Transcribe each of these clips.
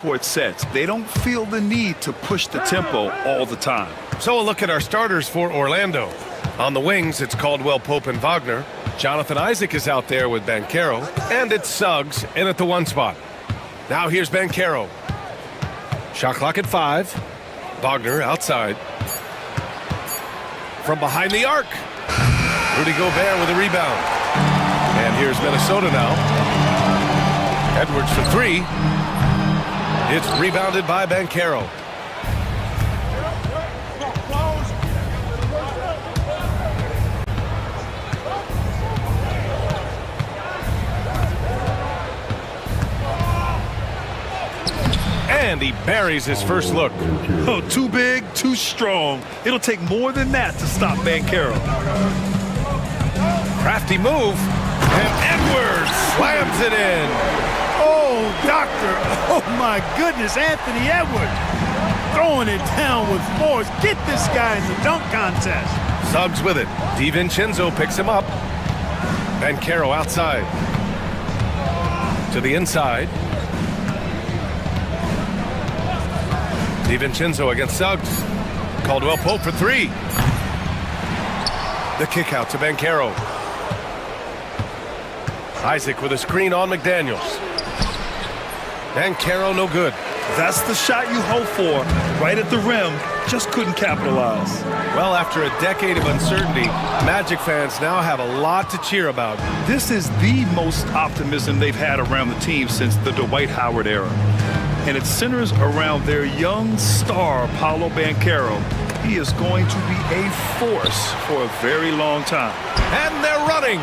court sets. They don't feel the need to push the tempo all the time. So a look at our starters for Orlando. On the wings, it's Caldwell Pope and Wagner. Jonathan Isaac is out there with Banchero. And it's Suggs in at the 1 spot. Now here's Banchero. Shot clock at 5. Wagner outside. From behind the arc. Rudy Gobert with a rebound. And here's Minnesota now. Edwards for 3. It's rebounded by Banchero. And he buries his first look. Oh, too big, too strong. It'll take more than that to stop Banchero. Crafty move. And Edwards slams it in. Oh, doctor. Oh, my goodness, Anthony Edwards. Throwing it down with force. Get this guy in the dunk contest. Suggs with it. DiVincenzo picks him up. Banchero outside. To the inside. DiVincenzo against Suggs. Caldwell Pope for 3. The kick out to Banchero. Isaac with a screen on McDaniels. Banchero no good. That's the shot you hope for. Right at the rim. Just couldn't capitalize. Well, after a decade of uncertainty, Magic fans now have a lot to cheer about. This is the most optimism they've had around the team since the Dwight Howard era. And it centers around their young star, Paolo Banchero. He is going to be a force for a very long time. And they're running.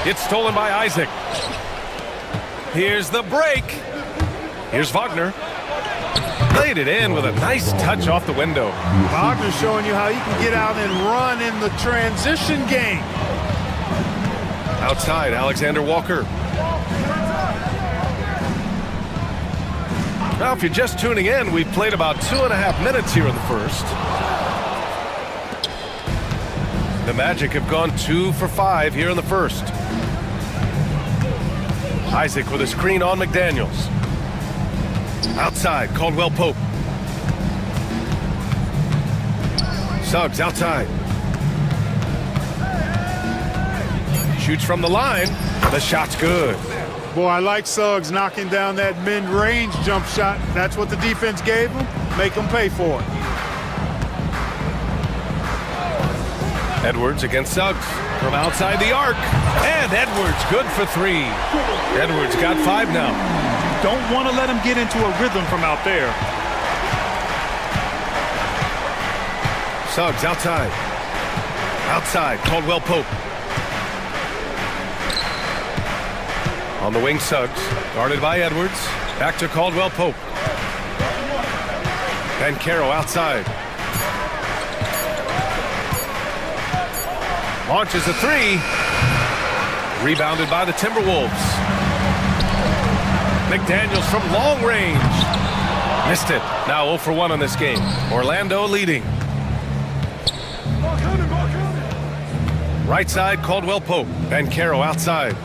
It's stolen by Isaac. Here's the break. Here's Wagner. Laid it in with a nice touch off the window. Wagner showing you how he can get out and run in the transition game. Outside, Alexander Walker. Now, if you're just tuning in, we've played about 2.5 minutes here in the first. The Magic have gone 2 for 5 here in the first. Isaac with a screen on McDaniels. Outside, Caldwell Pope. Suggs outside. Shoots from the line. The shot's good. Boy, I like Suggs knocking down that mid-range jump shot. That's what the defense gave him. Make him pay for it. Edwards against Suggs from outside the arc. And Edwards good for 3. Edwards got 5 now. Don't want to let him get into a rhythm from out there. Suggs outside. Outside, Caldwell Pope. On the wing, Suggs, guarded by Edwards. Back to Caldwell Pope. Banchero outside. Launches a 3. Rebounded by the Timberwolves. McDaniels from long range. Missed it. Now 0 for 1 on this game. Orlando leading. Right side, Caldwell Pope. Banchero outside.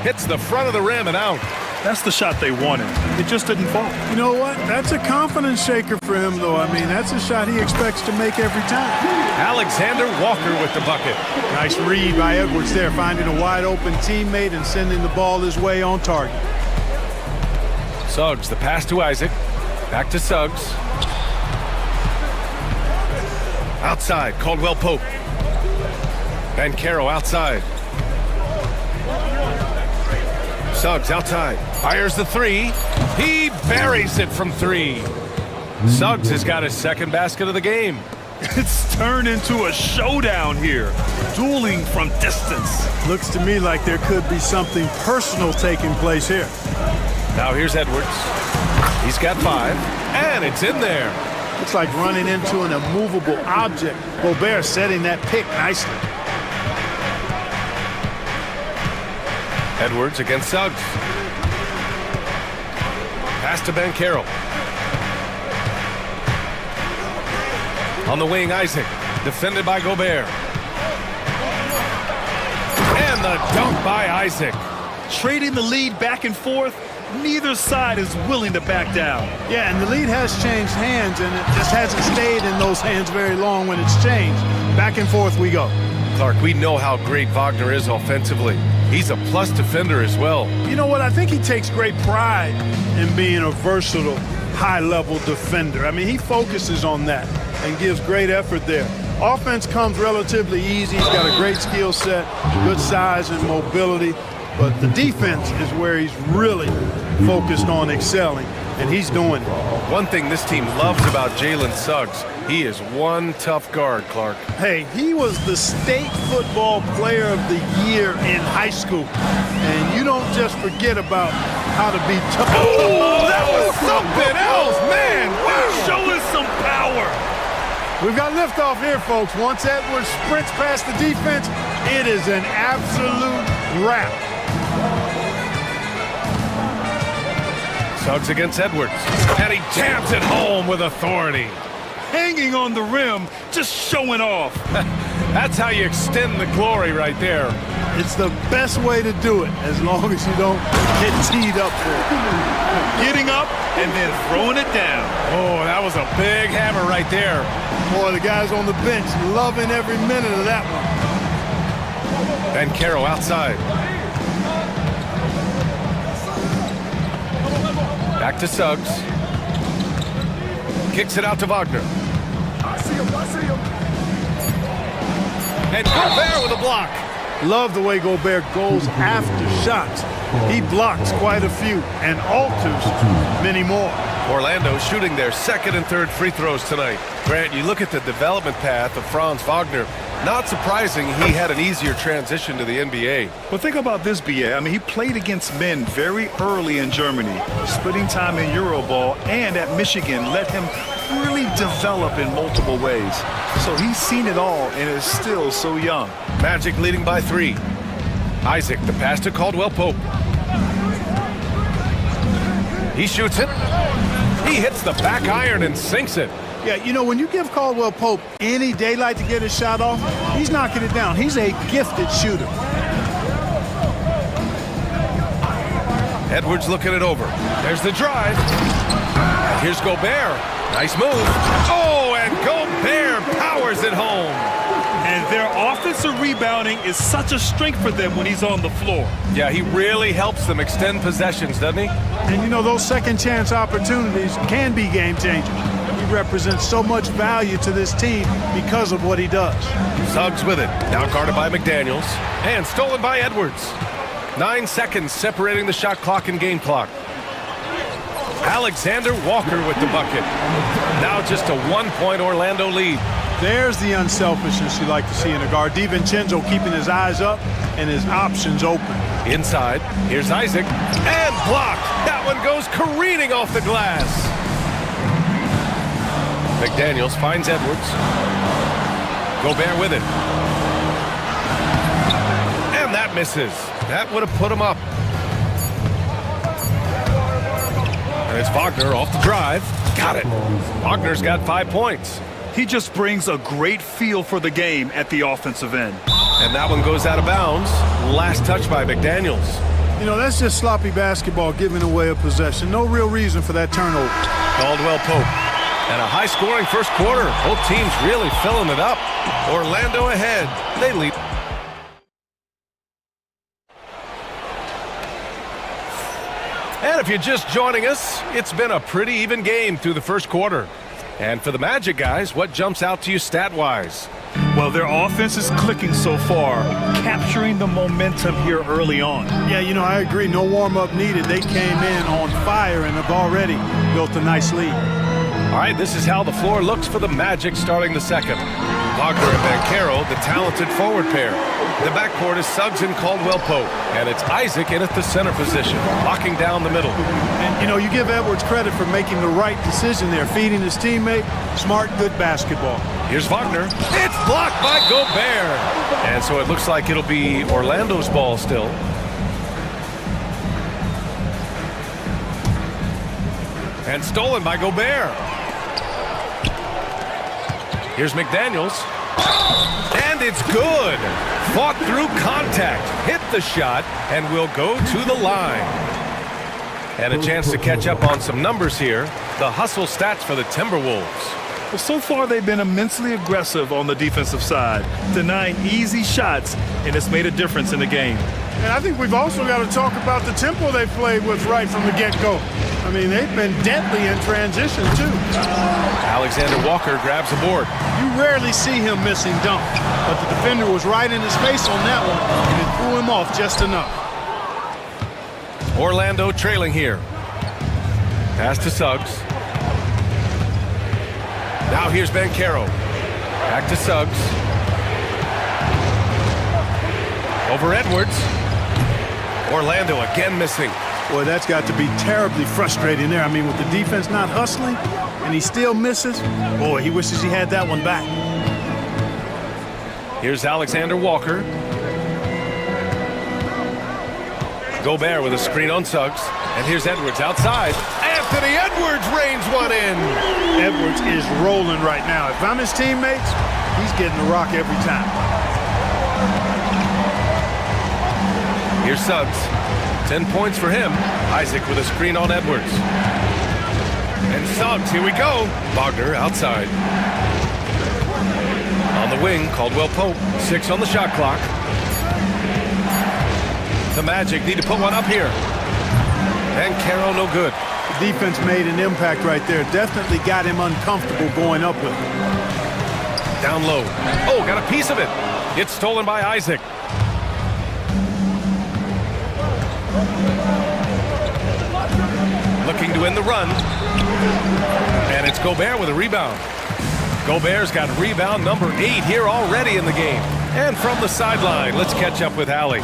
Hits the front of the rim and out. That's the shot they wanted. It just didn't fall. You know what? That's a confidence shaker for him, though. I mean, that's a shot he expects to make every time. Alexander Walker with the bucket. Nice read by Edwards there, finding a wide-open teammate and sending the ball his way on target. Suggs, the pass to Isaac. Back to Suggs. Outside, Caldwell Pope. Banchero outside. Suggs outside. Fires the 3. He buries it from 3. Suggs has got his second basket of the game. It's turned into a showdown here. Dueling from distance. Looks to me like there could be something personal taking place here. Now here's Edwards. He's got 5. And it's in there. Looks like running into an immovable object. Gobert setting that pick nicely. Edwards against Suggs. Pass to Banchero. On the wing, Isaac. Defended by Gobert. the dunk by Isaac. Trading the lead back and forth, neither side is willing to back down. Yeah, and the lead has changed hands, and it just hasn't stayed in those hands very long when it's changed. Back and forth we go. Clark, we know how great Wagner is offensively. He's a plus defender as well. You know what? I think he takes great pride in being a versatile, high-level defender. I mean, he focuses on that and gives great effort there. Offense comes relatively easy. He's got a great skill set, good size and mobility. But the defense is where he's really focused on excelling, and he's doing it. One thing this team loves about Jalen Suggs, he is one tough guard, Clark. Hey, he was the state football player of the year in high school. And you don't just forget about how to be tough. Oh, that was something else, man! Wow! Show us some power. We've got liftoff here, folks. Once Edwards sprints past the defense, it is an absolute wrap. Suggs against Edwards, and he jams it home with authority. Hanging on the rim, just showing off. That's how you extend the glory right there. It's the best way to do it, as long as you don't get teed up for it. Getting up and then throwing it down. Oh, that was a big hammer right there. Boy, the guys on the bench loving every minute of that one. Ben Caro outside. Back to Suggs. Kicks it out to Wagner. And Gobert with a block. Love the way Gobert goes after shots. He blocks quite a few and alters many more. Orlando shooting their second and third free throws tonight. Grant, you look at the development path of Franz Wagner. Not surprising he had an easier transition to the NBA. Well, think about this, B.A. I mean, he played against men very early in Germany. Splitting time in Euroball and at Michigan let him really develop in multiple ways. So he's seen it all and is still so young. Magic leading by 3. Isaac, the pass to Caldwell Pope. He shoots it. He hits the back iron and sinks it. Yeah, you know, when you give Caldwell Pope any daylight to get his shot off, he's knocking it down. He's a gifted shooter. Edwards looking it over. There's the drive. Here's Gobert. Nice move. Oh, and Gobert powers it home. And their offensive rebounding is such a strength for them when he's on the floor. Yeah, he really helps them extend possessions, doesn't he? And you know, those second chance opportunities can be game changers. He represents so much value to this team because of what he does. Suggs with it. Now guarded by McDaniels. And stolen by Edwards. 9 seconds separating the shot clock and game clock. Alexander Walker with the bucket. Now just a 1-point Orlando lead. There's the unselfishness you like to see in a guard. DiVincenzo keeping his eyes up and his options open. Inside, here's Isaac. And blocked. That one goes careening off the glass. McDaniels finds Edwards. Gobert with it. And that misses. That would have put him up. And it's Wagner off the drive. Got it. Wagner's got 5 points. He just brings a great feel for the game at the offensive end. And that one goes out of bounds. Last touch by McDaniels. You know, that's just sloppy basketball, giving away a possession. No real reason for that turnover. Caldwell Pope. And a high-scoring first quarter. Both teams really filling it up. Orlando ahead. They lead. And if you're just joining us, it's been a pretty even game through the first quarter. And for the Magic guys, what jumps out to you stat-wise? Well, their offense is clicking so far, capturing the momentum here early on. Yeah, you know, I agree. No warm-up needed. They came in on fire and have already built a nice lead. All right, this is how the floor looks for the Magic starting the second. Wagner and Banchero, the talented forward pair. The backcourt is Suggs and Caldwell Pope. And it's Isaac in at the center position, locking down the middle. And, you know, you give Edwards credit for making the right decision there, feeding his teammate. Smart, good basketball. Here's Wagner. It's blocked by Gobert. And so it looks like it'll be Orlando's ball still. And stolen by Gobert. Here's McDaniels. And it's good. Fought through contact, hit the shot, and will go to the line. And a chance to catch up on some numbers here. The hustle stats for the Timberwolves. Well, so far they've been immensely aggressive on the defensive side, denying easy shots, and it's made a difference in the game. And I think we've also got to talk about the tempo they played with right from the get-go. I mean, they've been deadly in transition, too. Alexander Walker grabs a board. You rarely see him missing dunk, but the defender was right in his face on that one, and it threw him off just enough. Orlando trailing here. Pass to Suggs. Now here's Banchero. Back to Suggs. Over Edwards. Orlando again missing. Boy, that's got to be terribly frustrating there. I mean, with the defense not hustling, and he still misses, boy, he wishes he had that one back. Here's Alexander Walker. Gobert with a screen on Suggs. And here's Edwards outside. Anthony Edwards reins one in. Edwards is rolling right now. If I'm his teammates, he's getting the rock every time. Here's Suggs. 10 points for him. Isaac with a screen on Edwards. And Suggs, here we go. Wagner outside. On the wing, Caldwell Pope. 6 on the shot clock. The Magic need to put one up here. And Carroll no good. The defense made an impact right there. Definitely got him uncomfortable going up with it. Down low. Oh, got a piece of it. It's stolen by Isaac. Looking to win the run. And it's Gobert with a rebound. Gobert's got rebound number 8 here already in the game. And from the sideline, let's catch up with Allie.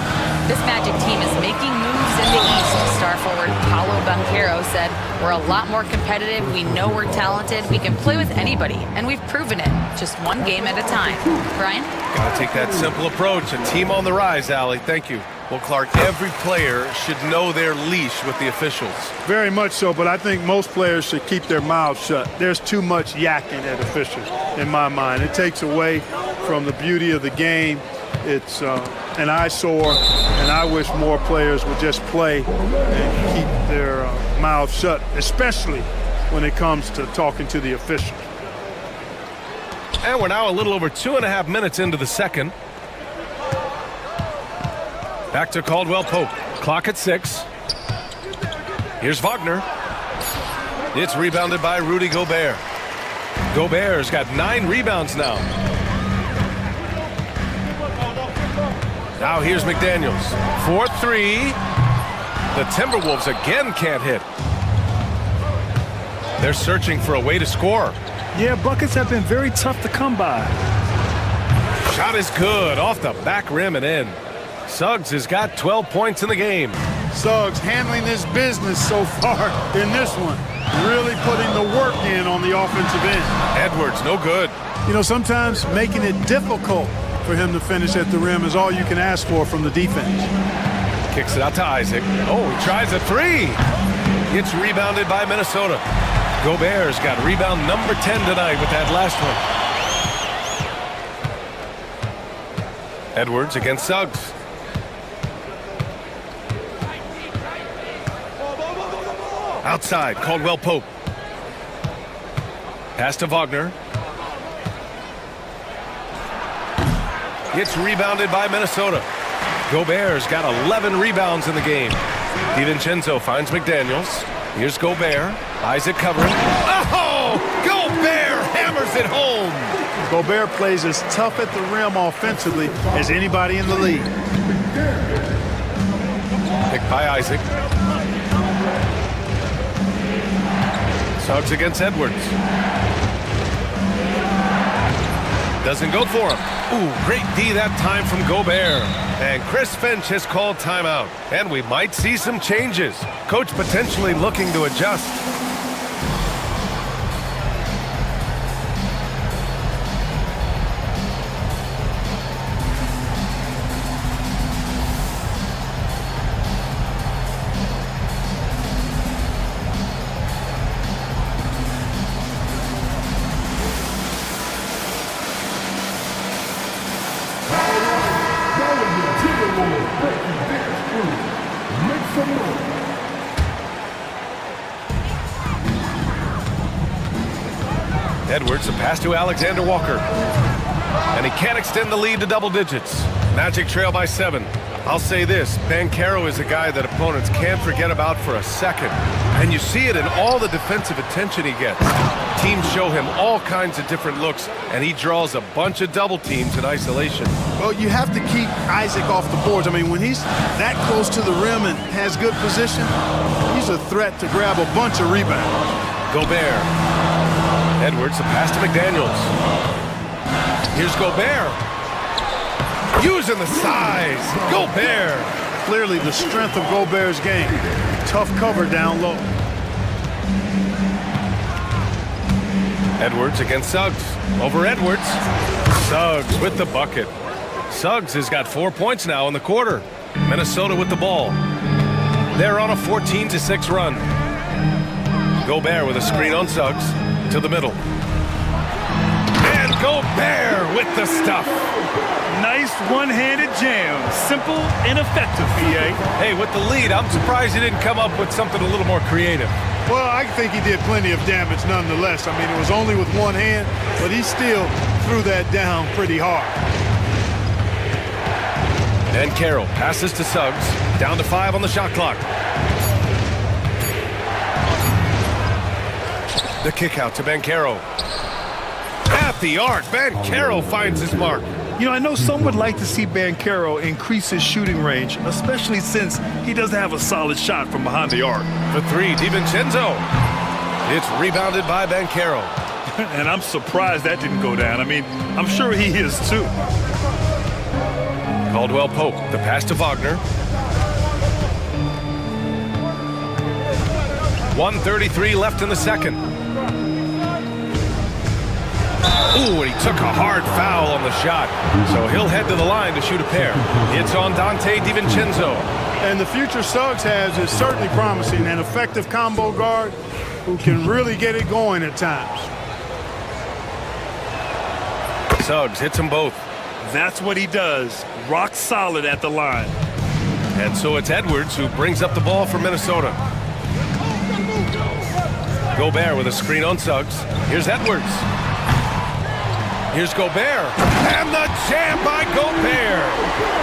This Magic team is making moves in the East. Star forward Paolo Banchero said, "We're a lot more competitive. We know we're talented. We can play with anybody, and we've proven it. Just one game at a time." Brian? Gotta take that simple approach. A team on the rise, Allie. Thank you. Well, Clark, every player should know their leash with the officials. Very much so, but I think most players should keep their mouths shut. There's too much yakking at officials, in my mind. It takes away from the beauty of the game. It's an eyesore, and I wish more players would just play and keep their mouths shut, especially when it comes to talking to the officials. And we're now a little over 2.5 minutes into the second. Back to Caldwell Pope. Clock at 6. Here's Wagner. It's rebounded by Rudy Gobert. Gobert's got 9 rebounds now. Now here's McDaniels. 4-3. The Timberwolves again can't hit. They're searching for a way to score. Yeah, buckets have been very tough to come by. Shot is good. Off the back rim and in. Suggs has got 12 points in the game. Suggs handling his business so far in this one. Really putting the work in on the offensive end. Edwards, no good. You know, sometimes making it difficult for him to finish at the rim is all you can ask for from the defense. Kicks it out to Isaac. Oh, he tries a 3. It's rebounded by Minnesota. Gobert's got rebound number 10 tonight with that last one. Edwards against Suggs. Outside, Caldwell Pope. Pass to Wagner. It's rebounded by Minnesota. Gobert's got 11 rebounds in the game. DiVincenzo finds McDaniels. Here's Gobert. Isaac covering. Oh! Gobert hammers it home! Gobert plays as tough at the rim offensively as anybody in the league. Picked by Isaac. Suggs against Edwards. Doesn't go for him. Ooh, great D that time from Gobert. And Chris Finch has called timeout. And we might see some changes. Coach potentially looking to adjust. Edwards, a pass to Alexander Walker. And he can't extend the lead to double digits. Magic trail by 7. I'll say this, Banchero is a guy that opponents can't forget about for a second. And you see it in all the defensive attention he gets. Teams show him all kinds of different looks, and he draws a bunch of double teams in isolation. Well, you have to keep Isaac off the boards. I mean, when he's that close to the rim and has good position, he's a threat to grab a bunch of rebounds. Gobert. Edwards, the pass to McDaniels. Here's Gobert. Using the size. Gobert. Clearly the strength of Gobert's game. Tough cover down low. Edwards against Suggs. Over Edwards. Suggs with the bucket. Suggs has got 4 points now in the quarter. Minnesota with the ball. They're on a 14-6 run. Gobert with a screen on Suggs to the middle. And Gobert with the stuff. Nice one-handed jam. Simple and effective, BA. Hey, with the lead, I'm surprised he didn't come up with something a little more creative. Well, I think he did plenty of damage nonetheless. I mean, it was only with one hand, but he still threw that down pretty hard. And Carroll passes to Suggs. Down to 5 on the shot clock. The kick out to Banchero. At the arc, Banchero finds his mark. You know, I know some would like to see Banchero increase his shooting range, especially since he doesn't have a solid shot from behind the arc. For 3, DiVincenzo. It's rebounded by Banchero. And I'm surprised that didn't go down. I mean, I'm sure he is too. Caldwell Pope, the pass to Wagner. 1:33 left in the second. Ooh, and he took a hard foul on the shot. So he'll head to the line to shoot a pair. It's on Dante DiVincenzo. And the future Suggs has is certainly promising, an effective combo guard who can really get it going at times. Suggs hits them both. That's what he does. Rock solid at the line. And so it's Edwards who brings up the ball for Minnesota. Gobert with a screen on Suggs. Here's Edwards. Here's Gobert. And the jam by Gobert.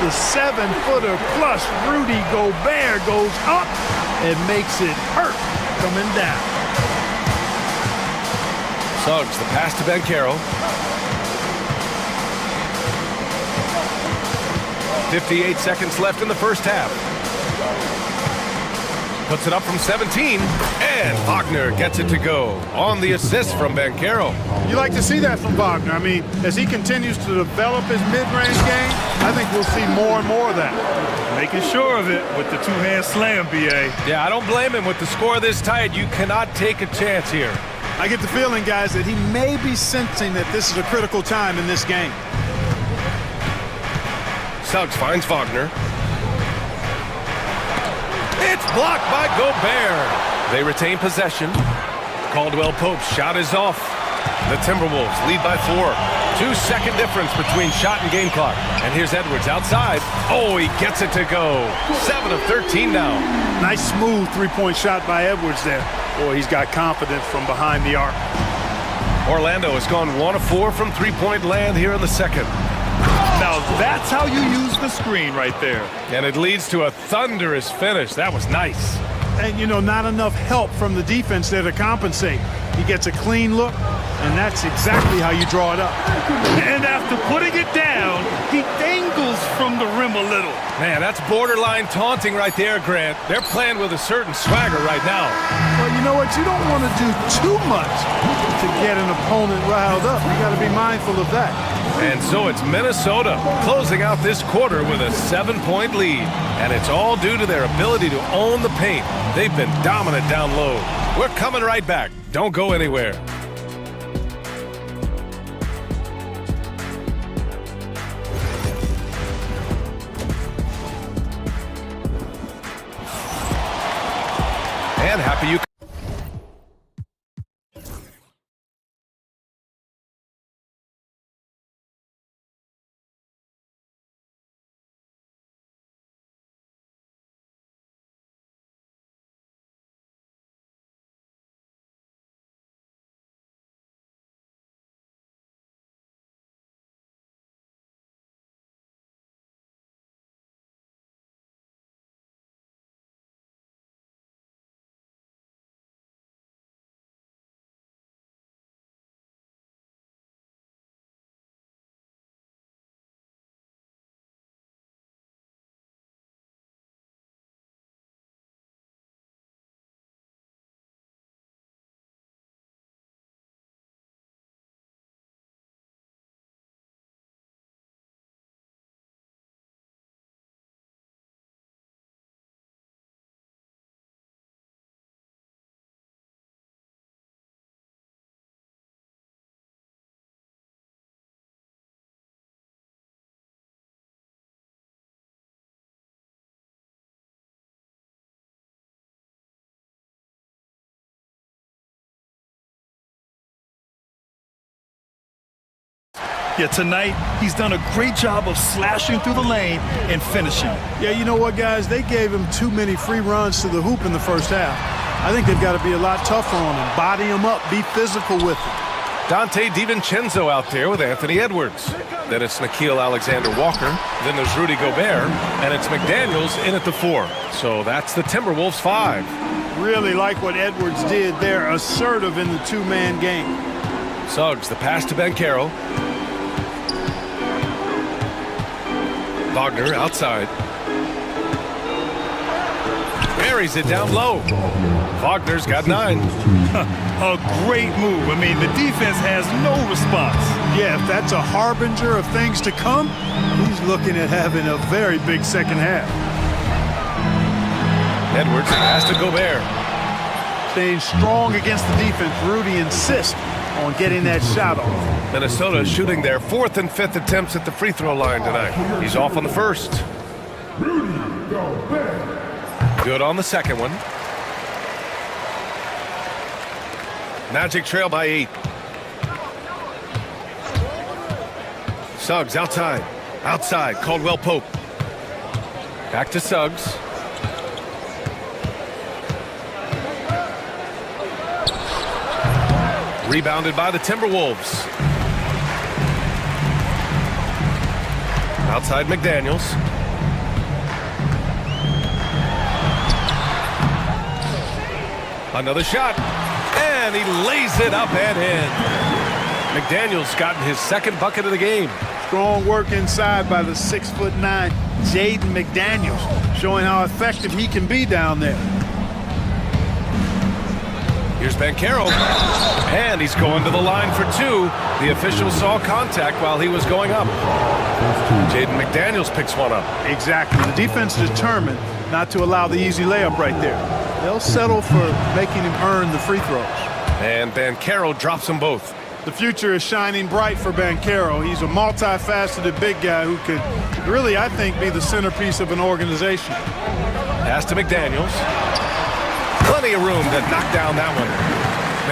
The 7-footer plus Rudy Gobert goes up and makes it hurt coming down. Suggs, the pass to Banchero. 58 seconds left in the first half. Puts it up from 17, and Wagner gets it to go on the assist from Banchero. You like to see that from Wagner. I mean, as he continues to develop his mid-range game, I think we'll see more and more of that. Making sure of it with the two-hand slam, BA. Yeah, I don't blame him. With the score this tight, you cannot take a chance here. I get the feeling, guys, that he may be sensing that this is a critical time in this game. Suggs finds Wagner. It's blocked by Gobert. They retain possession. Caldwell Pope's shot is off. The Timberwolves lead by 4. 2-second difference between shot and game clock. And here's Edwards outside. Oh, he gets it to go. 7 of 13 now. Nice smooth three-point shot by Edwards there. Boy, he's got confidence from behind the arc. Orlando has gone 1 of 4 from three-point land here in the second. Now that's how you use the screen right there. And it leads to a thunderous finish. That was nice. And, you know, not enough help from the defense there to compensate. He gets a clean look, and that's exactly how you draw it up. And after putting it down, he dangles from the rim a little. Man, that's borderline taunting right there, Grant. They're playing with a certain swagger right now. Well, you know what? You don't want to do too much to get an opponent riled up. You got to be mindful of that. And so it's Minnesota closing out this quarter with a 7-point lead. And it's all due to their ability to own the paint. They've been dominant down low. We're coming right back. Don't go anywhere. And happy you Yeah, tonight, he's done a great job of slashing through the lane and finishing. Yeah, you know what, guys? They gave him too many free runs to the hoop in the first half. I think they've got to be a lot tougher on him. Body him up, be physical with him. Dante DiVincenzo out there with Anthony Edwards. Then it's Nickeil Alexander-Walker. Then there's Rudy Gobert. And it's McDaniels in at the 4. So that's the Timberwolves 5. Really like what Edwards did there. Assertive in the two-man game. Suggs, the pass to Banchero. Wagner outside. Buries it down low. Wagner's got 9. A great move. I mean, the defense has no response. Yeah, if that's a harbinger of things to come, he's looking at having a very big second half. Edwards pass to Gobert. Staying strong against the defense. Rudy insists on getting that shot off. Minnesota shooting their 4th and 5th attempts at the free throw line tonight. He's off on the first. Good on the second one. Magic trail by 8. Suggs outside. Outside. Caldwell Pope. Back to Suggs. Rebounded by the Timberwolves. Outside McDaniels. Another shot. And he lays it up and in. McDaniels gotten his second bucket of the game. Strong work inside by the 6'9" Jaden McDaniels, showing how effective he can be down there. Here's Banchero, and he's going to the line for 2. The official saw contact while he was going up. Jaden McDaniels picks one up. Exactly. The defense determined not to allow the easy layup right there. They'll settle for making him earn the free throws. And Banchero drops them both. The future is shining bright for Banchero. He's a multifaceted big guy who could really, I think, be the centerpiece of an organization. Pass to McDaniels. Plenty of room to knock down that one.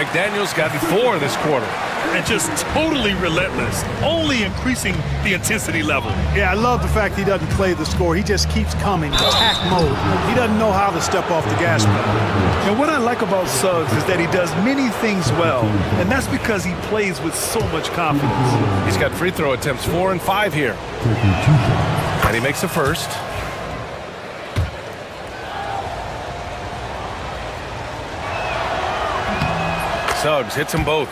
McDaniels gotten 4 this quarter. And just totally relentless, only increasing the intensity level. Yeah, I love the fact he doesn't play the score. He just keeps coming, attack mode. He doesn't know how to step off the gas pedal. And what I like about Suggs is that he does many things well, and that's because he plays with so much confidence. He's got free throw attempts 4 and 5 here. And he makes the first. Suggs hits them both.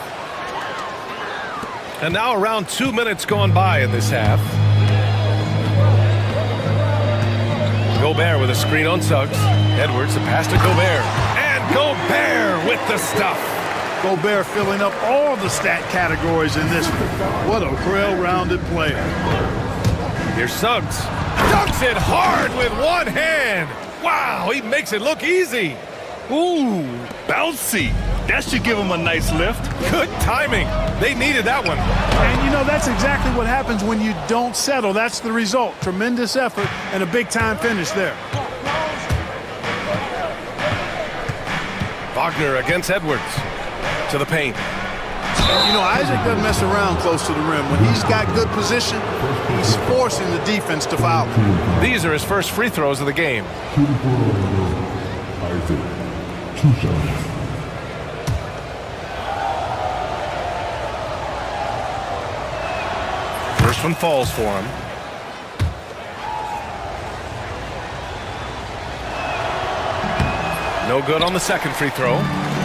And now around 2 minutes gone by in this half. Gobert with a screen on Suggs. Edwards, the pass to Gobert. And Gobert with the stuff. Gobert filling up all the stat categories in this one. What a well-rounded player. Here's Suggs. Dunks it hard with one hand. Wow, he makes it look easy. Ooh, bouncy. That should give him a nice lift. Good timing. They needed that one. And, you know, that's exactly what happens when you don't settle. That's the result. Tremendous effort and a big-time finish there. Wagner against Edwards. To the paint. And, you know, Isaac doesn't mess around close to the rim. When he's got good position, he's forcing the defense to foul. These are his first free throws of the game. First one falls for him. No good on the second free throw.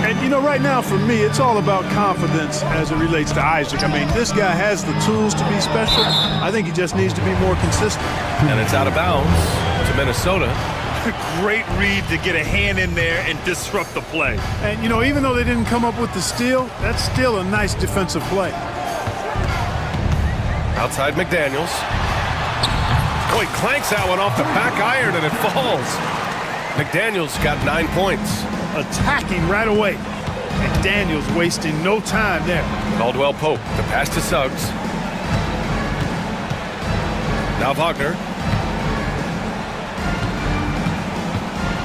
And, you know, right now for me, it's all about confidence as it relates to Isaac. I mean, this guy has the tools to be special. I think he just needs to be more consistent. And it's out of bounds to Minnesota. Great read to get a hand in there and disrupt the play. And, you know, even though they didn't come up with the steal, that's still a nice defensive play. Outside McDaniels. Oh, he clanks that one off the back iron and it falls. McDaniels got 9 points. Attacking right away. McDaniels wasting no time there. Caldwell Pope, the pass to Suggs. Now Wagner.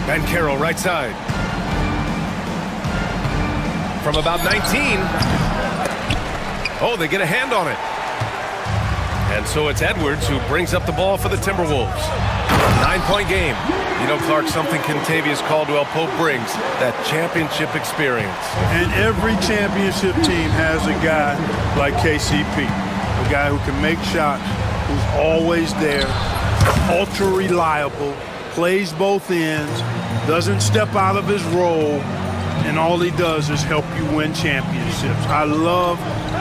Banchero right side. From about 19. Oh, they get a hand on it. And so it's Edwards who brings up the ball for the Timberwolves. 9-point game. You know, Clark, something Kentavious Caldwell-Pope brings, that championship experience. And every championship team has a guy like KCP, a guy who can make shots, who's always there, ultra reliable, plays both ends, doesn't step out of his role, and all he does is help you win championships. I love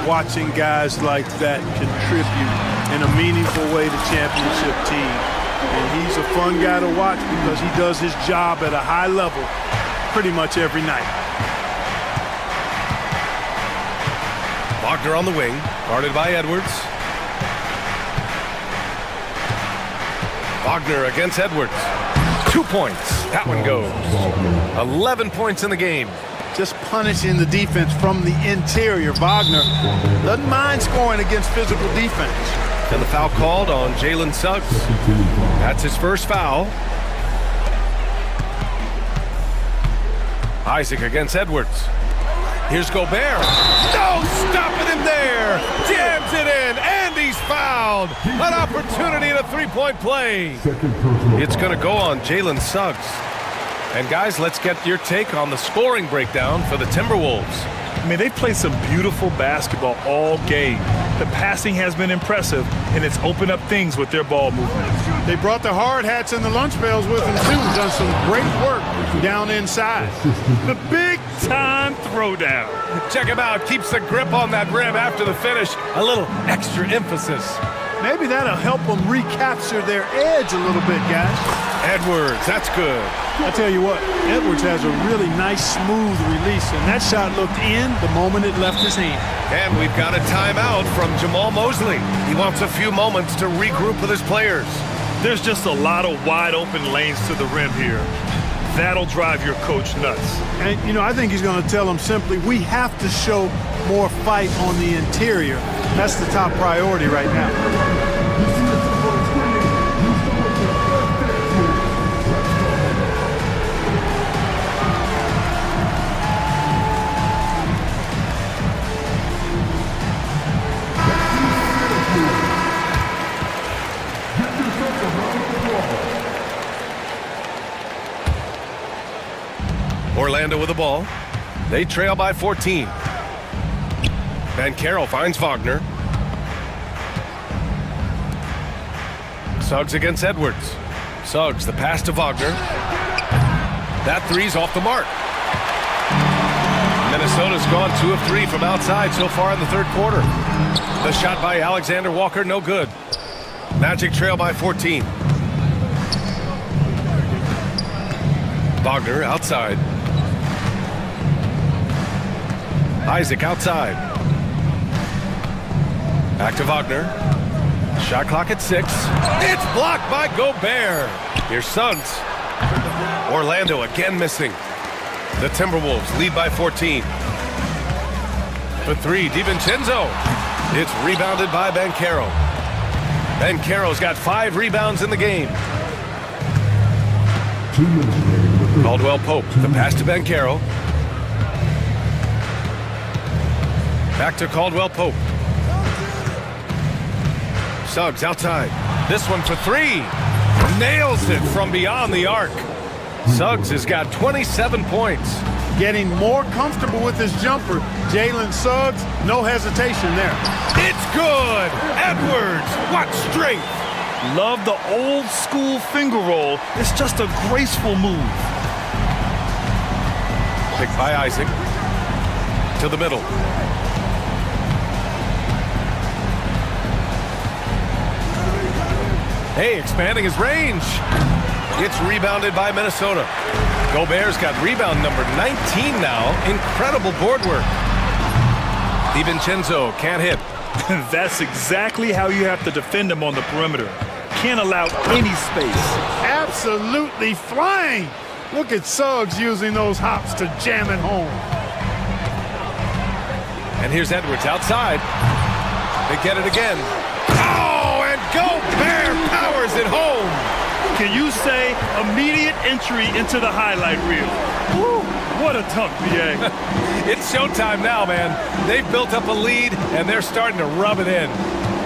watching guys like that contribute in a meaningful way to championship teams. And he's a fun guy to watch because he does his job at a high level pretty much every night. Wagner on the wing, guarded by Edwards. Wagner against Edwards. 2 points. That one goes. 11 points in the game. Just punishing the defense from the interior. Wagner doesn't mind scoring against physical defense. And the foul called on Jalen Suggs. That's his first foul. Isaac against Edwards. Here's Gobert. No, stopping him there. Jams it in, and he's fouled. An opportunity in a three-point play. It's going to go on Jalen Suggs. And guys, let's get your take on the scoring breakdown for the Timberwolves. I mean, they've played some beautiful basketball all game. The passing has been impressive, and it's opened up things with their ball movement. They brought the hard hats and the lunch pails with them, too. Done some great work down inside. The big-time throwdown. Check him out. Keeps the grip on that rim after the finish. A little extra emphasis. Maybe that'll help them recapture their edge a little bit, guys. Edwards, that's good. I tell you what, Edwards has a really nice, smooth release, and that shot looked in the moment it left his hand. And we've got a timeout from Jamal Mosley. He wants a few moments to regroup with his players. There's just a lot of wide-open lanes to the rim here. That'll drive your coach nuts. And, you know, I think he's going to tell them simply, we have to show more fight on the interior. That's the top priority right now. Orlando with the ball. They trail by 14. Banchero finds Wagner. Suggs against Edwards. Suggs, the pass to Wagner. That three's off the mark. Minnesota's gone 2 of 3 from outside so far in the third quarter. The shot by Alexander Walker, no good. Magic trail by 14. Wagner outside. Isaac outside. Back to Wagner. Shot clock at 6. It's blocked by Gobert. Here's Suggs. Orlando again missing. The Timberwolves lead by 14. For 3, DiVincenzo. It's rebounded by Banchero. Banchero's got 5 rebounds in the game. Caldwell-Pope, the pass to Banchero. Back to Caldwell-Pope. Suggs outside. This one for 3. Nails it from beyond the arc. Suggs has got 27 points. Getting more comfortable with his jumper. Jalen Suggs, no hesitation there. It's good. Edwards, what strength. Love the old school finger roll. It's just a graceful move. Picked by Isaac. To the middle. Hey, expanding his range. It's rebounded by Minnesota. Gobert's got rebound number 19 now. Incredible board work. DiVincenzo can't hit. That's exactly how you have to defend him on the perimeter. Can't allow any space. Absolutely flying. Look at Suggs using those hops to jam it home. And here's Edwards outside. They get it again. Oh, and Gobert powers it home. Can you say immediate entry into the highlight reel? Woo, what a dunk, BA. It's showtime now, man. They've built up a lead, and they're starting to rub it in.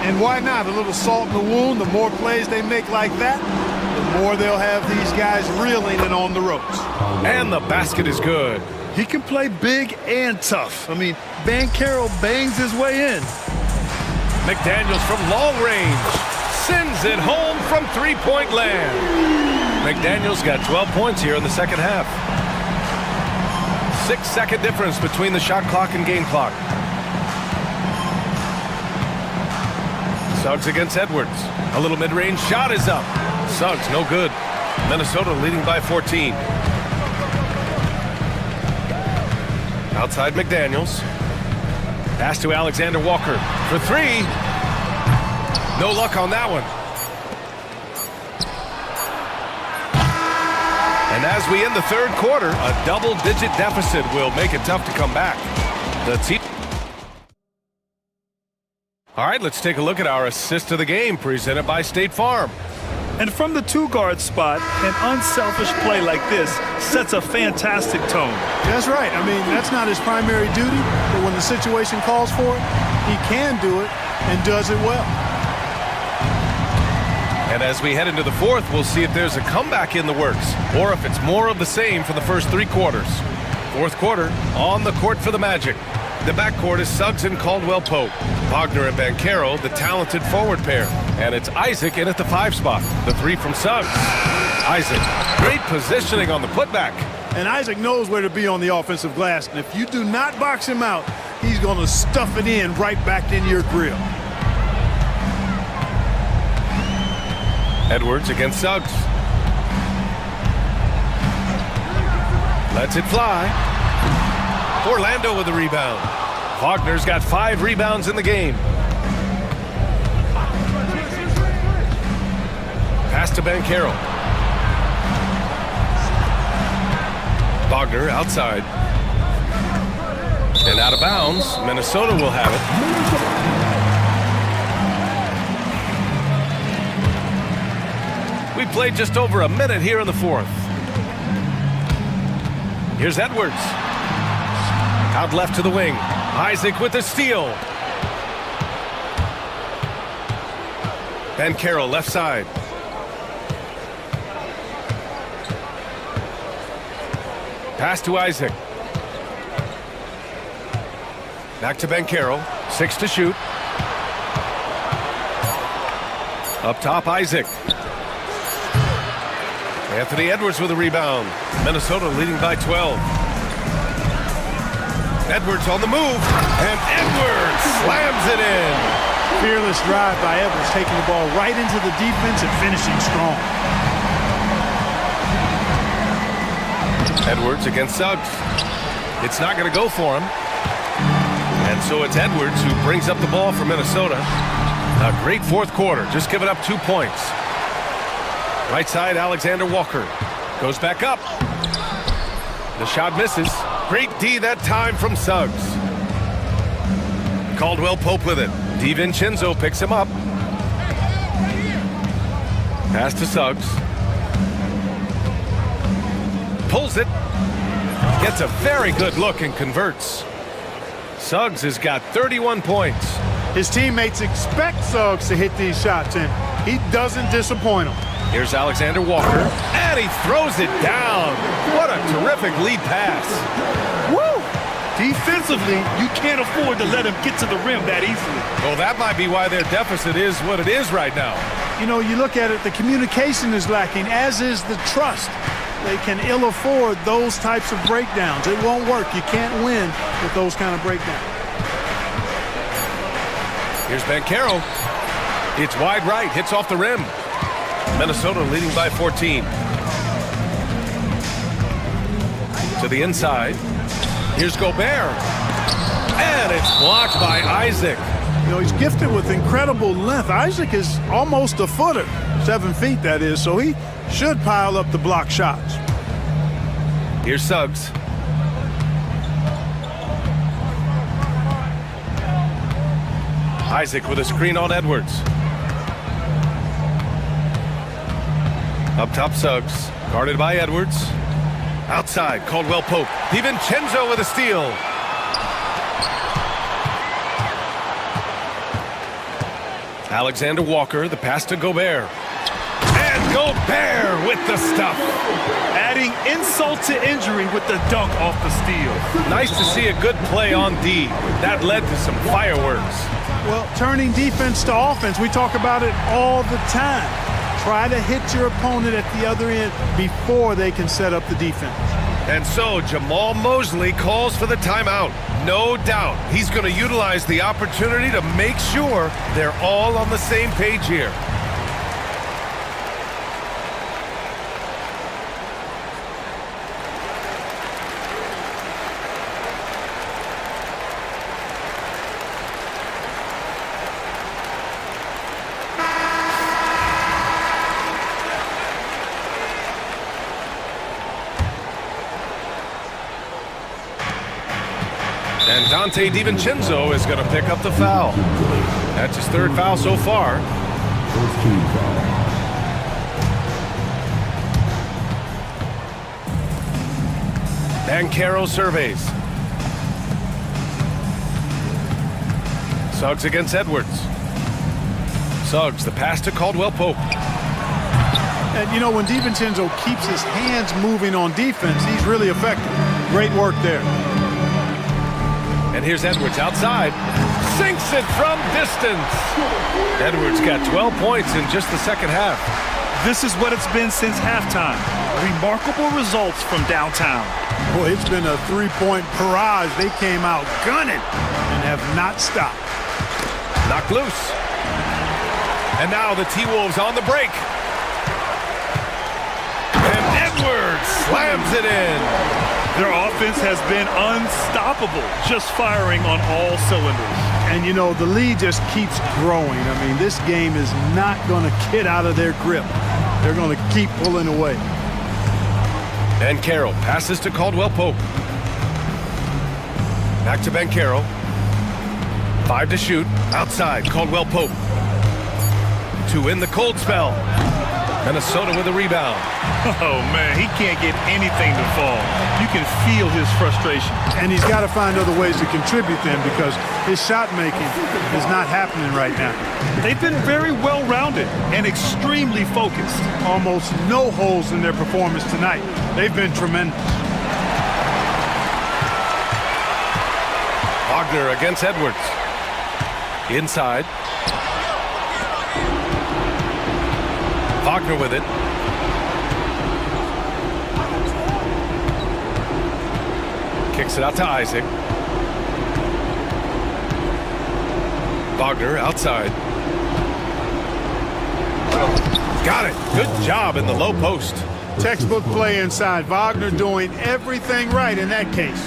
And why not? A little salt in the wound. The more plays they make like that, the more they'll have these guys reeling and on the ropes. And the basket is good. He can play big and tough. I mean, Banchero bangs his way in. McDaniels from long range sends it home from three-point land. McDaniels got 12 points here in the second half. 6-second difference between the shot clock and game clock. Suggs against Edwards. A little mid-range shot is up. Suggs, no good. Minnesota leading by 14. Outside McDaniels. Pass to Alexander Walker for three. No luck on that one. And as we end the third quarter, a double-digit deficit will make it tough to come back. The team. All right, let's take a look at our assist of the game presented by State Farm. And from the two-guard spot, an unselfish play like this sets a fantastic tone. That's right. I mean, that's not his primary duty, but when the situation calls for it, he can do it and does it well. And as we head into the fourth, we'll see if there's a comeback in the works or if it's more of the same for the first three quarters. Fourth quarter, on the court for the Magic. The backcourt is Suggs and Caldwell-Pope. Wagner and Banchero, the talented forward pair. And it's Isaac in at the 5 spot. The three from Suggs. Isaac, great positioning on the putback. And Isaac knows where to be on the offensive glass. And if you do not box him out, he's going to stuff it in right back in your grill. Edwards against Suggs. Lets it fly. Orlando with the rebound. Wagner's got 5 rebounds in the game. Pass to Banchero. Wagner outside. And out of bounds. Minnesota will have it. We played just over a minute here in the fourth. Here's Edwards. Out left to the wing. Isaac with the steal. Banchero left side. Pass to Isaac. Back to Banchero. 6 to shoot. Up top, Isaac. Anthony Edwards with a rebound. Minnesota leading by 12. Edwards on the move, and Edwards slams it in. Fearless drive by Edwards, taking the ball right into the defense and finishing strong. Edwards against Suggs. It's not going to go for him. And so it's Edwards who brings up the ball for Minnesota. A great fourth quarter, just giving up 2 points. Right side, Alexander Walker. Goes back up. The shot misses. Great D that time from Suggs. Caldwell-Pope with it. DiVincenzo picks him up. Pass to Suggs. Pulls it. Gets a very good look and converts. Suggs has got 31 points. His teammates expect Suggs to hit these shots, and he doesn't disappoint them. Here's Alexander Walker, and he throws it down. What a terrific lead pass. Woo! Defensively, you can't afford to let him get to the rim that easily. Well, that might be why their deficit is what it is right now. You know, you look at it, the communication is lacking, as is the trust. They can ill afford those types of breakdowns. It won't work. You can't win with those kind of breakdowns. Here's Banchero. It's wide right, hits off the rim. Minnesota leading by 14. To the inside. Here's Gobert. And it's blocked by Isaac. You know, he's gifted with incredible length. Isaac is almost a footer, 7 feet that is, so he should pile up the block shots. Here's Suggs. Isaac with a screen on Edwards. Up top, Suggs. Guarded by Edwards. Outside, Caldwell-Pope. DiVincenzo with a steal. Alexander Walker, the pass to Gobert. And Gobert with the stuff. Adding insult to injury with the dunk off the steal. Nice to see a good play on D. That led to some fireworks. Well, turning defense to offense, we talk about it all the time. Try to hit your opponent at the other end before they can set up the defense. And so Jamal Mosley calls for the timeout. No doubt he's going to utilize the opportunity to make sure they're all on the same page here. And Dante DiVincenzo is going to pick up the foul. That's his third foul so far. First team foul. Banchero surveys. Suggs against Edwards. Suggs, the pass to Caldwell Pope. And you know, when DiVincenzo keeps his hands moving on defense, he's really effective. Great work there. And here's Edwards outside. Sinks it from distance. Edwards got 12 points in just the second half. This is what it's been since halftime. Remarkable results from downtown. Boy, it's been a three-point barrage. They came out gunning and have not stopped. Knocked loose. And now the T-Wolves on the break. And Edwards slams it in. Their offense has been unstoppable, just firing on all cylinders. And you know, the lead just keeps growing. I mean, this game is not going to get out of their grip. They're going to keep pulling away. Banchero passes to Caldwell Pope. Back to Banchero. 5 to shoot. Outside, Caldwell Pope. To win the cold spell. Minnesota with a rebound. Oh, man, he can't get anything to fall. You can feel his frustration. And he's got to find other ways to contribute then, because his shot making is not happening right now. They've been very well-rounded and extremely focused. Almost no holes in their performance tonight. They've been tremendous. Wagner against Edwards. Inside. Wagner with it. Kicks it out to Isaac. Wagner outside. Got it. Good job in the low post. Textbook play inside. Wagner doing everything right in that case.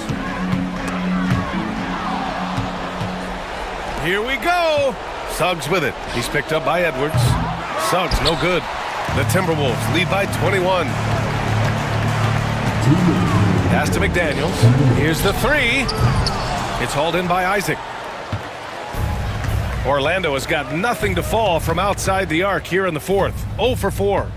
Here we go. Suggs with it. He's picked up by Edwards. Suggs no good. The Timberwolves lead by 21. Pass to McDaniels. Here's the three. It's hauled in by Isaac. Orlando has got nothing to fall from outside the arc here in the fourth. 0 for 4.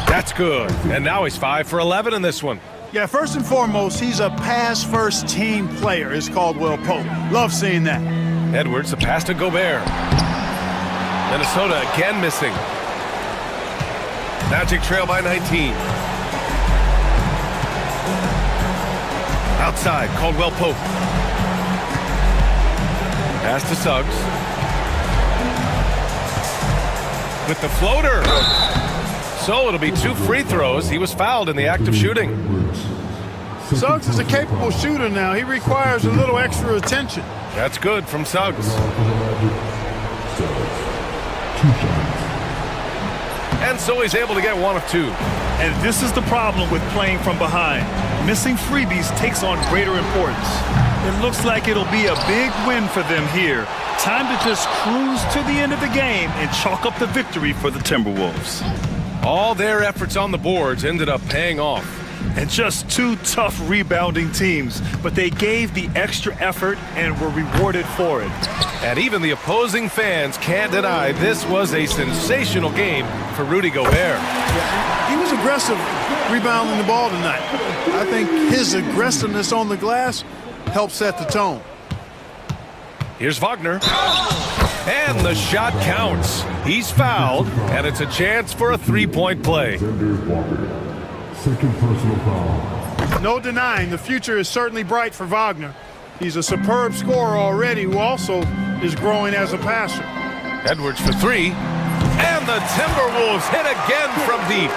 That's good. And now he's 5 for 11 in this one. Yeah, first and foremost, he's a pass-first team player, is Caldwell Pope. Love seeing that. Edwards, the pass to Gobert. Minnesota again missing. Magic trail by 19. Outside, Caldwell Pope. Pass to Suggs. With the floater. So it'll be 2 free throws. He was fouled in the act of shooting. Suggs is a capable shooter now. He requires a little extra attention. That's good from Suggs. And so he's able to get 1 of 2. And this is the problem with playing from behind. Missing freebies takes on greater importance. It looks like it'll be a big win for them here. Time to just cruise to the end of the game and chalk up the victory for the Timberwolves. All their efforts on the boards ended up paying off. And just 2 tough rebounding teams, but they gave the extra effort and were rewarded for it. And even the opposing fans can't deny this was a sensational game for Rudy Gobert. Yeah, he was aggressive rebounding the ball tonight. I think his aggressiveness on the glass helped set the tone. Here's Wagner. And the shot counts. He's fouled, and it's a chance for a three-point play. Second personal foul. No denying the future is certainly bright for Wagner. He's a superb scorer already who also is growing as a passer. Edwards for three. And the Timberwolves hit again from deep.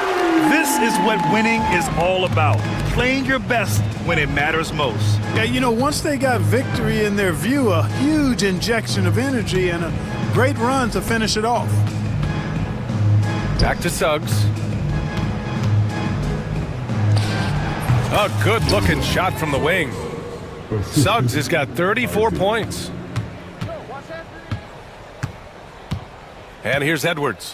This is what winning is all about. Playing your best when it matters most. Yeah, you know, once they got victory in their view, a huge injection of energy and a great run to finish it off. Back to Suggs. A good-looking shot from the wing. Suggs has got 34 points. And here's Edwards.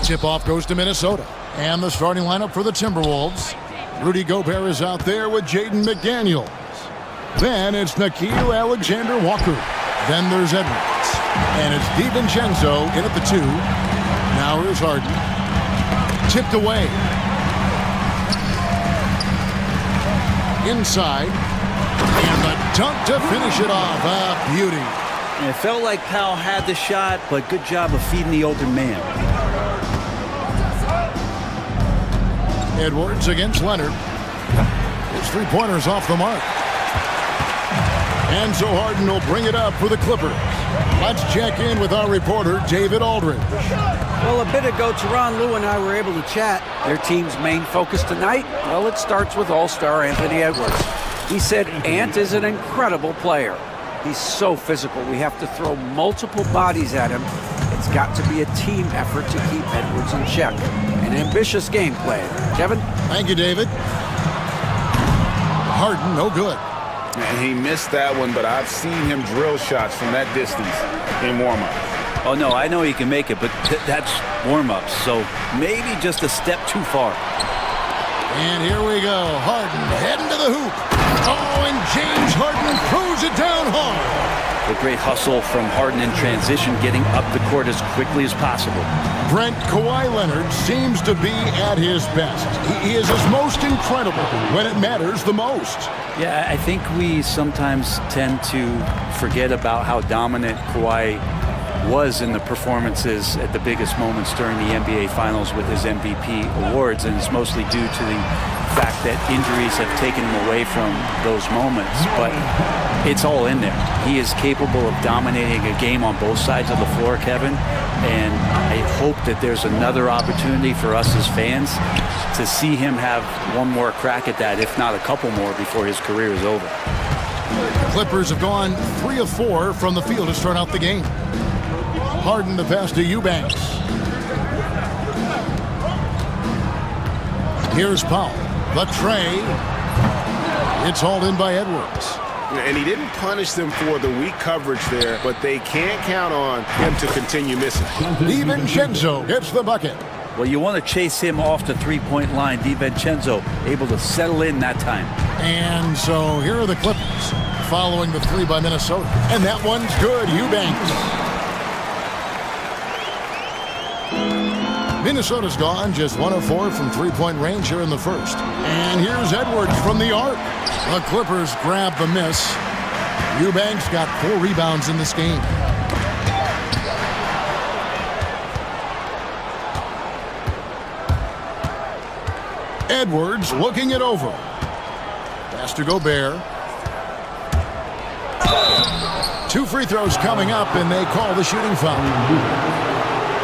Tip-off goes to Minnesota. And the starting lineup for the Timberwolves. Rudy Gobert is out there with Jaden McDaniels. Then it's Nickeil Alexander-Walker. Then there's Edwards. And it's DiVincenzo in at the 2. Now here's Harden. Tipped away. Inside. And the dunk to finish it off. A beauty. And it felt like Powell had the shot, but good job of feeding the open man. Edwards against Leonard. His three-pointers off the mark. And so Harden will bring it up for the Clippers. Let's check in with our reporter, David Aldridge. Well, a bit ago, Teron Lou and I were able to chat. Their team's main focus tonight, well, it starts with All-Star Anthony Edwards. He said Ant is an incredible player. He's so physical. We have to throw multiple bodies at him. It's got to be a team effort to keep Edwards in check. An ambitious game plan. Kevin? Thank you, David. Harden, no good. And he missed that one, but I've seen him drill shots from that distance in warm-up. Oh, no, I know he can make it, but that's warm-ups, so maybe just a step too far. And here we go. Harden heading to the hoop. Oh, and James Harden throws it down hard. A great hustle from Harden in transition, getting up the court as quickly as possible. Brent, Kawhi Leonard seems to be at his best. He is his most incredible when it matters the most. Yeah, I think we sometimes tend to forget about how dominant Kawhi was in the performances at the biggest moments during the NBA Finals with his MVP awards, and it's mostly due to the fact that injuries have taken him away from those moments, but it's all in there. He is capable of dominating a game on both sides of the floor, Kevin, and I hope that there's another opportunity for us as fans to see him have one more crack at that, if not a couple more, before his career is over. The Clippers have gone 3 of 4 from the field to start out the game. Harden the pass to Eubanks. Here's Powell. The tray. It's hauled in by Edwards. And he didn't punish them for the weak coverage there, but they can't count on him to continue missing. DiVincenzo hits the bucket. Well, you want to chase him off the three-point line. DiVincenzo able to settle in that time. And so here are the Clippers following the 3 by Minnesota. And that one's good. Eubanks. Minnesota's gone just 1 of 4 from three-point range here in the first. And here's Edwards from the arc. The Clippers grab the miss. Eubanks got 4 rebounds in this game. Edwards looking it over. Pass to Gobert. 2 free throws coming up, and they call the shooting foul.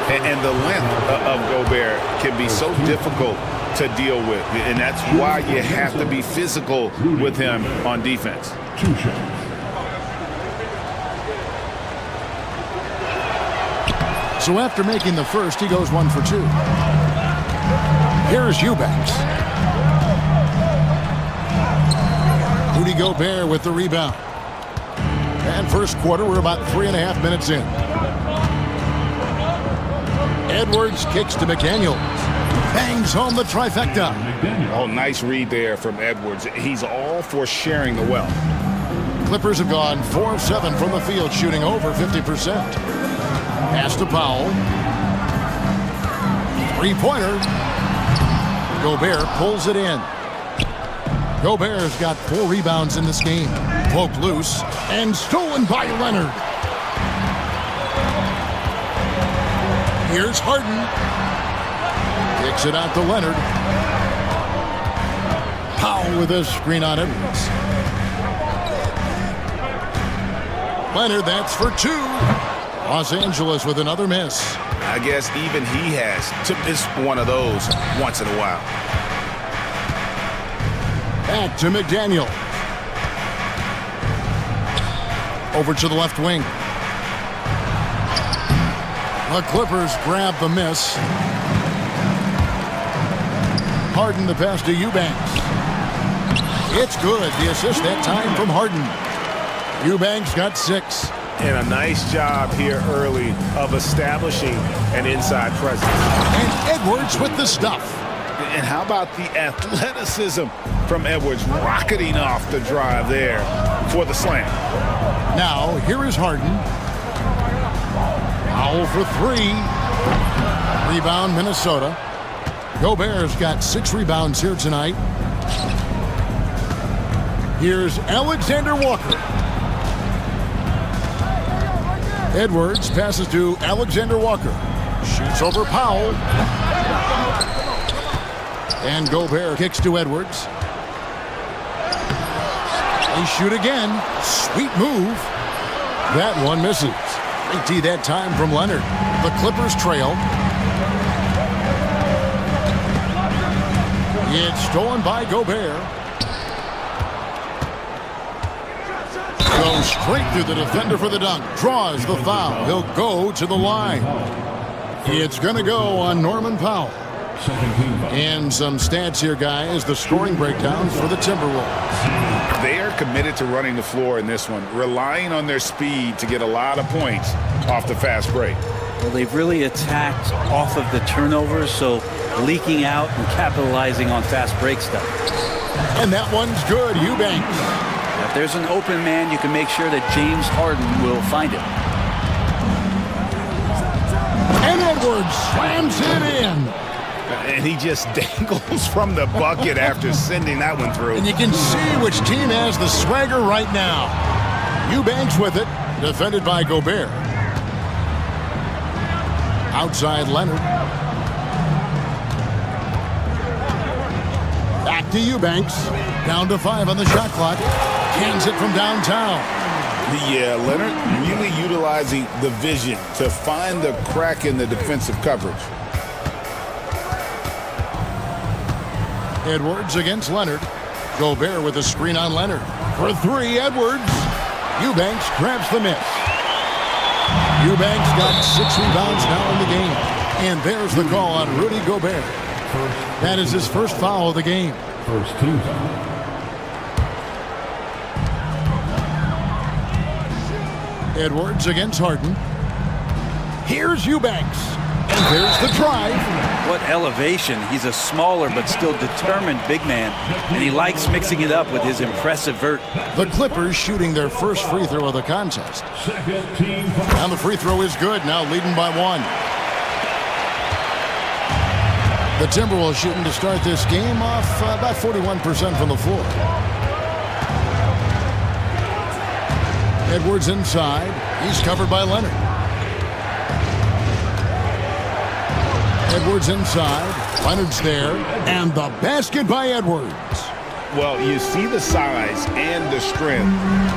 And the length of Gobert can be so difficult to deal with. And that's why you have to be physical with him on defense. 2 shots. So after making the first, he goes 1 for 2. Here's Eubanks. Rudy Gobert with the rebound. And first quarter, we're about 3.5 minutes in. Edwards kicks to McDaniels. Bangs home the trifecta. Oh, nice read there from Edwards. He's all for sharing the wealth. Clippers have gone 4 of 7 from the field, shooting over 50%. Pass to Powell. 3-pointer. Gobert pulls it in. Gobert's got 4 rebounds in this game. Poked loose and stolen by Leonard. Here's Harden. Kicks it out to Leonard. Powell with a screen on Edwards. Leonard, that's for 2. Los Angeles with another miss. I guess even he has to miss one of those once in a while. Back to McDaniel. Over to the left wing. The Clippers grab the miss. Harden the pass to Eubanks. It's good. The assist that time from Harden. Eubanks got 6. And a nice job here early of establishing an inside presence. And Edwards with the stuff. And how about the athleticism from Edwards rocketing off the drive there for the slam. Now, here is Harden. Powell for three. Rebound, Minnesota. Gobert's got 6 rebounds here tonight. Here's Alexander Walker. Edwards passes to Alexander Walker. Shoots over Powell. And Gobert kicks to Edwards. They shoot again. Sweet move. That one misses. Big D that time from Leonard. The Clippers trail. It's stolen by Gobert. Goes straight through the defender for the dunk. Draws the foul. He'll go to the line. It's going to go on Norman Powell. And some stats here, guys. The scoring breakdowns for the Timberwolves. They are committed to running the floor in this one, relying on their speed to get a lot of points off the fast break. Well, they've really attacked off of the turnovers, so leaking out and capitalizing on fast break stuff. And that one's good. Eubanks. If there's an open man, you can make sure that James Harden will find it. And Edwards slams it in. And he just dangles from the bucket after sending that one through. And you can see which team has the swagger right now. Eubanks with it, defended by Gobert. Outside Leonard. Back to Eubanks. Down to 5 on the shot clock. Cans it from downtown. Yeah, Leonard really utilizing the vision to find the crack in the defensive coverage. Edwards against Leonard. Gobert with a screen on Leonard. For 3, Edwards. Eubanks grabs the miss. Eubanks got 6 rebounds now in the game. And there's the call on Rudy Gobert. That is his first foul of the game. First team foul. Edwards against Harden. Here's Eubanks. And there's the drive. What elevation. He's a smaller but still determined big man, and he likes mixing it up with his impressive vert. The Clippers shooting their first free throw of the contest. Second team foul. And the free throw is good, now leading by 1. The Timberwolves shooting to start this game off about 41% from the floor. Edwards inside. He's covered by Leonard. Edwards inside. Leonard's there. And the basket by Edwards. Well, you see the size and the strength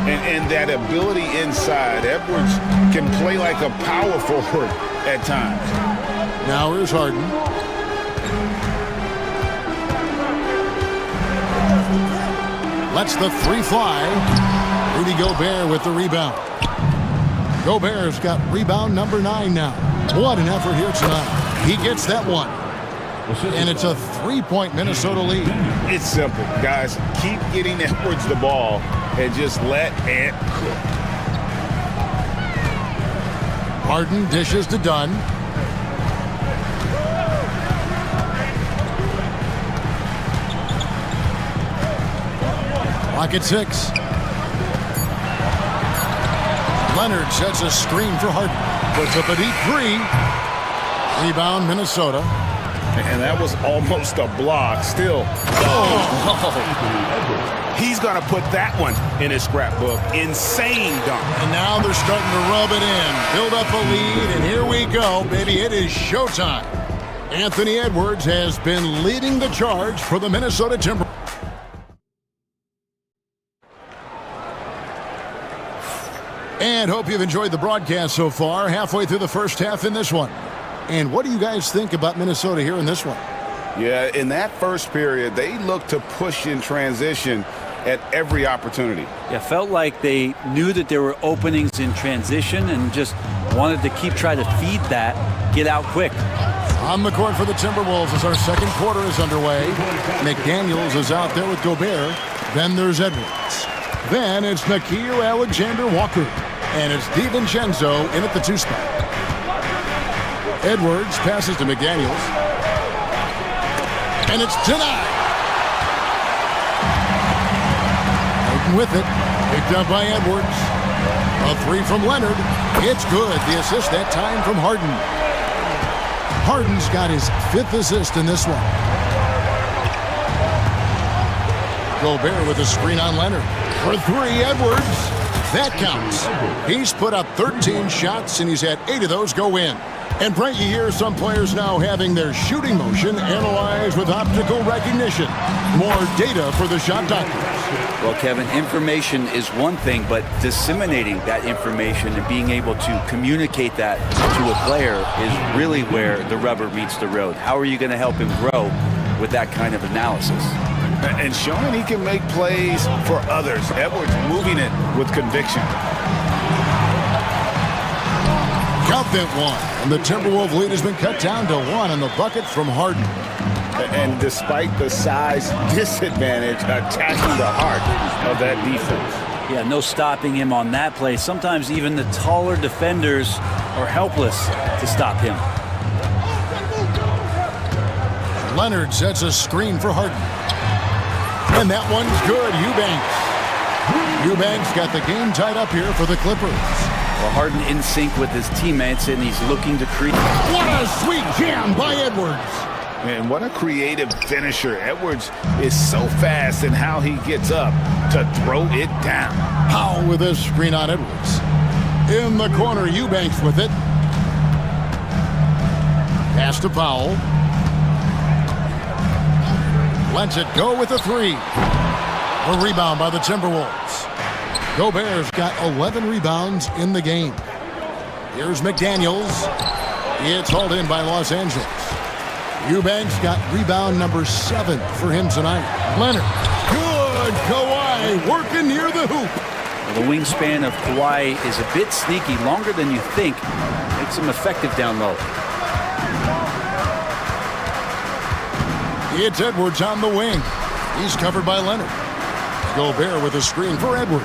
and that ability inside. Edwards can play like a power forward at times. Now here's Harden. Lets the 3 fly. Rudy Gobert with the rebound. Gobert's got rebound number 9 now. What an effort here tonight. He gets that one. And it's a 3-point Minnesota lead. It's simple, guys. Keep getting Edwards the ball and just let Ant cook. Harden dishes to Dunn. Clock at 6. Leonard sets a screen for Harden. Puts up a deep 3. Rebound, Minnesota. And that was almost a block. Still. He's going to put that one in his scrapbook. Insane dunk. And now they're starting to rub it in. Build up a lead, and here we go, baby. It is showtime. Anthony Edwards has been leading the charge for the Minnesota Timberwolves. And hope you've enjoyed the broadcast so far. Halfway through the first half in this one. And what do you guys think about Minnesota here in this one? Yeah, in that first period, they looked to push in transition at every opportunity. Yeah, felt like they knew that there were openings in transition and just wanted to keep trying to feed that, get out quick. On the court for the Timberwolves as our second quarter is underway. McDaniels is out there with Gobert. Then there's Edwards. Then it's Nickeil Alexander Walker. And it's DiVincenzo in at the 2 spot. Edwards passes to McDaniels. And it's denied. Hayden with it. Picked up by Edwards. A 3 from Leonard. It's good. The assist that time from Harden. Harden's got his 5th assist in this one. Gobert with a screen on Leonard. For 3, Edwards. That counts. He's put up 13 shots, and he's had 8 of those go in. And Brent, you hear some players now having their shooting motion analyzed with optical recognition. More data for the shot doctors. Well, Kevin, information is one thing, but disseminating that information and being able to communicate that to a player is really where the rubber meets the road. How are you going to help him grow with that kind of analysis? And showing he can make plays for others. Edwards moving it with conviction. Count that 1. And the Timberwolves lead has been cut down to 1 on the buckets from Harden. And despite the size disadvantage, attacking the heart of that defense. Yeah, no stopping him on that play. Sometimes even the taller defenders are helpless to stop him. Leonard sets a screen for Harden. And that one's good. Eubanks got the game tied up here for the Clippers. Well, Harden in sync with his teammates, and he's looking to create. What a sweet jam by Edwards. And what a creative finisher. Edwards is so fast in how he gets up to throw it down. Powell with a screen on Edwards. In the corner, Eubanks with it. Pass to Powell. Lets it go with a 3. A rebound by the Timberwolves. Gobert's got 11 rebounds in the game. Here's McDaniels. It's hauled in by Los Angeles. Eubanks got rebound number 7 for him tonight. Leonard. Good. Kawhi working near the hoop. Well, the wingspan of Kawhi is a bit sneaky, longer than you think. Makes him effective down low. It's Edwards on the wing. He's covered by Leonard. Gobert with a screen for Edwards.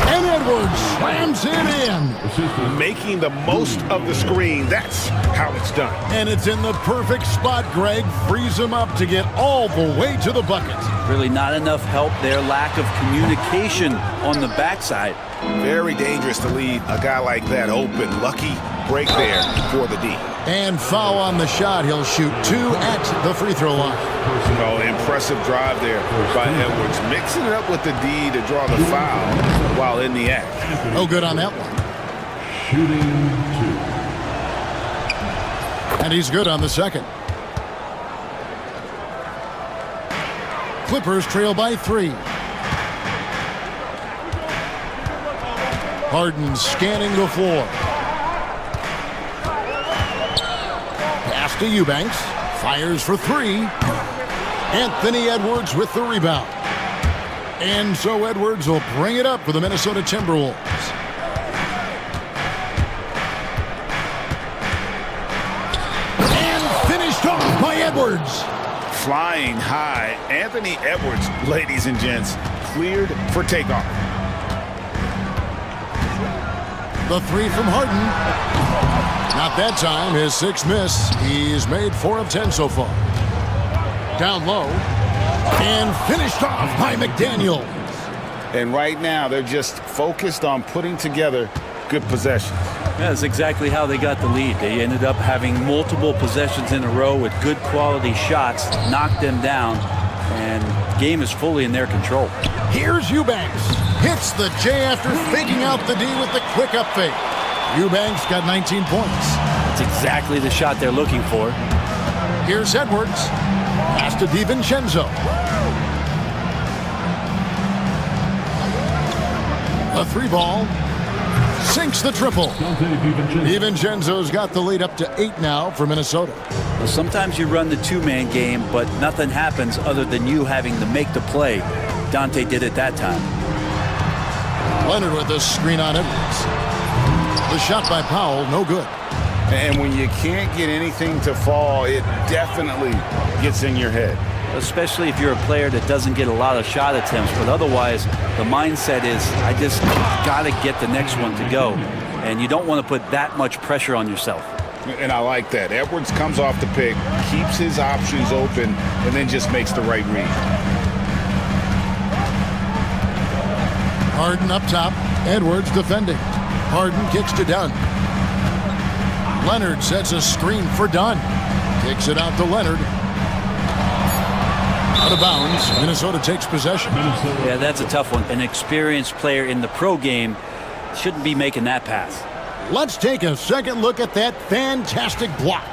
And Edwards slams it in. Making the most of the screen. That's how it's done. And it's in the perfect spot. Greg frees him up to get all the way to the bucket. Really not enough help there. Lack of communication on the backside. Very dangerous to leave a guy like that open. Lucky break there for the D. And foul on the shot. He'll shoot 2 at the free throw line. Oh, impressive drive there by Edwards. Mixing it up with the D to draw the foul while in the act. No good on that one. Shooting 2. And he's good on the second. Clippers trail by 3. Harden scanning the floor. Pass to Eubanks. Fires for 3. Anthony Edwards with the rebound. And so Edwards will bring it up for the Minnesota Timberwolves. And finished off by Edwards. Flying high. Anthony Edwards, ladies and gents, cleared for takeoff. The 3 from Harden. Not that time. His 6th miss. He's made 4 of 10 so far. Down low. And finished off by McDaniel. And right now, they're just focused on putting together good possessions. That's exactly how they got the lead. They ended up having multiple possessions in a row with good quality shots, knocked them down, and the game is fully in their control. Here's Eubanks. Hits the J after faking out the D with the quick up fake. Eubanks got 19 points. That's exactly the shot they're looking for. Here's Edwards. Pass to DiVincenzo. A 3-ball. Sinks the triple. DiVincenzo's got the lead up to 8 now for Minnesota. Well, sometimes you run the 2-man game, but nothing happens other than you having to make the play. Dante did it that time. Leonard with the screen on Edwards. The shot by Powell, no good. And when you can't get anything to fall, it definitely gets in your head. especially if you're a player that doesn't get a lot of shot attempts. But otherwise, the mindset is, I just got to get the next one to go. And you don't want to put that much pressure on yourself. And I like that. Edwards comes off the pick, keeps his options open, and then just makes the right read. Harden up top. Edwards defending. Harden kicks to Dunn. Leonard sets a screen for Dunn. Kicks it out to Leonard. Out of bounds. Minnesota takes possession. Yeah, that's a tough one. An experienced player in the pro game shouldn't be making that pass. Let's take a second look at that fantastic block.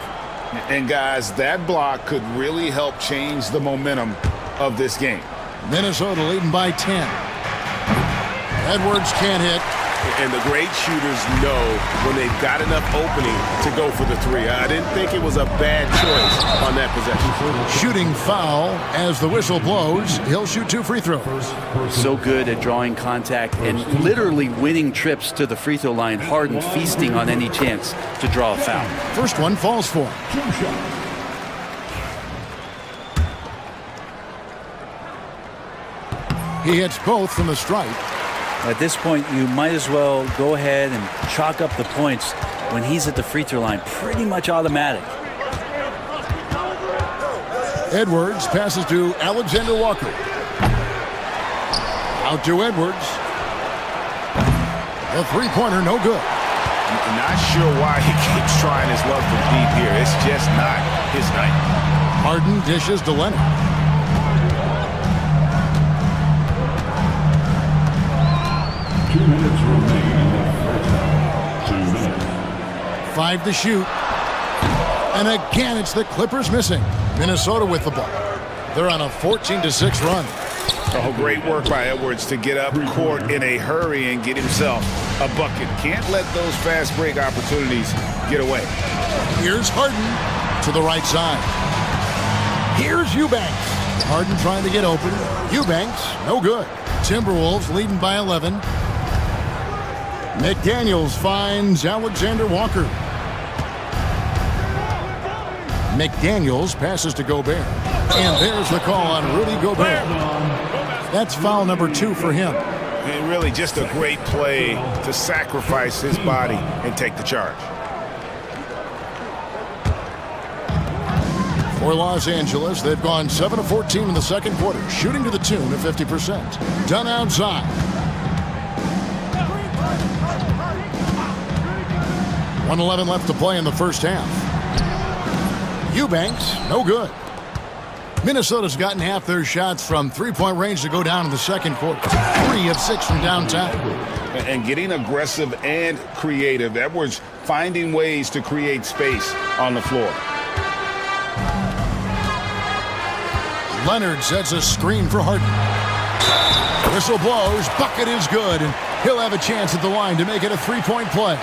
And guys, that block could really help change the momentum of this game. Minnesota leading by 10. Edwards can't hit. And the great shooters know when they've got enough opening to go for the three. I didn't think it was a bad choice on that possession. Shooting foul as the whistle blows. He'll shoot 2 free throws. So good at drawing contact and literally winning trips to the free throw line. Harden feasting on any chance to draw a foul. First one falls for him. He hits both from the stripe. At this point, you might as well go ahead and chalk up the points when he's at the free throw line. Pretty much automatic. Edwards passes to Alexander Walker. Out to Edwards. The three-pointer, no good. I'm not sure why he keeps trying his luck from deep here. It's just not his night. Harden dishes to Leonard. Minutes remain in the first half. 2 minutes. 5 to shoot. And again, it's the Clippers missing. Minnesota with the ball. They're on a 14-6 run. Oh, great work by Edwards to get up court in a hurry and get himself a bucket. Can't let those fast break opportunities get away. Here's Harden to the right side. Here's Eubanks. Harden trying to get open. Eubanks, no good. Timberwolves leading by 11. McDaniels finds Alexander Walker. McDaniels passes to Gobert. And there's the call on Rudy Gobert. That's foul number 2 for him. And really just a great play to sacrifice his body and take the charge. For Los Angeles, they've gone 7 of 14 in the second quarter, shooting to the tune of 50%. Done outside. 1:11 left to play in the first half. Eubanks, no good. Minnesota's gotten half their shots from three-point range to go down in the second quarter. 3 of 6 from downtown. And getting aggressive and creative. Edwards finding ways to create space on the floor. Leonard sets a screen for Harden. Whistle blows, bucket is good, and he'll have a chance at the line to make it a three-point play.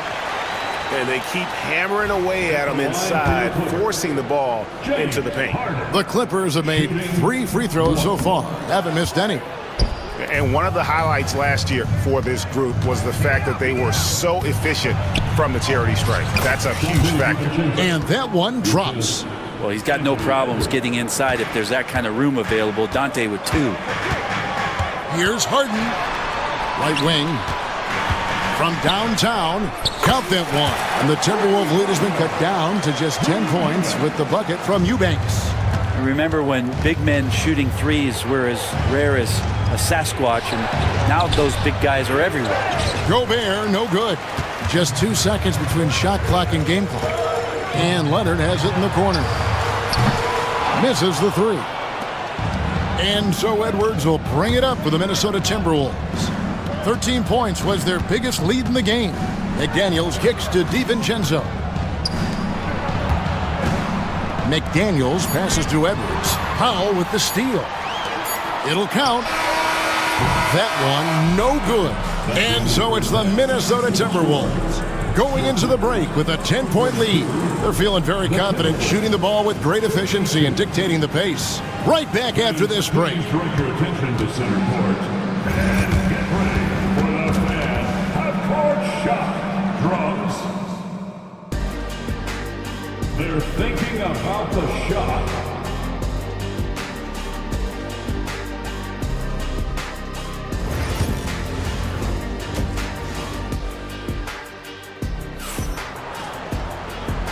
And they keep hammering away at him inside, forcing the ball into the paint. The Clippers have made 3 free throws so far. Haven't missed any. And one of the highlights last year for this group was the fact that they were so efficient from the charity stripe. That's a huge factor. And that one drops. Well, he's got no problems getting inside if there's that kind of room available. Dante with 2. Here's Harden. Right wing. From downtown, count that one. And the Timberwolves lead has been cut down to just 10 points with the bucket from Eubanks. Remember when big men shooting threes were as rare as a Sasquatch, and now those big guys are everywhere. Gobert, no good. Just 2 seconds between shot clock and game clock. And Leonard has it in the corner. Misses the 3. And so Edwards will bring it up for the Minnesota Timberwolves. 13 points was their biggest lead in the game. McDaniels kicks to DiVincenzo. McDaniels passes to Edwards. Powell with the steal. It'll count. That one, no good. And so it's the Minnesota Timberwolves going into the break with a 10-point lead. They're feeling very confident, shooting the ball with great efficiency and dictating the pace. Right back after this break. Direct your attention to center court. And get ready for the fan half-court shot. Drums. They're thinking about the shot.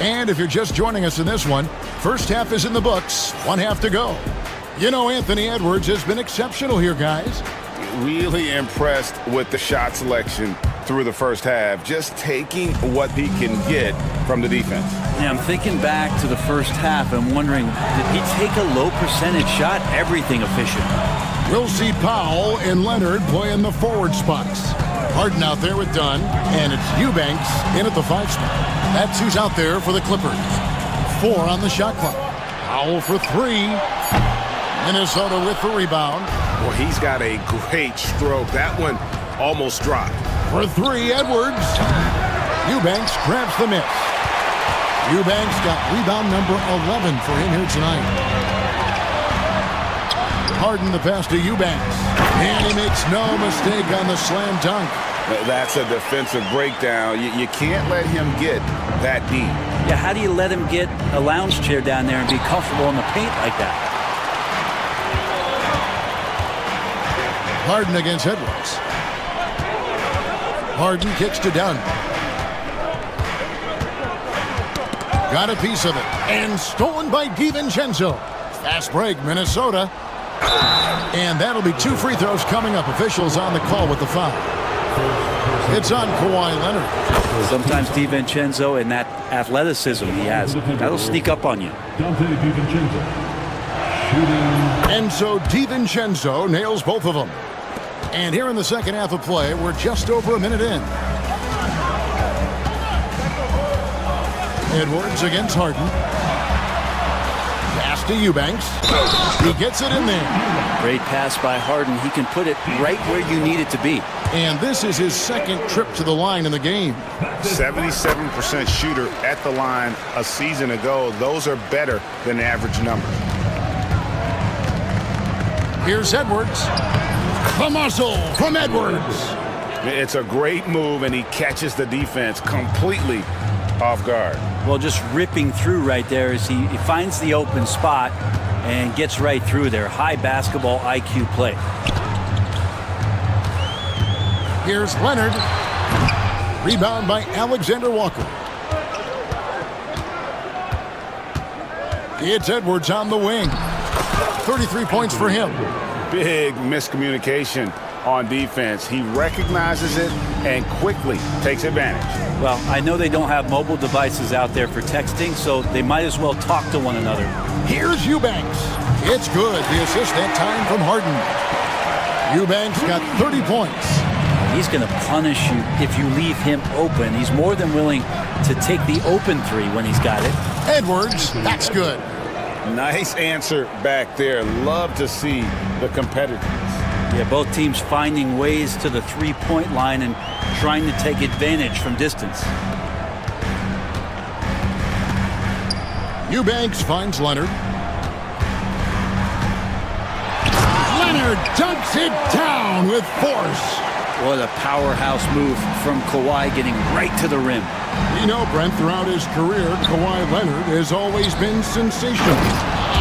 And if you're just joining us in this one, first half is in the books, one half to go. You know, Anthony Edwards has been exceptional here, guys. Really impressed with the shot selection through the first half, just taking what he can get from the defense. Yeah, I'm thinking back to the first half and wondering, did he take a low percentage shot? Everything efficient. We'll see Powell and Leonard play in the forward spots. Harden out there with Dunn, and it's Eubanks in at the 5 spot. That's who's out there for the Clippers. 4 on the shot clock. Powell for 3. Minnesota with the rebound. Well, he's got a great stroke. That one almost dropped. For 3, Edwards. Eubanks grabs the miss. Eubanks got rebound number 11 for him here tonight. Harden the pass to Eubanks. And he makes no mistake on the slam dunk. That's a defensive breakdown. You can't let him get that deep. Yeah, how do you let him get a lounge chair down there and be comfortable in the paint like that? Harden against Edwards. Harden kicks to Dunn. Got a piece of it. And stolen by DiVincenzo. Fast break, Minnesota. And that'll be 2 free throws coming up. Officials on the call with the foul. It's on Kawhi Leonard. Sometimes DiVincenzo and that athleticism he has, that'll sneak up on you. And so DiVincenzo nails both of them. And here in the second half of play, we're just over a minute in. Edwards against Harden. Pass to Eubanks. He gets it in there. Great pass by Harden. He can put it right where you need it to be. And this is his second trip to the line in the game. 77% shooter at the line a season ago. Those are better than the average number. Here's Edwards. The muscle from Edwards. It's a great move, and he catches the defense completely off guard. Well, just ripping through right there as he finds the open spot and gets right through there. High basketball IQ play. Here's Leonard. Rebound by Alexander Walker. It's Edwards on the wing. 33 points for him. Big miscommunication on defense. He recognizes it and quickly takes advantage. Well, I know they don't have mobile devices out there for texting, so they might as well talk to one another. Here's Eubanks. It's good. The assist that time from Harden. Eubanks got 30 points. He's going to punish you if you leave him open. He's more than willing to take the open 3 when he's got it. Edwards, that's good. Nice answer back there. Love to see the competitiveness. Yeah, both teams finding ways to the 3-point line and trying to take advantage from distance. Eubanks finds Leonard. Leonard dunks it down with force. What a powerhouse move from Kawhi, getting right to the rim. You know, Brent, throughout his career, Kawhi Leonard has always been sensational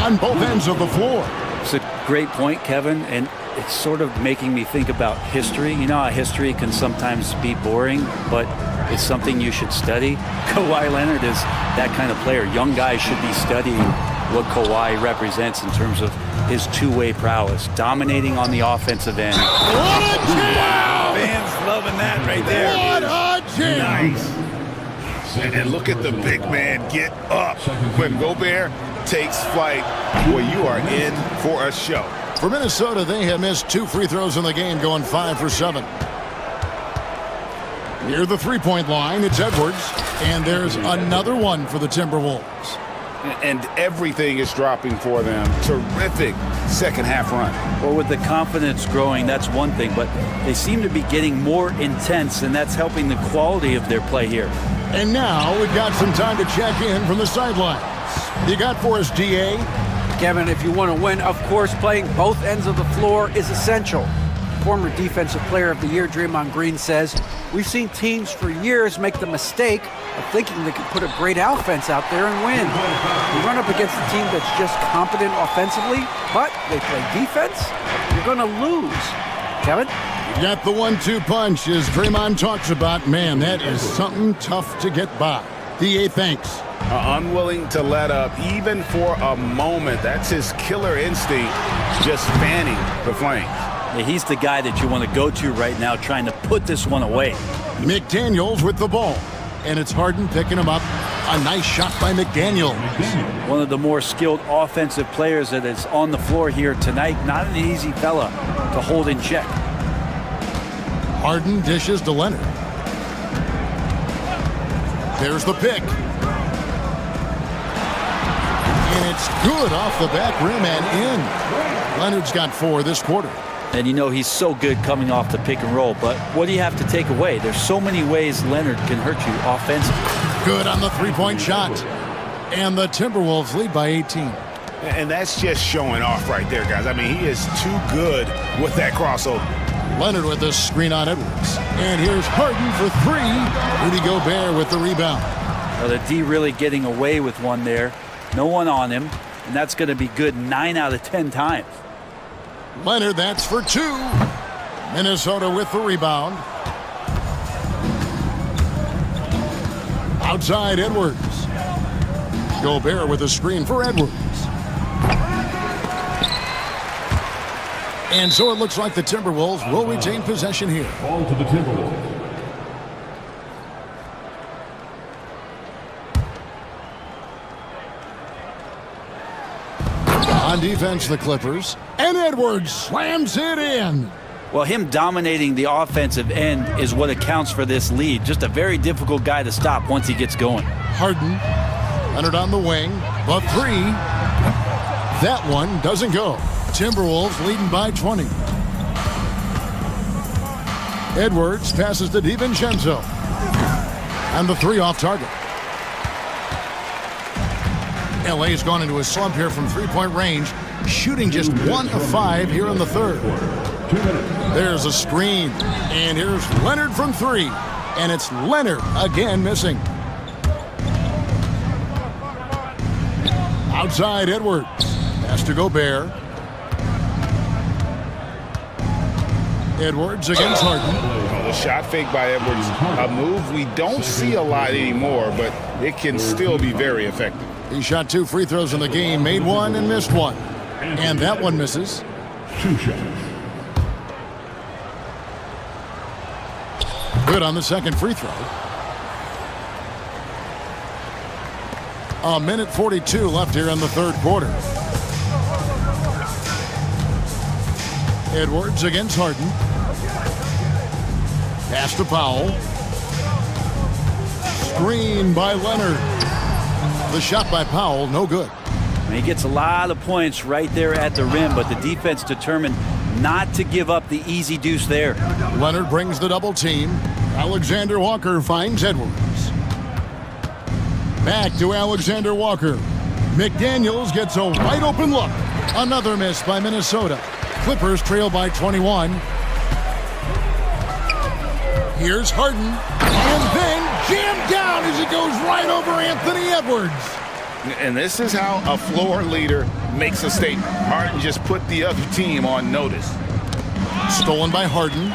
on both ends of the floor. It's a great point, Kevin, and it's sort of making me think about history. You know how history can sometimes be boring, but it's something you should study. Kawhi Leonard is that kind of player. Young guys should be studying what Kawhi represents in terms of his two-way prowess, dominating on the offensive end. What a jam! Fans loving that right there. What a jam! Nice. And look at the big man get up. When Gobert takes flight, well, you are in for a show. For Minnesota, they have missed 2 free throws in the game, going 5 for 7. Near the 3-point line, it's Edwards. And there's another one for the Timberwolves. And everything is dropping for them. Terrific second half run. Well, with the confidence growing, that's one thing, but they seem to be getting more intense, and that's helping the quality of their play here. And now we've got some time to check in from the sidelines. You got for us, DA? Kevin, if you want to win, of course, playing both ends of the floor is essential. Former Defensive Player of the Year Draymond Green says, we've seen teams for years make the mistake of thinking they could put a great offense out there and win. You run up against a team that's just competent offensively, but they play defense, you're going to lose. Kevin? You got the 1-2 punch, as Draymond talks about. Man, that is something tough to get by. DA, thanks. unwilling to let up even for a moment. That's his killer instinct, just fanning the flames. Yeah, he's the guy that you want to go to right now, trying to put this one away. McDaniels with the ball. And it's Harden picking him up. A nice shot by McDaniels. One of the more skilled offensive players that is on the floor here tonight. Not an easy fella to hold in check. Harden dishes to Leonard. There's the pick. And it's good off the back rim and in. Leonard's got 4 this quarter. And you know he's so good coming off the pick and roll, but what do you have to take away? There's so many ways Leonard can hurt you offensively. Good on the three-point shot. And the Timberwolves lead by 18. And that's just showing off right there, guys. I mean, he is too good with that crossover. Leonard with the screen on Edwards. And here's Harden for 3. Rudy Gobert with the rebound. Well, the D really getting away with one there. No one on him, and that's going to be good 9 out of 10 times. Leonard, that's for 2. Minnesota with the rebound. Outside Edwards. Gobert with a screen for Edwards. And so it looks like the Timberwolves will retain possession here. Ball to the Timberwolves. On defense, the Clippers. And Edwards slams it in. Well, him dominating the offensive end is what accounts for this lead. Just a very difficult guy to stop once he gets going. Harden. Leonard on the wing. The 3. That one doesn't go. Timberwolves leading by 20. Edwards passes to DiVincenzo. And the 3 off target. LA's gone into a slump here from three-point range, shooting just 1 of 5 here in the third. There's a screen, and here's Leonard from 3, and it's Leonard again missing. Outside Edwards, pass to Gobert. Edwards against Harden. Well, the shot fake by Edwards, a move we don't see a lot anymore, but it can still be very effective. He shot 2 free throws in the game, made 1 and missed 1. And that one misses. 2 shots. Good on the second free throw. A minute 42 left here in the third quarter. Edwards against Harden. Pass to Powell. Screen by Leonard. The shot by Powell, no good. He gets a lot of points right there at the rim, but the defense determined not to give up the easy deuce there. Leonard brings the double team. Alexander Walker finds Edwards. Back to Alexander Walker. McDaniels gets a wide open look. Another miss by Minnesota. Clippers trail by 21. Here's Harden. And then jammed down as it goes right over Anthony Edwards. And this is how a floor leader makes a statement. Harden just put the other team on notice. Stolen by Harden.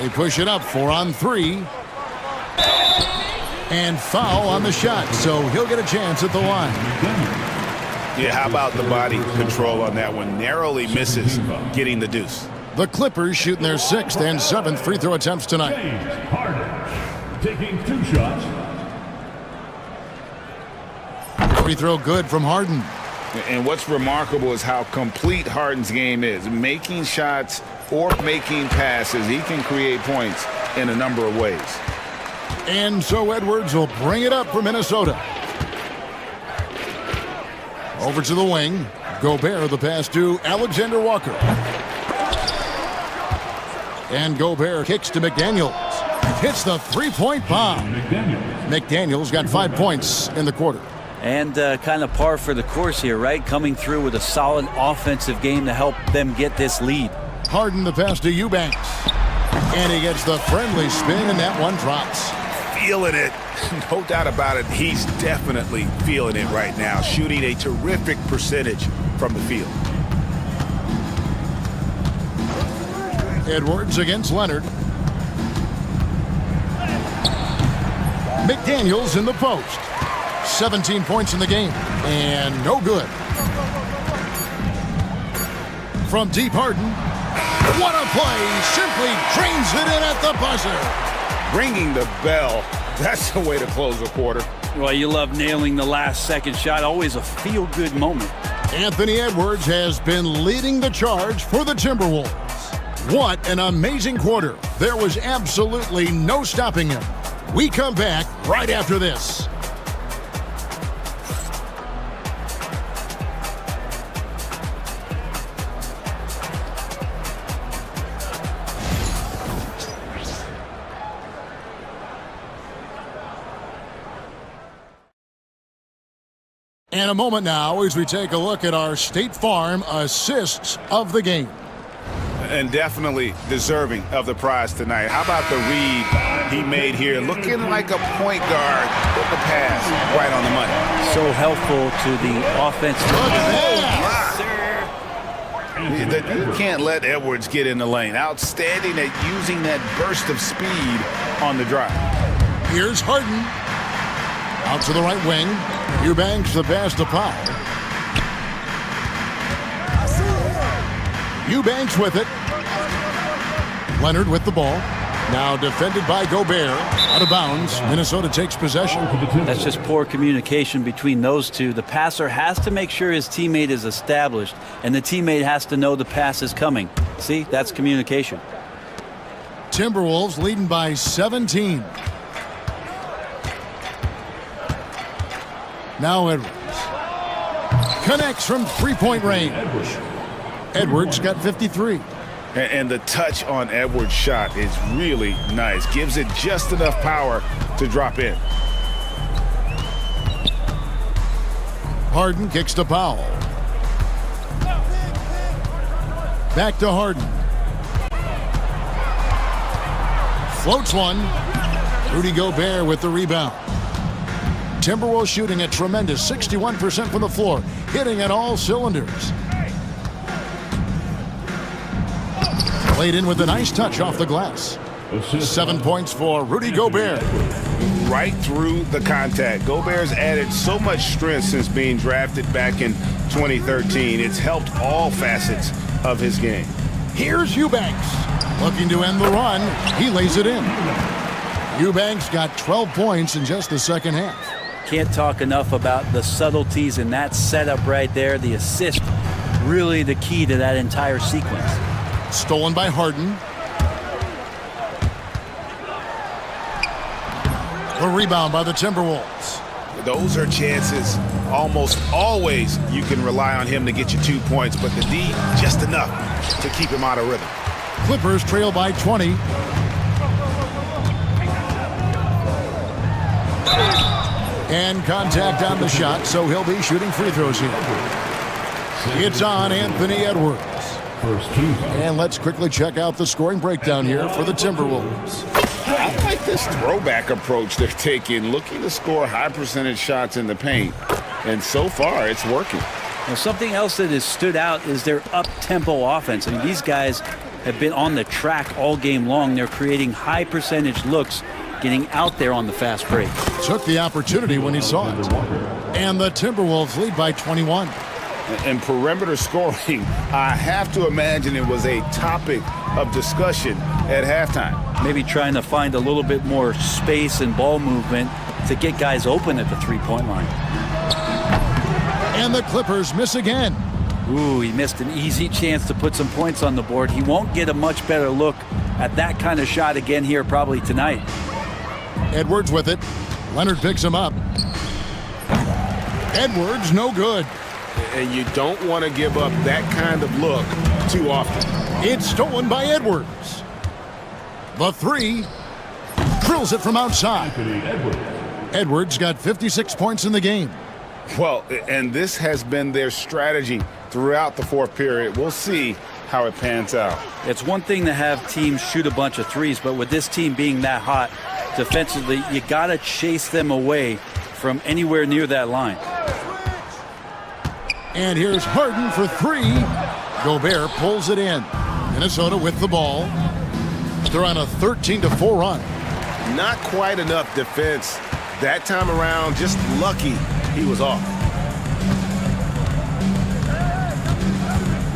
They push it up 4 on 3. And foul on the shot, so he'll get a chance at the line. Yeah, how about the body control on that one? Narrowly misses getting the deuce. The Clippers shooting their 6th and 7th free throw attempts tonight. James Harden taking 2 shots. Free throw good from Harden. And what's remarkable is how complete Harden's game is. Making shots or making passes, he can create points in a number of ways. And so Edwards will bring it up for Minnesota. Over to the wing. Gobert the pass to Alexander Walker. And Gobert kicks to McDaniels. Hits the three-point bomb. McDaniels got 5 points in the quarter. And kind of par for the course here, right? Coming through with a solid offensive game to help them get this lead. Harden the pass to Eubanks. And he gets the friendly spin, and that one drops. Feeling it. No doubt about it. He's definitely feeling it right now. Shooting a terrific percentage from the field. Edwards against Leonard. McDaniels in the post. 17 points in the game, and no good. From deep, Harden. What a play! Simply drains it in at the buzzer. Ringing the bell. That's the way to close a quarter. Well, you love nailing the last second shot. Always a feel-good moment. Anthony Edwards has been leading the charge for the Timberwolves. What an amazing quarter. There was absolutely no stopping him. We come back right after this. And a moment now as we take a look at our State Farm assists of the game. And definitely deserving of the prize tonight. How about the read he made here? Looking like a point guard with the pass right on the money. So helpful to the offense. You can't let Edwards get in the lane. Outstanding at using that burst of speed on the drive. Here's Harden. Out to the right wing. Eubanks the pass to Powell. Eubanks with it. Leonard with the ball. Now defended by Gobert. Out of bounds. Minnesota takes possession. That's just poor communication between those two. The passer has to make sure his teammate is established, and the teammate has to know the pass is coming. See, that's communication. Timberwolves leading by 17. Now Edwards. Connects from three-point range. Edwards got 53. And the touch on Edwards' shot is really nice. Gives it just enough power to drop in. Harden kicks to Powell. Back to Harden. Floats one. Rudy Gobert with the rebound. Timberwolves shooting a tremendous 61% from the floor, hitting at all cylinders. Played in with a nice touch off the glass. 7 points for Rudy Gobert. Right through the contact. Gobert's added so much strength since being drafted back in 2013. It's helped all facets of his game. Here's Eubanks. Looking to end the run. He lays it in. Eubanks got 12 points in just the second half. Can't talk enough about the subtleties in that setup right there. The assist, really the key to that entire sequence. Stolen by Harden. The rebound by the Timberwolves. Those are chances almost always you can rely on him to get you 2 points, but the D, just enough to keep him out of rhythm. Clippers trail by 20. And contact on the shot, so he'll be shooting free throws here. It's on Anthony Edwards. And let's quickly check out the scoring breakdown here for the Timberwolves. I like this throwback approach they're taking, looking to score high percentage shots in the paint. And so far, it's working. Now, something else that has stood out is their up-tempo offense. I mean, these guys have been on the track all game long. They're creating high percentage looks, getting out there on the fast break. Took the opportunity when he saw it. And the Timberwolves lead by 21. And perimeter scoring, I have to imagine it was a topic of discussion at halftime. Maybe trying to find a little bit more space and ball movement to get guys open at the three-point line. And the Clippers miss again. Ooh, he missed an easy chance to put some points on the board. He won't get a much better look at that kind of shot again here probably tonight. Edwards with it. Leonard picks him up. Edwards no good. And you don't want to give up that kind of look too often. It's stolen by Edwards. The three. Drills it from outside. Edwards got 56 points in the game. Well, and this has been their strategy throughout the fourth period. We'll see how it pans out. It's one thing to have teams shoot a bunch of threes, but with this team being that hot defensively, you got to chase them away from anywhere near that line. And here's Harden for three. Gobert pulls it in. Minnesota with the ball. They're on a 13-4 run. Not quite enough defense That time around, just lucky he was off.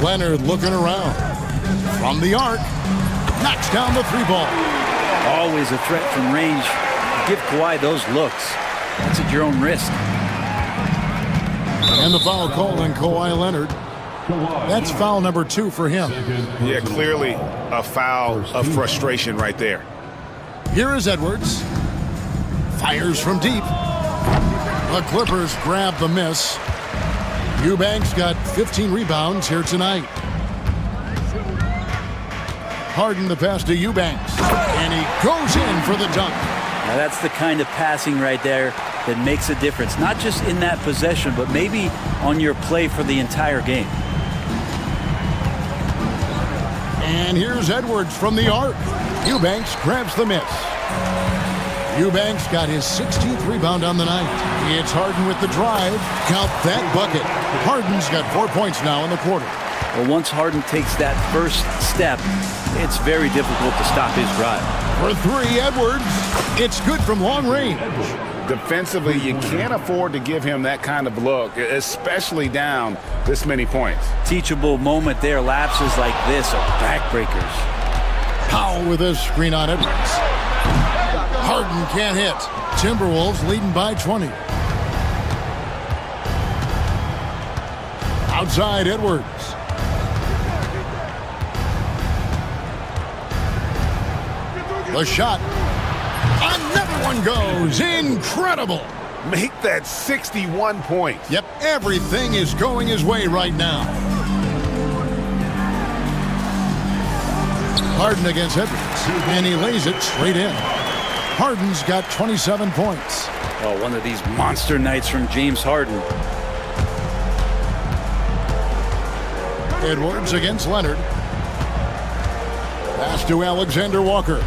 Leonard looking around. From the arc, knocks down the three ball. Always a threat from range. Give Kawhi those looks. That's at your own risk. And the foul call on Kawhi Leonard. That's foul number 2 for him. Yeah, clearly a foul of frustration right there. Here is Edwards. Fires from deep. The Clippers grab the miss. Eubanks got 15 rebounds here tonight. Harden the pass to Eubanks. And he goes in for the dunk. Now that's the kind of passing right there that makes a difference. Not just in that possession, but maybe on your play for the entire game. And here's Edwards from the arc. Eubanks grabs the miss. Eubanks got his 16th rebound on the night. It's Harden with the drive. Count that bucket. Harden's got 4 points now in the quarter. Well, once Harden takes that first step, it's very difficult to stop his drive. For 3, Edwards. It's good from long range. Defensively, you can't afford to give him that kind of look, especially down this many points. Teachable moment there. Lapses like this are backbreakers. Powell with a screen on Edwards. Harden can't hit. Timberwolves leading by 20. Outside Edwards. The shot. Another one goes. Incredible. Make that 61 points. Yep, everything is going his way right now. Harden against Edwards. And he lays it straight in. Harden's got 27 points. Oh, one of these monster nights from James Harden. Edwards against Leonard. Pass to Alexander Walker.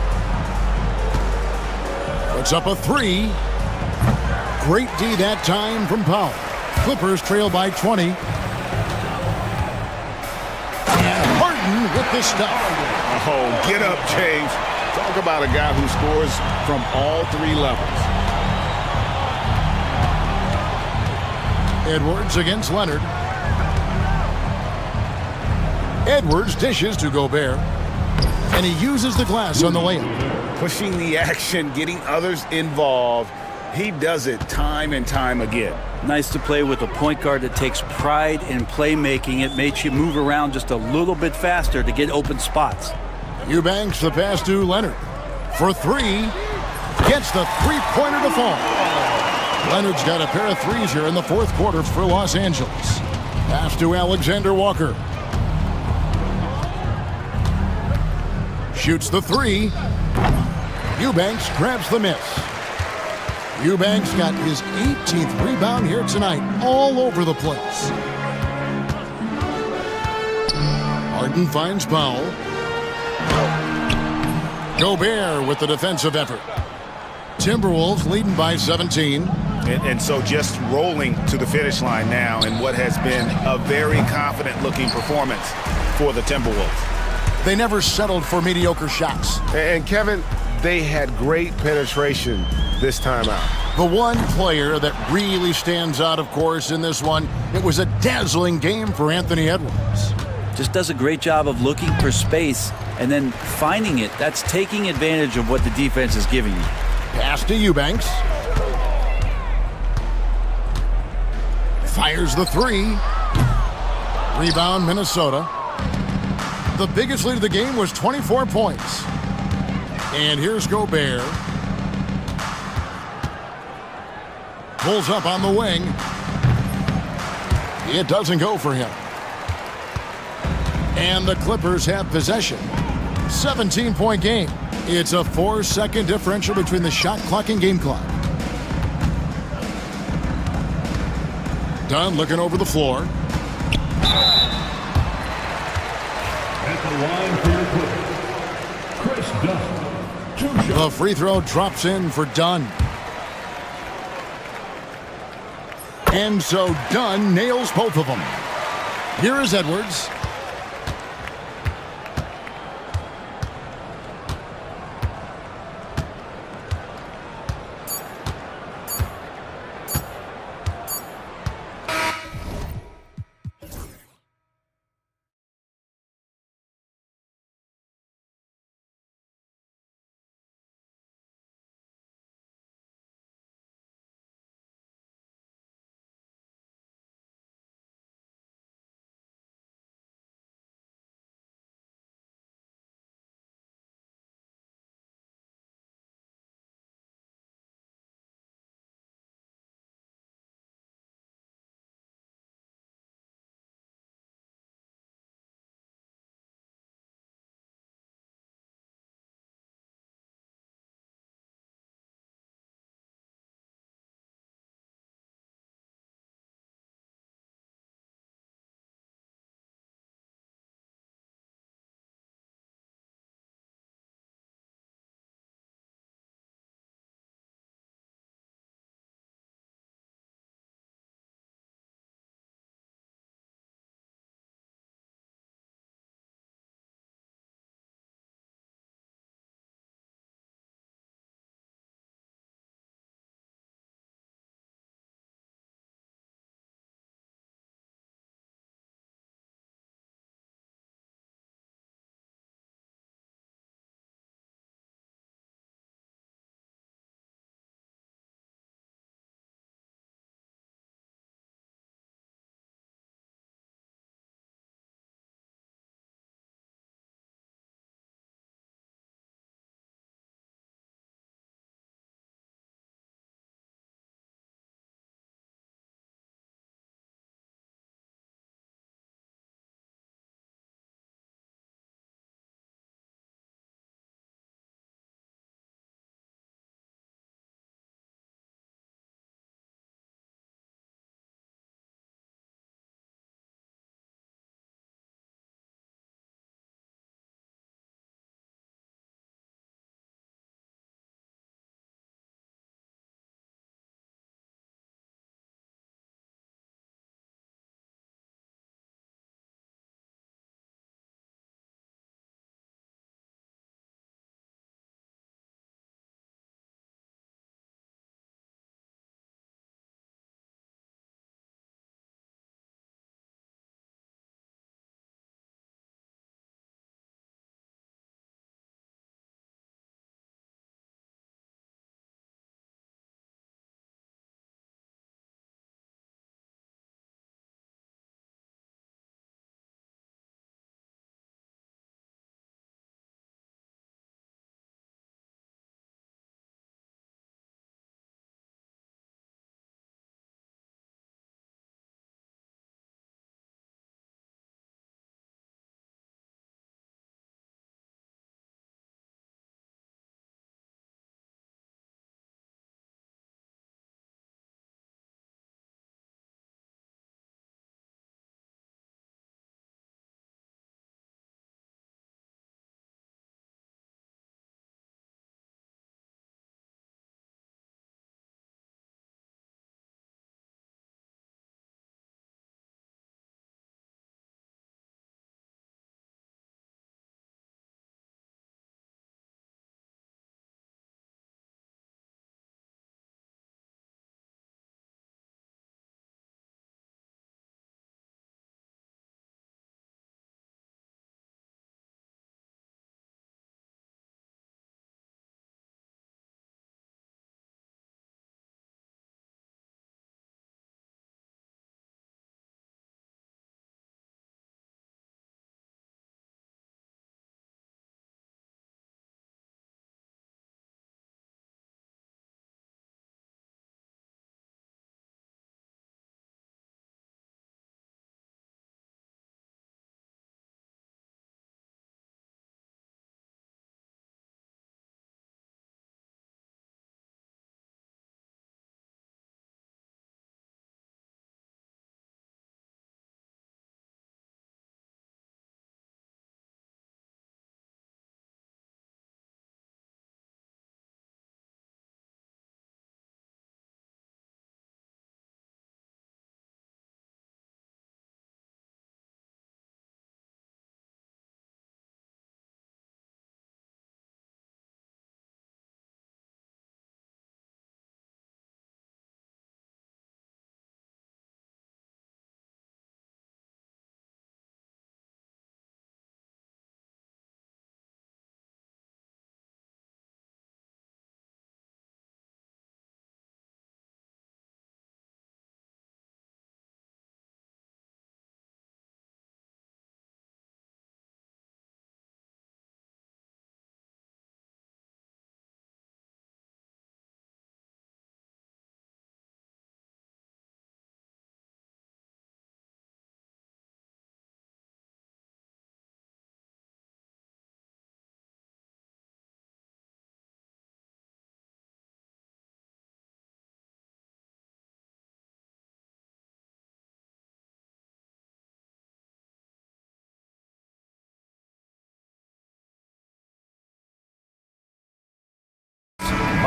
Puts up a 3. Great D that time from Powell. Clippers trail by 20. And Harden with the stuff. Oh, get up, James. Talk about a guy who scores from all 3 levels. Edwards against Leonard. Edwards dishes to Gobert. And he uses the glass on the layup. Pushing the action, getting others involved. He does it time and time again. Nice to play with a point guard that takes pride in playmaking. It makes you move around just a little bit faster to get open spots. Eubanks the pass to Leonard. For 3. Gets the three-pointer to fall. Leonard's got a pair of threes here in the fourth quarter for Los Angeles. Pass to Alexander Walker. Shoots the 3. Eubanks grabs the miss. Eubanks got his 18th rebound here tonight, all over the place. Harden finds Powell. Gobert with the defensive effort. Timberwolves leading by 17. And so just rolling to the finish line now in what has been a very confident-looking performance for the Timberwolves. They never settled for mediocre shots. And Kevin, they had great penetration this time out. The one player that really stands out, of course, in this one, it was a dazzling game for Anthony Edwards. Just does a great job of looking for space and then finding it. That's taking advantage of what the defense is giving you. Pass to Eubanks. Fires the 3. Rebound, Minnesota. The biggest lead of the game was 24 points. And here's Gobert. Pulls up on the wing. It doesn't go for him. And the Clippers have possession. 17-point game. It's a 4-second differential between the shot clock and game clock. Dunn looking over the floor. At the line for your Chris Dunn. 2 shots. The free throw drops in for Dunn. And so Dunn nails both of them. Here is Edwards.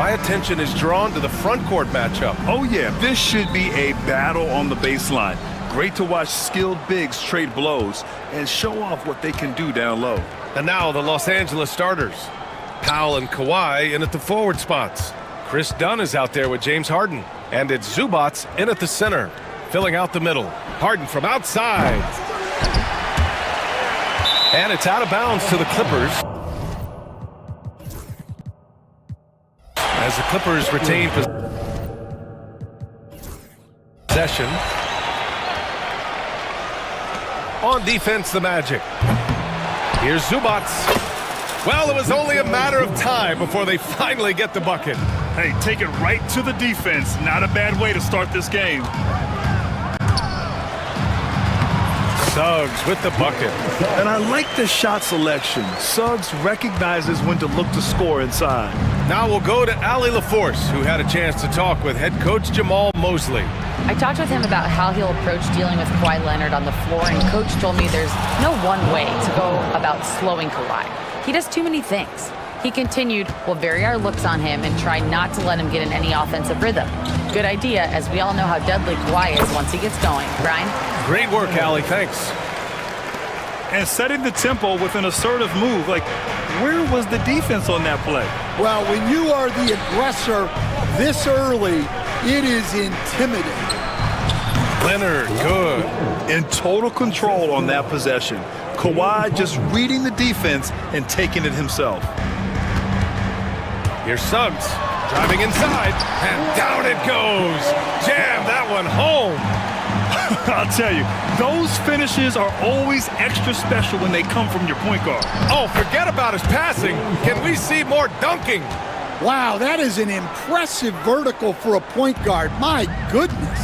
my attention is drawn to the front court matchup. Oh yeah, this should be a battle on the baseline. Great to watch skilled bigs trade blows and show off what they can do down low. And now the Los Angeles starters. Powell and Kawhi in at the forward spots. Chris Dunn is out there with James Harden. And it's Zubats in at the center, filling out the middle. Harden from outside. And it's out of bounds to the Clippers. As the Clippers retain possession. On defense, the Magic. Here's Zubats. Well, it was only a matter of time before they finally get the bucket. Hey, take it right to the defense. Not a bad way to start this game. Suggs with the bucket. And I like the shot selection. Suggs recognizes when to look to score inside. Now we'll go to Ali LaForce, who had a chance to talk with head coach Jamal Mosley. I talked with him about how he'll approach dealing with Kawhi Leonard on the floor, and Coach told me there's no one way to go about slowing Kawhi. He does too many things. He continued, we'll vary our looks on him and try not to let him get in any offensive rhythm. Good idea, as we all know how deadly Kawhi is once he gets going. Brian? Great work, Ali. Thanks. And setting the tempo with an assertive move. Like, where was the defense on that play? Well, when you are the aggressor this early, it is intimidating. Leonard, good. In total control on that possession. Kawhi just reading the defense and taking it himself. Here's Suggs, driving inside, and down it goes. Jam that one home. I'll tell you, those finishes are always extra special when they come from your point guard. Oh, forget about his passing. Can we see more dunking? Wow, that is an impressive vertical for a point guard. My goodness.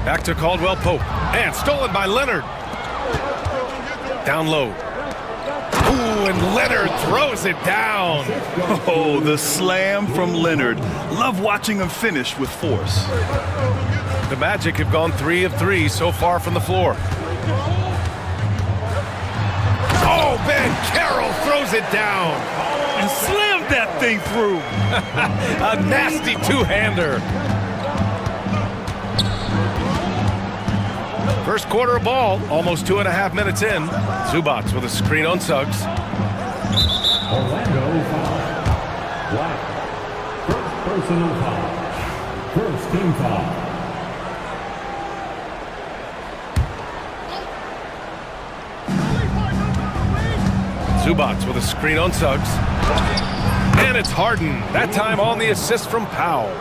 Back to Caldwell Pope, and stolen by Leonard. Down low. Ooh, and Leonard throws it down. Oh, the slam from Leonard. Love watching him finish with force. The Magic have gone 3 of 3 so far from the floor. Oh, Ben Carroll throws it down. And slammed that thing through. A nasty two-hander. First quarter of ball, almost 2.5 minutes in. Zubats with a screen on Suggs. Orlando foul. Black. First personal foul. First team foul. Zubats with a screen on Suggs. And it's Harden, that time on the assist from Powell.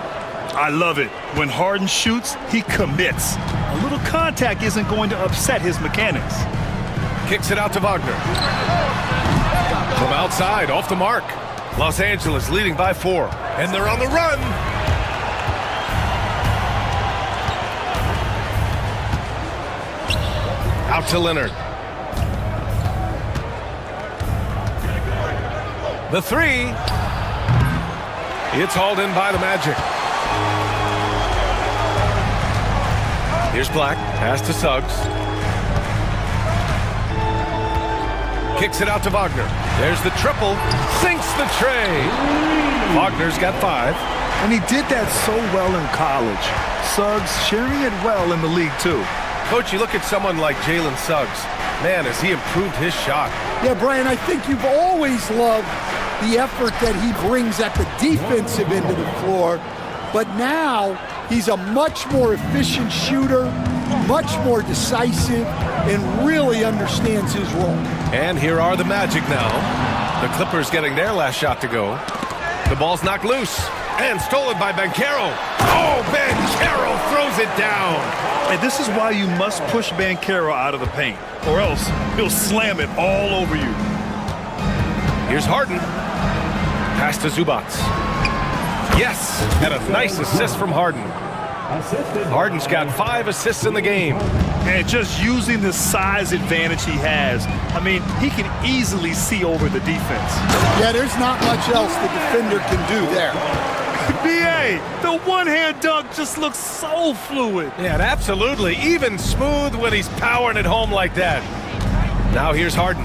I love it. When Harden shoots, he commits. A little contact isn't going to upset his mechanics. Kicks it out to Wagner. From outside, off the mark. Los Angeles leading by 4. And they're on the run. Out to Leonard. The three. It's hauled in by the Magic. Here's Black, pass to Suggs. Kicks it out to Wagner. There's the triple, sinks the tray. Wagner's got 5. And he did that so well in college. Suggs sharing it well in the league too. Coach, you look at someone like Jalen Suggs. Man, has he improved his shot. Yeah, Brian, I think you've always loved the effort that he brings at the defensive end of the floor. But now he's a much more efficient shooter, much more decisive, and really understands his role. And here are the Magic now. The Clippers getting their last shot to go. The ball's knocked loose and stolen by Banchero. Oh, Banchero throws it down. And this is why you must push Banchero out of the paint, or else he'll slam it all over you. Here's Harden. Pass to Zubats. Yes, and a nice assist from Harden. Harden's got 5 assists in the game. And just using the size advantage he has, I mean, he can easily see over the defense. Yeah, there's not much else the defender can do there. B.A., the one-hand dunk just looks so fluid. Yeah, absolutely. Even smooth when he's powering it home like that. Now here's Harden.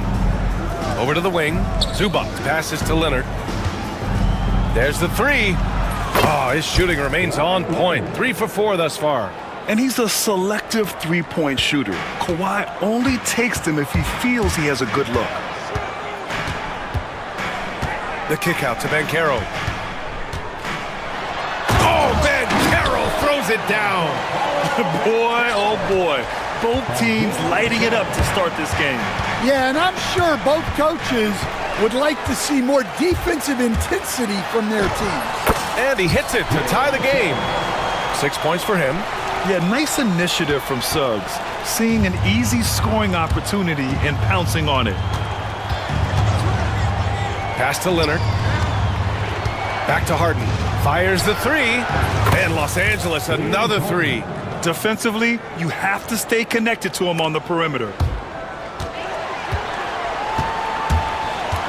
Over to the wing. Zubac passes to Leonard. There's the three. Oh, his shooting remains on point. 3 for 4 thus far. And he's a selective three-point shooter. Kawhi only takes them if he feels he has a good look. The kick out to Banchero. Oh, Banchero throws it down. Boy, oh boy. Both teams lighting it up to start this game. Yeah, and I'm sure both coaches would like to see more defensive intensity from their teams. And he hits it to tie the game. 6 points for him. Yeah, nice initiative from Suggs. Seeing an easy scoring opportunity and pouncing on it. Pass to Leonard. Back to Harden. Fires the three. And Los Angeles, another three. Defensively, you have to stay connected to him on the perimeter.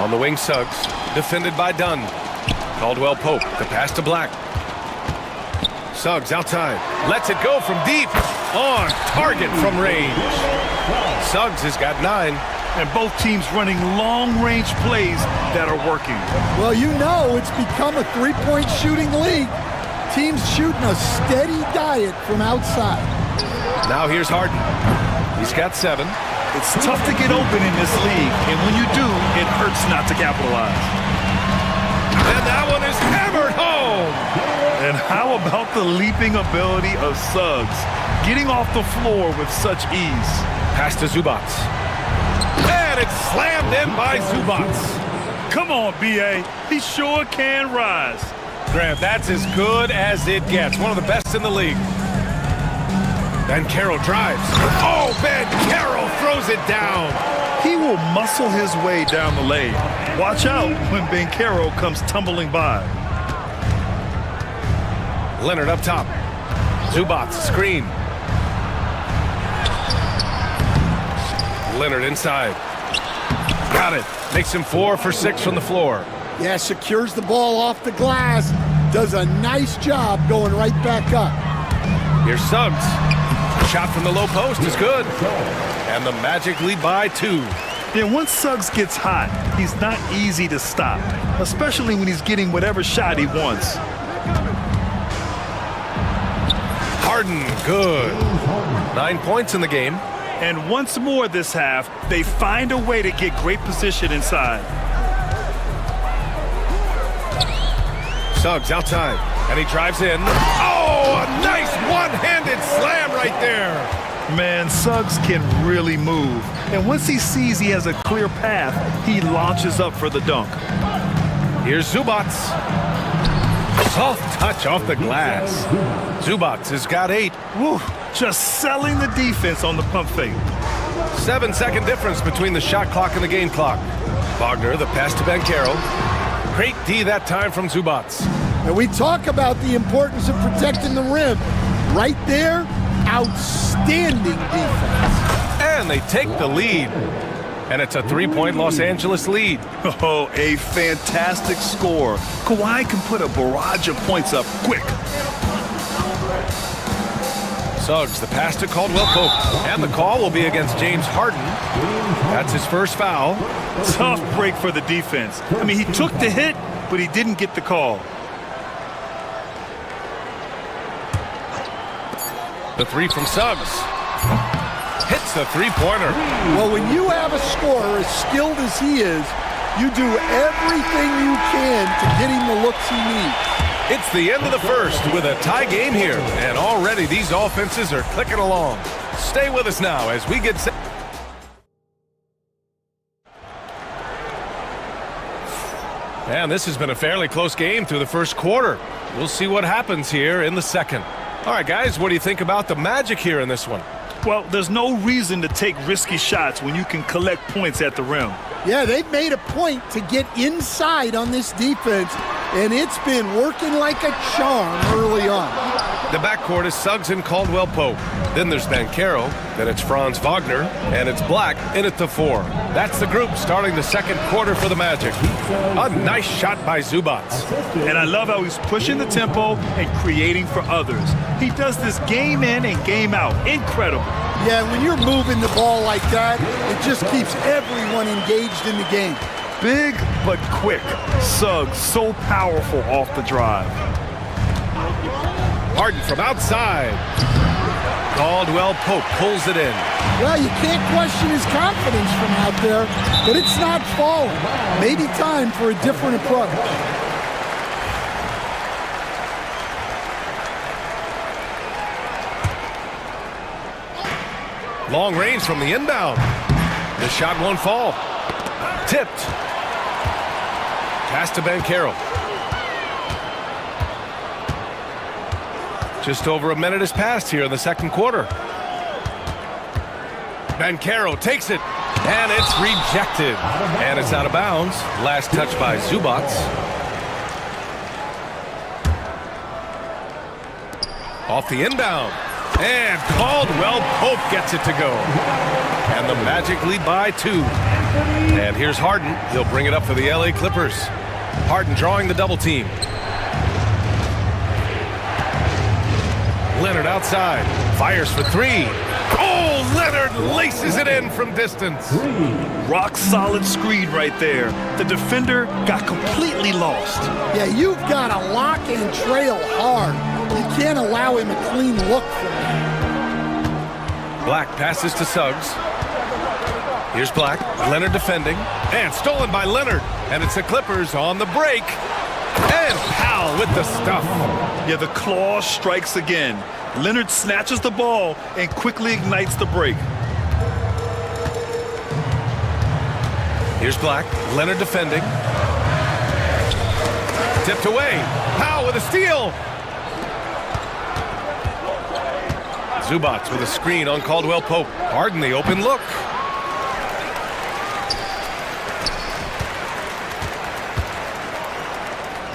On the wing, Suggs. Defended by Dunn. Caldwell Pope. The pass to Black. Suggs outside. Lets it go from deep. On target from range. Suggs has got 9. And both teams running long-range plays that are working. Well, you know it's become a three-point shooting league. Teams shooting a steady diet from outside. Now here's Harden. He's got 7. It's tough to get open in this league, and when you do, it hurts not to capitalize. And that one is hammered home. And how about the leaping ability of Suggs? Getting off the floor with such ease. Pass to Zubac. And it's slammed in by Zubac. Come on, B.A. He sure can rise. Grant, that's as good as it gets. One of the best in the league. Banchero drives. Oh, Banchero throws it down. He will muscle his way down the lane. Watch out when Banchero comes tumbling by. Leonard up top. Zubac screen. Leonard inside. Got it. Makes him 4 for 6 from the floor. Yeah, secures the ball off the glass. Does a nice job going right back up. Here's Suggs. Shot from the low post is good. And the Magic lead by 2. Yeah, once Suggs gets hot, he's not easy to stop, especially when he's getting whatever shot he wants. Harden, good. 9 points in the game. And once more this half, they find a way to get great position inside. Suggs outside, and he drives in. Oh, a nice one-handed slam right there. Man, Suggs can really move. And once he sees he has a clear path, he launches up for the dunk. Here's Zubac. Soft touch off the glass. Zubac has got 8. Woo, just selling the defense on the pump fake. 7-second difference between the shot clock and the game clock. Wagner, the pass to Banchero. Great D that time from Zubac. And we talk about the importance of protecting the rim. Right there, outstanding defense. And they take the lead. And it's a 3-point Los Angeles lead. Oh, a fantastic score. Kawhi can put a barrage of points up quick. Suggs, the pass to Caldwell Pope. And the call will be against James Harden. That's his first foul. Tough break for the defense. I mean, he took the hit, but he didn't get the call. The 3 from Suggs. Hits the three-pointer. Well, when you have a scorer as skilled as he is, you do everything you can to get him the looks he needs. It's the end of the first with a tie game here. And already these offenses are clicking along. Stay with us now as we get set. And this has been a fairly close game through the first quarter. We'll see what happens here in the second. All right, guys, what do you think about the Magic here in this one? Well, there's no reason to take risky shots when you can collect points at the rim. Yeah, they've made a point to get inside on this defense, and it's been working like a charm early on. The backcourt is Suggs and Caldwell Pope. Then there's Banchero, then it's Franz Wagner, and it's Black in at the 4. That's the group starting the second quarter for the Magic. A nice shot by Zubac. And I love how he's pushing the tempo and creating for others. He does this game in and game out. Incredible. Yeah, when you're moving the ball like that, it just keeps everyone engaged in the game. Big but quick. Suggs so powerful off the drive. Harden from outside. Caldwell Pope pulls it in. Well, you can't question his confidence from out there, but it's not falling. Maybe time for a different approach. Long range from the inbound. The shot won't fall. Tipped. Pass to Banchero. Just over a minute has passed here in the second quarter. Banchero takes it, and it's rejected. And it's out of bounds. Last touch by Zubac. Off the inbound. And Caldwell Pope gets it to go. And the Magic lead by 2. And here's Harden. He'll bring it up for the LA Clippers. Harden drawing the double team. Leonard outside. Fires for 3. Oh, Leonard laces it in from distance. Rock solid screen right there. The defender got completely lost. Yeah, you've got to lock and trail hard. You can't allow him a clean look from that. Black passes to Suggs. Here's Black. Leonard defending. And stolen by Leonard. And it's the Clippers on the break. And Powell with the stuff. Yeah, the claw strikes again. Leonard snatches the ball and quickly ignites the break. Here's Black. Leonard defending. Tipped away. Powell with a steal. Zubac with a screen on Caldwell Pope. Harden the open look.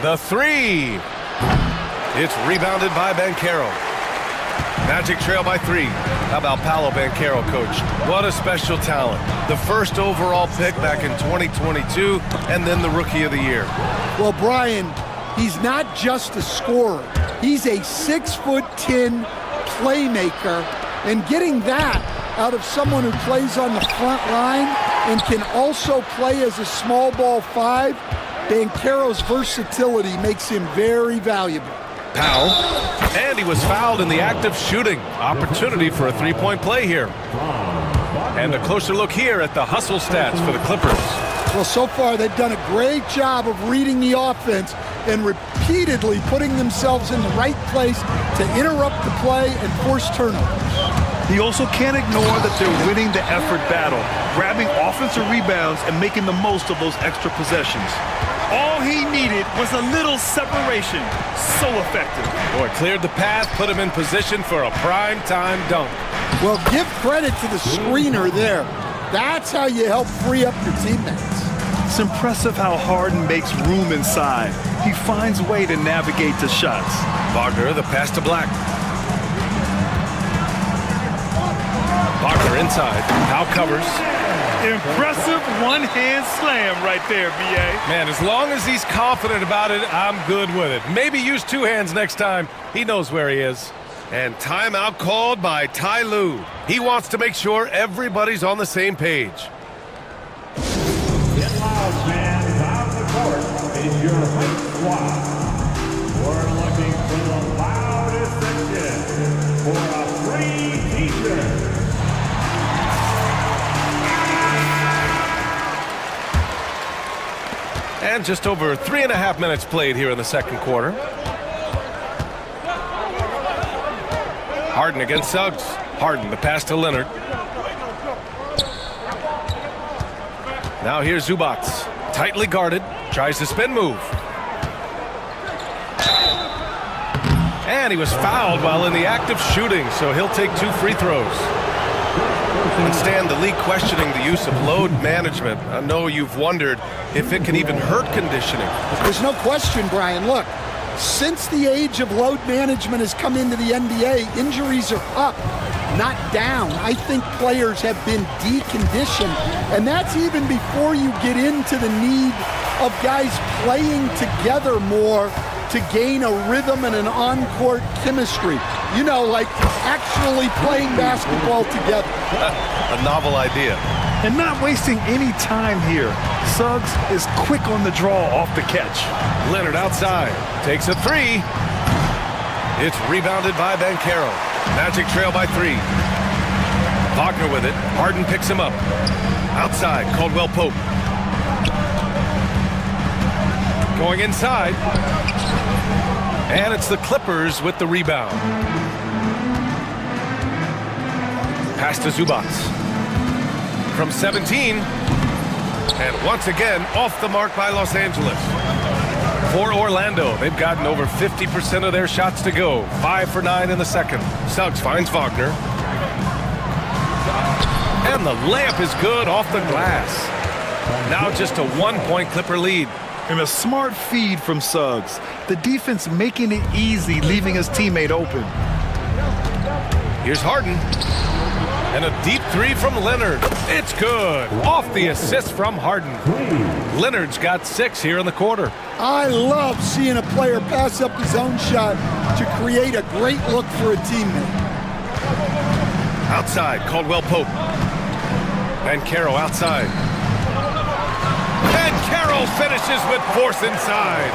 The 3. It's rebounded by Banchero. Magic trail by 3. How about Paolo Banchero, coach? What a special talent. The first overall pick back in 2022, and then the Rookie of the Year. Well, Brian, he's not just a scorer. He's a 6'10" playmaker, and getting that out of someone who plays on the front line and can also play as a small ball 5, Banchero's versatility makes him very valuable. Powell, and he was fouled in the act of shooting. Opportunity for a three-point play here. And a closer look here at the hustle stats for the Clippers. Well, so far they've done a great job of reading the offense and repeatedly putting themselves in the right place to interrupt the play and force turnovers. He also can't ignore that they're winning the effort battle, grabbing offensive rebounds and making the most of those extra possessions. All he needed was a little separation. So effective. Boy, cleared the path, put him in position for a prime-time dunk. Well, give credit to the screener there. That's how you help free up your teammates. It's impressive how Harden makes room inside. He finds a way to navigate the shots. Wagner, the pass to Black. Wagner inside. Powell covers. Impressive one-hand slam right there, B.A. Man, as long as he's confident about it, I'm good with it. Maybe use 2 hands next time. He knows where he is. And timeout called by Ty Lue. He wants to make sure everybody's on the same page. Get loud, fans. On the court is your home squad. We're looking for the loudest section for a free t-shirt. And just over 3.5 minutes played here in the second quarter. Harden against Suggs. Harden, the pass to Leonard. Now here's Zubac. Tightly guarded. Tries to spin move. And he was fouled while in the act of shooting, so he'll take 2 free throws. And Stan, the league questioning the use of load management. I know you've wondered if it can even hurt conditioning. There's no question, Brian. Look, Since the age of load management has come into the NBA, injuries are up, not down. I think players have been deconditioned, and that's even before you get into the need of guys playing together more to gain a rhythm and an on-court chemistry. You know, like actually playing basketball together. A novel idea. And not wasting any time here. Suggs is quick on the draw off the catch. Leonard outside, takes a three. It's rebounded by Banchero. Magic trail by 3. Wagner with it. Harden picks him up. Outside, Caldwell Pope. Going inside. And it's the Clippers with the rebound. Pass to Zubac. From 17. And once again, off the mark by Los Angeles. For Orlando, they've gotten over 50% of their shots to go. 5 for 9 in the second. Suggs finds Wagner. And the layup is good off the glass. Now just a 1-point Clipper lead. And a smart feed from Suggs. The defense making it easy, leaving his teammate open. Here's Harden. And a deep three from Leonard. It's good. Off the assist from Harden. Leonard's got 6 here in the quarter. I love seeing a player pass up his own shot to create a great look for a teammate. Outside, Caldwell Pope. Banchero outside. Banchero finishes with force inside.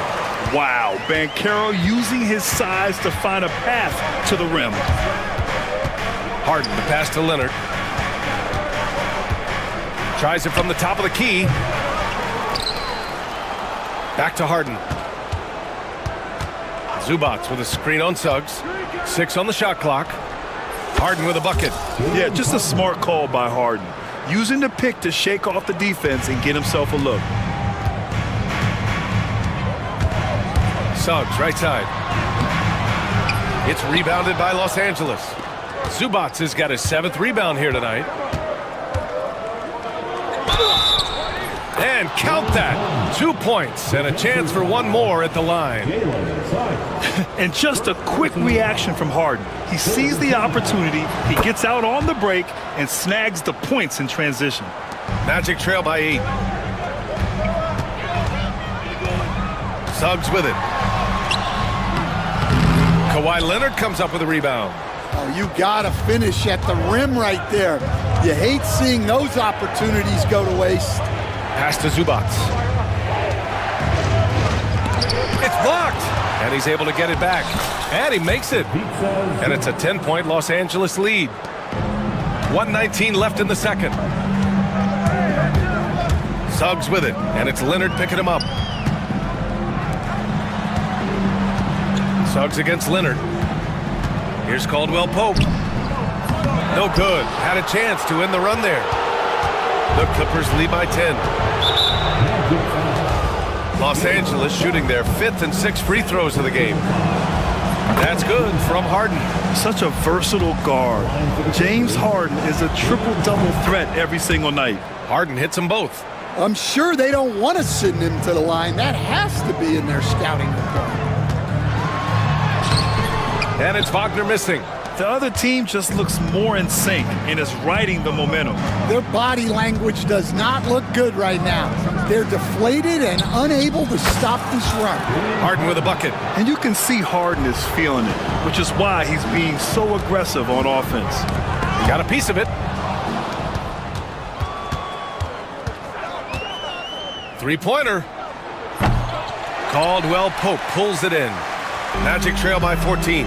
Wow, Banchero using his size to find a path to the rim. Harden, the pass to Leonard. Tries it from the top of the key. Back to Harden. Zubac with a screen on Suggs. 6 on the shot clock. Harden with a bucket. Yeah, just a smart call by Harden. Using the pick to shake off the defense and get himself a look. Suggs, right side. It's rebounded by Los Angeles. Zubac has got his 7th rebound here tonight. And count that. 2 points and a chance for one more at the line. And just a quick reaction from Harden. He sees the opportunity, he gets out on the break, and snags the points in transition. Magic trail by 8. Suggs with it. Kawhi Leonard comes up with a rebound. Oh, you gotta finish at the rim right there. You hate seeing those opportunities go to waste. Pass to Zubac. It's blocked. And he's able to get it back. And he makes it. And it's a 10-point Los Angeles lead. 1:19 left in the second. Suggs with it. And it's Leonard picking him up. Suggs against Leonard. Here's Caldwell Pope. No good. Had a chance to end the run there. The Clippers lead by 10. Los Angeles shooting their 5th and 6th free throws of the game. That's good from Harden. Such a versatile guard. James Harden is a triple-double threat every single night. Harden hits them both. I'm sure they don't want to send him to the line. That has to be in their scouting report. And it's Wagner missing. The other team just looks more in sync and is riding the momentum. Their body language does not look good right now. They're deflated and unable to stop this run. Harden with a bucket. And you can see Harden is feeling it, which is why he's being so aggressive on offense. He got a piece of it. 3-pointer. Caldwell Pope pulls it in. Magic trail by 14.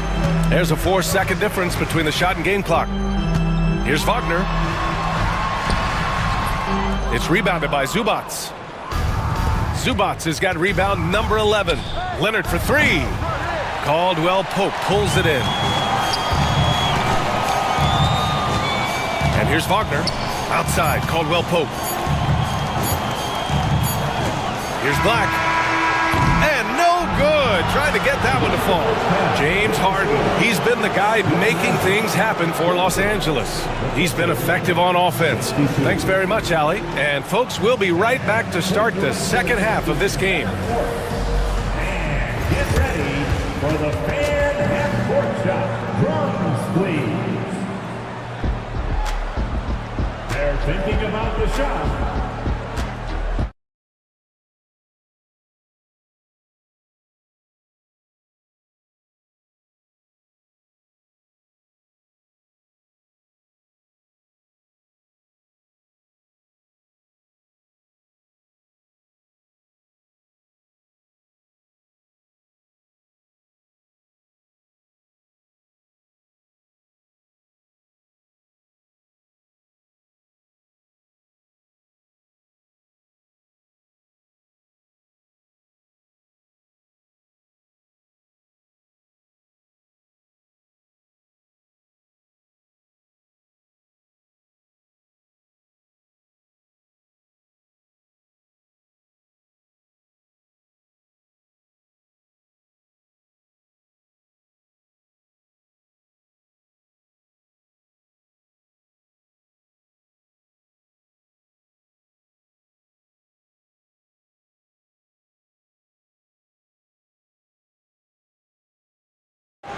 There's a 4-second difference between the shot and game clock. Here's Wagner. It's rebounded by Zubac. Zubac has got rebound number 11. Leonard for 3. Caldwell Pope pulls it in. And here's Wagner. Outside, Caldwell Pope. Here's Black. And no good. Trying to get that one to fall. James Harden. He's been the guy making things happen for Los Angeles. He's been effective on offense. Thanks very much, Allie. And folks, we'll be right back to start the second half of this game. Get ready For the fan half-court shot, drums, please. They're thinking about the shot.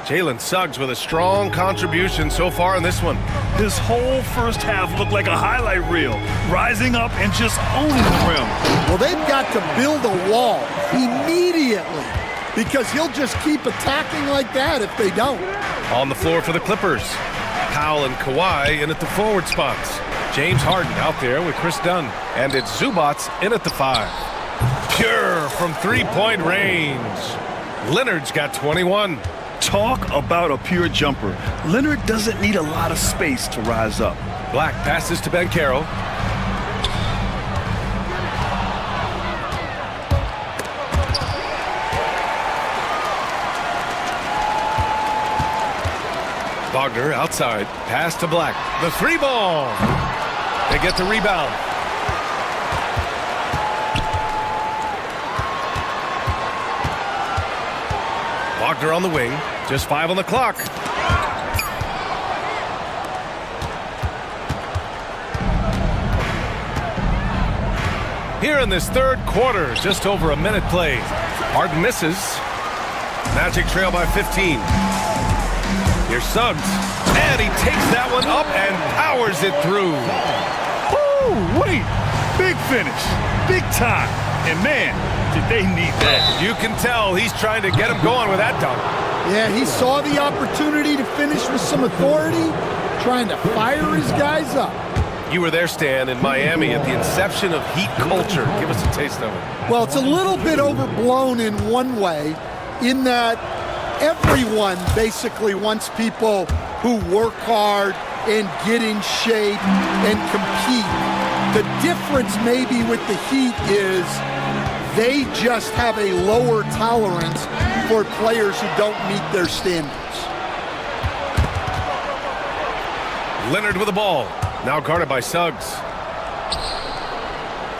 Jalen Suggs with a strong contribution so far in this one. His whole first half looked like a highlight reel, rising up and just owning the rim. Well, they've got to build a wall immediately because he'll just keep attacking like that if they don't. On the floor for the Clippers. Powell and Kawhi in at the forward spots. James Harden out there with Chris Dunn. And it's Zubats in at the 5. Pure from three-point range. Leonard's got 21. Talk about a pure jumper. Leonard doesn't need a lot of space to rise up. Black passes to Banchero. Wagner outside. Pass to Black. The three ball. They get the rebound. Wagner on the wing. Just 5 on the clock. Here in this third quarter, just over a minute played. Harden misses. Magic trail by 15. Here's Suggs. And he takes that one up and powers it through. Woo, wait. Big finish. Big time. And man, did they need that. You can tell he's trying to get him going with that dunk. Yeah, he saw the opportunity to finish with some authority, trying to fire his guys up. You were there, Stan, in Miami at the inception of Heat culture. Give us a taste of it. Well, it's a little bit overblown in one way, in that everyone basically wants people who work hard and get in shape and compete. The difference maybe with the Heat is they just have a lower tolerance for players who don't meet their standards. Leonard with the ball. Now guarded by Suggs.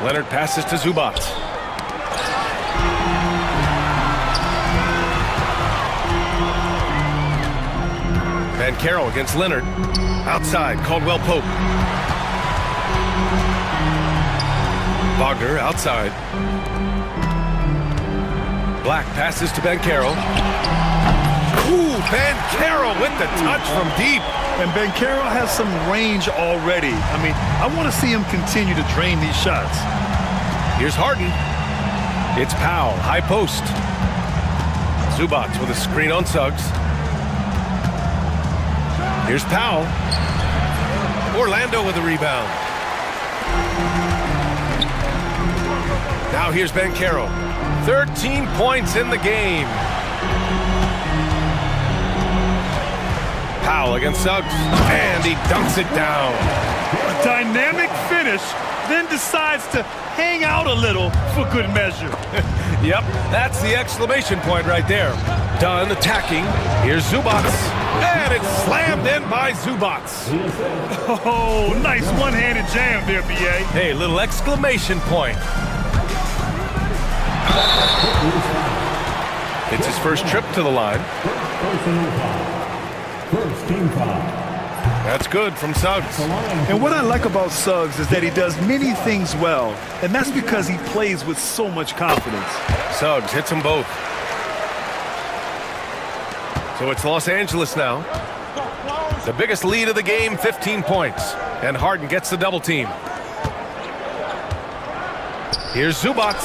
Leonard passes to Zubac. Banchero against Leonard. Outside, Caldwell Pope. Wagner outside. Black passes to Banchero. Ooh, Banchero with the touch from deep. And Banchero has some range already. I mean, I want to see him continue to drain these shots. Here's Harden. It's Powell, high post. Zubac with a screen on Suggs. Here's Powell. Orlando with the rebound. Now here's Banchero. 13 points in the game. Powell against Suggs, and he dunks it down. A dynamic finish, then decides to hang out a little for good measure. Yep, that's the exclamation point right there. Done attacking. Here's Zubac, and it's slammed in by Zubac. Oh, nice one-handed jam there, B.A. Hey, little exclamation point. It's his first trip to the line. First team foul. That's good from Suggs. And what I like about Suggs is that he does many things well, and that's because he plays with so much confidence. Suggs hits them both. So it's Los Angeles now. The biggest lead of the game, 15 points. And Harden gets the double team. Here's Zubac.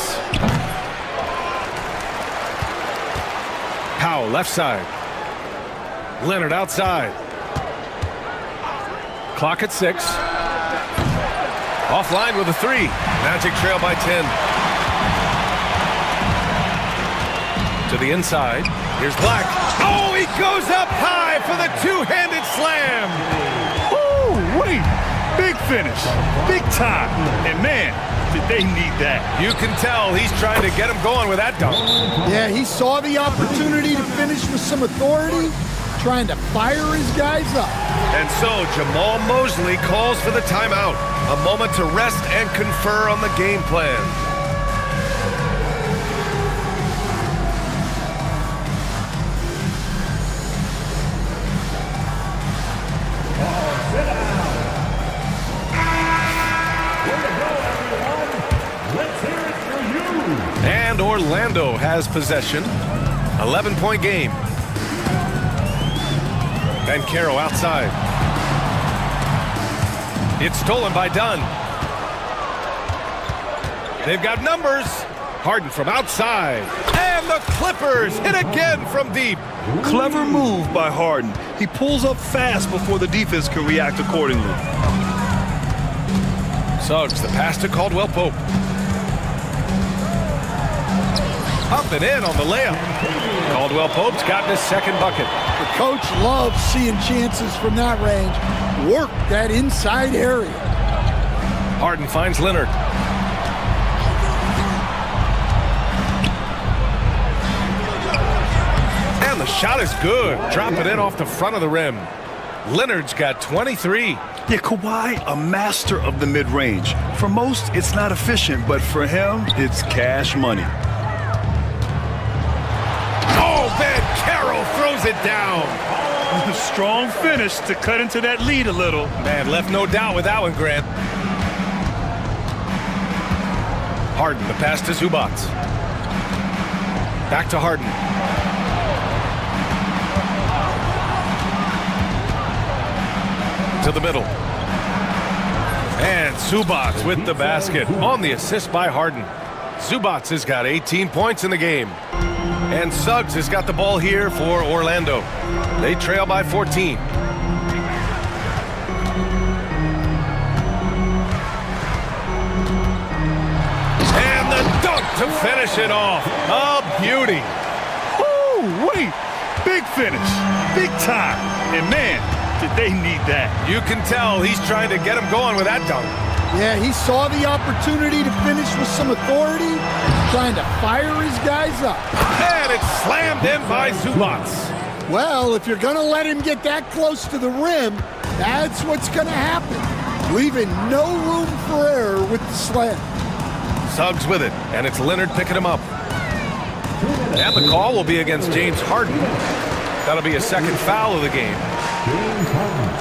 Powell left side. Leonard outside. Clock at 6. Offline with a 3. Magic trail by 10. To the inside. Here's Black. Oh, he goes up high for the two-handed slam. Woo, wait. Big finish. Big time. And man, did they need that. You can tell he's trying to get him going with that dunk. Yeah, he saw the opportunity to finish with some authority, trying to fire his guys up. And so Jamal Mosley calls for the timeout. A moment to rest and confer on the game plan. And Orlando has possession. 11-point game. Banchero outside. It's stolen by Dunn. They've got numbers. Harden from outside. And the Clippers hit again from deep. Clever move by Harden. He pulls up fast before the defense can react accordingly. Suggs, the pass to Caldwell Pope. Up and in on the layup. Caldwell Pope's gotten his second bucket. The coach loves seeing chances from that range. Work that inside area. Harden finds Leonard. And the shot is good. Drop it in off the front of the rim. Leonard's got 23. Yeah, Kawhi, a master of the mid-range. For most, it's not efficient, but for him, it's cash money. Banchero throws it down. Strong finish to cut into that lead a little. Man, left no doubt with that one, Grant. Harden, the pass to Zubac. Back to Harden. To the middle. And Zubac with the basket on the assist by Harden. Zubac has got 18 points in the game. And Suggs has got the ball here for Orlando. They trail by 14. And the dunk to finish it off. A beauty. Woo, wait. Big finish. Big time. And man, did they need that. You can tell he's trying to get him going with that dunk. Yeah, he saw the opportunity to finish with some authority, trying to fire his guys up. And it's slammed in by Zubac. Well, if you're going to let him get that close to the rim, that's what's going to happen. Leaving no room for error with the slam. Suggs with it, and it's Leonard picking him up. And the call will be against James Harden. That'll be a second foul of the game. James Harden,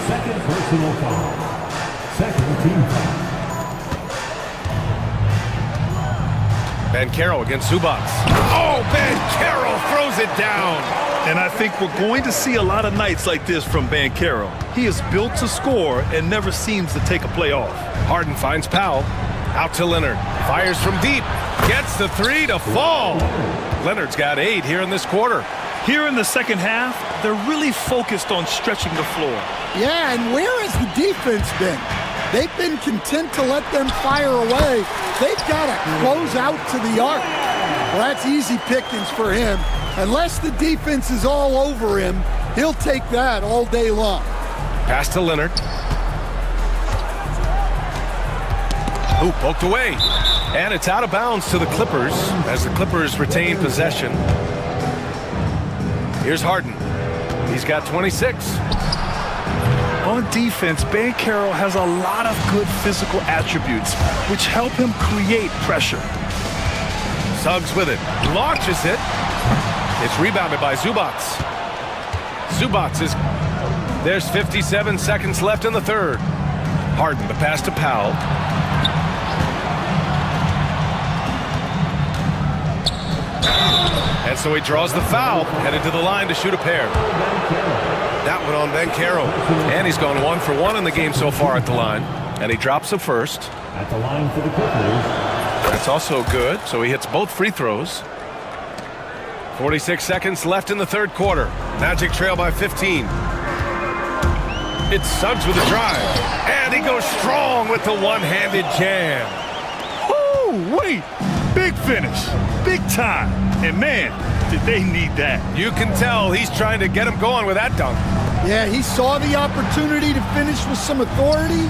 second personal foul. Second team foul. Banchero against Zubac. Oh, Banchero throws it down. And I think we're going to see a lot of nights like this from Banchero. He is built to score and never seems to take a play off. Harden finds Powell. Out to Leonard. Fires from deep. Gets the three to fall. Leonard's got 8 here in this quarter. Here in the second half, they're really focused on stretching the floor. Yeah, and where has the defense been? They've been content to let them fire away. They've got to close out to the arc. Well, that's easy pickings for him. Unless the defense is all over him, he'll take that all day long. Pass to Leonard. Ooh, poked away. And it's out of bounds to the Clippers as the Clippers retain possession. Here's Harden. He's got 26. On defense, Banchero has a lot of good physical attributes, which help him create pressure. Suggs with it. Launches it. It's rebounded by Zubac. Zubac is... There's 57 seconds left in the third. Harden, the pass to Powell. And so he draws the foul, headed to the line to shoot a pair. That one on Banchero. And he's gone 1 for 1 in the game so far at the line. And he drops the first. At the line for the Clippers. That's also good, so he hits both free throws. 46 seconds left in the third quarter. Magic trail by 15. It's Suggs with a drive. And he goes strong with the one-handed jam. Oh, wait. Big finish. Big time. And man, did they need that. You can tell he's trying to get him going with that dunk. Yeah, he saw the opportunity to finish with some authority,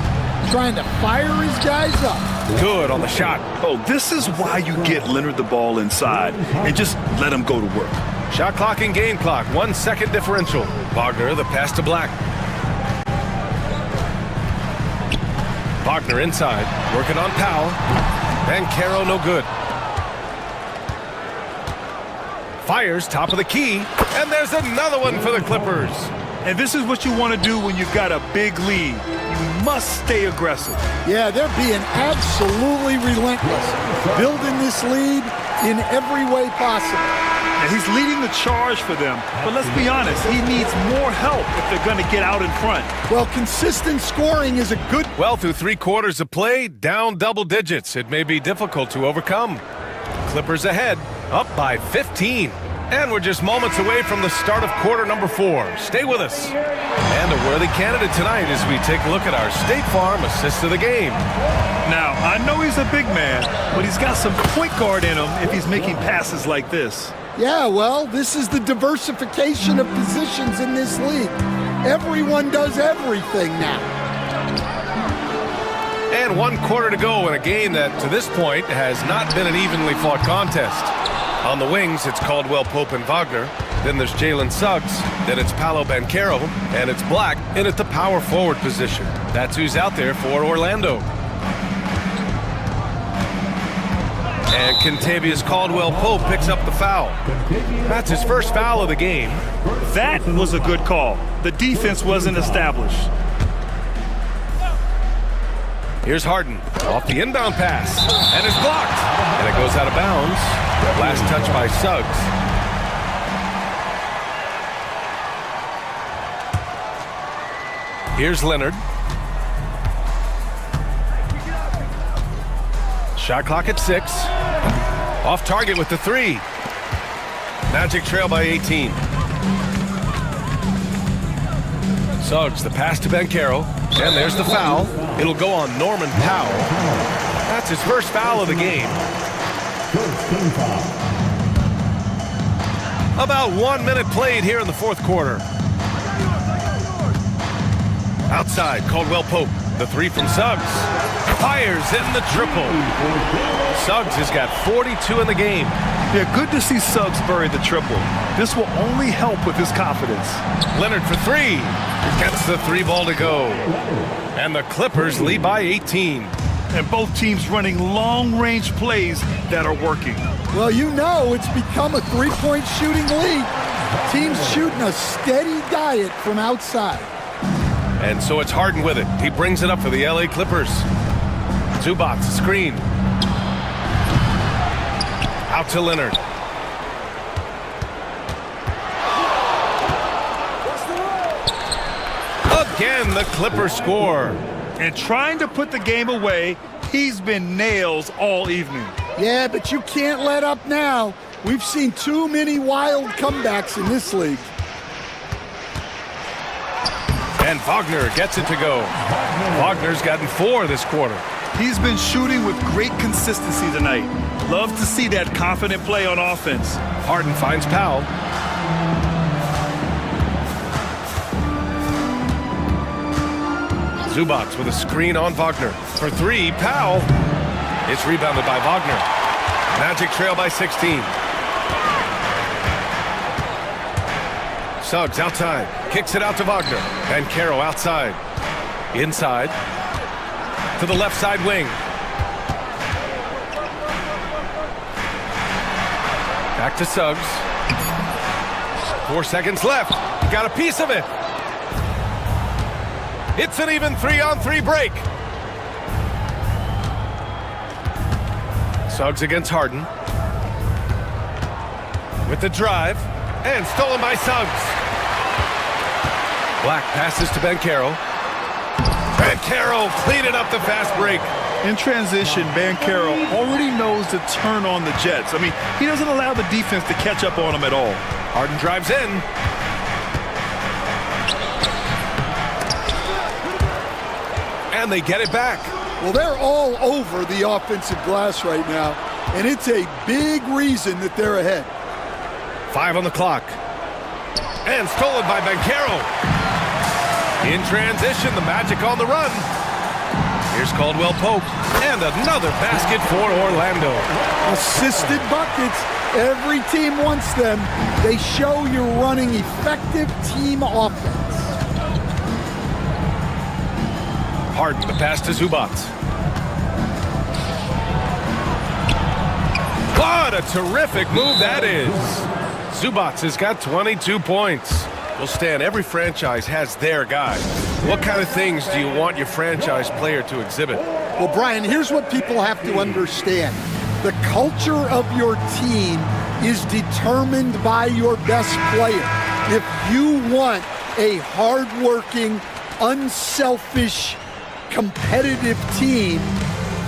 trying to fire his guys up. Good on the shot. Oh, this is why you get Leonard the ball inside and just let him go to work. Shot clock and game clock, 1 second differential. Wagner, the pass to Black. Wagner inside, working on Powell. Banchero no good. Fires top of the key, and there's another one for the Clippers. And this is what you want to do when you've got a big lead. You must stay aggressive. Yeah, they're being absolutely relentless, building this lead in every way possible. And he's leading the charge for them. But let's be honest, he needs more help if they're going to get out in front. Well, consistent scoring is a good... Well, through 3 quarters of play, down double digits. It may be difficult to overcome. Clippers ahead, up by 15. And we're just moments away from the start of quarter number 4. Stay with us. And a worthy candidate tonight as we take a look at our State Farm assist of the game. Now, I know he's a big man, but he's got some point guard in him if he's making passes like this. Yeah, well, this is the diversification of positions in this league. Everyone does everything now. And 1 quarter to go in a game that, to this point, has not been an evenly fought contest. On the wings, it's Caldwell Pope and Wagner. Then there's Jalen Suggs. Then it's Paolo Banchero. And it's Black in at the power forward position. That's who's out there for Orlando. And Kentavious Caldwell Pope picks up the foul. That's his first foul of the game. That was a good call. The defense wasn't established. Here's Harden off the inbound pass, and it's blocked. And it goes out of bounds. Last touch by Suggs. Here's Leonard. Shot clock at 6. Off target with the 3. Magic trail by 18. Suggs, the pass to Banchero. And there's the foul. It'll go on Norman Powell. That's his first foul of the game. About 1 minute played here in the fourth quarter. Outside, Caldwell Pope. The 3 from Suggs. Fires in the triple. Suggs has got 42 in the game. Yeah, good to see Suggs bury the triple. This will only help with his confidence. Leonard for 3. Gets the 3 ball to go. And the Clippers lead by 18. And both teams running long-range plays that are working. Well, you know it's become a 3-point shooting league. Teams shooting a steady diet from outside. And so it's Harden with it. He brings it up for the LA Clippers. Zubac, screen. Out to Leonard. Again, the Clippers score. And trying to put the game away, he's been nails all evening. Yeah, but you can't let up now. We've seen too many wild comebacks in this league. And Wagner gets it to go. Wagner's gotten 4 this quarter. He's been shooting with great consistency tonight. Love to see that confident play on offense. Harden finds Powell. Zubac with a screen on Wagner. For 3, Powell. It's rebounded by Wagner. Magic trail by 16. Suggs outside. Kicks it out to Wagner. And Banchero outside. Inside. To the left side wing. Back to Suggs. 4 seconds left. He got a piece of it. It's an even 3-on-3 break. Suggs against Harden. with the drive, and stolen by Suggs. Black passes to Banchero. Banchero cleaning up the fast break. In transition, Banchero already knows to turn on the Jets. I mean, he doesn't allow the defense to catch up on him at all. Harden drives in. And they get it back. Well, they're all over the offensive glass right now, and it's a big reason that they're ahead. 5 on the clock. And stolen by Banchero. In transition, the Magic on the run. Here's Caldwell Pope. And another basket for Orlando. Assisted buckets. Every team wants them. They show you're running effective team offense. Harden, the pass to Zubac. What a terrific move that is. Zubac has got 22 points. Well, Stan, every franchise has their guy. What kind of things do you want your franchise player to exhibit? Well, Brian, here's what people have to understand. The culture of your team is determined by your best player. If you want a hardworking, unselfish, competitive team,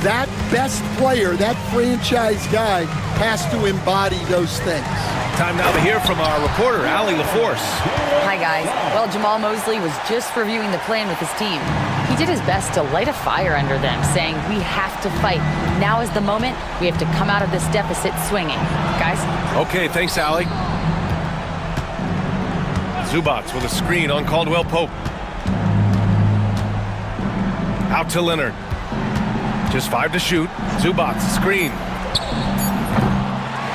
that best player, that franchise guy, has to embody those things. Time now to hear from our reporter, Allie LaForce. Hi, guys. Well, Jamal Mosley was just reviewing the plan with his team. He did his best to light a fire under them, saying, we have to fight. Now is the moment. We have to come out of this deficit swinging. Guys? Okay, thanks, Allie. Zubac with a screen on Caldwell Pope. Out to Leonard. Just 5 to shoot. Zubac, screen.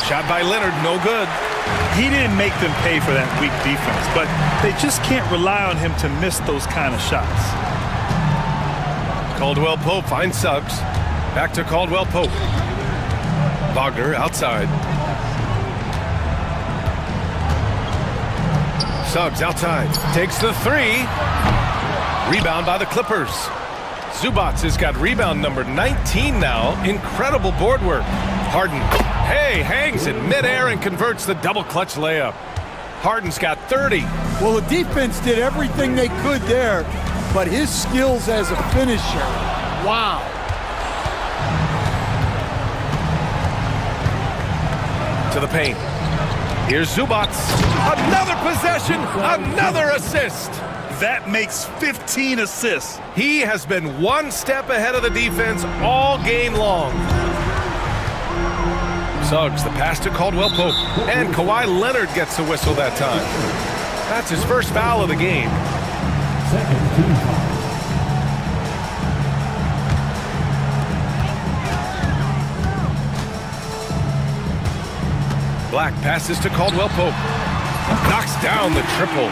Shot by Leonard, no good. He didn't make them pay for that weak defense, but they just can't rely on him to miss those kind of shots. Caldwell Pope finds Suggs. Back to Caldwell Pope. Wagner outside. Suggs outside. Takes the 3. Rebound by the Clippers. Zubac has got rebound number 19 now. Incredible board work. Harden, hey, hangs in midair and converts the double clutch layup. Harden's got 30. Well, the defense did everything they could there, but his skills as a finisher, wow. To the paint. Here's Zubac. Another possession, another assist. That makes 15 assists. He has been one step ahead of the defense all game long. Suggs, the pass to Caldwell Pope. And Kawhi Leonard gets the whistle that time. That's his first foul of the game. Black passes to Caldwell Pope. Knocks down the triple.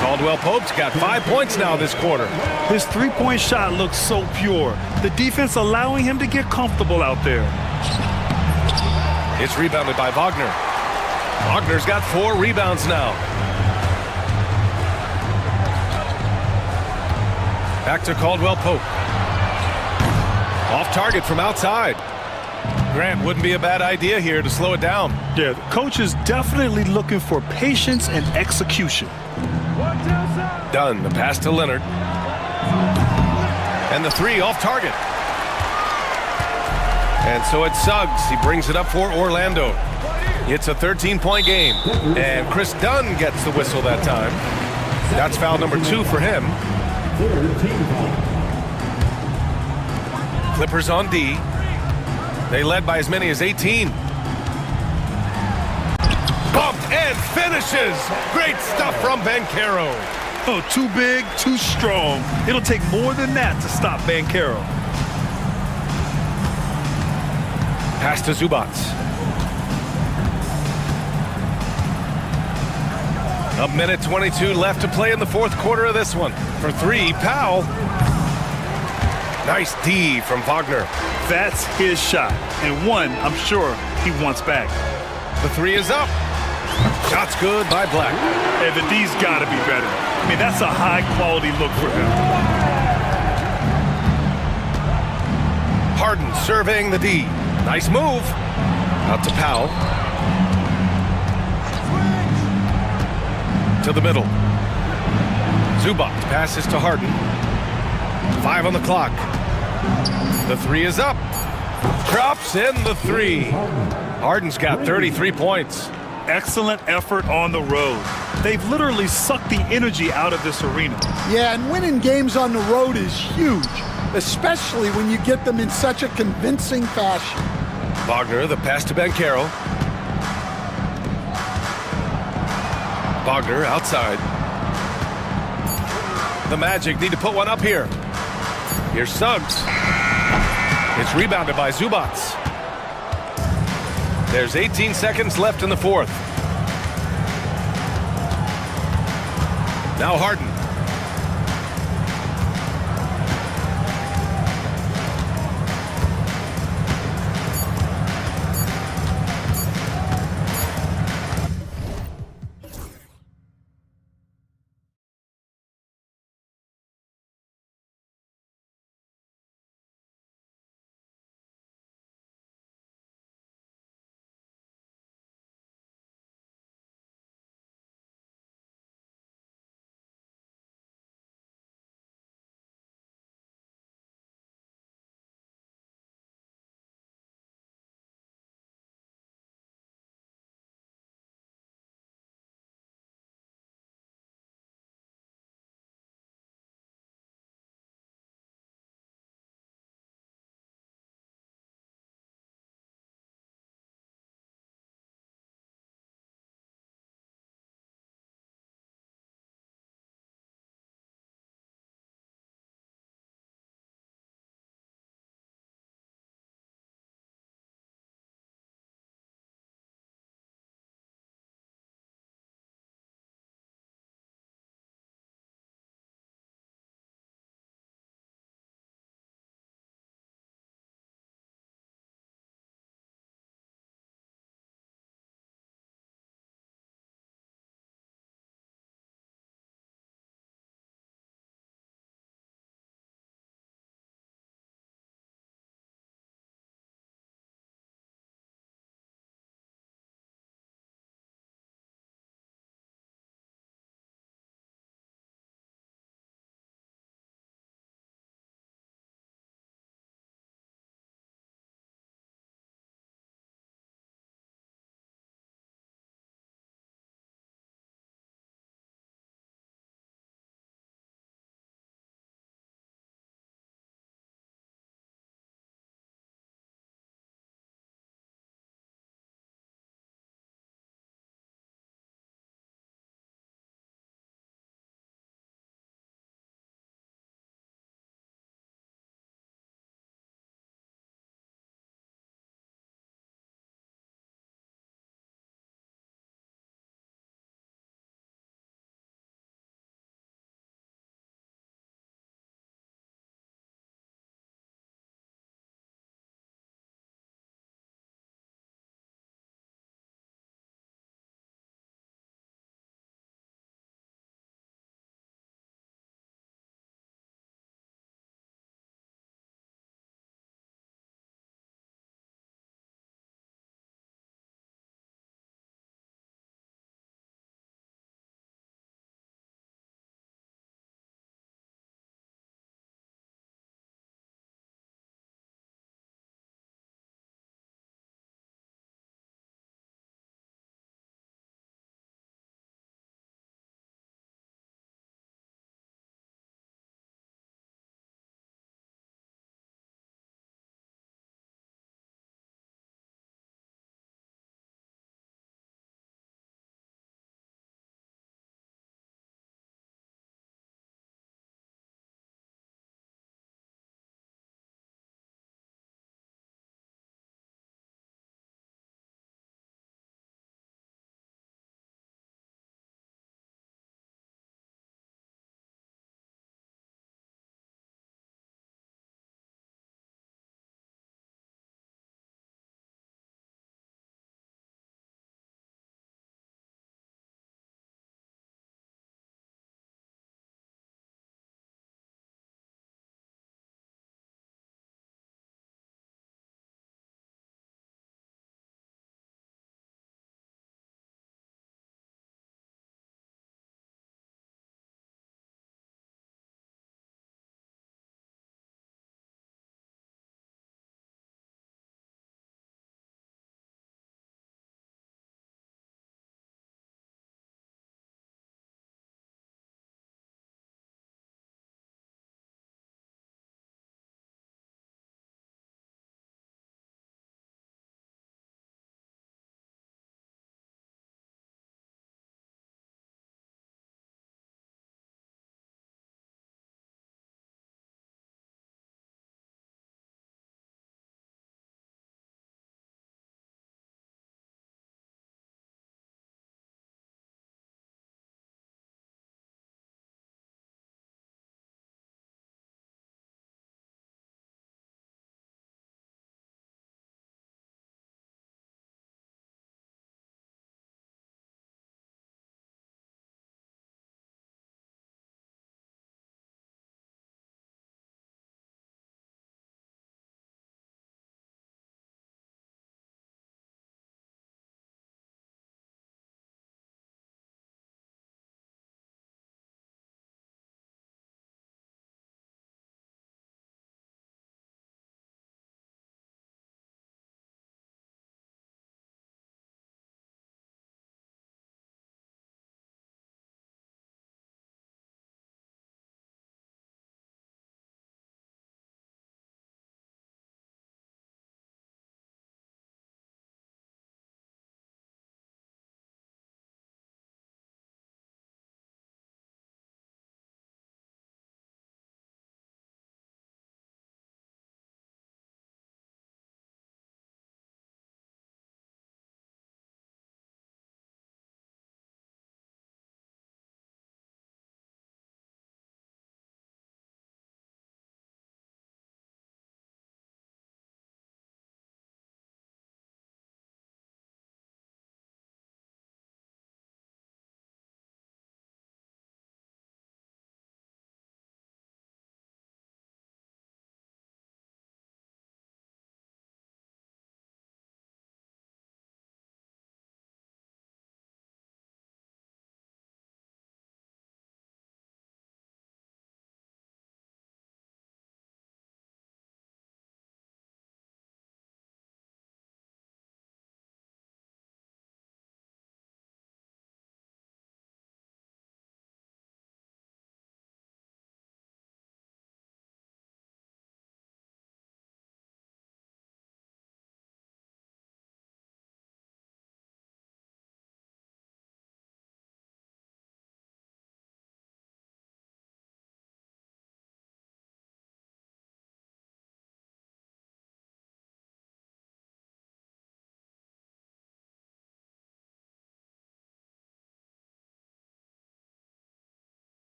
Caldwell Pope's got 5 points now this quarter. His three-point shot looks so pure. The defense allowing him to get comfortable out there. It's rebounded by Wagner. Wagner's got 4 rebounds now. Back to Caldwell Pope. Off target from outside. Grant, wouldn't be a bad idea here to slow it down. Yeah, the coach is definitely looking for patience and execution. Dunn, the pass to Leonard. And the 3 off target. And so it's Suggs. He brings it up for Orlando. It's a 13-point game. And Chris Dunn gets the whistle that time. That's foul number 2 for him. Clippers on D. They led by as many as 18. Bumped and finishes. Great stuff from Banchero. Oh, too big, too strong. It'll take more than that to stop Banchero. Pass to Zubac. A minute 22 left to play in the fourth quarter of this one. For 3, Powell. Nice D from Wagner. That's his shot, and one I'm sure he wants back. The 3 is up. Shot's good by Black. And the D's got to be better. I mean, that's a high-quality look for him. Harden surveying the D. Nice move. Out to Powell. to the middle. Zubac passes to Harden. 5 on the clock. The three is up. Drops in the three. Harden's got 33 points. Excellent effort on the road. They've literally sucked the energy out of this arena. Yeah, and winning games on the road is huge, especially when you get them in such a convincing fashion. Wagner, the pass to Banchero. Wagner outside. The Magic need to put one up here. Here's Suggs. It's rebounded by Zubac. There's 18 seconds left in the fourth. Now Harden.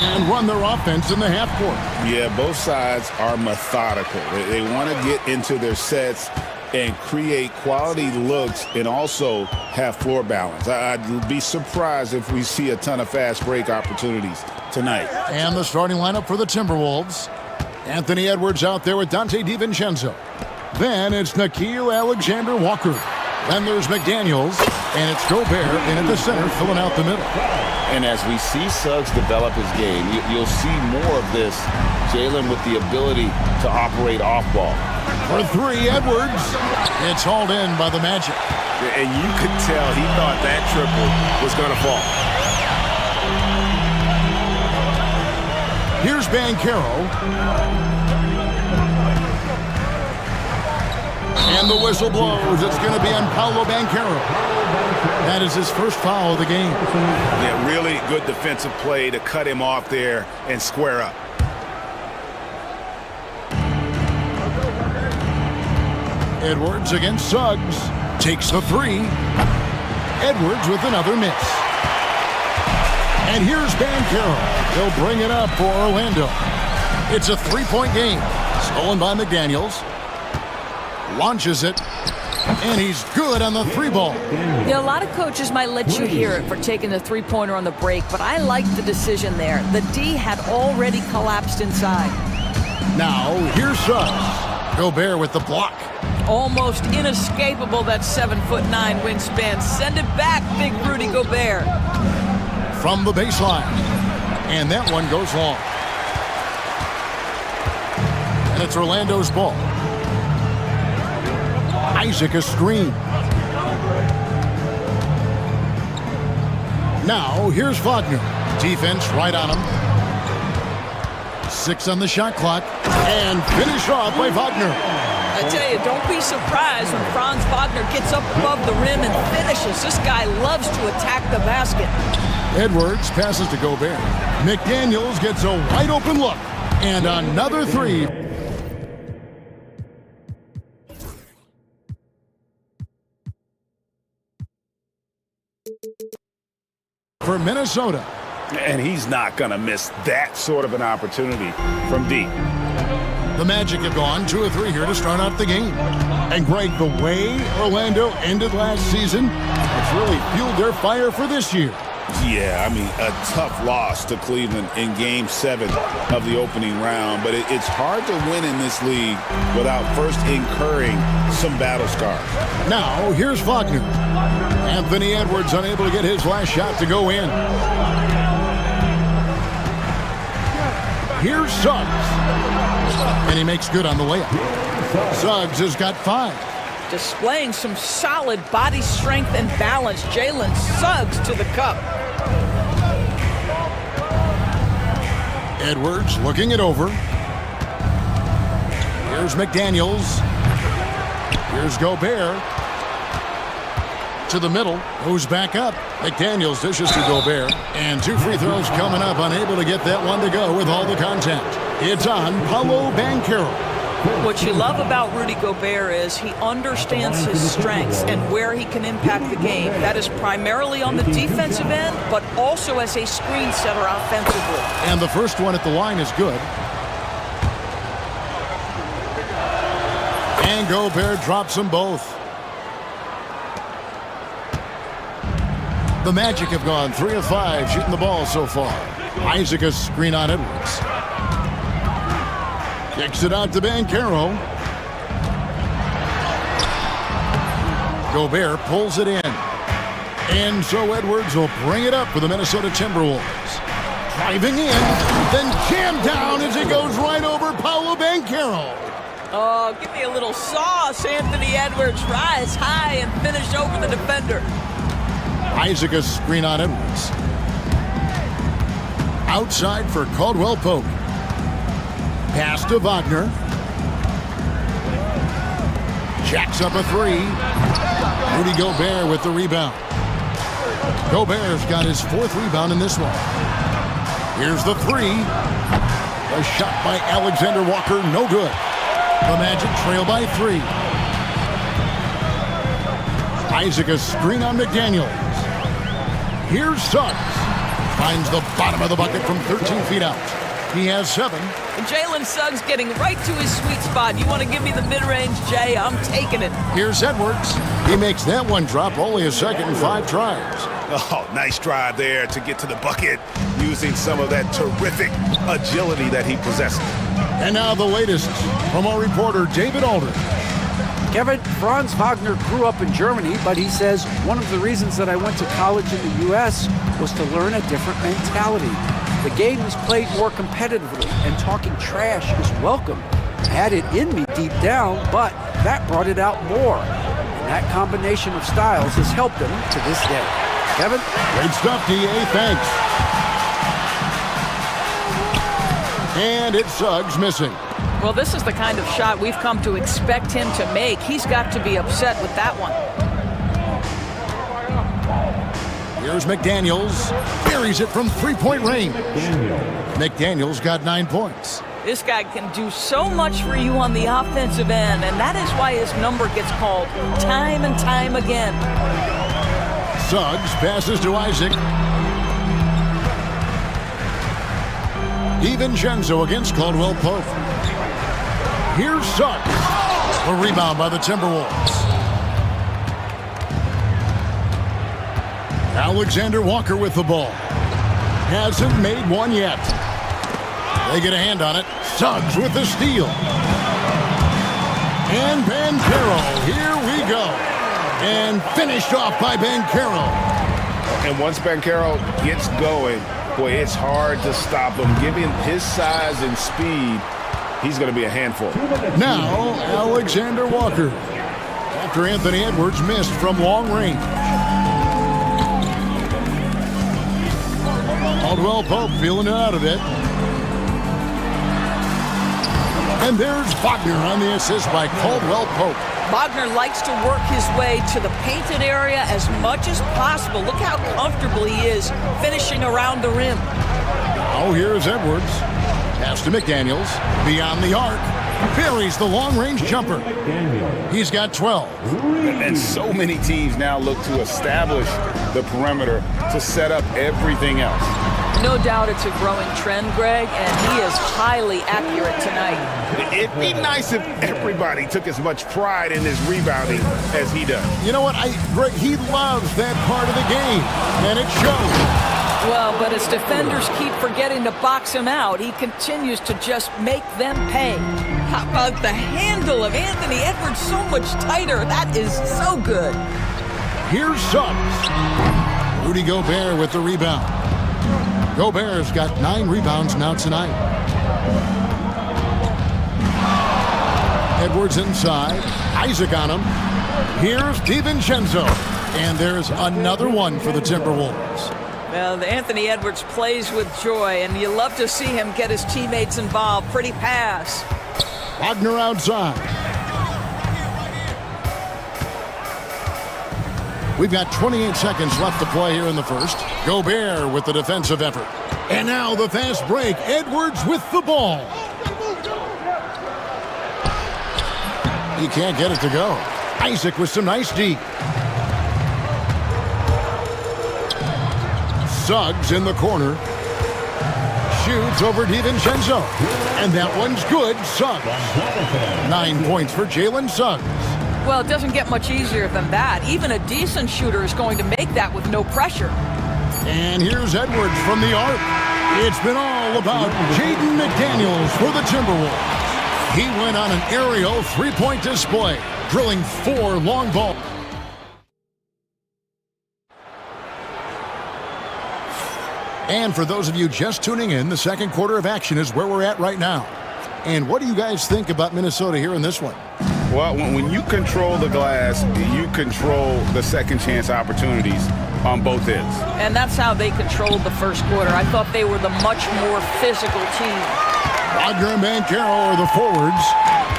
and run their offense in the half court. Yeah, both sides are methodical. They want to get into their sets and create quality looks and also have floor balance. I'd be surprised if we see a ton of fast break opportunities tonight. And the starting lineup for the Timberwolves. Anthony Edwards out there with Dante DiVincenzo. Then it's Nickeil Alexander-Walker. Then there's McDaniels, and it's Gobert in at the center, filling out the middle. And as we see Suggs develop his game, you'll see more of this. Jalen with the ability to operate off ball. For three, Edwards. It's hauled in by the Magic. And you could tell he thought that triple was going to fall. Here's Banchero. And the whistle blows. It's going to be on Paolo Banchero. That is his first foul of the game. Yeah, really good defensive play to cut him off there and square up. Edwards against Suggs. Takes the three. Edwards with another miss. And here's Banchero. They'll bring it up for Orlando. It's a three-point game. Stolen by McDaniels. Launches it, and he's good on the three ball. Yeah, a lot of coaches might let you hear it for taking the three-pointer on the break, but I like the decision there. The D had already collapsed inside. Now, here's Suggs. Gobert with the block. Almost inescapable, that 7'9" wingspan. Send it back, big Rudy Gobert. From the baseline. And that one goes long. And it's Orlando's ball. Isaac a screen. Now, here's Wagner. Defense right on him. 6 on the shot clock. And finish off by Wagner. I tell you, don't be surprised when Franz Wagner gets up above the rim and finishes. This guy loves to attack the basket. Edwards passes to Gobert. McDaniels gets a wide open look. And another three. For Minnesota. And he's not going to miss that sort of an opportunity from deep. The Magic have gone 2 of 3 here to start out the game. And Greg, the way Orlando ended last season, it's really fueled their fire for this year. Yeah, I mean, a tough loss to Cleveland in Game 7 of the opening round. But it's hard to win in this league without first incurring some battle scars. Now, here's Wagner. Anthony Edwards unable to get his last shot to go in. Here's Suggs. And he makes good on the layup. Suggs has got 5. Displaying some solid body strength and balance. Jalen Suggs to the cup. Edwards looking it over. Here's McDaniels. Here's Gobert. To the middle. Goes back up. McDaniels dishes to Gobert. And 2 free throws coming up. Unable to get that one to go with all the contact. It's on Paolo Banchero. What you love about Rudy Gobert is he understands his strengths and where he can impact the game. That is primarily on the defensive end, but also as a screen setter offensively. And the first one at the line is good. And Gobert drops them both. The Magic have gone 3 of 5 shooting the ball so far. Isaac a screen on Edwards. Kicks it out to Banchero. Gobert pulls it in. And so Edwards will bring it up for the Minnesota Timberwolves. Driving in, then jammed down as he goes right over Paolo Banchero. Oh, give me a little sauce, Anthony Edwards. Rise high and finish over the defender. Isaac a screen on Edwards. Outside for Caldwell Pope. Pass to Wagner. Jacks up a 3. Rudy Gobert with the rebound. Gobert's got his 4th rebound in this one. Here's the 3. A shot by Alexander Walker, no good. The Magic trail by 3. Isaac a screen on McDaniels. Here's Suggs. Finds the bottom of the bucket from 13 feet out. He has 7. And Jalen Suggs getting right to his sweet spot. You want to give me the mid-range, Jay? I'm taking it. Here's Edwards. He makes that one drop, only a second in 5 tries. Oh, nice drive there to get to the bucket using some of that terrific agility that he possesses. And now the latest from our reporter, David Alder. Kevin, Franz Wagner grew up in Germany, but he says one of the reasons that I went to college in the U.S. was to learn a different mentality. The game is played more competitively, and talking trash is welcome. I had it in me deep down, but that brought it out more. And that combination of styles has helped him to this day. Kevin? Great stuff, D.A. Thanks. And it's Suggs missing. Well, this is the kind of shot we've come to expect him to make. He's got to be upset with that one. Here's McDaniels. Buries it from 3-point range. McDaniels got 9 points. This guy can do so much for you on the offensive end, and that is why his number gets called time and time again. Suggs passes to Isaac. DiVincenzo against Caldwell Pope. Here's Suggs. A rebound by the Timberwolves. Alexander Walker with the ball. Hasn't made one yet. They get a hand on it. Suggs with the steal. And Banchero. Here we go. And finished off by Banchero. And once Banchero gets going, boy, it's hard to stop him. Given his size and speed, he's going to be a handful. Now, Alexander Walker. After Anthony Edwards missed from long range. Caldwell Pope feeling it out a bit. And there's Wagner on the assist by Caldwell Pope. Wagner likes to work his way to the painted area as much as possible. Look how comfortable he is finishing around the rim. Now here's Edwards. Pass to McDaniels. Beyond the arc. Buries the long-range jumper. He's got 12. And so many teams now look to establish the perimeter to set up everything else. No doubt it's a growing trend, Greg, and he is highly accurate tonight. It'd be nice if everybody took as much pride in his rebounding as he does. You know what, Greg, he loves that part of the game, and it shows. Well, but as defenders keep forgetting to box him out, he continues to just make them pay. How about the handle of Anthony Edwards so much tighter? That is so good. Here's Suggs. Rudy Gobert with the rebound. Gobert's got 9 rebounds now tonight. Edwards inside. Isaac on him. Here's DiVincenzo. And there's another one for the Timberwolves. Well, Anthony Edwards plays with joy, and you love to see him get his teammates involved. Pretty pass. Wagner outside. We've got 28 seconds left to play here in the first. Gobert with the defensive effort. And now the fast break. Edwards with the ball. He can't get it to go. Isaac with some nice deep. Suggs in the corner. Shoots over DiVincenzo. And that one's good. Suggs. 9 points for Jalen Suggs. Well, it doesn't get much easier than that. Even a decent shooter is going to make that with no pressure. And here's Edwards from the arc. It's been all about Jaden McDaniels for the Timberwolves. He went on an aerial 3-point display, drilling 4 long balls. And for those of you just tuning in, the second quarter of action is where we're at right now. And what do you guys think about Minnesota here in this one? Well, when you control the glass, you control the second chance opportunities on both ends. And that's how they controlled the first quarter. I thought they were the much more physical team. Wagner and Banchero are the forwards.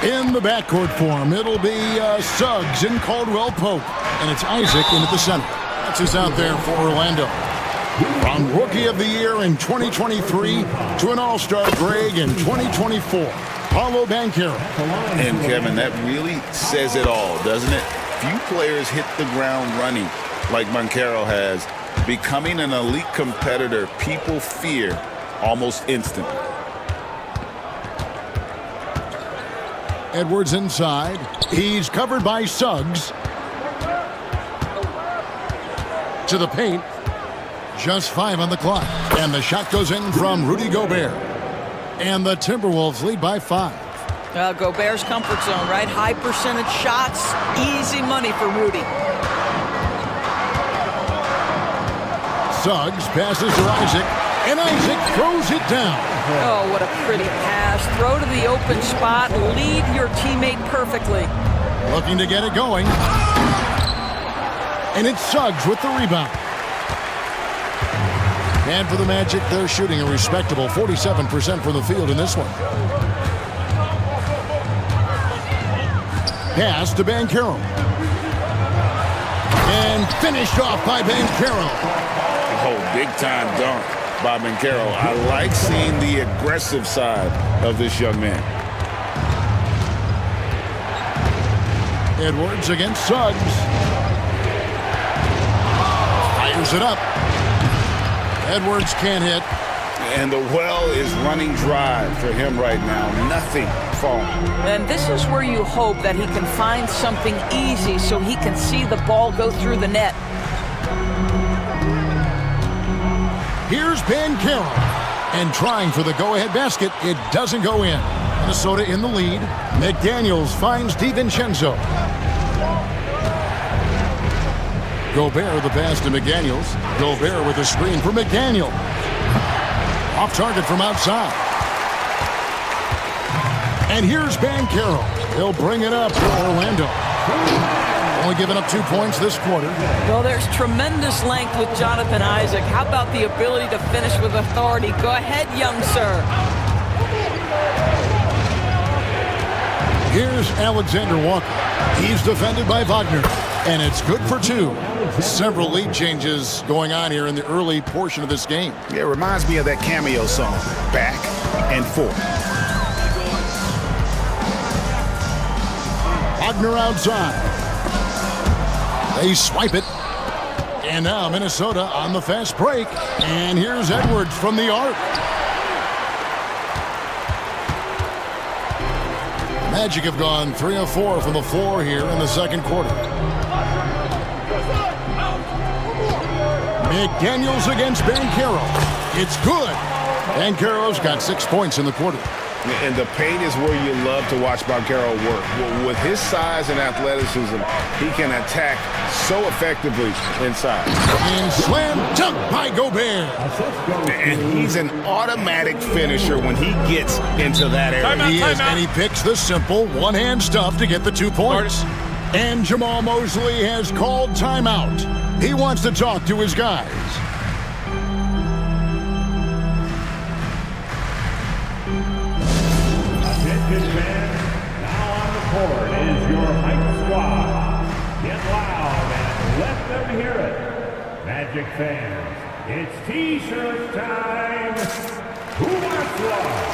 In the backcourt form, it'll be Suggs and Caldwell Pope. And it's Isaac in at the center. That's who's out there for Orlando. From Rookie of the Year in 2023 to an All-Star Greg in 2024. Paulo Banchero. And Kevin, that really says it all, doesn't it? Few players hit the ground running like Banchero has. Becoming an elite competitor, people fear almost instantly. Edwards inside. He's covered by Suggs. To the paint. Just 5 on the clock. And the shot goes in from Rudy Gobert. And the Timberwolves lead by 5. Gobert's comfort zone, right? High percentage shots, easy money for Rudy. Suggs passes to Isaac, and Isaac throws it down. Oh, what a pretty pass. Throw to the open spot, lead your teammate perfectly. Looking to get it going. And it's Suggs with the rebound. And for the Magic, they're shooting a respectable 47% from the field in this one. Pass to Banchero. And finished off by Banchero. Oh, big-time dunk by Banchero. I like seeing the aggressive side of this young man. Edwards against Suggs. Fires it up. Edwards can't hit. And the well is running dry for him right now. Nothing falling. And this is where you hope that he can find something easy so he can see the ball go through the net. Here's Banchero. And trying for the go-ahead basket. It doesn't go in. Minnesota in the lead. McDaniels finds DiVincenzo. Gobert the pass to McDaniels. Gobert with a screen for McDaniel. Off target from outside. And here's Banchero. He'll bring it up for Orlando. Only giving up 2 points this quarter. Well, there's tremendous length with Jonathan Isaac. How about the ability to finish with authority? Go ahead, young sir. Here's Alexander Walker. He's defended by Wagner. And it's good for 2. Several lead changes going on here in the early portion of this game. Yeah, it reminds me of that cameo song, Back and Forth. Wagner outside. They swipe it. And now Minnesota on the fast break. And here's Edwards from the arc. Magic have gone 3 of 4 from the floor here in the second quarter. McDaniels against Banchero. It's good. Banchero's got 6 points in the quarter. And the paint is where you love to watch Banchero work. With his size and athleticism, he can attack so effectively inside. And slam dunk by Gobert. And he's an automatic finisher when he gets into that area. He is, and he picks the simple one-hand stuff to get the 2 points. And Jamal Mosley has called timeout. He wants to talk to his guys. Attention fans, now on the court is your hype squad. Get loud and let them hear it. Magic fans, it's T-shirt time. Who wants one?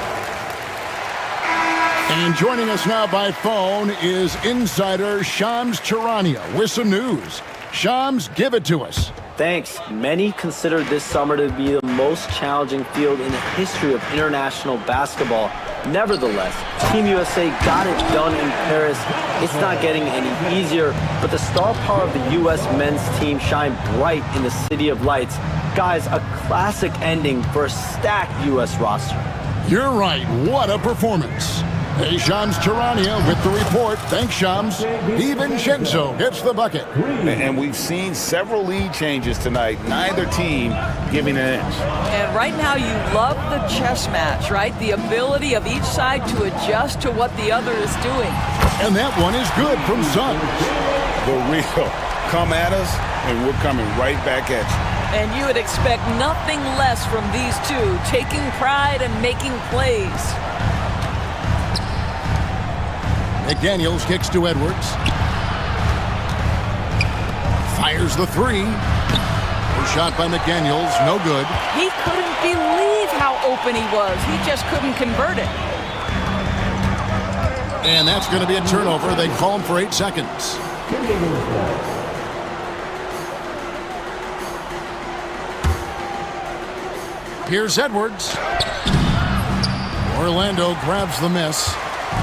And joining us now by phone is insider Shams Charania with some news. Shams, give it to us. Thanks. Many consider this summer to be the most challenging field in the history of international basketball. Nevertheless, Team USA got it done in Paris. It's not getting any easier, but the star power of the U.S. men's team shined bright in the City of Lights. Guys, a classic ending for a stacked U.S. roster. You're right. What a performance. Hey, Shams Charania with the report. Thanks, Shams. DiVincenzo gets the bucket. And we've seen several lead changes tonight. Neither team giving an inch. And right now you love the chess match, right? The ability of each side to adjust to what the other is doing. And that one is good from Suggs. The real. Come at us, and we're coming right back at you. And you would expect nothing less from these two, taking pride and making plays. McDaniels kicks to Edwards. Fires the 3. The shot by McDaniels, no good. He couldn't believe how open he was. He just couldn't convert it. And that's going to be a turnover. They call him for 8 seconds. Here's Edwards. Orlando grabs the miss.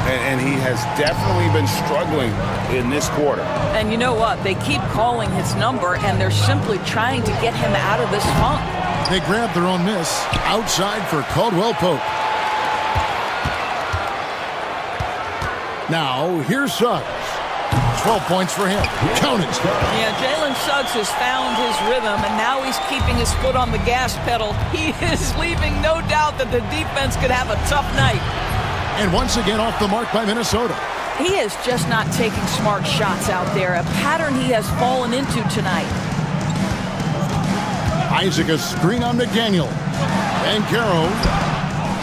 And he has definitely been struggling in this quarter. And you know what? They keep calling his number, and they're simply trying to get him out of this funk. They grab their own miss. Outside for Caldwell Pope. Now, here's Suggs. 12 points for him. Count it. Yeah, Jalen Suggs has found his rhythm, and now he's keeping his foot on the gas pedal. He is leaving no doubt that the defense could have a tough night. And once again off the mark by Minnesota. He is just not taking smart shots out there, a pattern he has fallen into tonight. Isaac a screen on McDaniel. And Caro,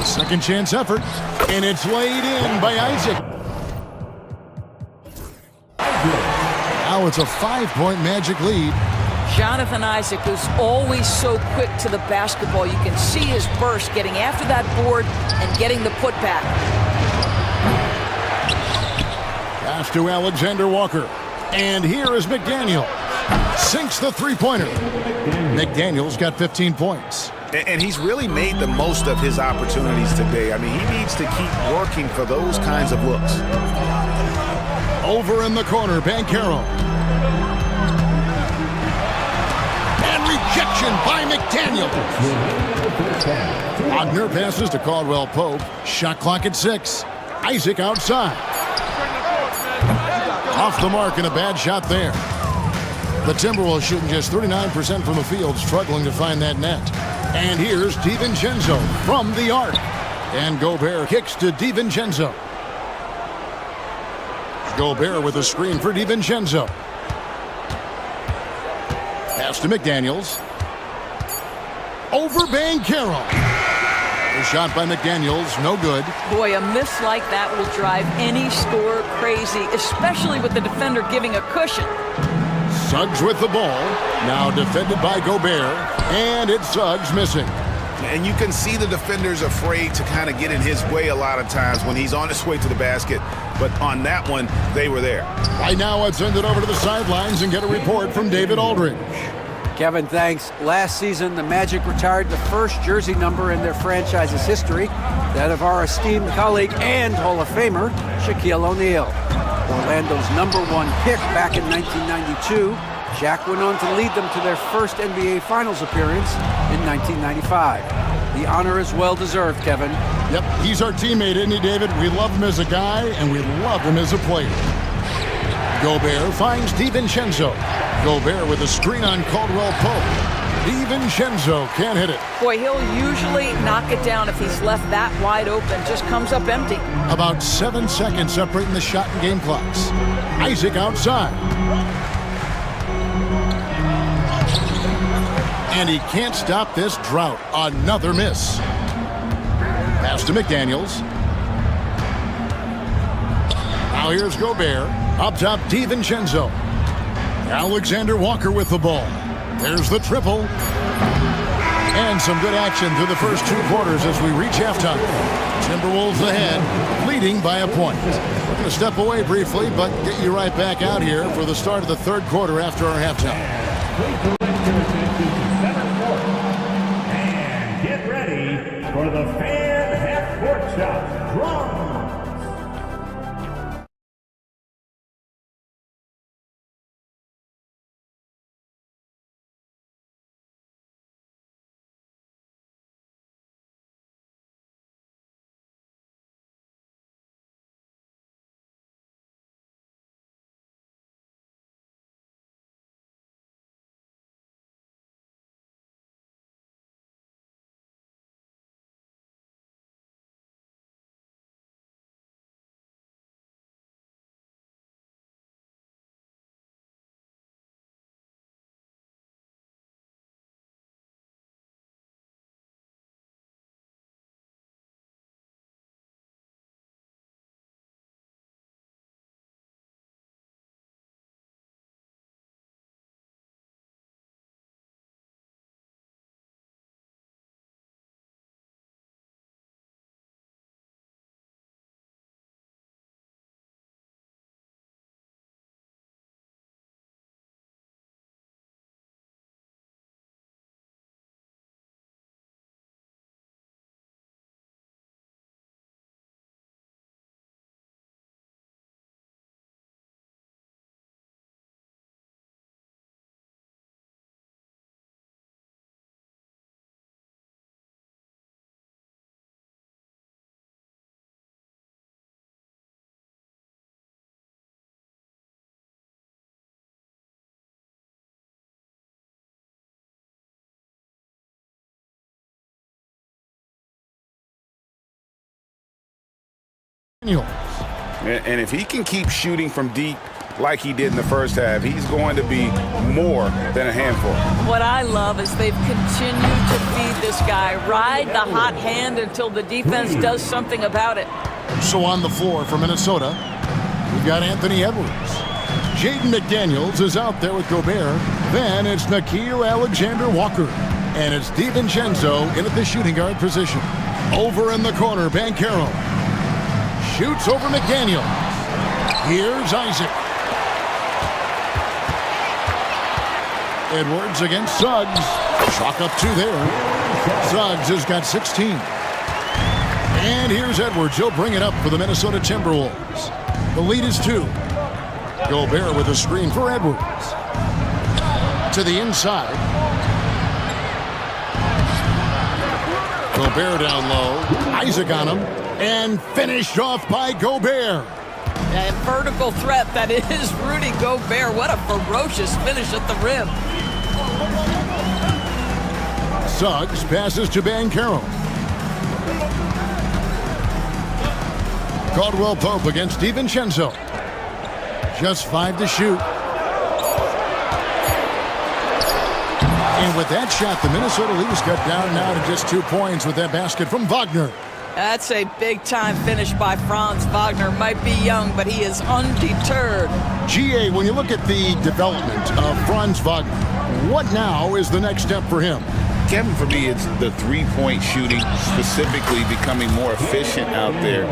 second chance effort, and it's laid in by Isaac. Now it's a 5-point Magic lead. Jonathan Isaac, who's always so quick to the basketball. You can see his burst getting after that board and getting the putback. Pass to Alexander Walker. And here is McDaniel. Sinks the three-pointer. McDaniel's got 15 points. And he's really made the most of his opportunities today. I mean, he needs to keep working for those kinds of looks. Over in the corner, Banchero. And rejection by McDaniel. Wagner passes to Caldwell Pope. Shot clock at 6. Isaac outside. Off the mark and a bad shot there. The Timberwolves shooting just 39% from the field, struggling to find that net. And here's DiVincenzo from the arc. And Gobert kicks to DiVincenzo. Gobert with a screen for DiVincenzo. Pass to McDaniels. Over Banchero. A shot by McDaniels, no good. Boy, a miss like that will drive any scorer crazy, especially with the defender giving a cushion. Suggs with the ball. Now defended by Gobert. And it's Suggs missing. And you can see the defenders afraid to kind of get in his way a lot of times when he's on his way to the basket. But on that one, they were there. Right now, let's send it over to the sidelines and get a report from David Aldridge. Kevin, thanks. Last season, the Magic retired the first jersey number in their franchise's history, that of our esteemed colleague and Hall of Famer, Shaquille O'Neal. Orlando's #1 pick back in 1992, Shaq went on to lead them to their first NBA Finals appearance in 1995. The honor is well-deserved, Kevin. Yep, he's our teammate, isn't he, David? We love him as a guy, and we love him as a player. Gobert finds DiVincenzo. Gobert with a screen on Caldwell Pope. DiVincenzo can't hit it. Boy, he'll usually knock it down if he's left that wide open. Just comes up empty. About 7 seconds separating the shot and game clocks. Isaac outside. And he can't stop this drought. Another miss. Pass to McDaniels. Now here's Gobert. Up top, DiVincenzo. Alexander Walker with the ball. There's the triple. And some good action through the first 2 quarters as we reach halftime. Timberwolves ahead, leading by a point. We're going to step away briefly, but get you right back out here for the start of the 3rd quarter after our halftime. And get ready for the Fan Half-Court Shot Drum. And if he can keep shooting from deep like he did in the first half, he's going to be more than a handful. What I love is they've continued to feed this guy, ride the hot hand until the defense does something about it. So on the floor for Minnesota, we've got Anthony Edwards. Jaden McDaniels is out there with Gobert. Then it's Nickeil Alexander-Walker. And it's DiVincenzo in at the shooting guard position. Over in the corner, Banchero shoots over McDaniels. Here's Isaac. Edwards against Suggs. Chalk up 2 there. Suggs has got 16. And here's Edwards. He'll bring it up for the Minnesota Timberwolves. The lead is 2. Gobert with a screen for Edwards. To the inside. Gobert down low. Isaac on him. And finished off by Gobert. A vertical threat that is Rudy Gobert. What a ferocious finish at the rim. Suggs passes to Banchero. Caldwell Pope against DiVincenzo. Just 5 to shoot. And with that shot, the Minnesota Leafs got down now to just 2 points with that basket from Wagner. That's a big-time finish by Franz Wagner. Might be young, but he is undeterred. GA, when you look at the development of Franz Wagner, what now is the next step for him? Kevin, for me, it's the three-point shooting, specifically becoming more efficient out there.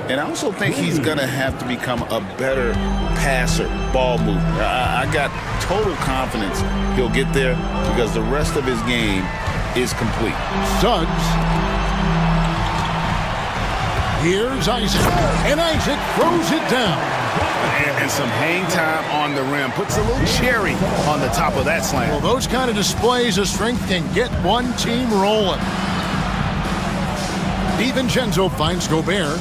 And I also think he's going to have to become a better passer, ball mover. I got total confidence he'll get there because the rest of his game is complete. Suggs. Here's Isaac. And Isaac throws it down. And some hang time on the rim. Puts a little cherry on the top of that slam. Well, those kind of displays of strength can get one team rolling. DiVincenzo finds Gobert.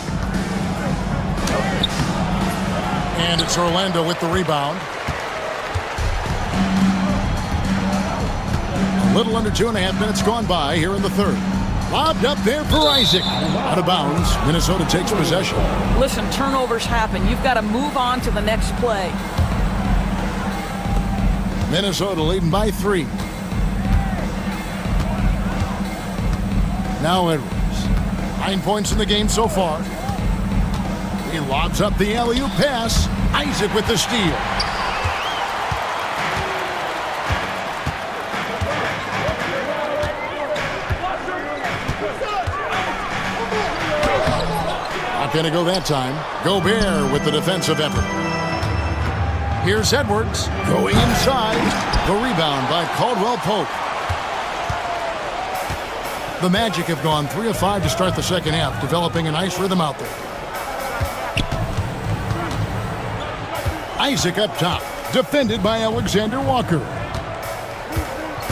And it's Orlando with the rebound. A little under 2.5 minutes gone by here in the third. Lobbed up there for Isaac. Out of bounds. Minnesota takes possession. Listen, turnovers happen. You've got to move on to the next play. Minnesota leading by 3. Now Edwards. 9 points in the game so far. He lobs up the alley-oop pass. Isaac with the steal. Not going to go that time. Gobert with the defensive effort. Here's Edwards going inside. The rebound by Caldwell Pope. The Magic have gone 3 of 5 to start the second half, developing a nice rhythm out there. Isaac up top, defended by Alexander Walker.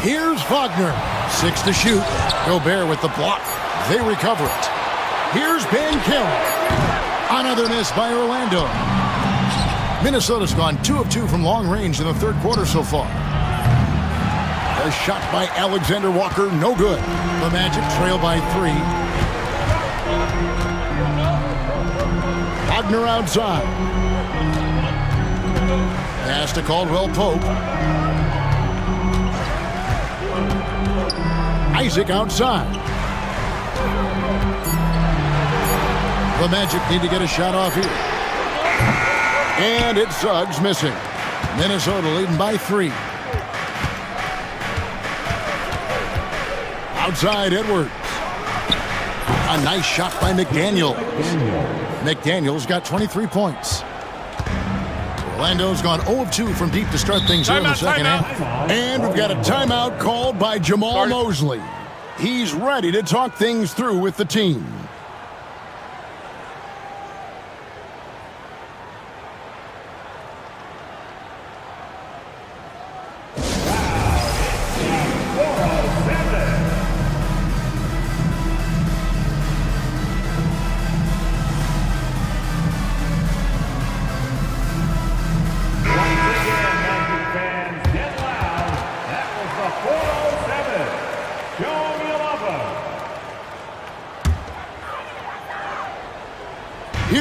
Here's Wagner, 6 to shoot. Gobert with the block. They recover it. Here's Banchero. Another miss by Orlando. Minnesota's gone 2 of 2 from long range in the third quarter so far. A shot by Alexander Walker, no good. The Magic trail by 3. Wagner outside. Pass to Caldwell Pope. Isaac outside. The Magic need to get a shot off here. And it's Suggs missing. Minnesota leading by 3. Outside Edwards. A nice shot by McDaniels. McDaniels got 23 points. Orlando's gone 0 of 2 from deep to start things here in the second half. And we've got a timeout called by Jamal Mosley. He's ready to talk things through with the team.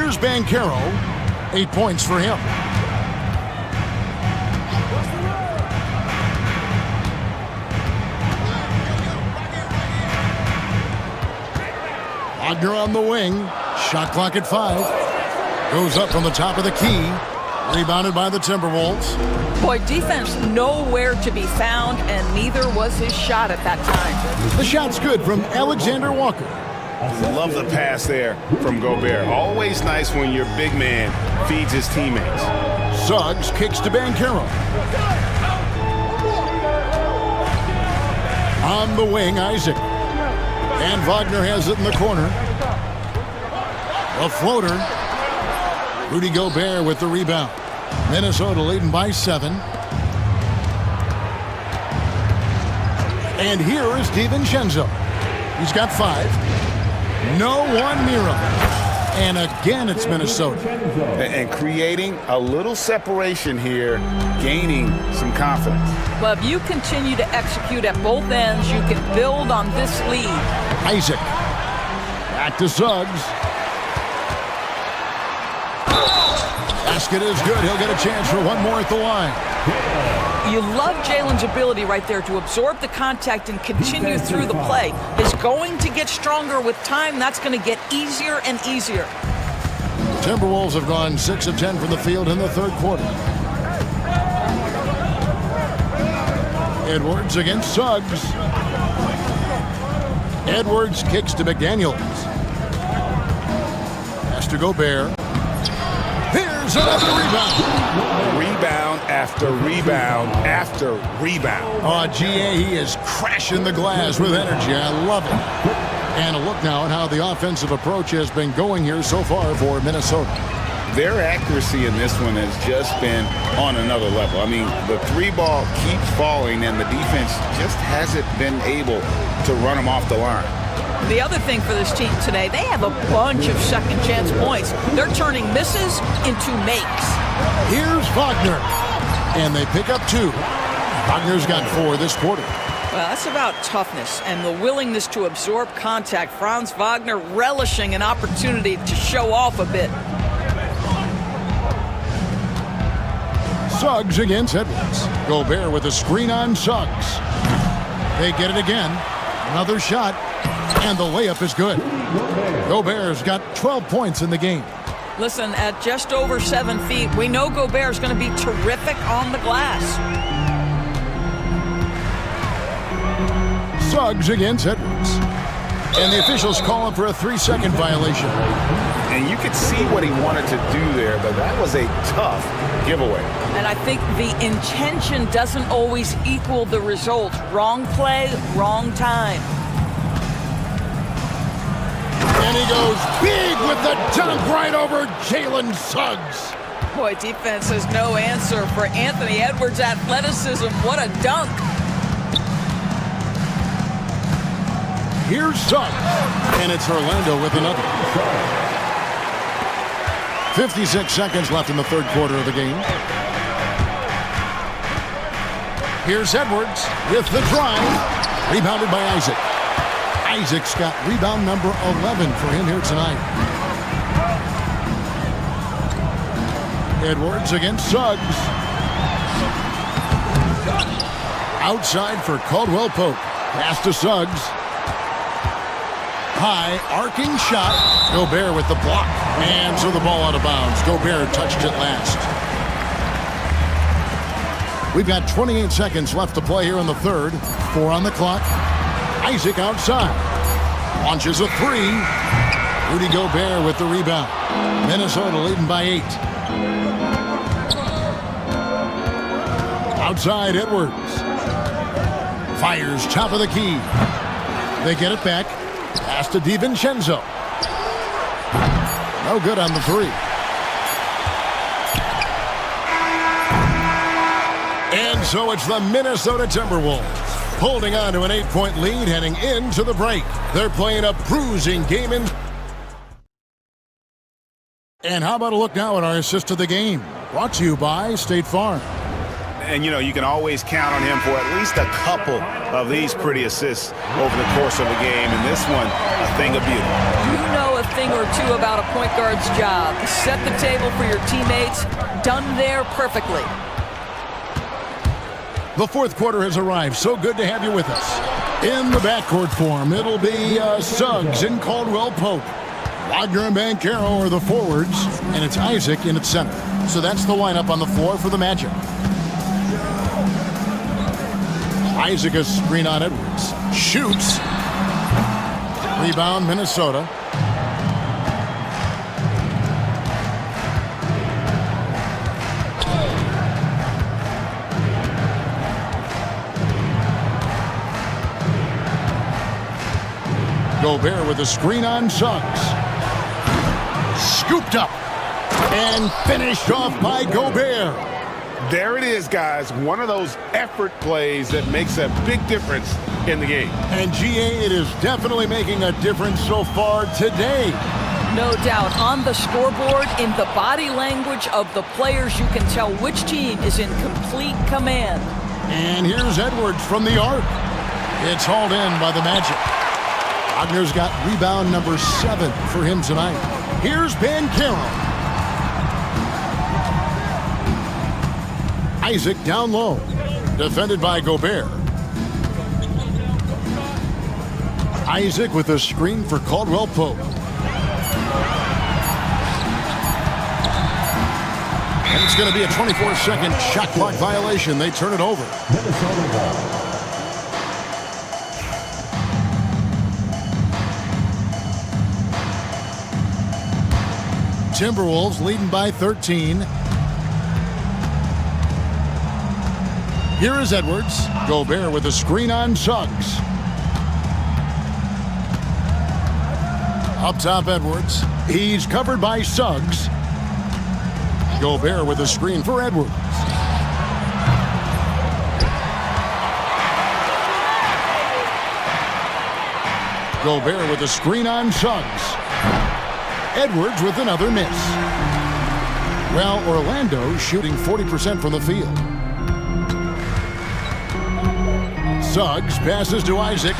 Here's Banchero. 8 points for him. Wagner on the wing. Shot clock at 5. Goes up from the top of the key. Rebounded by the Timberwolves. Boy, defense nowhere to be found, and neither was his shot at that time. The shot's good from Alexander Walker. Love the pass there from Gobert. Always nice when your big man feeds his teammates. Suggs kicks to Banchero. On the wing, Isaac. And Wagner has it in the corner. A floater. Rudy Gobert with the rebound. Minnesota leading by 7. And here is DiVincenzo. He's got 5. No one near him. And again, it's Minnesota. And creating a little separation here, gaining some confidence. Well, if you continue to execute at both ends, you can build on this lead. Isaac. Back to Suggs. Basket is good. He'll get a chance for one more at the line. You love Jalen's ability right there to absorb the contact and continue through the play. It's going to get stronger with time. That's going to get easier and easier. The Timberwolves have gone 6 of 10 from the field in the third quarter. Edwards against Suggs. Edwards kicks to McDaniels. Pass to Gobert. Here's another rebound. Rebound after rebound after rebound. Oh, GA, he is crashing the glass with energy. I love it. And a look now at how the offensive approach has been going here so far for Minnesota. Their accuracy in this one has just been on another level. I mean, the 3-ball keeps falling, and the defense just hasn't been able to run them off the line. The other thing for this team today, they have a bunch of second chance points. They're turning misses into makes. Here's Wagner. And they pick up 2. Wagner's got 4 this quarter. Well, that's about toughness and the willingness to absorb contact. Franz Wagner relishing an opportunity to show off a bit. Suggs against Edwards. Gobert with a screen on Suggs. They get it again. Another shot. And the layup is good. Gobert's got 12 points in the game. Listen, at just over 7 feet, we know Gobert's going to be terrific on the glass. Suggs against Edwards. And the officials call him for a 3-second violation. And you could see what he wanted to do there, but that was a tough giveaway. And I think the intention doesn't always equal the result. Wrong play, wrong time. And he goes big with the dunk right over Jalen Suggs. Boy, defense has no answer for Anthony Edwards' athleticism. What a dunk. Here's Suggs. And it's Orlando with another. 56 seconds left in the third quarter of the game. Here's Edwards with the drive. Rebounded by Isaac. Isaac's got rebound number 11 for him here tonight. Edwards against Suggs. Outside for Caldwell Pope. Pass to Suggs. High, arcing shot. Gobert with the block. And so the ball out of bounds. Gobert touched it last. We've got 28 seconds left to play here in the third. 4 on the clock. Isaac outside. Launches a 3. Rudy Gobert with the rebound. Minnesota leading by 8. Outside, Edwards. Fires top of the key. They get it back. Pass to DiVincenzo. No good on the 3. And so it's the Minnesota Timberwolves holding on to an 8-point lead heading into the break. They're playing a bruising game in. And how about a look now at our assist of the game? Brought to you by State Farm. And, you know, you can always count on him for at least a couple of these pretty assists over the course of a game. And this one, a thing of beauty. You know a thing or two about a point guard's job. Set the table for your teammates. Done there perfectly. The fourth quarter has arrived. So good to have you with us. In the backcourt form, it'll be Suggs and Caldwell Pope. Wagner and Banchero are the forwards, and it's Isaac in its center. So that's the lineup on the floor for the Magic. Isaac a screen on Edwards. Shoots. Rebound, Minnesota. Gobert with a screen on Suggs. Scooped up and finished off by Gobert. There it is, guys. One of those effort plays that makes a big difference in the game. And GA, it is definitely making a difference so far today. No doubt. On the scoreboard, in the body language of the players, you can tell which team is in complete command. And here's Edwards from the arc. It's hauled in by the Magic. Wagner's got rebound number 7 for him tonight. Here's Banchero. Isaac down low. Defended by Gobert. Isaac with a screen for Caldwell Pope. And it's going to be a 24-second shot clock violation. They turn it over. Timberwolves leading by 13. Here is Edwards. Gobert with a screen on Suggs. Up top, Edwards. He's covered by Suggs. Gobert with a screen for Edwards. Gobert with a screen on Suggs. Edwards with another miss. Well, Orlando shooting 40% from the field. Suggs passes to Isaac.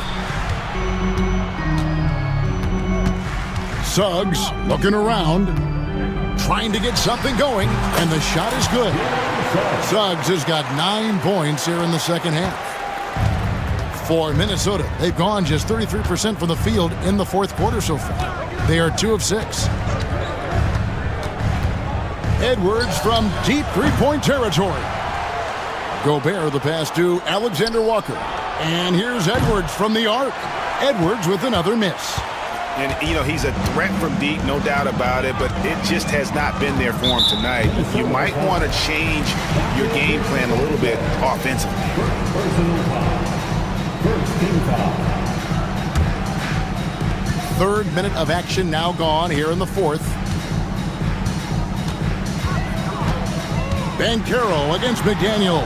Suggs looking around, trying to get something going, and the shot is good. Suggs has got 9 points here in the second half. For Minnesota, they've gone just 33% from the field in the fourth quarter so far. They are 2 of 6. Edwards from deep three-point territory. Gobert the pass to Alexander Walker. And here's Edwards from the arc. Edwards with another miss. And, you know, he's a threat from deep, no doubt about it, but it just has not been there for him tonight. You might want to change your game plan a little bit offensively. Third minute of action now gone here in the fourth. Banchero against McDaniel.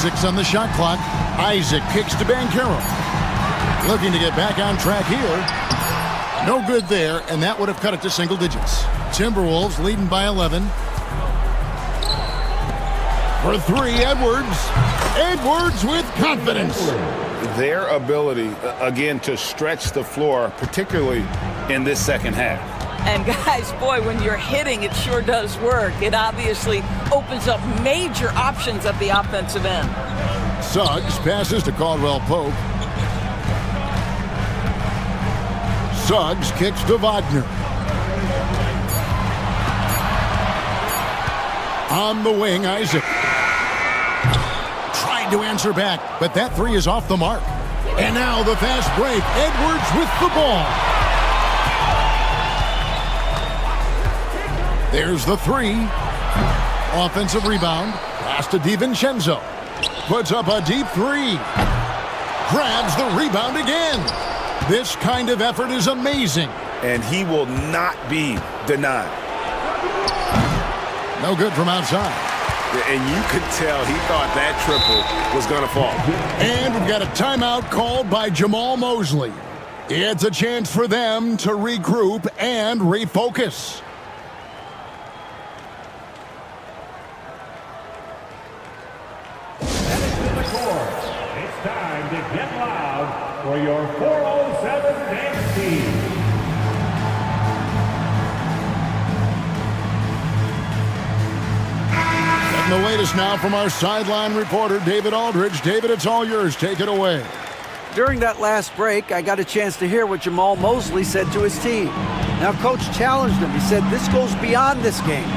6 on the shot clock. Isaac kicks to Banchero. Looking to get back on track here. No good there, and that would have cut it to single digits. Timberwolves leading by 11. For 3, Edwards. Edwards with confidence. Their ability, again, to stretch the floor, particularly in this second half. And guys, boy, when you're hitting, it sure does work. It obviously opens up major options at the offensive end. Suggs passes to Caldwell Pope. Suggs kicks to Wagner. On the wing, Isaac. Tried to answer back, but that 3 is off the mark. And now the fast break. Edwards with the ball. There's the 3. Offensive rebound. Pass to DiVincenzo. Puts up a deep 3. Grabs the rebound again. This kind of effort is amazing. And he will not be denied. No good from outside. And you could tell he thought that triple was going to fall. And we've got a timeout called by Jamal Mosley. It's a chance for them to regroup and refocus. time to get loud for your 407 dance team. And the latest now from our sideline reporter, David Aldridge. David, it's all yours. Take it away. During that last break, I got a chance to hear what Jamal Mosley said to his team. Now, Coach challenged him. He said, this goes beyond this game.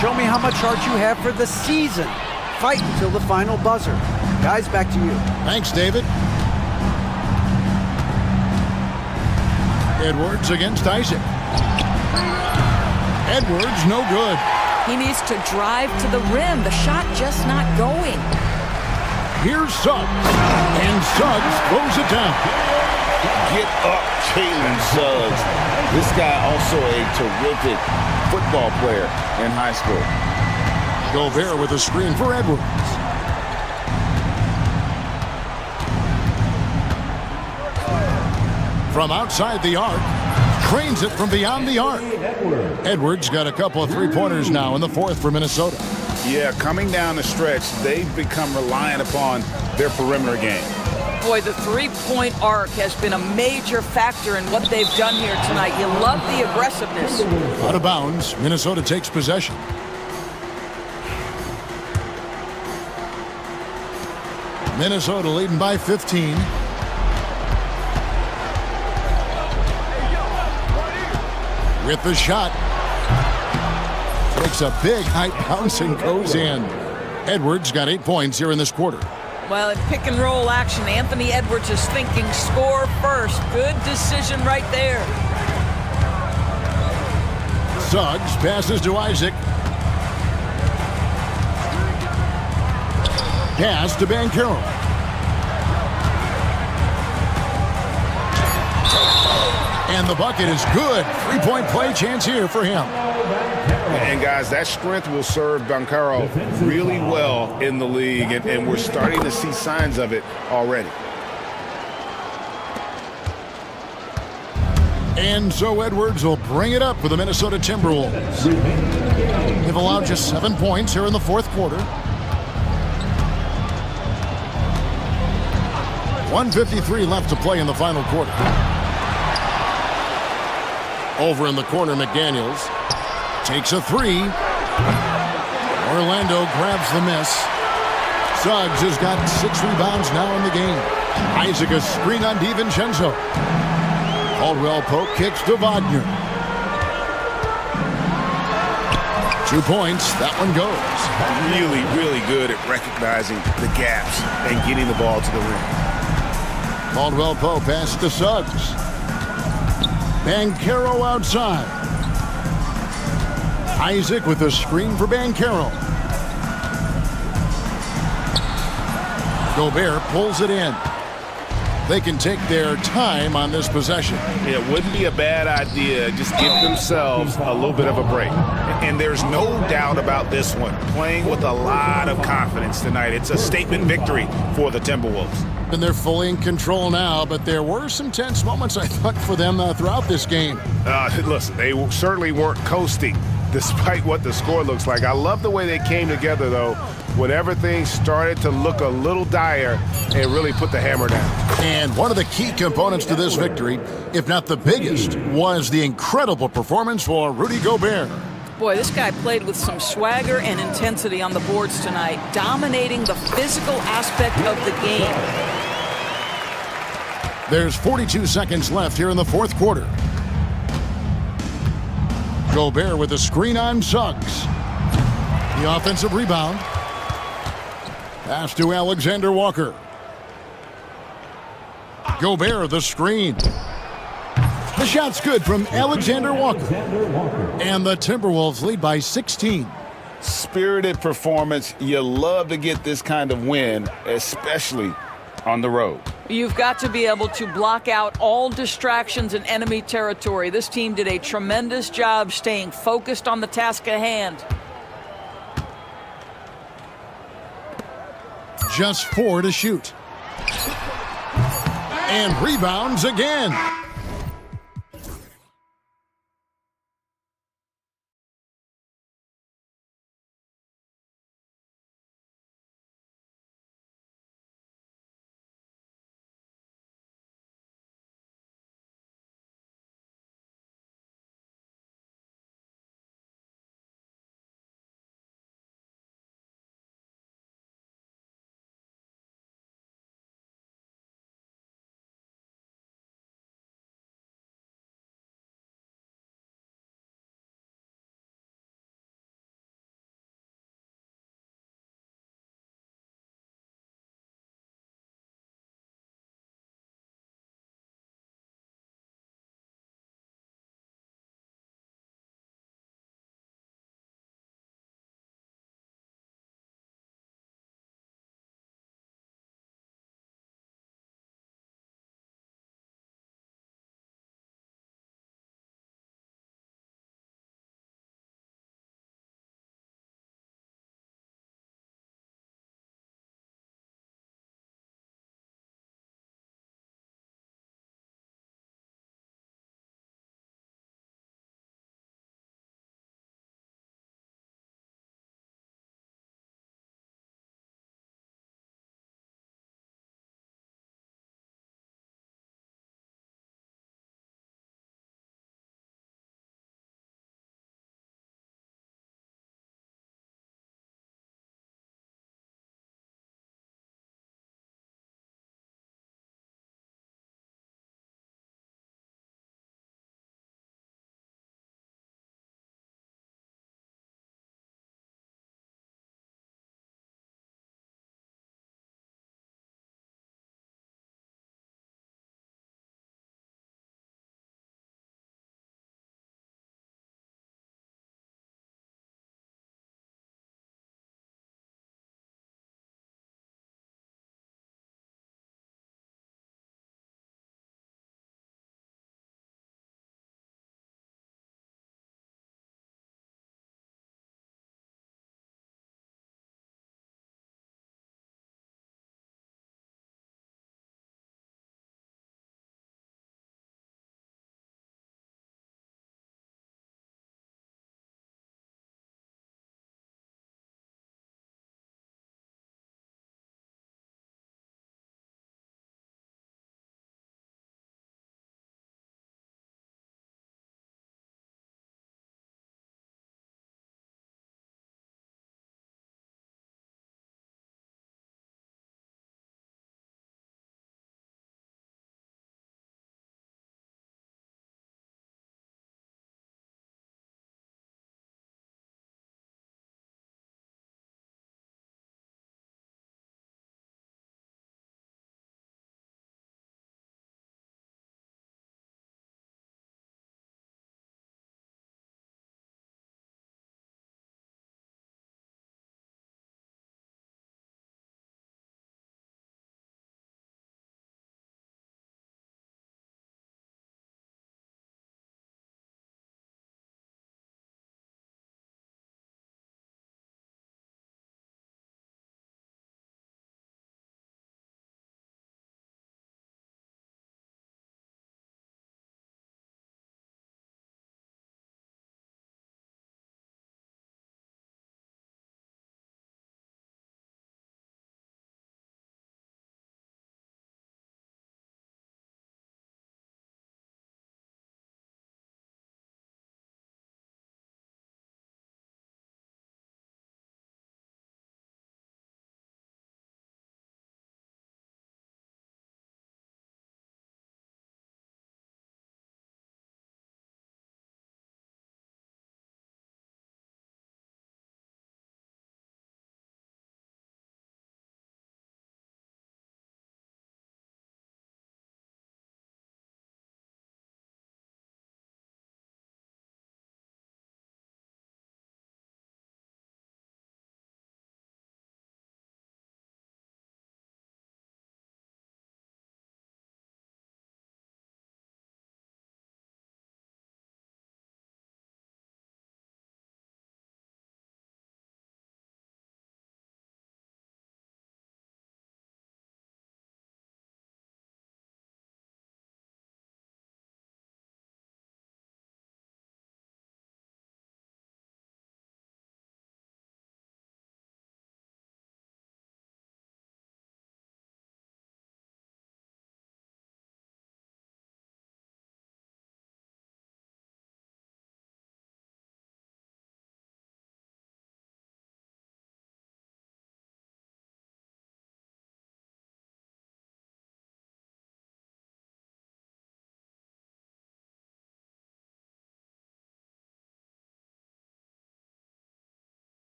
Show me how much heart you have for the season. Fight until the final buzzer. Guys, back to you. Thanks, David. Edwards against Isaac. Edwards, no good. He needs to drive to the rim. The shot just not going. Here's Suggs. And Suggs throws it down. Get up, Jalen Suggs. This guy also a terrific football player in high school. Gobert with a screen for Edwards. From outside the arc. Trains it from beyond the arc. Edwards got a couple of three-pointers now in the fourth for Minnesota. Yeah, coming down the stretch, they've become reliant upon their perimeter game. Boy, the three-point arc has been a major factor in what they've done here tonight. You love the aggressiveness. Out of bounds, Minnesota takes possession. Minnesota leading by 15. With the shot. Takes a big high bounce and goes in. Edwards got 8 points here in this quarter. Well, in pick and roll action, Anthony Edwards is thinking score first. Good decision right there. Suggs passes to Isaac. Pass to Banchero. And the bucket is good. Three-point play chance here for him. And guys, that strength will serve Banchero really well in the league, and we're starting to see signs of it already. And so Edwards will bring it up for the Minnesota Timberwolves. They've allowed just 7 points here in the fourth quarter. 1:53 left to play in the final quarter. Over in the corner, McDaniels takes a three. Orlando grabs the miss. Suggs has got 6 rebounds now in the game. Isaac a screen on DiVincenzo. Caldwell Pope kicks to Wagner. 2 points. That one goes. Really, really good at recognizing the gaps and getting the ball to the rim. Caldwell Pope passes to Suggs. Banchero outside. Isaac with a screen for Banchero. Gobert pulls it in. They can take their time on this possession. It wouldn't be a bad idea. Just give themselves a little bit of a break. And there's no doubt about this one. Playing with a lot of confidence tonight. It's a statement victory for the Timberwolves. And they're fully in control now, but there were some tense moments, I thought, for them throughout this game. Listen, they certainly weren't coasting despite what the score looks like. I love the way they came together, though, when everything started to look a little dire and really put the hammer down. And one of the key components to this victory, if not the biggest, was the incredible performance for Rudy Gobert. Boy, this guy played with some swagger and intensity on the boards tonight, dominating the physical aspect of the game. There's 42 seconds left here in the fourth quarter. Gobert with a screen on Suggs. The offensive rebound. Pass to Alexander Walker. Gobert the screen. The shot's good from Alexander Walker. And the Timberwolves lead by 16. Spirited performance. You love to get this kind of win, especially on the road. You've got to be able to block out all distractions in enemy territory. This team did a tremendous job staying focused on the task at hand. Just 4 to shoot. And rebounds again.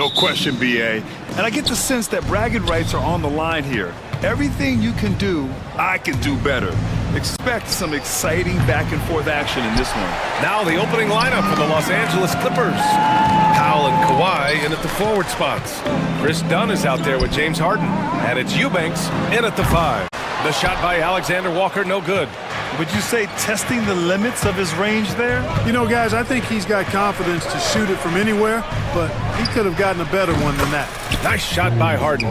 No question, B.A. And I get the sense that bragging rights are on the line here. Everything you can do, I can do better. Expect some exciting back-and-forth action in this one. Now the opening lineup for the Los Angeles Clippers. Powell and Kawhi in at the forward spots. Chris Dunn is out there with James Harden. And it's Eubanks in at the 5. The shot by Alexander Walker, no good. Would you say testing the limits of his range there? You know, guys, I think he's got confidence to shoot it from anywhere, but he could have gotten a better one than that. Nice shot by Harden.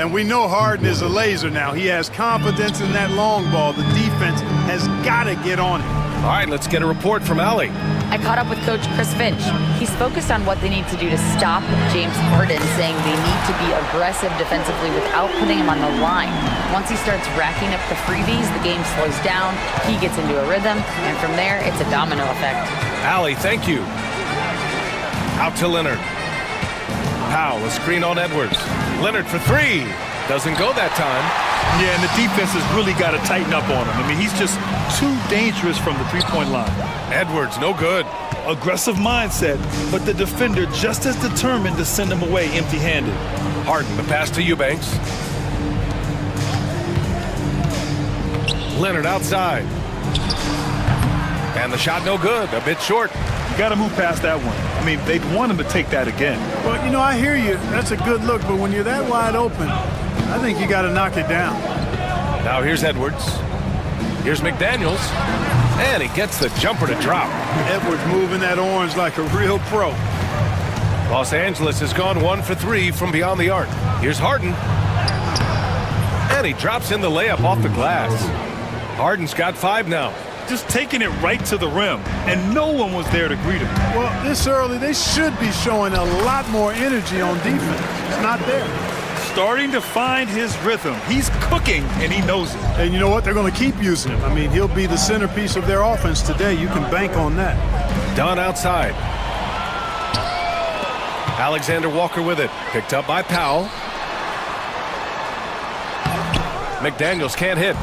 And we know Harden is a laser now. He has confidence in that long ball. The defense has got to get on it. All right, let's get a report from Allie. I caught up with Coach Chris Finch. He's focused on what they need to do to stop James Harden, saying they need to be aggressive defensively without putting him on the line. Once he starts racking up the freebies, the game slows down, he gets into a rhythm, and from there, it's a domino effect. Allie, thank you. Out to Leonard. Powell, a screen on Edwards. Leonard for 3. Doesn't go that time. Yeah, and the defense has really got to tighten up on him. I mean, he's just too dangerous from the three-point line. Edwards, no good. Aggressive mindset, but the defender just as determined to send him away empty-handed. Harden, the pass to Eubanks. Leonard outside. And the shot no good, a bit short. You got to move past that one. I mean, they'd want him to take that again. Well, you know, I hear you. That's a good look, but when you're that wide open, I think you got to knock it down. Now here's Edwards. Here's McDaniels. And he gets the jumper to drop. Edwards moving that orange like a real pro. Los Angeles has gone 1 for 3 from beyond the arc. Here's Harden. And he drops in the layup off the glass. Harden's got 5 now. Just taking it right to the rim, and no one was there to greet him. Well, this early, they should be showing a lot more energy on defense. It's not there. Starting to find his rhythm. He's cooking, and he knows it. And you know what? They're going to keep using him. I mean, he'll be the centerpiece of their offense today. You can bank on that. Dunn outside. Alexander Walker with it. Picked up by Powell. McDaniels can't hit.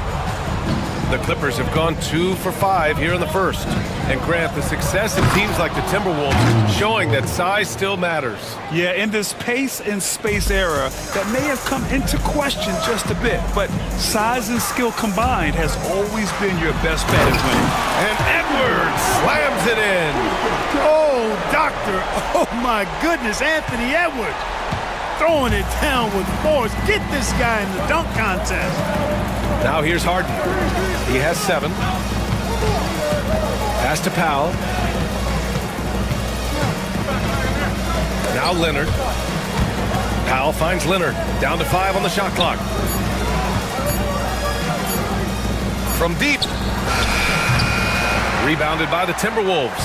The Clippers have gone 2 for 5 here in the first. And Grant, the success of teams like the Timberwolves showing that size still matters. Yeah, in this pace and space era that may have come into question just a bit, but size and skill combined has always been your best bet at winning. And Edwards slams it in. Oh, doctor. Oh, my goodness, Anthony Edwards. Throwing it down with force. Get this guy in the dunk contest. Now here's Harden. He has 7. Pass to Powell. Now Leonard. Powell finds Leonard. Down to 5 on the shot clock. From deep. Rebounded by the Timberwolves.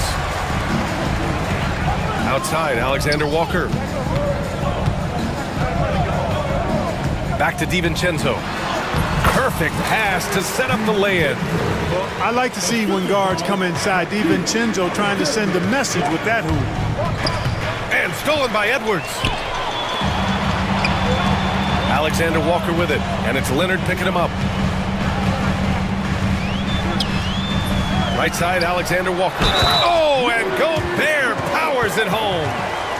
Outside, Alexander Walker. Back to DiVincenzo. Perfect pass to set up the lay-in. Well, I like to see when guards come inside. DiVincenzo trying to send a message with that hoop. And stolen by Edwards. Alexander Walker with it, and it's Leonard picking him up. Right side, Alexander Walker. Oh, and Gobert powers it home.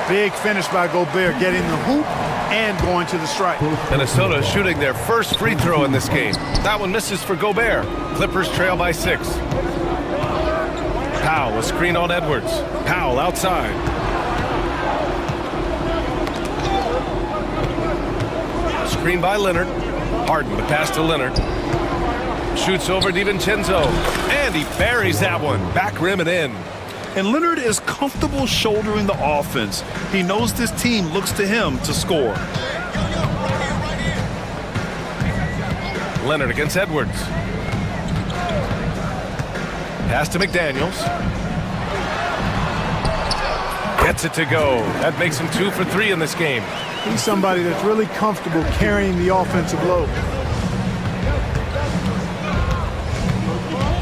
Big finish by Gobert, getting the hoop and going to the stripe. Minnesota shooting their first free throw in this game. That one misses for Gobert. Clippers trail by 6. Powell, a screen on Edwards. Powell outside. Screen by Leonard. Harden, the pass to Leonard. Shoots over DiVincenzo. And he buries that one. Back rim and in. And Leonard is comfortable shouldering the offense. He knows this team looks to him to score. Leonard against Edwards. Pass to McDaniels. Gets it to go. That makes him 2 for 3 in this game. He's somebody that's really comfortable carrying the offensive load.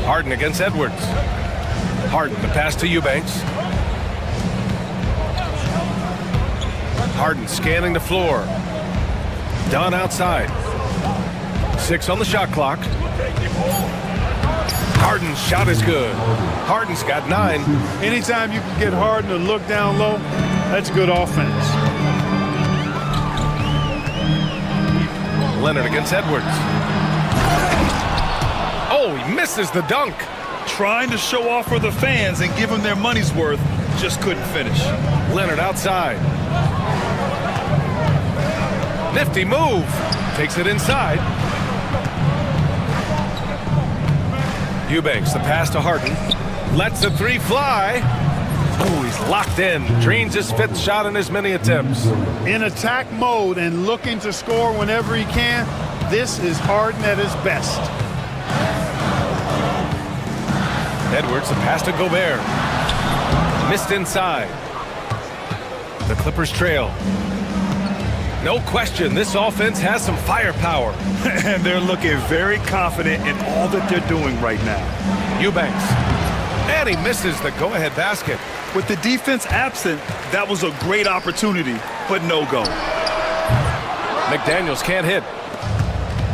Harden against Edwards. Harden, the pass to Eubanks. Harden scanning the floor. Dunn outside. 6 on the shot clock. Harden's shot is good. Harden's got 9. Anytime you can get Harden to look down low, that's good offense. Leonard against Edwards. Oh, he misses the dunk. Trying to show off for the fans and give them their money's worth, just couldn't finish. Leonard outside. Nifty move. Takes it inside. Eubanks, the pass to Harden. Lets the three fly. Oh, he's locked in. Drains his fifth shot in as many attempts. In attack mode and looking to score whenever he can, this is Harden at his best. Edwards, the pass to Gobert. Missed inside. The Clippers trail. No question, this offense has some firepower. And they're looking very confident in all that they're doing right now. Eubanks. And he misses the go-ahead basket. With the defense absent, that was a great opportunity, but no go. McDaniels can't hit.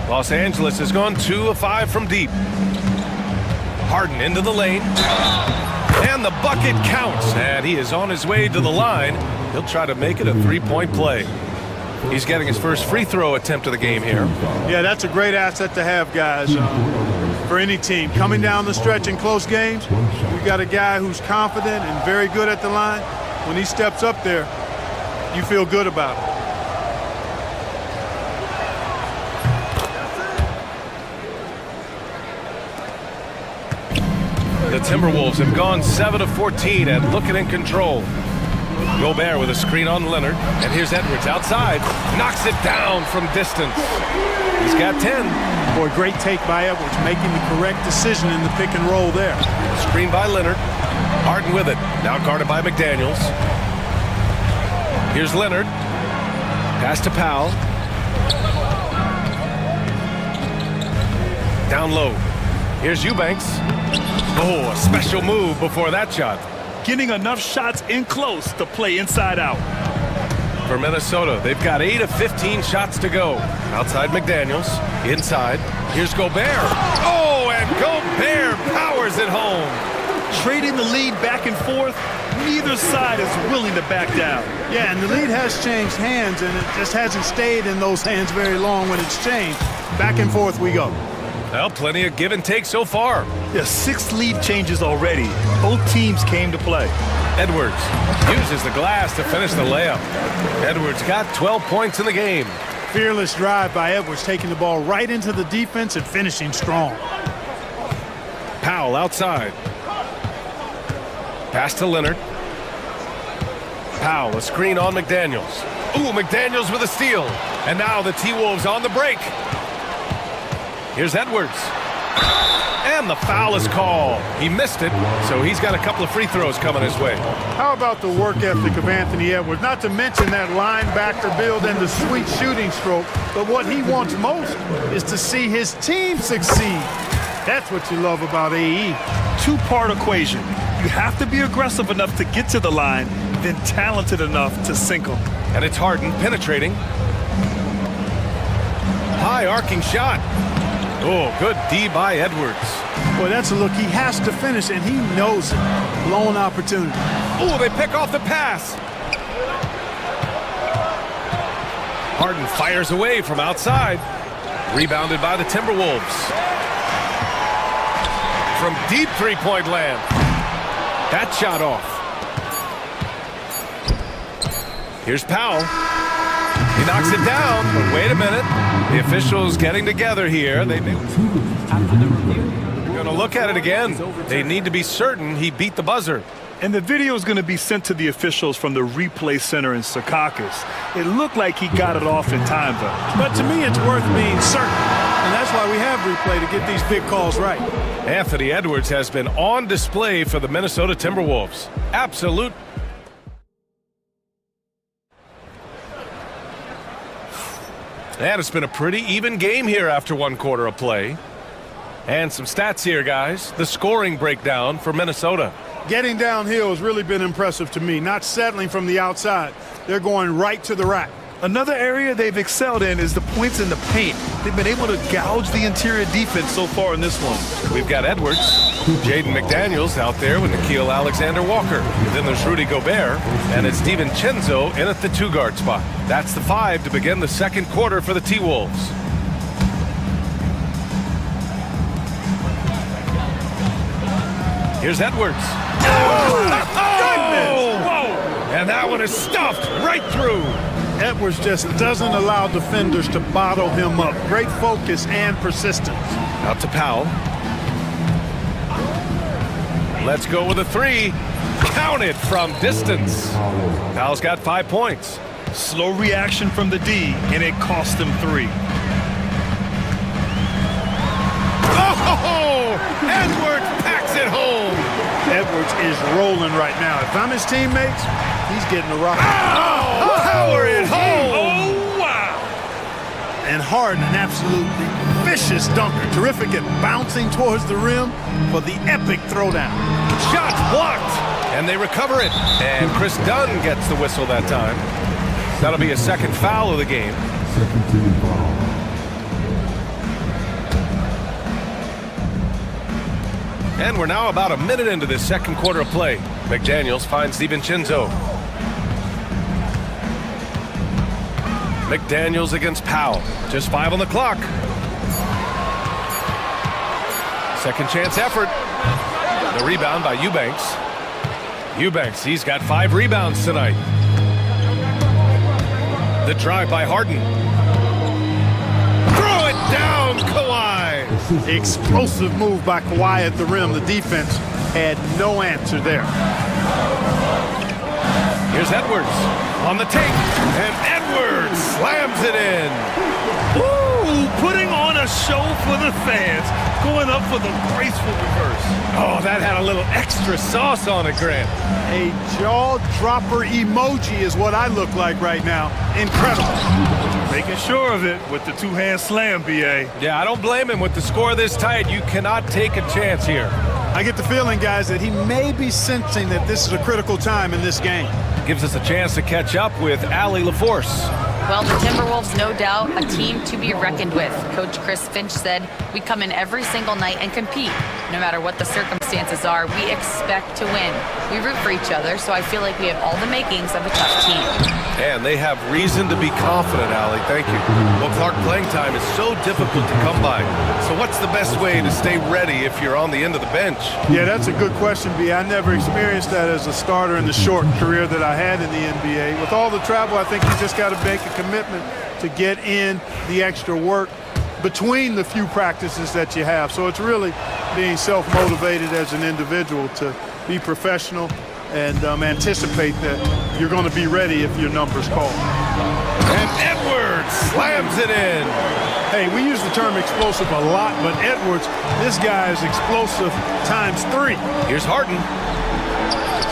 Los Angeles has gone 2 of 5 from deep. Harden into the lane. And the bucket counts. And he is on his way to the line. He'll try to make it a three-point play. He's getting his first free throw attempt of the game here. Yeah, that's a great asset to have, guys, for any team. Coming down the stretch in close games, we've got a guy who's confident and very good at the line. When he steps up there, you feel good about it. The Timberwolves have gone 7 of 14 and looking in control. Gobert with a screen on Leonard. And here's Edwards outside. Knocks it down from distance. He's got 10. Boy, great take by Edwards, making the correct decision in the pick and roll there. Screen by Leonard. Harden with it. Now guarded by McDaniels. Here's Leonard. Pass to Powell. Down low. Here's Eubanks. Oh, a special move before that shot. Getting enough shots in close to play inside out. For Minnesota, they've got 8 of 15 shots to go. Outside McDaniels. Inside. Here's Gobert. Oh, and Gobert powers it home. Trading the lead back and forth, neither side is willing to back down. Yeah, and the lead has changed hands, and it just hasn't stayed in those hands very long when it's changed. Back and forth we go. Well, plenty of give and take so far. Yeah, 6 lead changes already. Both teams came to play. Edwards uses the glass to finish the layup. Edwards got 12 points in the game. Fearless drive by Edwards, taking the ball right into the defense and finishing strong. Powell outside. Pass to Leonard. Powell, a screen on McDaniels. Ooh, McDaniels with a steal. And now the T-Wolves on the break. Here's Edwards. And the foul is called. He missed it, so he's got a couple of free throws coming his way. How about the work ethic of Anthony Edwards? Not to mention that linebacker build and the sweet shooting stroke, but what he wants most is to see his team succeed. That's what you love about AE. Two-part equation. You have to be aggressive enough to get to the line, then talented enough to sink them. And it's Harden penetrating. High arcing shot. Oh, good D by Edwards. Boy, that's a look he has to finish, and he knows it. Blown opportunity. Oh, they pick off the pass. Harden fires away from outside. Rebounded by the Timberwolves. From deep three-point land. That shot off. Here's Powell. He knocks it down, but wait a minute. The officials getting together here. They're going to look at it again. They need to be certain he beat the buzzer. And the video is going to be sent to the officials from the replay center in Secaucus. It looked like he got it off in time, though. But to me, it's worth being certain. And that's why we have replay, to get these big calls right. Anthony Edwards has been on display for the Minnesota Timberwolves. Absolute. And it's been a pretty even game here after one quarter of play. And some stats here, guys. The scoring breakdown for Minnesota. Getting downhill has really been impressive to me, not settling from the outside. They're going right to the rack. Another area they've excelled in is the points in the paint. They've been able to gouge the interior defense so far in this one. We've got Edwards, Jaden McDaniels out there with Nickeil Alexander-Walker. Then there's Rudy Gobert, and it's DiVincenzo in at the 2-guard spot. That's the 5 to begin the second quarter for the T-Wolves. Here's Edwards. Oh! And that one is stuffed right through. Edwards just doesn't allow defenders to bottle him up. Great focus and persistence. Out to Powell. Let's go with a three. Count it from distance. Powell's got 5 points. Slow reaction from the D, and it cost him 3. Oh! Edwards packs it home. Edwards is rolling right now. If I'm his teammates, he's getting the rock. Oh! Power it home! Oh, wow! And Harden, an absolutely vicious dunker. Terrific at bouncing towards the rim for the epic throwdown. Shots blocked! And they recover it. And Chris Dunn gets the whistle that time. That'll be a second foul of the game. Second team foul. And we're now about a minute into this second quarter of play. McDaniels finds DiVincenzo. McDaniels against Powell. Just 5 on the clock. Second chance effort. The rebound by Eubanks. Eubanks, he's got 5 rebounds tonight. The drive by Harden. Throw it down, Kawhi. Explosive move by Kawhi at the rim. The defense had no answer there. Here's Edwards on the take. And Edwards slams it in. Ooh, putting on a show for the fans. Going up for the graceful reverse. Oh, that had a little extra sauce on it, Grant. A jaw-dropper emoji is what I look like right now. Incredible. Making sure of it with the two-hand slam, B.A. Yeah, I don't blame him. With the score this tight, you cannot take a chance here. I get the feeling, guys, that he may be sensing that this is a critical time in this game. Gives us a chance to catch up with Allie LaForce. Well, the Timberwolves, no doubt, a team to be reckoned with. Coach Chris Finch said, we come in every single night and compete. No matter what the circumstances are, we expect to win. We root for each other, so I feel like we have all the makings of a tough team. And they have reason to be confident, Allie. Thank you. Well, Clark, playing time is so difficult to come by. So what's the best way to stay ready if you're on the end of the bench? Yeah, that's a good question, B. I never experienced that as a starter in the short career that I had in the NBA. With all the travel, I think you just got to make a commitment to get in the extra work between the few practices that you have. So it's really being self-motivated as an individual to be professional and anticipate that you're going to be ready if your number's called. And Edwards slams it in. Hey, we use the term explosive a lot, but Edwards, this guy is explosive times 3. Here's Harden.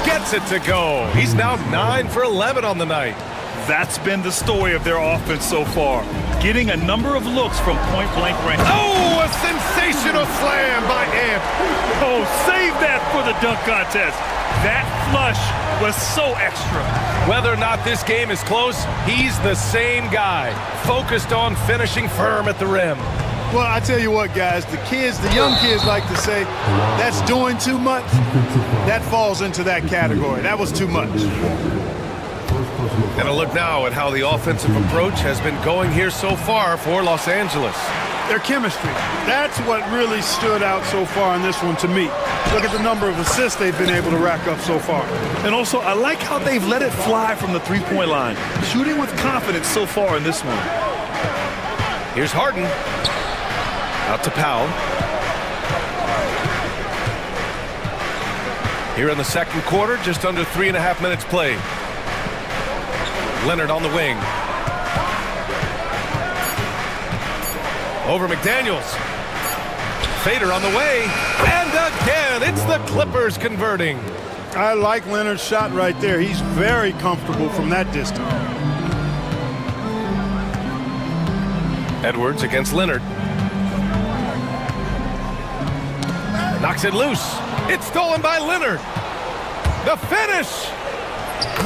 Gets it to go. He's now 9 for 11 on the night. That's been the story of their offense so far. Getting a number of looks from point-blank range. Oh, a sensational slam by Amp. Oh, save that for the dunk contest. That flush was so extra. Whether or not this game is close, he's the same guy, focused on finishing firm at the rim. Well, I tell you what, guys, the young kids like to say, that's doing too much. That falls into that category. That was too much. And a look now at how the offensive approach has been going here so far for Los Angeles. Their chemistry. That's what really stood out so far in this one to me. Look at the number of assists they've been able to rack up so far. And also, I like how they've let it fly from the three-point line. Shooting with confidence so far in this one. Here's Harden. Out to Powell. Here in the second quarter, just under 3.5 minutes played. Leonard on the wing. Over McDaniels. Fader on the way. And again, it's the Clippers converting. I like Leonard's shot right there. He's very comfortable from that distance. Edwards against Leonard. Knocks it loose. It's stolen by Leonard. The finish.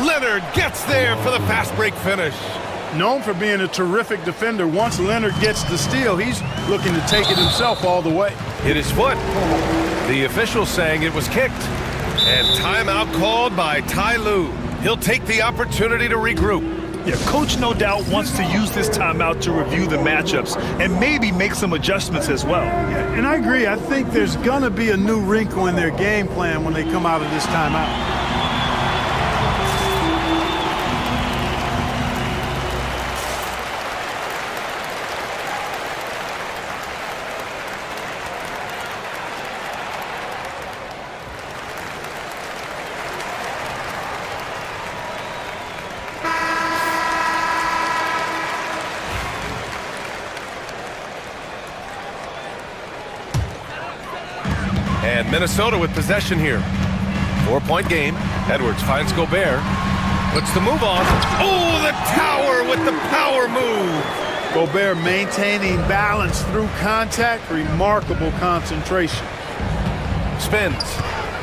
Leonard gets there for the fast break finish. Known for being a terrific defender, once Leonard gets the steal, he's looking to take it himself all the way. Hit his foot. The official saying it was kicked. And timeout called by Ty Lue. He'll take the opportunity to regroup. Yeah, coach no doubt wants to use this timeout to review the matchups and maybe make some adjustments as well. Yeah, and I agree. I think there's going to be a new wrinkle in their game plan when they come out of this timeout. And Minnesota with possession here. 4-point game. Edwards finds Gobert. Puts the move on. Oh, the tower with the power move. Gobert maintaining balance through contact. Remarkable concentration. Spins.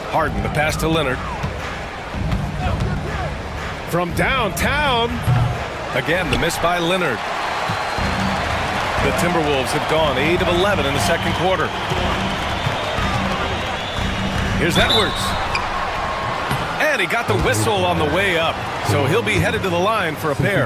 Harden, the pass to Leonard. From downtown. Again, the miss by Leonard. The Timberwolves have gone 8 of 11 in the second quarter. Here's Edwards. And he got the whistle on the way up, so he'll be headed to the line for a pair.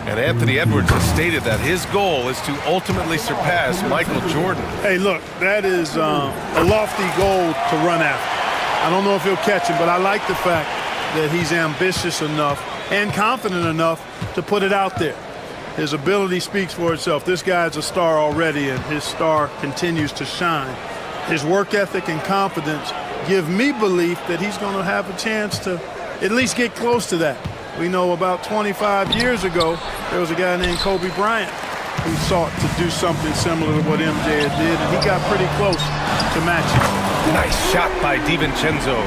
And Anthony Edwards has stated that his goal is to ultimately surpass Michael Jordan. Hey, look, that is a lofty goal to run after. I don't know if he'll catch him, but I like the fact that he's ambitious enough and confident enough to put it out there. His ability speaks for itself. This guy's a star already, and his star continues to shine. His work ethic and confidence give me belief that he's going to have a chance to at least get close to that. We know about 25 years ago, there was a guy named Kobe Bryant who sought to do something similar to what MJ did, and he got pretty close to matching. Nice shot by DiVincenzo.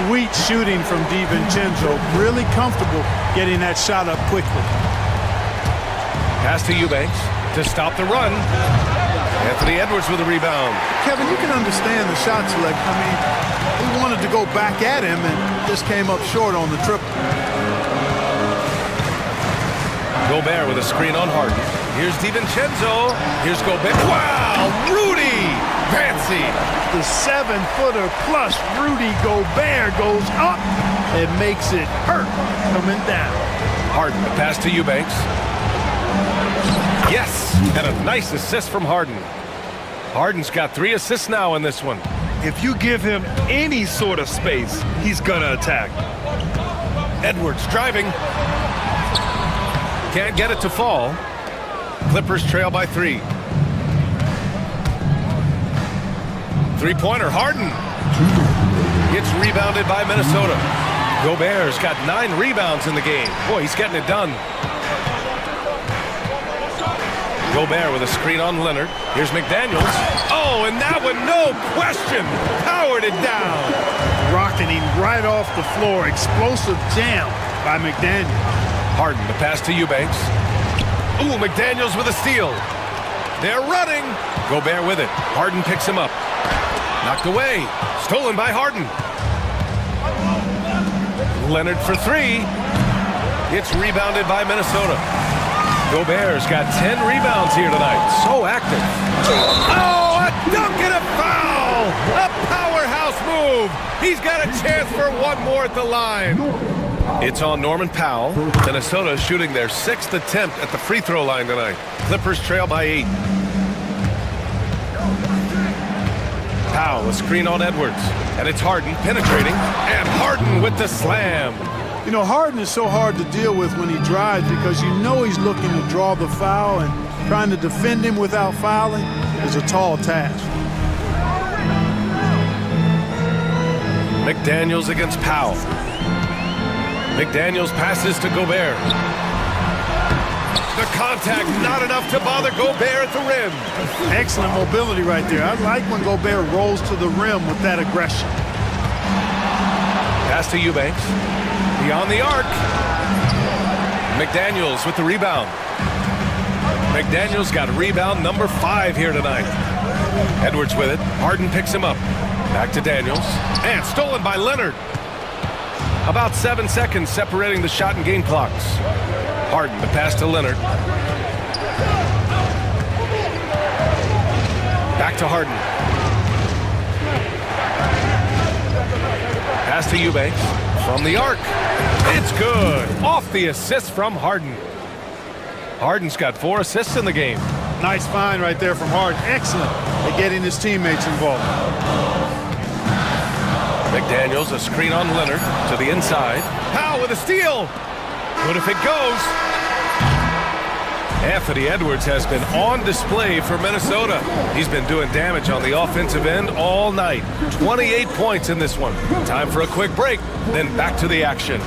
Sweet shooting from DiVincenzo. Really comfortable getting that shot up quickly. Pass to Eubanks to stop the run. Anthony Edwards with a rebound. Kevin, you can understand the shot select. I mean, he wanted to go back at him and just came up short on the triple. Gobert with a screen on Harden. Here's DiVincenzo. Here's Gobert. Wow, Rudy Fancy. The 7-footer plus Rudy Gobert goes up and makes it hurt coming down. Harden, the pass to Eubanks. Yes, and a nice assist from Harden. Harden's got 3 assists now in this one. If you give him any sort of space, he's gonna attack. Edwards driving. Can't get it to fall. Clippers trail by 3. Three-pointer, Harden. It's rebounded by Minnesota. Gobert's got 9 rebounds in the game. Boy, he's getting it done. Gobert with a screen on Leonard. Here's McDaniels. Oh, and that one, no question, powered it down. Rocketing right off the floor. Explosive jam by McDaniels. Harden, the pass to Eubanks. Ooh, McDaniels with a steal. They're running. Gobert with it. Harden picks him up. Knocked away. Stolen by Harden. Leonard for 3. It's rebounded by Minnesota. Gobert's got 10 rebounds here tonight. So active. Oh, a dunk and a foul! A powerhouse move! He's got a chance for one more at the line. It's on Norman Powell. Minnesota shooting their 6th attempt at the free throw line tonight. Clippers trail by 8. Powell, a screen on Edwards. And it's Harden penetrating. And Harden with the slam. You know, Harden is so hard to deal with when he drives because you know he's looking to draw the foul, and trying to defend him without fouling is a tall task. McDaniels against Powell. McDaniels passes to Gobert. The contact not enough to bother Gobert at the rim. Excellent mobility right there. I like when Gobert rolls to the rim with that aggression. Pass to Eubanks. Beyond the arc. McDaniels with the rebound. McDaniels got rebound number 5 here tonight. Edwards with it. Harden picks him up. Back to Daniels. And stolen by Leonard. About 7 seconds separating the shot and game clocks. Harden, the pass to Leonard. Back to Harden. Pass to Eubanks. From the arc. It's good. Off the assist from Harden. Harden's got 4 assists in the game. Nice find right there from Harden. Excellent at getting his teammates involved. McDaniels, a screen on Leonard to the inside. Powell with a steal. Good if it goes. Anthony Edwards has been on display for Minnesota. He's been doing damage on the offensive end all night. 28 points in this one. Time for a quick break, then back to the action.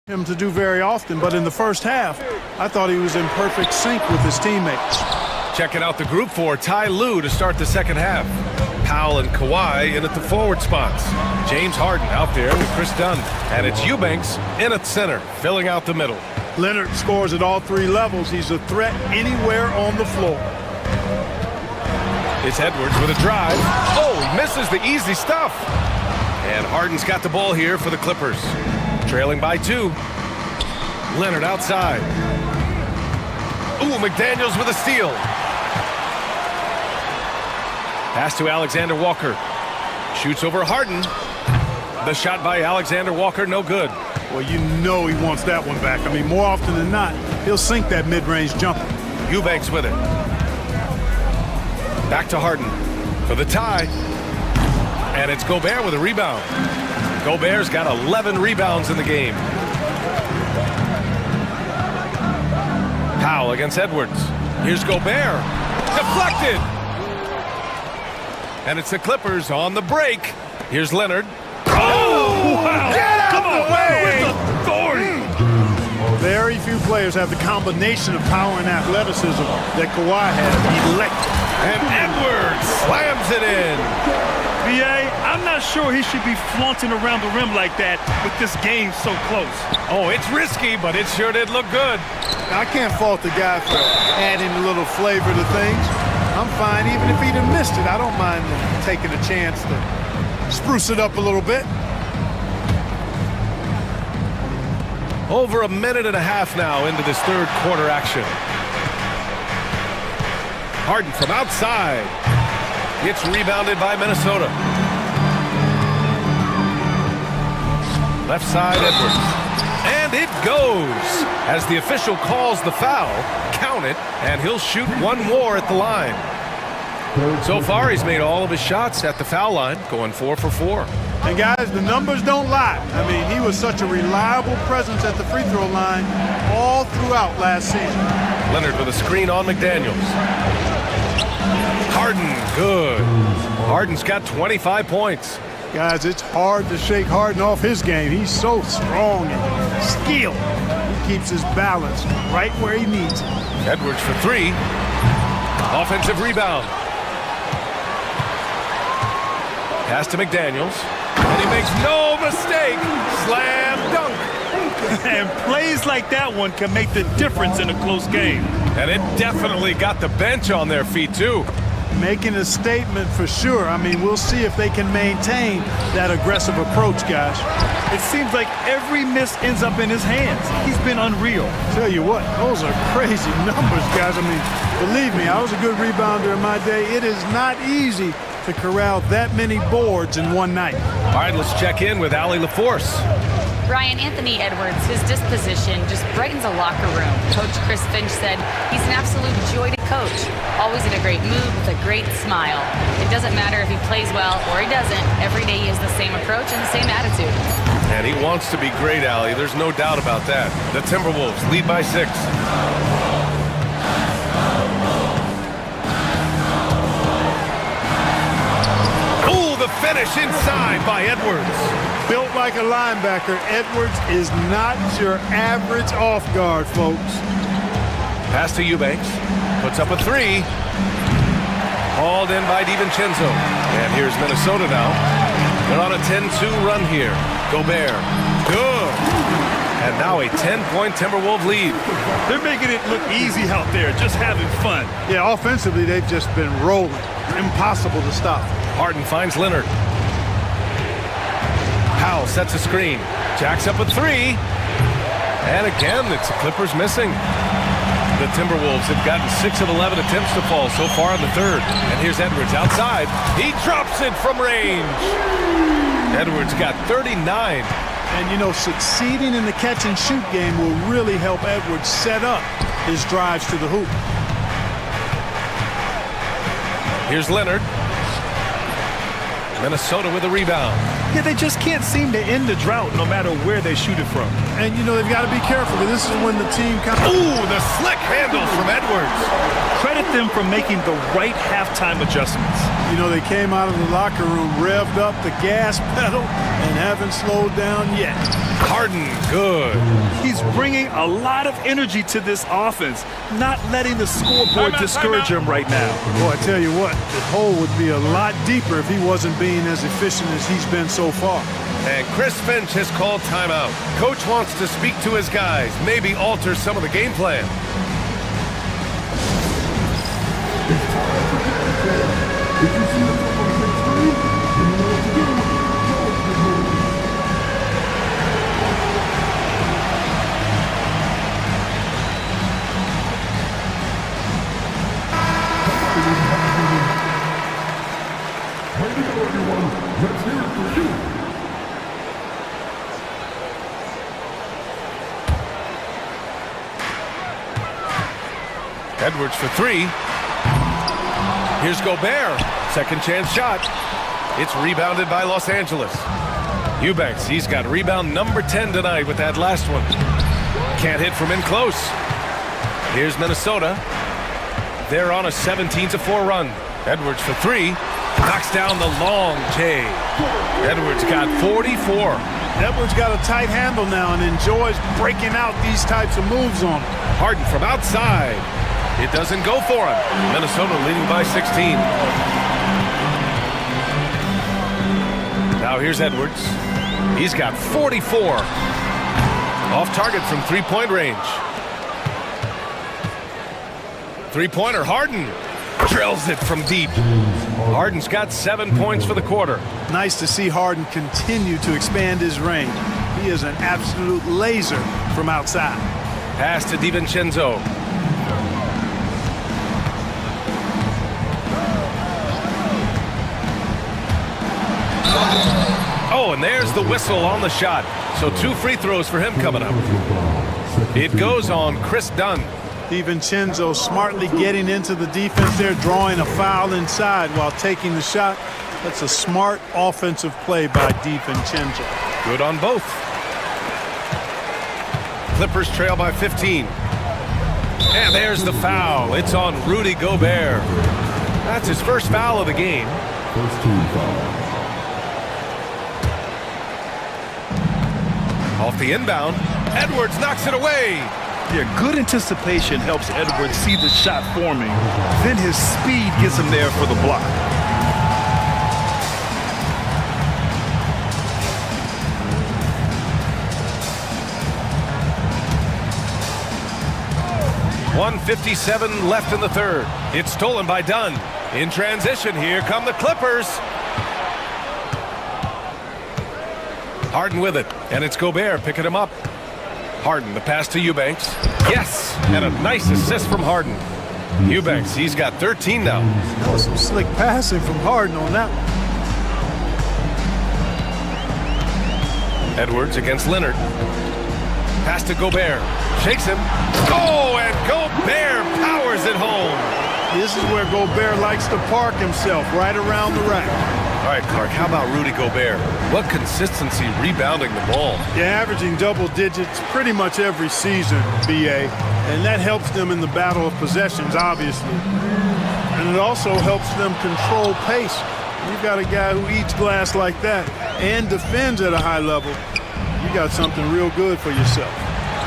Him to do very often, but in the first half, I thought he was in perfect sync with his teammates. Checking out the group for Ty Lue to start the second half. Powell and Kawhi in at the forward spots. James Harden out there with Chris Dunn. And it's Eubanks in at center, filling out the middle. Leonard scores at all 3 levels. He's a threat anywhere on the floor. It's Edwards with a drive. Oh, he misses the easy stuff. And Harden's got the ball here for the Clippers. Trailing by 2. Leonard outside. Ooh, McDaniels with a steal. Pass to Alexander Walker. Shoots over Harden. The shot by Alexander Walker, no good. Well, you know he wants that one back. I mean, more often than not, he'll sink that mid-range jumper. Eubanks with it. Back to Harden for the tie. And it's Gobert with a rebound. Gobert's got 11 rebounds in the game. Powell against Edwards. Here's Gobert. Deflected. And it's the Clippers on the break. Here's Leonard. Oh! Wow. Get out of the way! With authority. Very few players have the combination of power and athleticism that Kawhi has. Electric. And Edwards slams it in. BA, I'm not sure he should be flaunting around the rim like that with this game so close. Oh, it's risky, but it sure did look good. I can't fault the guy for adding a little flavor to things. I'm fine, even if he'd have missed it. I don't mind taking a chance to spruce it up a little bit. Over a minute and a half now into this third quarter action. Harden from outside. Gets rebounded by Minnesota. Left side, Edwards. And it goes. As the official calls the foul, count it, and he'll shoot one more at the line. So far, he's made all of his shots at the foul line, going 4 for 4. And guys, the numbers don't lie. I mean, he was such a reliable presence at the free throw line all throughout last season. Leonard with a screen on McDaniels. Harden, good. Harden's got 25 points. Guys, it's hard to shake Harden off his game. He's so strong and skilled. He keeps his balance right where he needs it. Edwards for 3. Offensive rebound. Pass to McDaniels. And he makes no mistake. Slam dunk. And plays like that one can make the difference in a close game. And it definitely got the bench on their feet, too. Making a statement for sure. I mean, we'll see if they can maintain that aggressive approach, guys. It seems like every miss ends up in his hands. He's been unreal. Tell you what, those are crazy numbers, guys. I mean, believe me, I was a good rebounder in my day. It is not easy to corral that many boards in one night. All right, let's check in with Allie LaForce. Ryan, Anthony Edwards, his disposition just brightens a locker room. Coach Chris Finch said he's an absolute joy to coach. Always in a great mood with a great smile. It doesn't matter if he plays well or he doesn't. Every day he has the same approach and the same attitude. And he wants to be great, Allie. There's no doubt about that. The Timberwolves lead by 6. Oh, the finish inside by Edwards. Built like a linebacker, Edwards is not your average off guard, folks. Pass to Eubanks. Puts up a 3. Hauled in by DiVincenzo. And here's Minnesota now. They're on a 10-2 run here. Gobert. Good. And now a 10-point Timberwolves lead. They're making it look easy out there, just having fun. Yeah, offensively, they've just been rolling. Impossible to stop. Harden finds Leonard. Powell sets a screen. Jacks up a 3. And again, it's the Clippers missing. The Timberwolves have gotten 6 of 11 attempts to fall so far in the third. And here's Edwards outside. He drops it from range. Edwards got 39. And, you know, succeeding in the catch-and-shoot game will really help Edwards set up his drives to the hoop. Here's Leonard. Minnesota with a rebound. Yeah, they just can't seem to end the drought no matter where they shoot it from. And, you know, they've got to be careful, because this is when the team comes. Ooh, the slick handle from Edwards. Credit them for making the right halftime adjustments. You know, they came out of the locker room, revved up the gas pedal, and haven't slowed down yet. Harden, good. He's bringing a lot of energy to this offense, not letting the scoreboard discourage him right now. Boy, I tell you what, the hole would be a lot deeper if he wasn't being as efficient as he's been so far. And Chris Finch has called timeout. Coach wants to speak to his guys, maybe alter some of the game plan. Edwards for 3. Here's Gobert. Second chance shot. It's rebounded by Los Angeles. Eubanks, he's got rebound number 10 tonight with that last one. Can't hit from in close. Here's Minnesota. They're on a 17-4 run. Edwards for 3. Knocks down the long J. Edwards got 44. Edwards got a tight handle now and enjoys breaking out these types of moves on him. Harden from outside. It doesn't go for him. Minnesota leading by 16. Now here's Edwards. He's got 44. Off target from three-point range. Three-pointer, Harden. Drills it from deep. Harden's got 7 points for the quarter. Nice to see Harden continue to expand his range. He is an absolute laser from outside. Pass to DiVincenzo. Oh, and there's the whistle on the shot. So 2 free throws for him coming up. It goes on Chris Dunn. DiVincenzo smartly getting into the defense there, drawing a foul inside while taking the shot. That's a smart offensive play by DiVincenzo. Good on both. Clippers trail by 15. And there's the foul. It's on Rudy Gobert. That's his first foul of the game. First team foul. Off the inbound, Edwards knocks it away. Yeah, good anticipation helps Edwards see the shot forming. Then his speed gets him there for the block. .157 left in the third. It's stolen by Dunn. In transition, here come the Clippers. Harden with it, and it's Gobert picking him up. Harden, the pass to Eubanks. Yes, and a nice assist from Harden. Eubanks, he's got 13 now. That was some slick passing from Harden on that one. Edwards against Leonard. Pass to Gobert. Shakes him. Oh, and Gobert powers it home. This is where Gobert likes to park himself, right around the rack. All right, Clark, how about Rudy Gobert? What consistency rebounding the ball. Yeah, averaging double digits pretty much every season, BA. And that helps them in the battle of possessions, obviously. And it also helps them control pace. You've got a guy who eats glass like that and defends at a high level. You got something real good for yourself.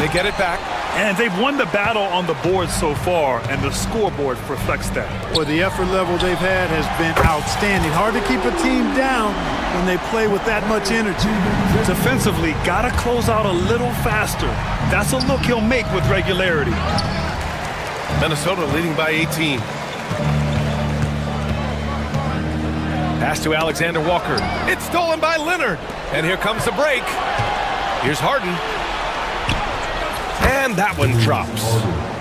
They get it back. And they've won the battle on the board so far, and the scoreboard reflects that. Well, the effort level they've had has been outstanding. Hard to keep a team down when they play with that much energy. Defensively, gotta close out a little faster. That's a look he'll make with regularity. Minnesota leading by 18. Pass to Alexander Walker. It's stolen by Leonard. And here comes the break. Here's Harden. And that one drops.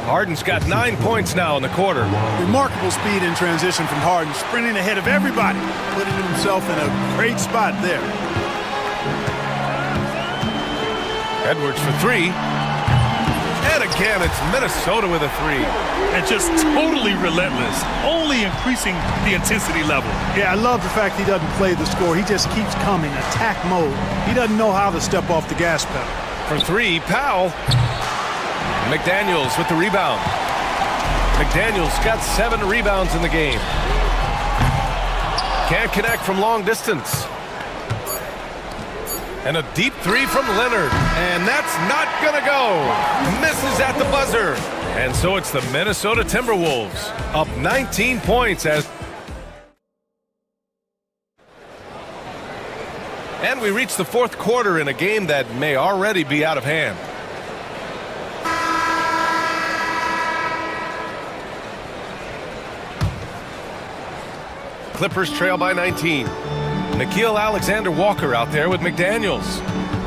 Harden's got 9 points now in the quarter. Remarkable speed in transition from Harden, sprinting ahead of everybody, putting himself in a great spot there. Edwards for three. And again, it's Minnesota with a three. And just totally relentless, only increasing the intensity level. Yeah, I love the fact he doesn't play the score. He just keeps coming, attack mode. He doesn't know how to step off the gas pedal. For three, Powell. McDaniels with the rebound. McDaniels got 7 rebounds in the game. Can't connect from long distance. And a deep three from Leonard. And that's not gonna go. Misses at the buzzer. And so it's the Minnesota Timberwolves up 19 points as... And we reach the fourth quarter in a game that may already be out of hand. Clippers trail by 19. Nickeil Alexander-Walker out there with McDaniels.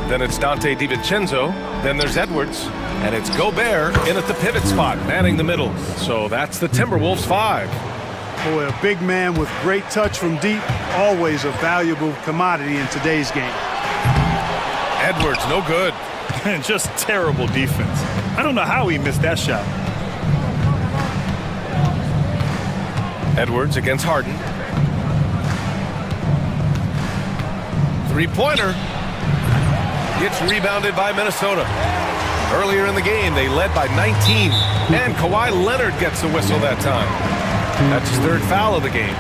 Then it's Dante DiVincenzo. Then there's Edwards. And it's Gobert in at the pivot spot, manning the middle. So that's the Timberwolves 5. Boy, a big man with great touch from deep, always a valuable commodity in today's game. Edwards, no good. And just terrible defense. I don't know how he missed that shot. Edwards against Harden. Three-pointer. Gets rebounded by Minnesota. Earlier in the game, they led by 19. And Kawhi Leonard gets the whistle that time. That's his third foul of the game.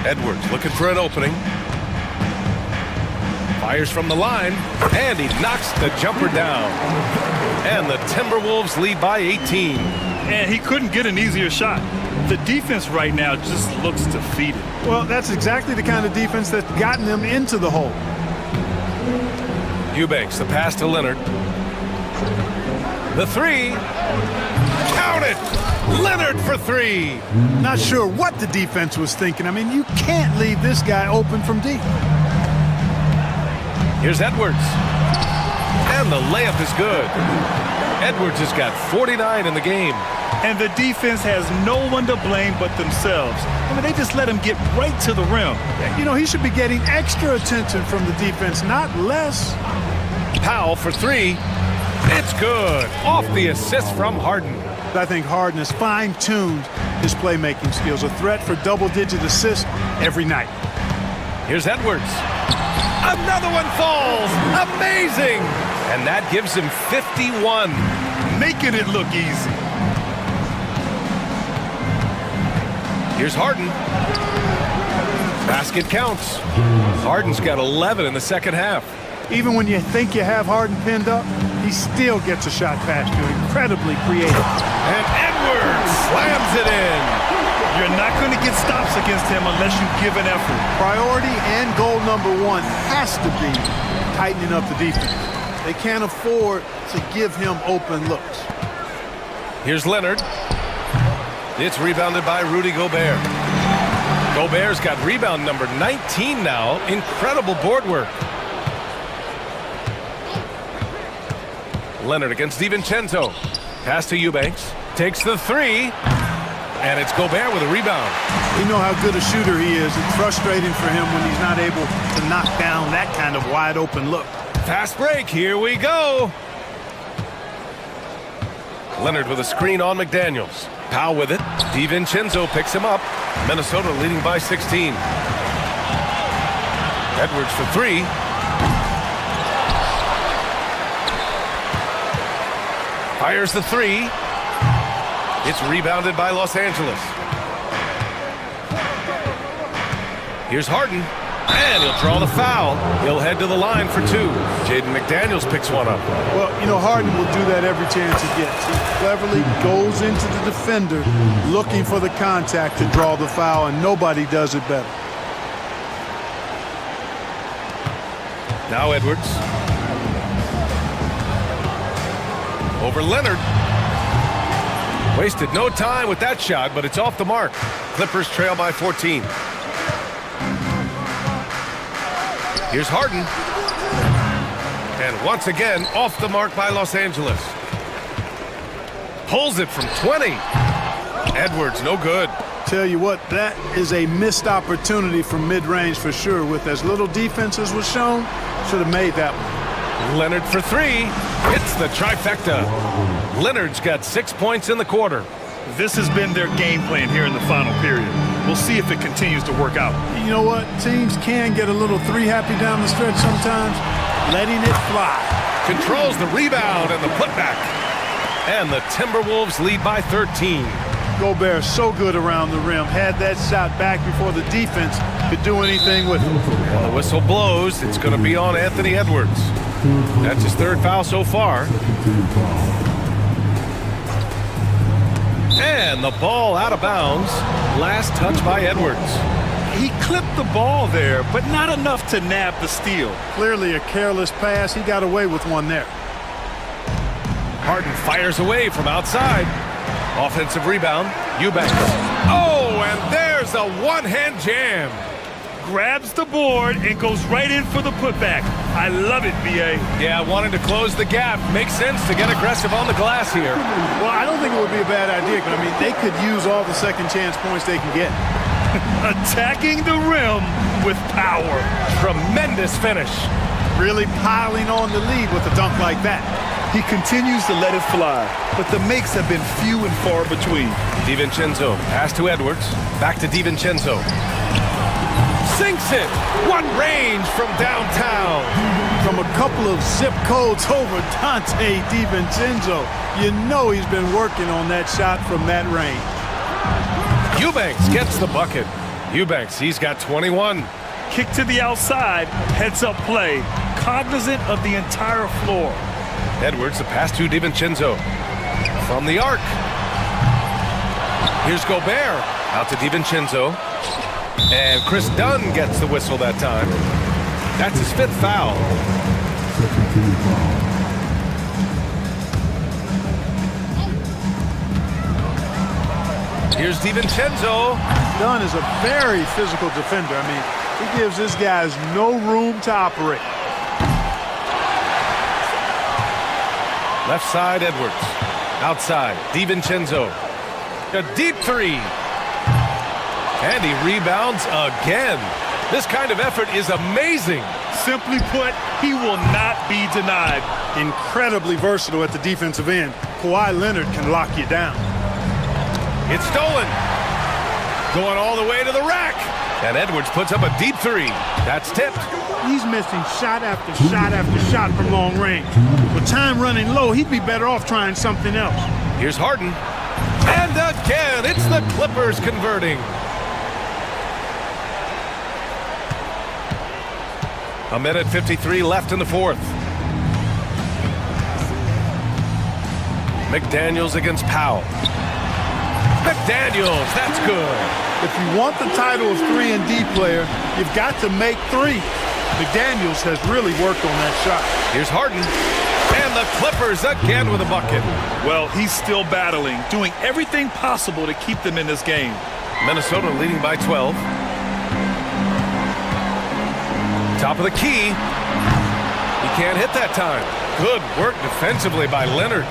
Edwards looking for an opening. Fires from the line. And he knocks the jumper down. And the Timberwolves lead by 18. And he couldn't get an easier shot. The defense right now just looks defeated. Well, that's exactly the kind of defense that's gotten them into the hole. Eubanks, the pass to Leonard. The three. Count it! Leonard for three. Not sure what the defense was thinking. I mean, you can't leave this guy open from deep. Here's Edwards. And the layup is good. Edwards has got 49 in the game. And the defense has no one to blame but themselves. I mean, they just let him get right to the rim. You know, he should be getting extra attention from the defense, not less. Powell for three. It's good. Off the assist from Harden. I think Harden has fine-tuned his playmaking skills. A threat for double-digit assists every night. Here's Edwards. Another one falls. Amazing. And that gives him 51. Making it look easy. Here's Harden. Basket counts. Harden's got 11 in the second half. Even when you think you have Harden pinned up, he still gets a shot past you. Incredibly creative. And Edwards slams it in. You're not going to get stops against him unless you give an effort. Priority and goal number one has to be tightening up the defense. They can't afford to give him open looks. Here's Leonard. It's rebounded by Rudy Gobert. Gobert's got rebound number 19 now. Incredible board work. Leonard against DiVincenzo. Pass to Eubanks. Takes the three. And it's Gobert with a rebound. We know how good a shooter he is. It's frustrating for him when he's not able to knock down that kind of wide open look. Fast break. Here we go. Leonard with a screen on McDaniels. Powell with it. DiVincenzo picks him up. Minnesota leading by 16. Edwards for three. Fires the three. It's rebounded by Los Angeles. Here's Harden. And he'll draw the foul. He'll head to the line for two. Jaden McDaniels picks one up. Well, you know, Harden will do that every chance he gets. He cleverly goes into the defender looking for the contact to draw the foul, and nobody does it better. Now Edwards. Over Leonard. Wasted no time with that shot, but it's off the mark. Clippers trail by 14. Here's Harden. And once again, off the mark by Los Angeles. Pulls it from 20. Edwards, no good. Tell you what, that is a missed opportunity from mid-range for sure. With as little defense as was shown, should have made that one. Leonard for three. Hits the trifecta. Leonard's got 6 points in the quarter. This has been their game plan here in the final period. We'll see if it continues to work out. You know what? Teams can get a little three-happy down the stretch sometimes. Letting it fly. Controls the rebound and the putback. And the Timberwolves lead by 13. Gobert so good around the rim. Had that shot back before the defense could do anything with it. When the whistle blows, it's going to be on Anthony Edwards. That's his third foul so far. And the ball out of bounds. Last touch by Edwards. He clipped the ball there, but not enough to nab the steal. Clearly a careless pass. He got away with one there. Harden fires away from outside. Offensive rebound. Eubanks. Oh, and there's a one-hand jam. Grabs the board and goes right in for the putback. I love it, B.A. Yeah, wanting to close the gap. Makes sense to get aggressive on the glass here. Well, I don't think it would be a bad idea, but I mean, they could use all the second chance points they can get. Attacking the rim with power. Tremendous finish. Really piling on the lead with a dunk like that. He continues to let it fly, but the makes have been few and far between. DiVincenzo, pass to Edwards. Back to DiVincenzo. Sinks it. What range from downtown. From a couple of zip codes over Dante DiVincenzo. You know he's been working on that shot from that range. Eubanks gets the bucket. Eubanks, he's got 21. Kick to the outside, heads up play, cognizant of the entire floor. Edwards, the pass to DiVincenzo. From the arc. Here's Gobert. Out to DiVincenzo. And Chris Dunn gets the whistle that time. That's his fifth foul. Here's DiVincenzo. Dunn is a very physical defender. I mean, he gives his guys no room to operate. Left side, Edwards. Outside, DiVincenzo. A deep three. And he rebounds again. This kind of effort is amazing. Simply put, he will not be denied. Incredibly versatile at the defensive end. Kawhi Leonard can lock you down. It's stolen. Going all the way to the rack. And Edwards puts up a deep three. That's tipped. He's missing shot after shot after shot from long range. With time running low, he'd be better off trying something else. Here's Harden. And again, it's the Clippers converting. A minute 53 left in the fourth. McDaniels against Powell. McDaniels, that's good. If you want the title of 3-and-D player, you've got to make three. McDaniels has really worked on that shot. Here's Harden. And the Clippers again with a bucket. Well, he's still battling, doing everything possible to keep them in this game. Minnesota leading by 12. Top of the key. He can't hit that time. Good work defensively by Leonard.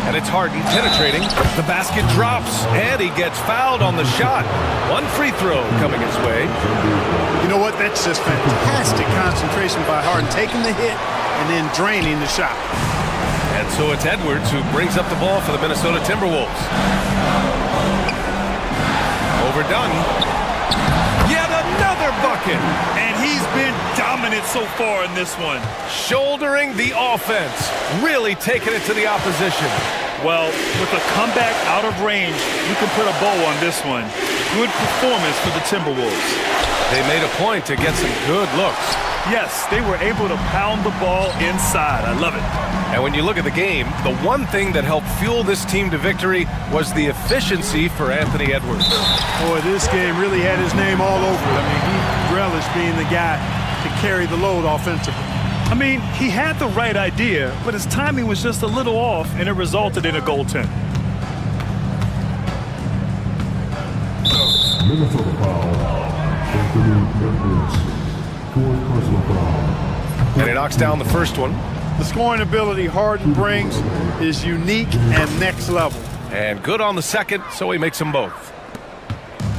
And it's Harden penetrating. The basket drops, and he gets fouled on the shot. One free throw coming his way. You know what? That's just fantastic concentration by Harden, taking the hit and then draining the shot. And so it's Edwards who brings up the ball for the Minnesota Timberwolves. Overdone. Yet another bucket. And he's been dominant so far in this one. Shouldering the offense. Really taking it to the opposition. Well, with a comeback out of range, you can put a bow on this one. Good performance for the Timberwolves. They made a point to get some good looks. Yes, they were able to pound the ball inside. I love it. And when you look at the game, the one thing that helped fuel this team to victory was the efficiency for Anthony Edwards. Boy, this game really had his name all over it. I mean, he relished being the guy to carry the load offensively. I mean, he had the right idea, but his timing was just a little off, and it resulted in a goaltend. Minnesota foul. Anthony Edwards. Fourth personal foul. And he knocks down the first one. The scoring ability Harden brings is unique and next level. And good on the second, so he makes them both.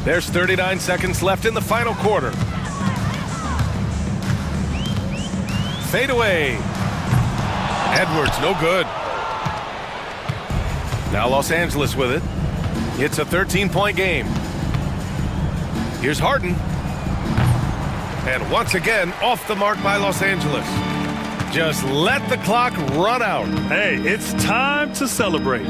There's 39 seconds left in the final quarter. Fade away. Edwards, no good. Now Los Angeles with it. It's a 13-point game. Here's Harden. And once again, off the mark by Los Angeles. Just let the clock run out. Hey, it's time to celebrate.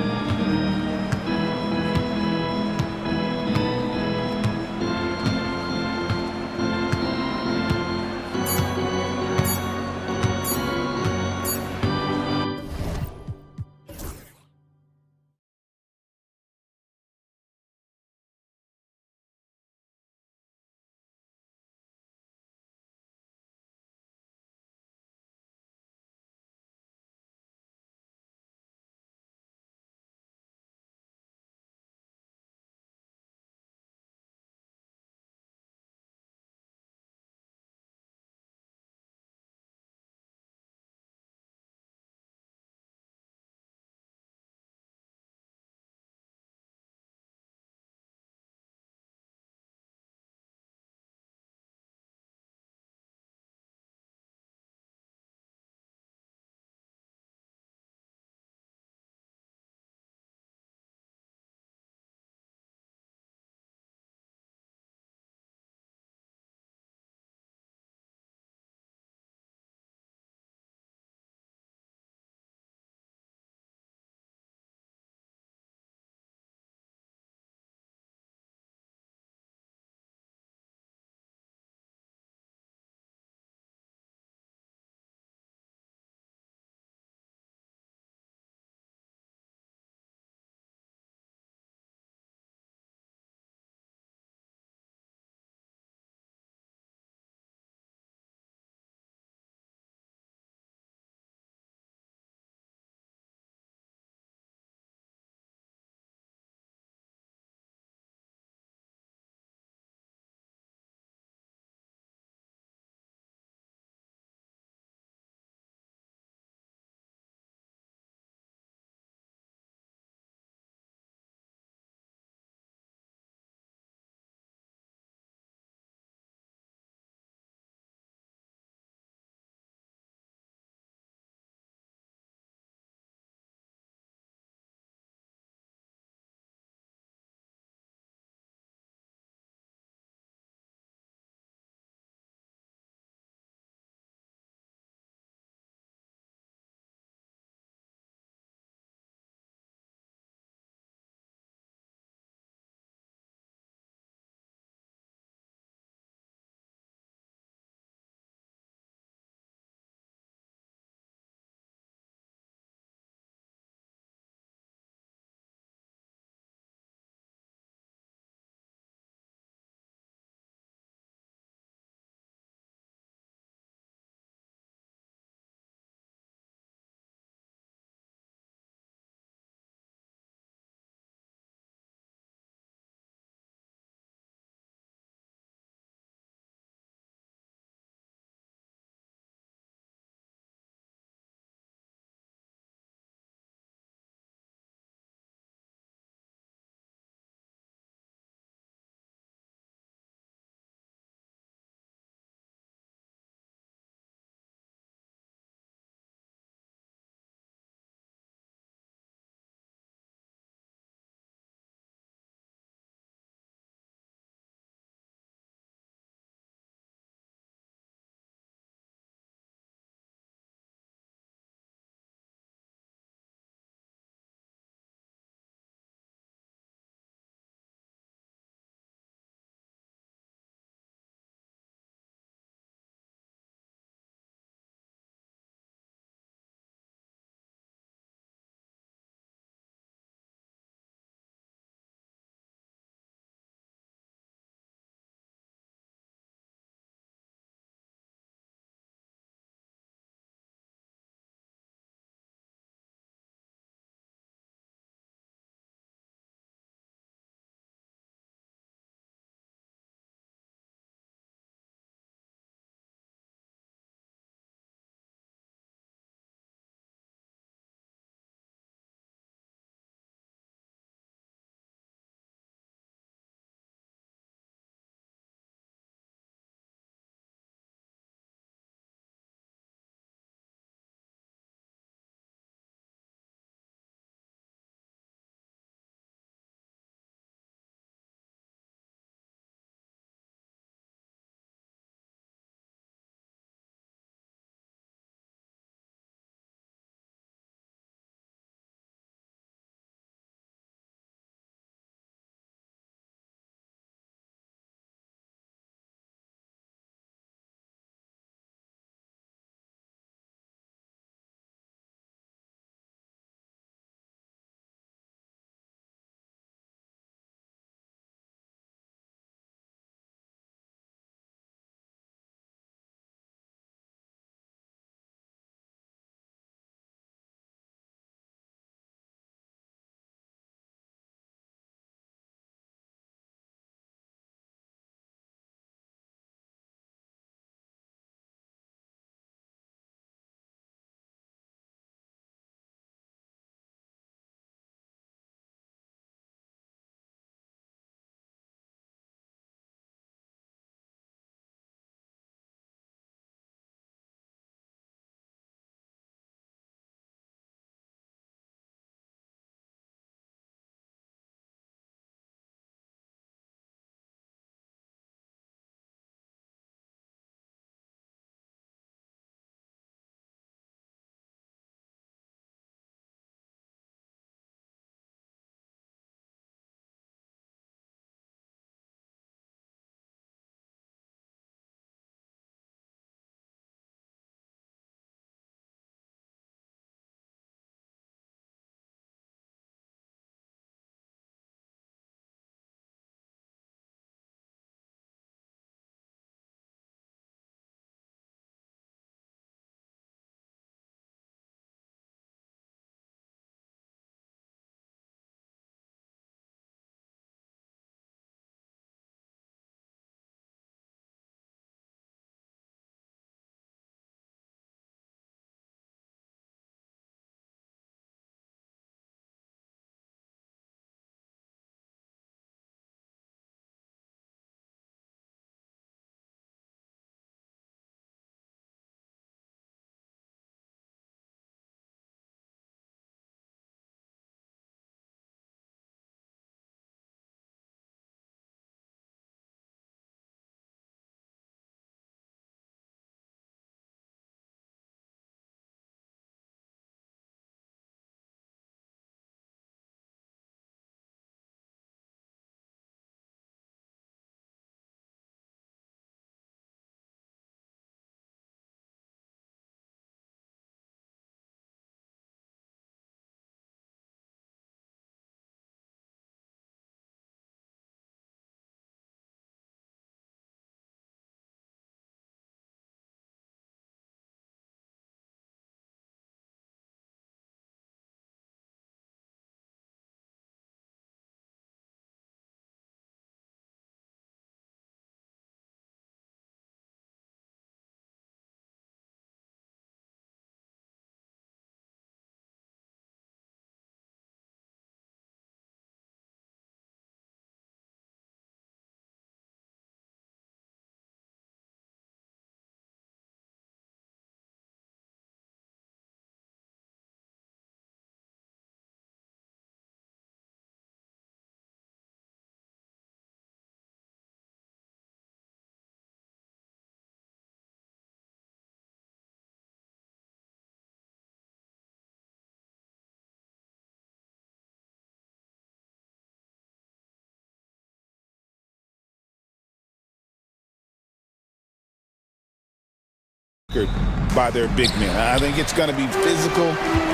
record by their big men. I think it's going to be physical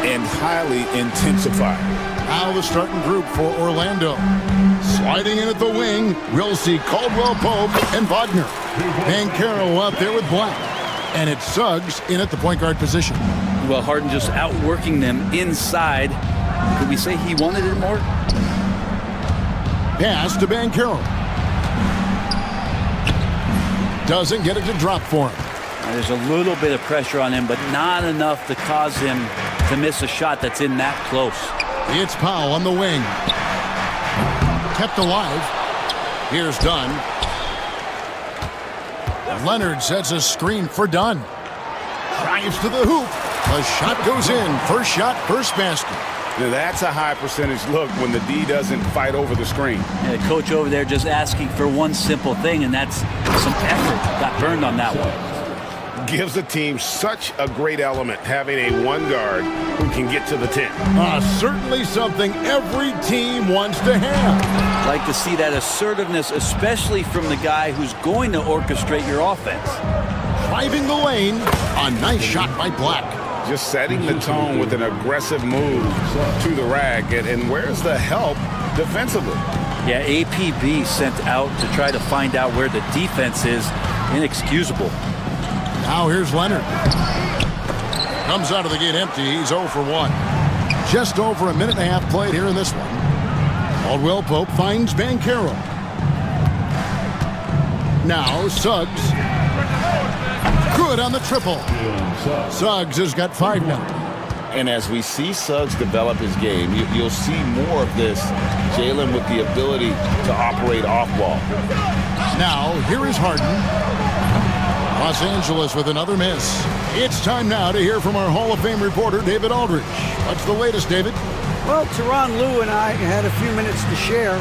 and highly intensified. Now the starting group for Orlando. Sliding in at the wing, we'll see Caldwell Pope and Wagner. Bankero out there with Black. And it's Suggs in at the point guard position. Well, Harden just outworking them inside. Could we say he wanted it more? Pass to Bankero. Doesn't get it to drop for him. There's a little bit of pressure on him, but not enough to cause him to miss a shot that's in that close. It's Powell on the wing. Kept alive. Here's Dunn. Leonard sets a screen for Dunn. Drives to the hoop. The shot goes in. First shot, first basket. Now that's a high percentage look when the D doesn't fight over the screen. Yeah, the coach over there just asking for one simple thing, and that's some effort. Got burned on that one. Gives the team such a great element having a one guard who can get to the 10. Certainly something every team wants to have. Like to see that assertiveness, especially from the guy who's going to orchestrate your offense. Driving the lane, a nice shot by Black. Just setting the tone with an aggressive move to the rack. And where's the help defensively? Yeah, APB sent out to try to find out where the defense is. Inexcusable. Now here's Leonard. Comes out of the gate empty. He's 0 for 1. Just over a minute and a half played here in this one. Caldwell Pope finds Bankero. Now Suggs. Good on the triple. Suggs has got 5 now. And as we see Suggs develop his game, you'll see more of this. Jalen with the ability to operate off ball. Now here is Harden. Los Angeles with another miss. It's time now to hear from our Hall of Fame reporter, David Aldridge. What's the latest, David? Well, Tyronn Lue and I had a few minutes to share.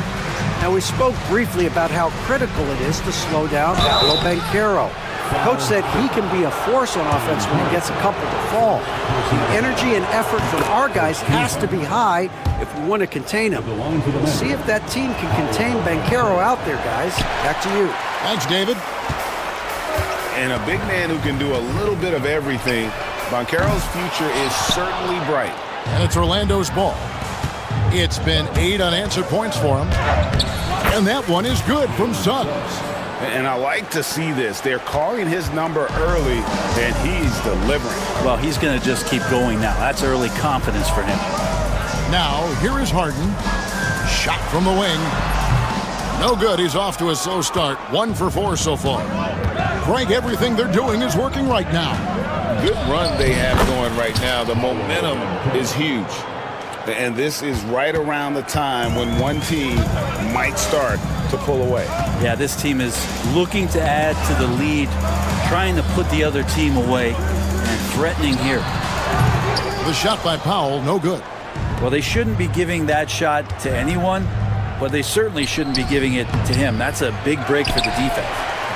Now, we spoke briefly about how critical it is to slow down Paolo Banchero. The coach said he can be a force on offense when he gets a couple to fall. The energy and effort from our guys has to be high if we want to contain him. We'll see if that team can contain Banchero out there, guys. Back to you. Thanks, David. And a big man who can do a little bit of everything. Banchero's future is certainly bright. And it's Orlando's ball. It's been 8 unanswered points for him. And that one is good from Suggs. And I like to see this. They're calling his number early, and he's delivering. Well, he's going to just keep going now. That's early confidence for him. Now, here is Harden. Shot from the wing. No good. He's off to a slow start. 1 for 4 so far. Frank, everything they're doing is working right now. Good run they have going right now. The momentum is huge. And this is right around the time when one team might start to pull away. Yeah, this team is looking to add to the lead, trying to put the other team away, and threatening here. The shot by Powell, no good. Well, they shouldn't be giving that shot to anyone, but they certainly shouldn't be giving it to him. That's a big break for the defense.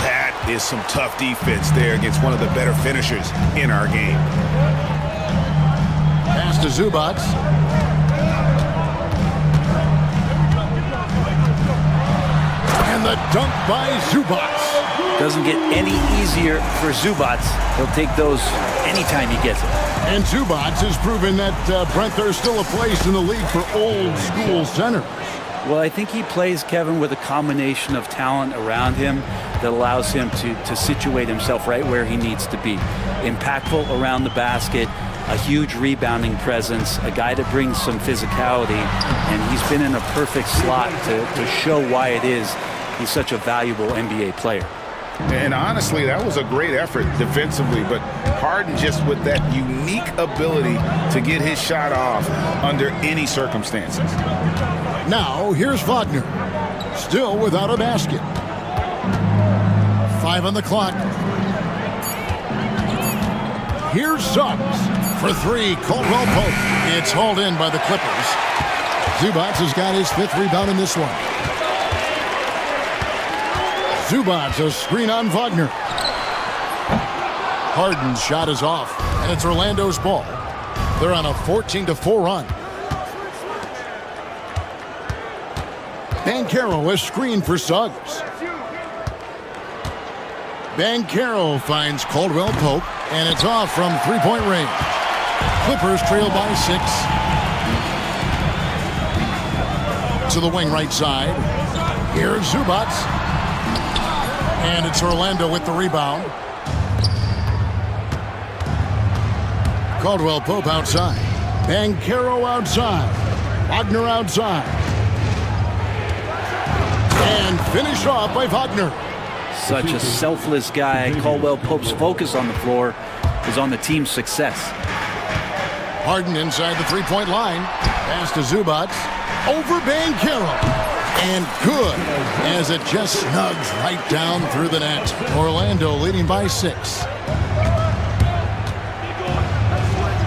That is some tough defense there against one of the better finishers in our game. Pass to Zubac. And the dunk by Zubac. Doesn't get any easier for Zubac. He'll take those anytime he gets it. And Zubac has proven that, Brent, there's still a place in the league for old school centers. Well, I think he plays, Kevin, with a combination of talent around him that allows him to situate himself right where he needs to be. Impactful around the basket, a huge rebounding presence, a guy that brings some physicality, and he's been in a perfect slot to show why it is he's such a valuable NBA player. And honestly, that was a great effort defensively, but Harden just with that unique ability to get his shot off under any circumstances. Now, here's Wagner, still without a basket. 5 on the clock. Here's Suggs for 3, Caldwell Pope. It's hauled in by the Clippers. Zubac has got his 5th rebound in this one. Zubac, a screen on Wagner. Harden's shot is off, and it's Orlando's ball. They're on a 14-4 run. Banchero, a screen for Suggs. Banchero finds Caldwell Pope. And it's off from three-point range. Clippers trail by 6. To the wing right side. Here's Zubac. And it's Orlando with the rebound. Caldwell Pope outside. Banchero outside. Wagner outside. And finished off by Wagner. Such a selfless guy. Caldwell Pope's focus on the floor is on the team's success. Harden inside the three-point line. Pass to Zubac. Over Banchero. And good, as it just snugs right down through the net. Orlando leading by 6.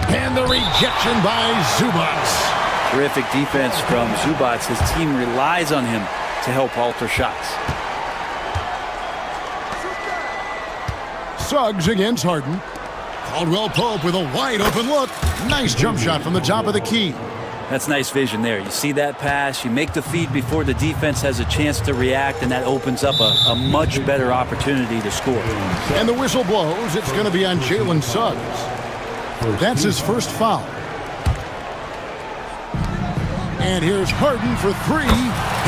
And the rejection by Zubac. Terrific defense from Zubac. His team relies on him to help alter shots. Suggs against Harden. Caldwell Pope with a wide open look. Nice jump shot from the top of the key. That's nice vision there. You see that pass, you make the feed before the defense has a chance to react, and that opens up a much better opportunity to score. And the whistle blows. It's going to be on Jalen Suggs. That's his first foul. And here's Harden for 3.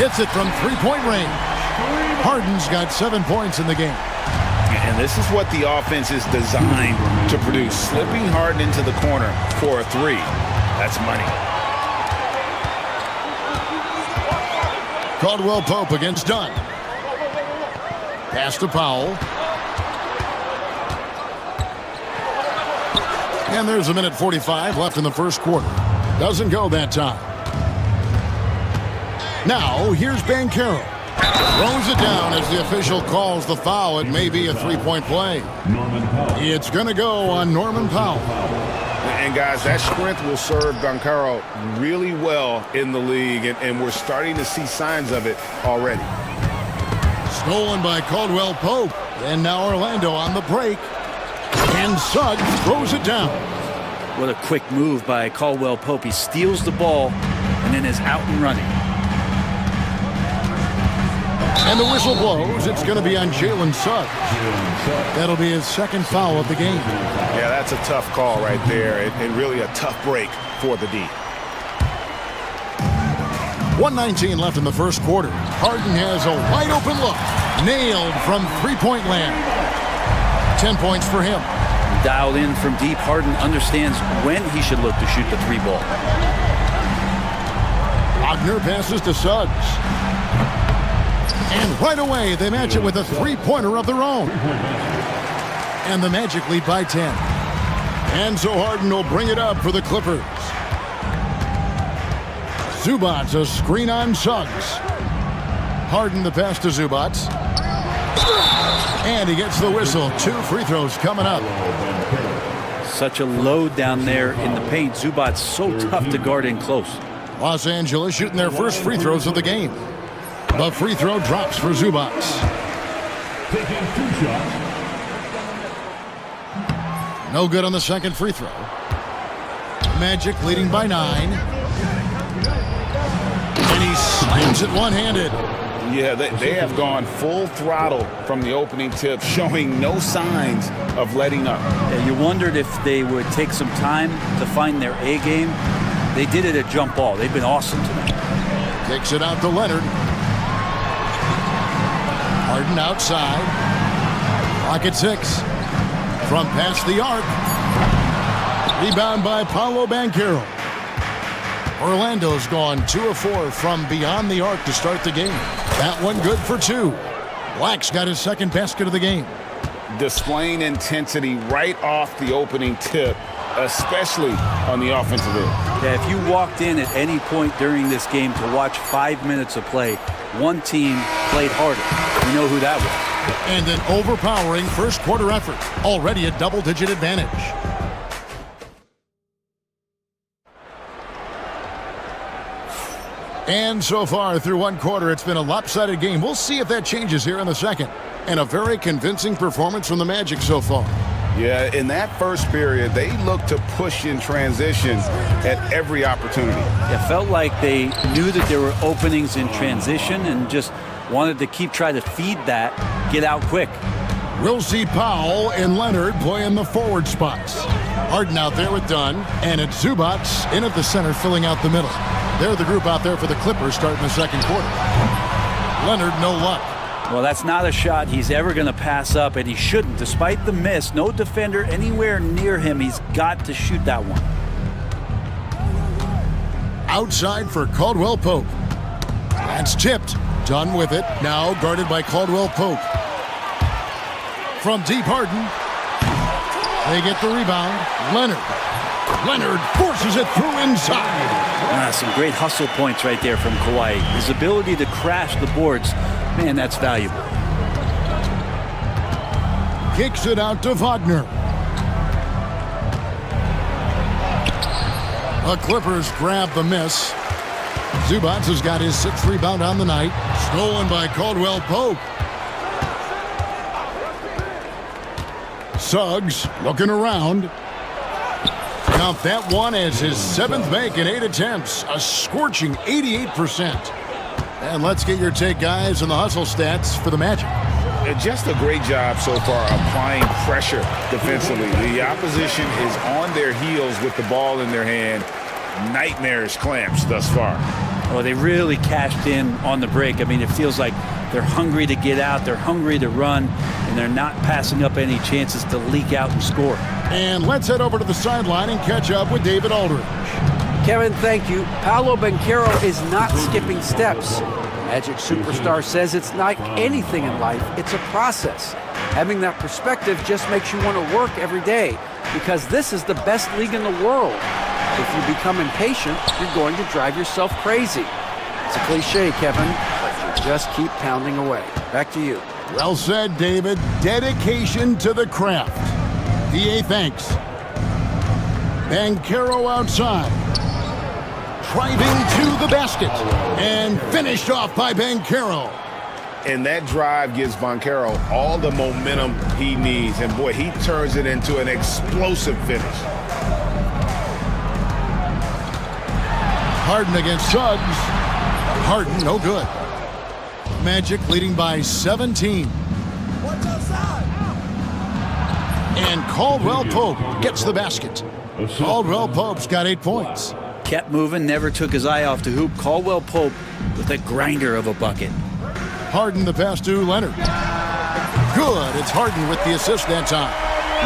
Hits it from three-point range. Harden's got 7 points in the game. And this is what the offense is designed to produce. Slipping Harden into the corner for a 3. That's money. Caldwell Pope against Dunn. Pass to Powell. And there's a minute 45 left in the first quarter. Doesn't go that time. Now, here's Banchero. Throws it down as the official calls the foul. It may be a three-point play. It's going to go on Norman Powell. And guys, that strength will serve Banchero really well in the league, and we're starting to see signs of it already. Stolen by Caldwell Pope. And now Orlando on the break. And Suggs throws it down. What a quick move by Caldwell Pope. He steals the ball and then is out and running. And the whistle blows. It's going to be on Jalen Suggs. That'll be his second foul of the game. Yeah, that's a tough call right there, and really a tough break for the D. 1:19 left in the first quarter. Harden has a wide open look. Nailed from three-point land. 10 points for him. Dialed in from deep, Harden understands when he should look to shoot the 3 ball. Wagner passes to Suggs. And right away, they match it with a three-pointer of their own. And the Magic lead by 10. And so Harden will bring it up for the Clippers. Zubac, a screen on Suggs. Harden the pass to Zubac. And he gets the whistle. 2 free throws coming up. Such a load down there in the paint. Zubac so tough to guard in close. Los Angeles shooting their first free throws of the game. The free throw drops for Zubac. Taking 2 shots. No good on the second free throw. Magic leading by 9. And he slams it one-handed. Yeah, they have gone full throttle from the opening tip, showing no signs of letting up. Yeah, you wondered if they would take some time to find their A game. They did it at jump ball. They've been awesome tonight. Takes it out to Leonard. Harden outside. Clock at 6. From past the arc. Rebound by Paolo Banchero. Orlando's gone 2 of 4 from beyond the arc to start the game. That one good for 2. Black's got his second basket of the game. Displaying intensity right off the opening tip, especially on the offensive end. Yeah, if you walked in at any point during this game to watch 5 minutes of play, one team played harder. You know who that was. And an overpowering first quarter effort. Already a double-digit advantage. And so far through one quarter, it's been a lopsided game. We'll see if that changes here in the second. And a very convincing performance from the Magic so far. Yeah, in that first period, they looked to push in transition at every opportunity. It felt like they knew that there were openings in transition and just wanted to keep trying to feed that, get out quick. We'll see Powell and Leonard play in the forward spots. Harden out there with Dunn, and it's Zubats in at the center filling out the middle. They're the group out there for the Clippers starting the second quarter. Leonard, no luck. Well, that's not a shot he's ever going to pass up, and he shouldn't. Despite the miss, no defender anywhere near him. He's got to shoot that one. Outside for Caldwell Pope. That's tipped. Dunn with it. Now guarded by Caldwell Pope. From deep, Harden. They get the rebound. Leonard forces it through inside. Some great hustle points right there from Kawhi. His ability to crash the boards, man, that's valuable. Kicks it out to Wagner. The Clippers grab the miss. Zubats has got his 6th rebound on the night. Stolen by Caldwell Pope. Suggs looking around. Count that one as his 7th make in 8 attempts. A scorching 88%. And let's get your take, guys, on the hustle stats for the Magic. Just a great job so far applying pressure defensively. The opposition is on their heels with the ball in their hand. Nightmarish clamps thus far. Well, they really cashed in on the break. I mean, it feels like they're hungry to get out, they're hungry to run, and they're not passing up any chances to leak out and score. And let's head over to the sideline and catch up with David Aldridge. Kevin, thank you. Paolo Banchero is not skipping steps. Magic superstar says it's like anything in life, it's a process. Having that perspective just makes you want to work every day, because this is the best league in the world. If you become impatient, you're going to drive yourself crazy. It's a cliche, Kevin, but you just keep pounding away. Back to you. Well said, David. Dedication to the craft. PA thanks. Banchero outside. Driving to the basket. And finished off by Banchero. And that drive gives Banchero all the momentum he needs. And boy, he turns it into an explosive finish. Harden against Suggs. Harden, no good. Magic leading by 17. And Caldwell Pope gets the basket. Caldwell Pope's got 8 points. Kept moving, never took his eye off the hoop. Caldwell Pope with a grinder of a bucket. Harden the pass to Leonard. Good. It's Harden with the assist that time.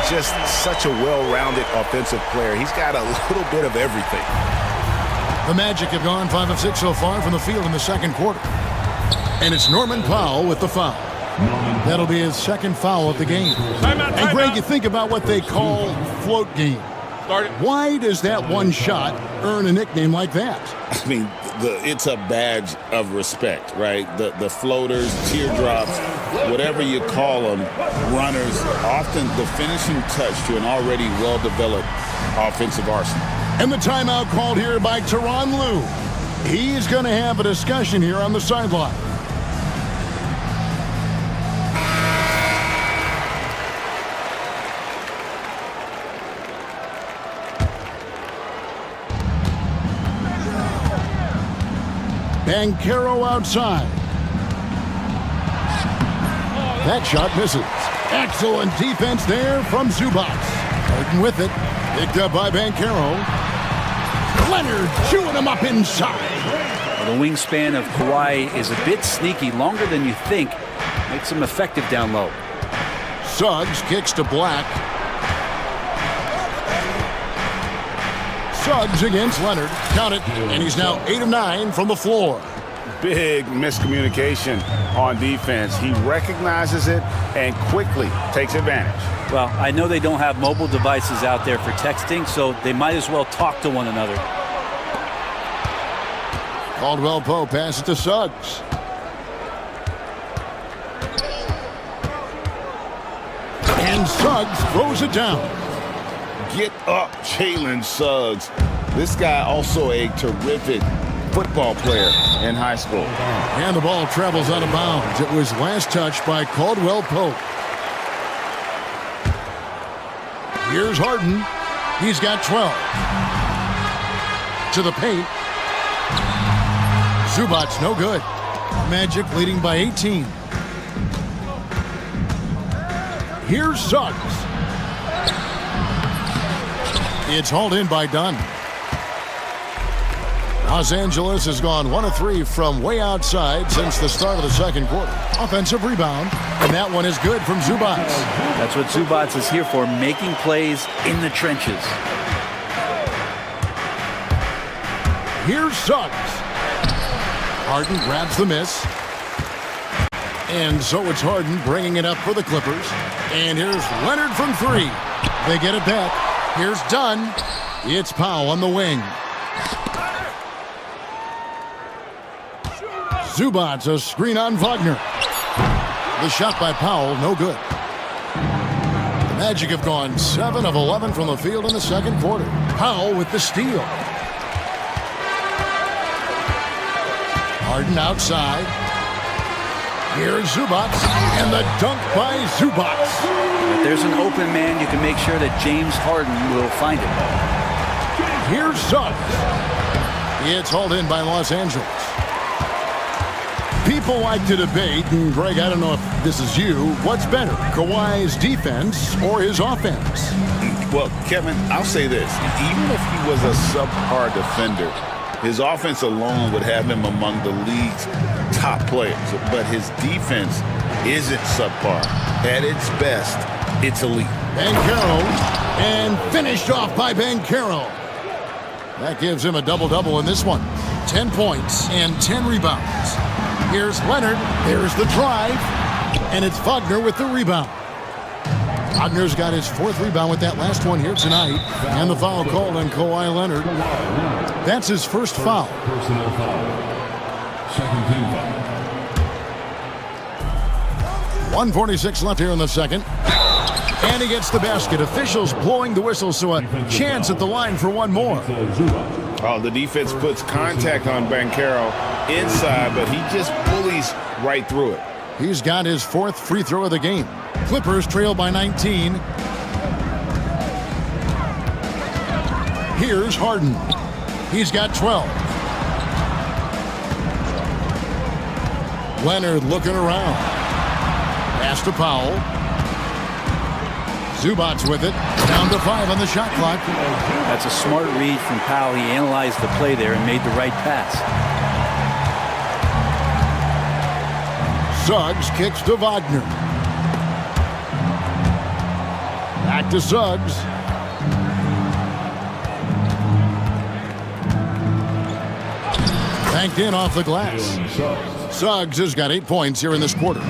He's just such a well-rounded offensive player. He's got a little bit of everything. The Magic have gone 5 of 6 so far from the field in the second quarter. And it's Norman Powell with the foul. That'll be his 2nd foul of the game. And Greg, you think about what they call float game. Why does that one shot earn a nickname like that? I mean, it's a badge of respect, right? The floaters, teardrops, whatever you call them, runners, often the finishing touch to an already well-developed offensive arsenal. And the timeout called here by Tyronn Lue. He's going to have a discussion here on the sideline. Banchero outside. That shot misses. Excellent defense there from Zubats. Harden with it. Picked up by Banchero. Leonard chewing him up inside. Well, the wingspan of Kawhi is a bit sneaky, longer than you think. Makes him effective down low. Suggs kicks to Black. Suggs against Leonard. Count it. And he's now 8 of 9 from the floor. Big miscommunication on defense. He recognizes it and quickly takes advantage. Well, I know they don't have mobile devices out there for texting, so they might as well talk to one another. Caldwell Pope passes to Suggs. And Suggs throws it down. Get up, Jalen Suggs. This guy also a terrific football player in high school. And the ball travels out of bounds. It was last touched by Caldwell Pope. Here's Harden. He's got 12. To the paint. Zubats no good. Magic leading by 18. Here's Suggs. It's hauled in by Dunn. Los Angeles has gone 1 of 3 from way outside since the start of the second quarter. Offensive rebound, and that one is good from Zubac. That's what Zubac is here for, making plays in the trenches. Here's Suggs. Harden grabs the miss. And so it's Harden bringing it up for the Clippers. And here's Leonard from 3. They get it back. Here's Dunn. It's Powell on the wing. Zubac, a screen on Wagner. The shot by Powell, no good. The Magic have gone 7 of 11 from the field in the second quarter. Powell with the steal. Harden outside. Here's Zubac, and the dunk by Zubac. If there's an open man, you can make sure that James Harden will find it. Here's Suggs. It's hauled in by Los Angeles. People like to debate, and Greg, I don't know if this is you, what's better, Kawhi's defense or his offense? Well, Kevin, I'll say this. Even if he was a subpar defender, his offense alone would have him among the league's top players. But his defense isn't subpar. At its best, it's elite. Banchero, and finished off by Banchero. That gives him a double-double in this one. 10 points and 10 rebounds. Here's Leonard. There's the drive. And it's Wagner with the rebound. Wagner's got his 4th rebound with that last one here tonight. And the foul called on Kawhi Leonard. That's his first foul. Personal foul. Second team foul. 1:46 left here in the second. And he gets the basket. Officials blowing the whistle, so a chance at the line for one more. Oh, the defense puts contact on Banchero inside, but he just bullies right through it. He's got his 4th free throw of the game. Clippers trail by 19. Here's Harden. He's got 12. Leonard looking around. Pass to Powell. Zubac with it. Down to 5 on the shot clock. That's a smart read from Powell. He analyzed the play there and made the right pass. Suggs kicks to Wagner. Back to Suggs. Banked in off the glass. Suggs has got 8 points here in this quarter.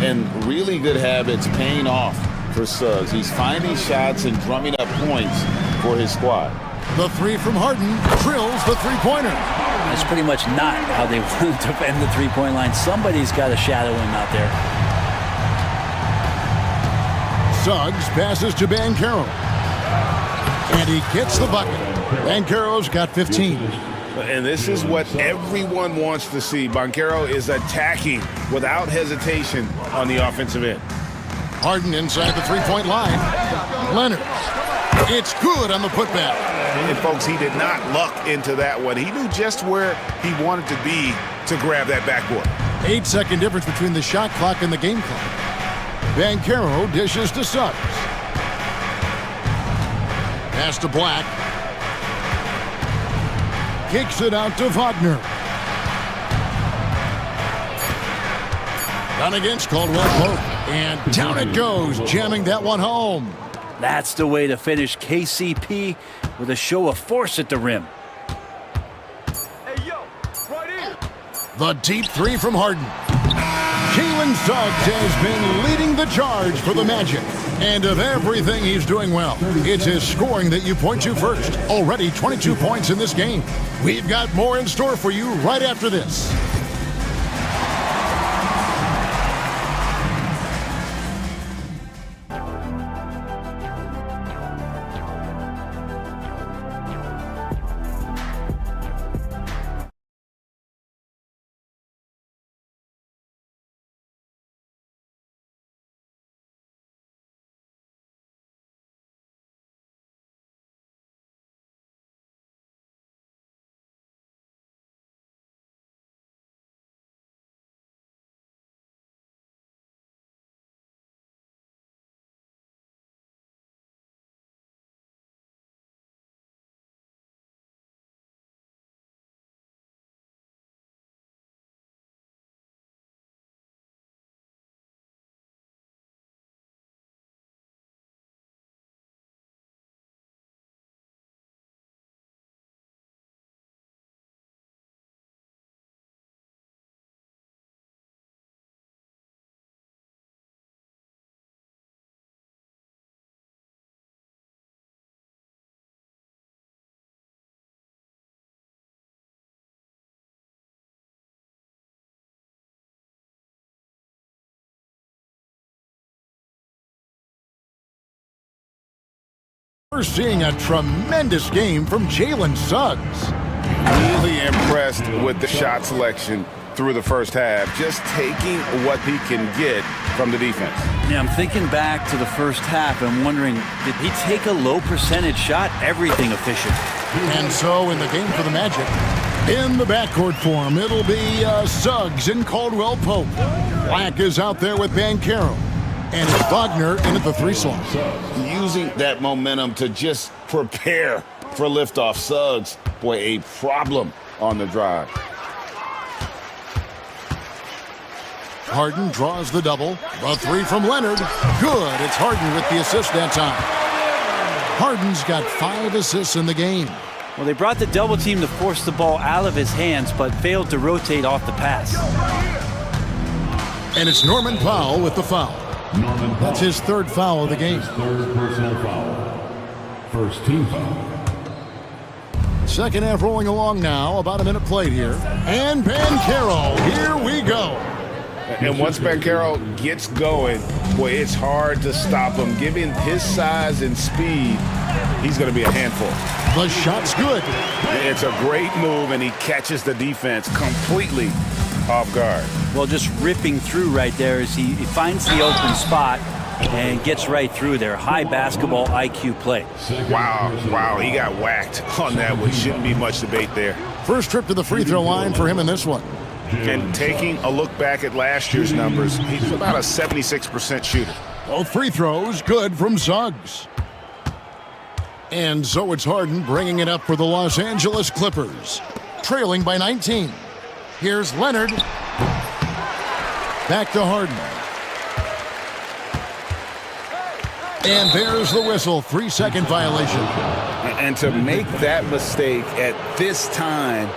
And really good habits paying off for Suggs. He's finding shots and drumming up points for his squad. The 3 from Harden drills the three-pointer. That's pretty much not how they want to defend the three-point line. Somebody's got to shadow him out there. Suggs passes to Banchero. And he gets the bucket. Banchero's got 15. And this is what everyone wants to see. Banchero is attacking without hesitation on the offensive end. Harden inside the three-point line. Leonard. It's good on the putback. And folks, he did not luck into that one. He knew just where he wanted to be to grab that backboard. 8-second difference between the shot clock and the game clock. Banchero dishes to Suggs. Pass to Black. Kicks it out to Wagner. Done against Caldwell Pope. And down it goes, jamming that one home. That's the way to finish KCP with a show of force at the rim. Hey, yo, right here. The deep 3 from Harden. Jalen Suggs has been leading the charge for the Magic. And of everything he's doing well, it's his scoring that you point to first. Already 22 points in this game. We've got more in store for you right after this. We're seeing a tremendous game from Jalen Suggs. Really impressed with the shot selection through the first half, just taking what he can get from the defense. Yeah, I'm thinking back to the first half and wondering, did he take a low percentage shot? Everything efficient. And so in the game for the Magic, in the backcourt form, it'll be Suggs and Caldwell Pope. Black is out there with Banchero. And it's Wagner in at the 3 slot. Using that momentum to just prepare for liftoff. Suggs, boy, a problem on the drive. Harden draws the double. The 3 from Leonard. Good. It's Harden with the assist that time. Harden's got 5 assists in the game. Well, they brought the double team to force the ball out of his hands, but failed to rotate off the pass. And it's Norman Powell with the foul. That's his 3rd foul of the game. Third personal foul. First team foul. Second half rolling along now. About a minute played here. And Banchero. Here we go. And once Banchero gets going, boy, it's hard to stop him. Given his size and speed, he's going to be a handful. The shot's good. It's a great move, and he catches the defense completely off guard. Well, just ripping through right there as he finds the open spot and gets right through there. High basketball IQ play. Wow, he got whacked on that one. Shouldn't be much debate there. First trip to the free throw line for him in this one. And taking a look back at last year's numbers, he's about a 76% shooter. Both free throws good from Suggs. And so it's Harden bringing it up for the Los Angeles Clippers. Trailing by 19. Here's Leonard. Back to Harden. And there's the whistle. 3-second violation. And to make that mistake at this time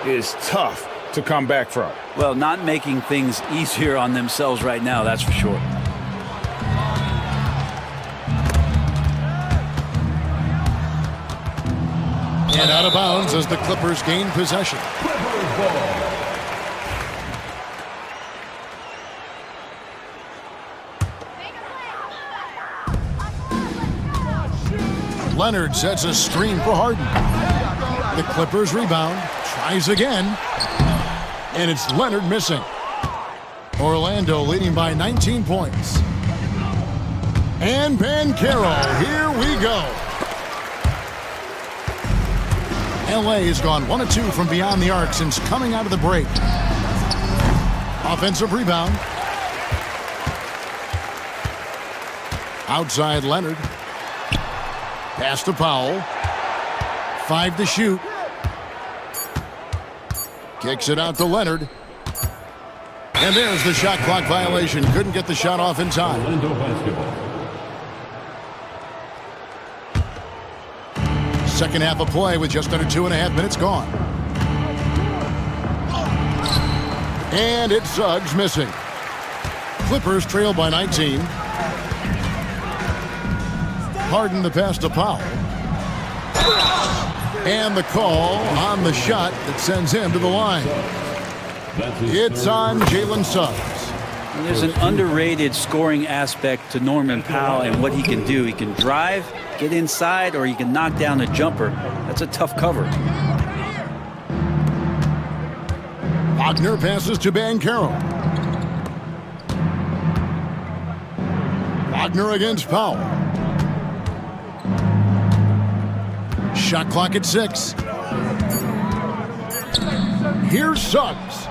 is tough to come back from. Well, not making things easier on themselves right now, that's for sure. And out of bounds as the Clippers gain possession. Leonard sets a screen for Harden. The Clippers rebound, tries again, and it's Leonard missing. Orlando leading by 19 points. And Banchero, here we go. LA has gone 1 of 2 from beyond the arc since coming out of the break. Offensive rebound. Outside Leonard. Pass to Powell. 5 to shoot. Kicks it out to Leonard. And there's the shot clock violation. Couldn't get the shot off in time. Second half of play with just under 2.5 minutes gone. And it's Suggs missing. Clippers trail by 19. Harden the pass to Powell. And the call on the shot that sends him to the line. It's on Jalen Suggs. And there's an underrated scoring aspect to Norman Powell and what he can do. He can drive, get inside, or he can knock down a jumper. That's a tough cover. Wagner passes to Banchero. Wagner against Powell. Shot clock at 6. Here's Suggs.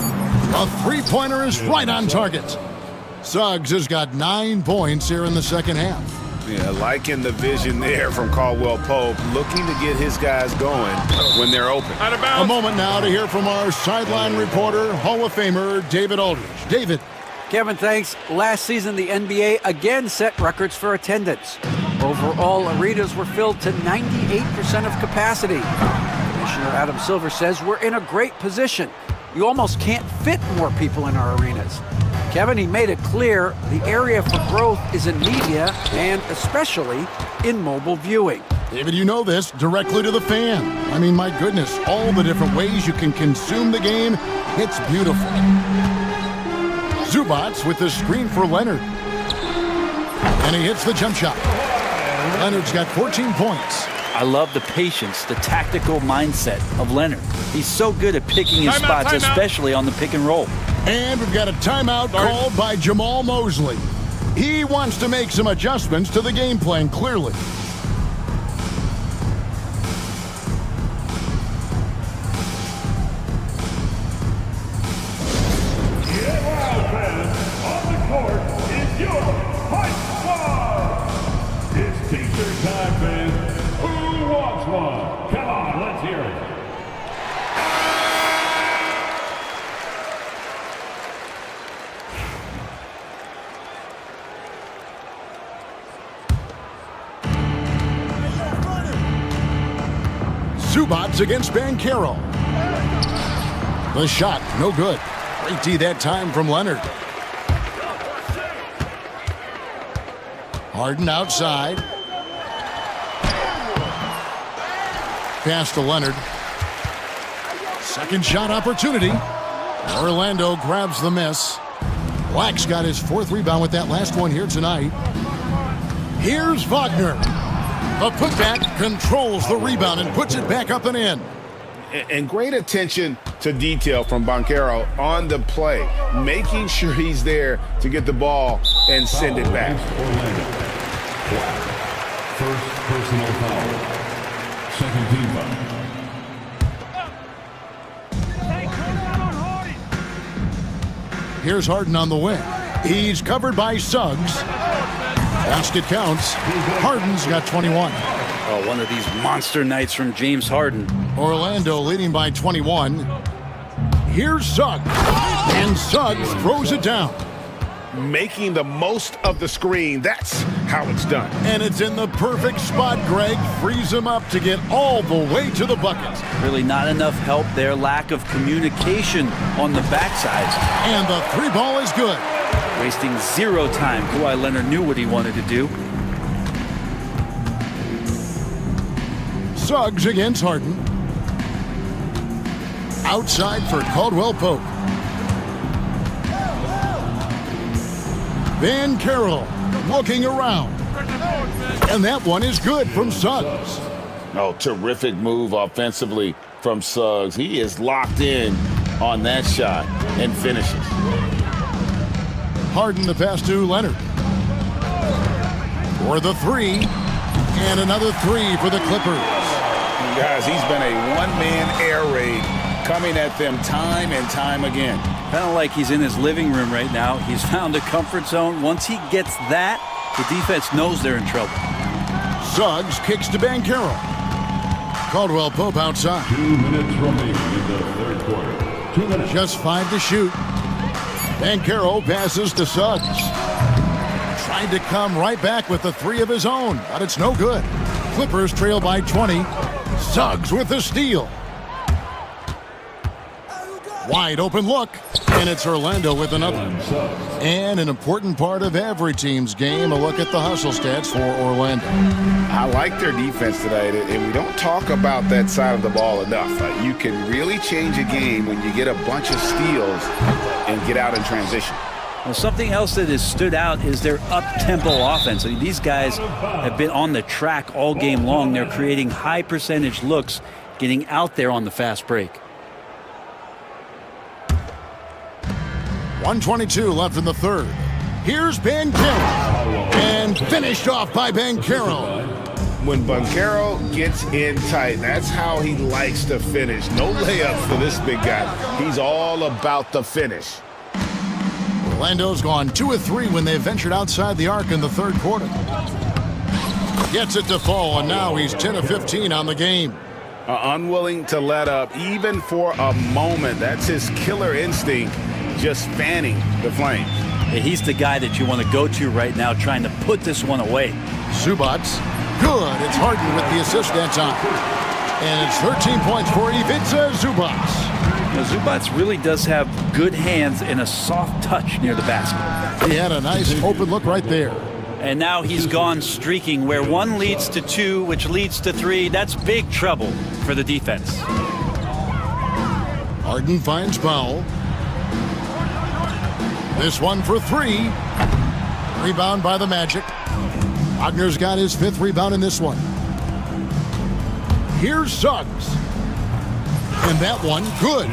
A three-pointer is right on target. Suggs has got 9 points here in the second half. Yeah, liking the vision there from Caldwell Pope, looking to get his guys going when they're open. A moment now to hear from our sideline reporter, Hall of Famer David Aldridge. David. Kevin, thanks. Last season, the NBA again set records for attendance. Overall, arenas were filled to 98% of capacity. Commissioner Adam Silver says we're in a great position. You almost can't fit more people in our arenas. Kevin, he made it clear the area for growth is in media and especially in mobile viewing. David, you know this, directly to the fan. I mean, my goodness, all the different ways you can consume the game, it's beautiful. Zubats with the screen for Leonard. And he hits the jump shot. Leonard's got 14 points. I love the patience, the tactical mindset of Leonard. He's so good at picking his spots, especially on the pick and roll. And we've got a timeout called by Jamal Mosley. He wants to make some adjustments to the game plan, clearly. Zubats against Bankero. The shot, no good. Great D that time from Leonard. Harden outside. Pass to Leonard. Second shot opportunity. Orlando grabs the miss. Black's got his 4th rebound with that last one here tonight. Here's Wagner. The putback controls the rebound and puts it back up and in. And great attention to detail from Bankero on the play, making sure he's there to get the ball and send it back. First personal foul. Second team foul. Here's Harden on the wing. He's covered by Suggs. Basket counts. Harden's got 21. Oh, one of these monster nights from James Harden. Orlando leading by 21. Here's Suggs. And Suggs throws it down. Making the most of the screen. That's how it's done. And it's in the perfect spot, Greg. Frees him up to get all the way to the bucket. Really not enough help there. Lack of communication on the backside. And the 3 ball is good. Wasting 0 time. Kawhi Leonard knew what he wanted to do. Suggs against Harden. Outside for Caldwell Pope. Bankero looking around. And that one is good from Suggs. Oh, terrific move offensively from Suggs. He is locked in on that shot and finishes. Harden the pass to Leonard. For the 3. And another 3 for the Clippers. Guys, he's been a one-man air raid coming at them time and time again. Kind of like he's in his living room right now. He's found a comfort zone. Once he gets that, the defense knows they're in trouble. Suggs kicks to Bankero. Caldwell Pope outside. 2 minutes remaining in the third quarter. 2 minutes. Just 5 to shoot. Bankero passes to Suggs. Tried to come right back with the 3 of his own, but it's no good. Clippers trail by 20. Suggs with the steal. Wide open look, and it's Orlando with another. And an important part of every team's game, a look at the hustle stats for Orlando. I like their defense tonight, and we don't talk about that side of the ball enough. You can really change a game when you get a bunch of steals and get out in transition. Well, something else that has stood out is their up-tempo offense. I mean, these guys have been on the track all game long. They're creating high percentage looks, getting out there on the fast break. 1:22 left in the third. Here's Bankero. And finished off by Bankero. When Bankero gets in tight, that's how he likes to finish. No layups for this big guy. He's all about the finish. Orlando's gone 2 of 3 when they ventured outside the arc in the third quarter. Gets it to fall, and now he's 10 of 15 on the game. Unwilling to let up, even for a moment. That's his killer instinct, just fanning the flames. Yeah, he's the guy that you want to go to right now, trying to put this one away. Zubats, good. It's Harden with the assist that time. And it's 13 points for Ivica Zubats. You know, Zubats really does have good hands and a soft touch near the basket. He had a nice open look right there. And now he's gone streaking, where 1 leads to 2, which leads to 3. That's big trouble for the defense. Harden finds Powell. This one for 3. Rebound by the Magic. Wagner's got his 5th rebound in this one. Here's Suggs. And that one, good.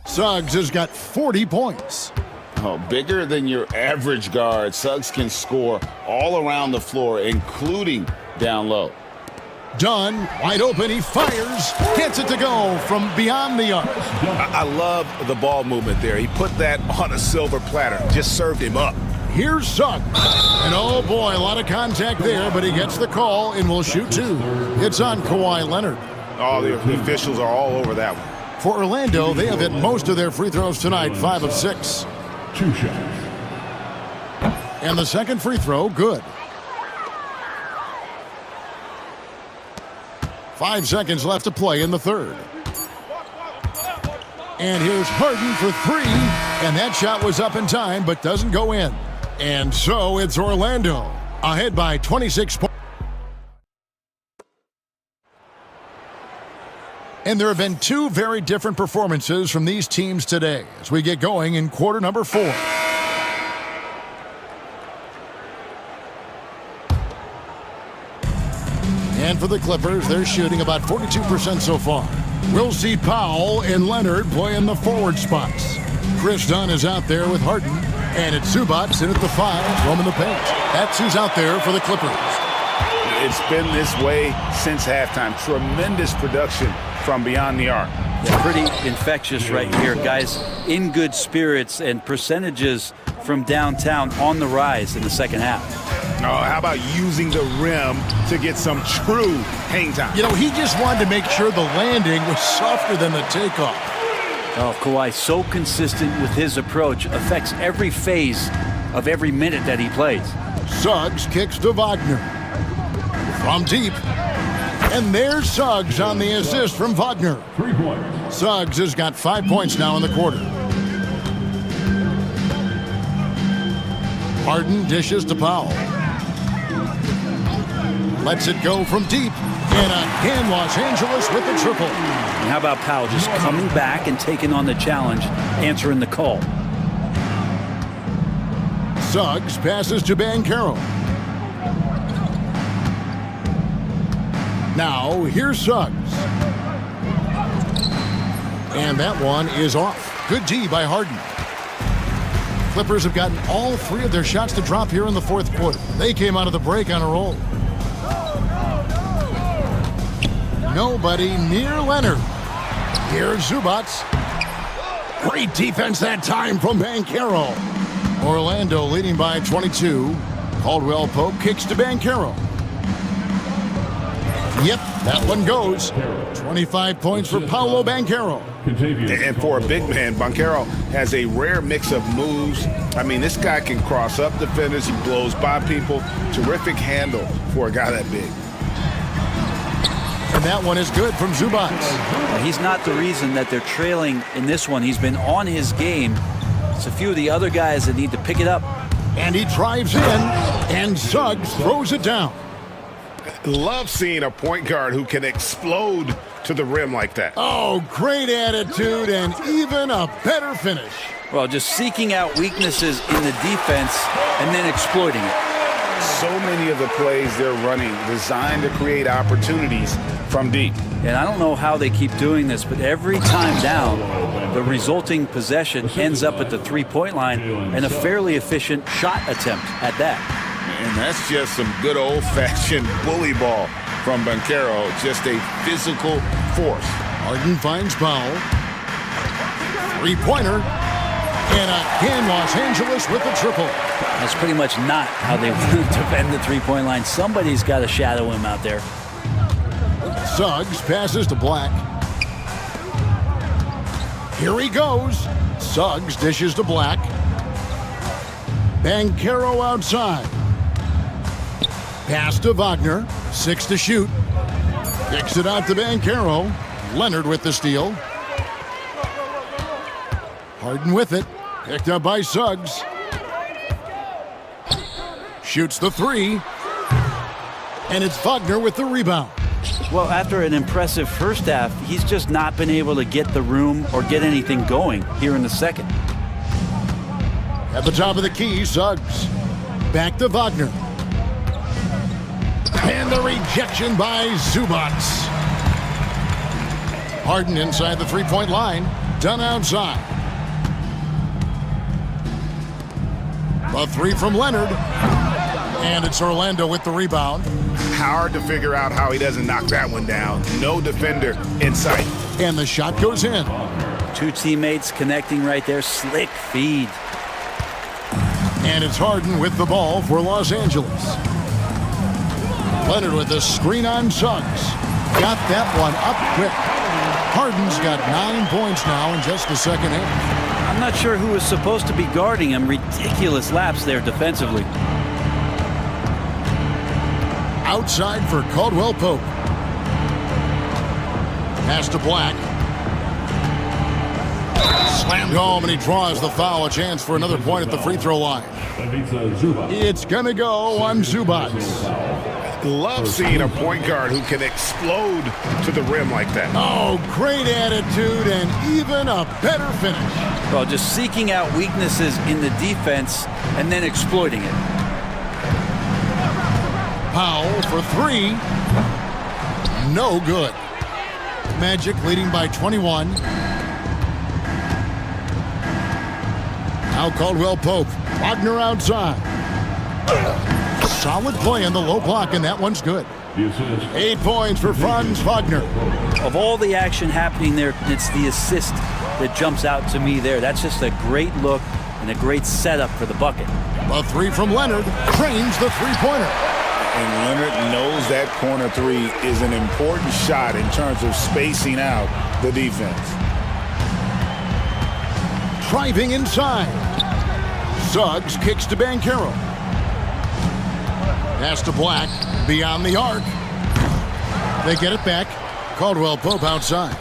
Suggs has got 40 points. Oh, bigger than your average guard, Suggs can score all around the floor, including down low. Dunn, wide open, he fires, gets it to go from beyond the arc. I love the ball movement there. He put that on a silver platter, just served him up. Here's Suggs. And oh boy, a lot of contact there, but he gets the call and will shoot 2. It's on Kawhi Leonard. Oh, the officials are all over that one. For Orlando, they have hit most of their free throws tonight, 5 of 6. 2 shots. And the second free throw, good. 5 seconds left to play in the third. And here's Harden for 3. And that shot was up in time, but doesn't go in. And so it's Orlando, ahead by 26 points. And there have been 2 very different performances from these teams today as we get going in quarter number 4. And for the Clippers, they're shooting about 42% so far. We'll see Powell and Leonard play in the forward spots. Chris Dunn is out there with Harden. And it's Zubac in at the 5, roaming the paint. That's who's out there for the Clippers. It's been this way since halftime. Tremendous production from beyond the arc. Yeah, pretty infectious right here. Guys in good spirits and percentages from downtown on the rise in the second half. Oh, how about using the rim to get some true hang time? You know, he just wanted to make sure the landing was softer than the takeoff. Oh, Kawhi, so consistent with his approach, affects every phase of every minute that he plays. Suggs kicks to Wagner. From deep. And there's Suggs on the assist from Wagner. 3 points. Suggs has got 5 points now in the quarter. Harden dishes to Powell. Lets it go from deep. And again, Los Angeles with the triple. And how about Powell just coming back and taking on the challenge, answering the call. Suggs passes to Banchero. Now, here's Suggs. And that one is off. Good D by Harden. Clippers have gotten all 3 of their shots to drop here in the 4th quarter. They came out of the break on a roll. Nobody near Leonard. Here's Zubac. Great defense that time from Banchero. Orlando leading by 22. Caldwell Pope kicks to Banchero. Yep, that one goes. 25 points for Paolo Banchero. And for a big man, Banchero has a rare mix of moves. I mean, this guy can cross up defenders. He blows by people. Terrific handle for a guy that big. And that one is good from Zubac. He's not the reason that they're trailing in this one. He's been on his game. It's a few of the other guys that need to pick it up. And he drives in, and Suggs throws it down. Love seeing a point guard who can explode to the rim like that. Oh, great attitude and even a better finish. Well, just seeking out weaknesses in the defense and then exploiting it. So many of the plays they're running designed to create opportunities from deep. And I don't know how they keep doing this, but every time down, the resulting possession ends up at the 3-point line and a fairly efficient shot attempt at that. And that's just some good old-fashioned bully ball from Banchero. Just a physical force. Harden finds Powell. 3-pointer. And again, Los Angeles with the triple. That's pretty much not how they defend the 3-point line. Somebody's got to shadow him out there. Suggs passes to Black. Here he goes. Suggs dishes to Black. Banchero outside. Pass to Wagner. 6 to shoot. Kicks it out to Banchero. Leonard with the steal. Harden with it. Picked up by Suggs. Shoots the 3. And it's Wagner with the rebound. Well, after an impressive first half, he's just not been able to get the room or get anything going here in the second. At the top of the key, Suggs. Back to Wagner. And the rejection by Zubac. Harden inside the three-point line. Done outside. A three from Leonard. And it's Orlando with the rebound. Hard to figure out how he doesn't knock that one down. No defender in sight. And the shot goes in. Two teammates connecting right there. Slick feed. And it's Harden with the ball for Los Angeles. Leonard with the screen on Suggs. Got that one up quick. Harden's got 9 points now in just the second half. I'm not sure who was supposed to be guarding him. Ridiculous lapse there defensively. Outside for Caldwell Pope. Pass to Black. Slammed home, and he draws the foul. A chance for another point at the free throw line. It's going to go on Zubac. Love seeing a point guard who can explode to the rim like that. Oh, great attitude and even a better finish. Well, just seeking out weaknesses in the defense and then exploiting it. Powell for three. No good. Magic leading by 21. Now Caldwell Pope. Wagner outside. Solid play in the low block, and that one's good. 8 points for Franz Wagner. Of all the action happening there, it's the assist that jumps out to me there. That's just a great look and a great setup for the bucket. A three from Leonard. Trains the three-pointer. And Leonard knows that corner three is an important shot in terms of spacing out the defense. Driving inside. Suggs kicks to Banchero. Pass to Black. Beyond the arc. They get it back. Caldwell Pope outside.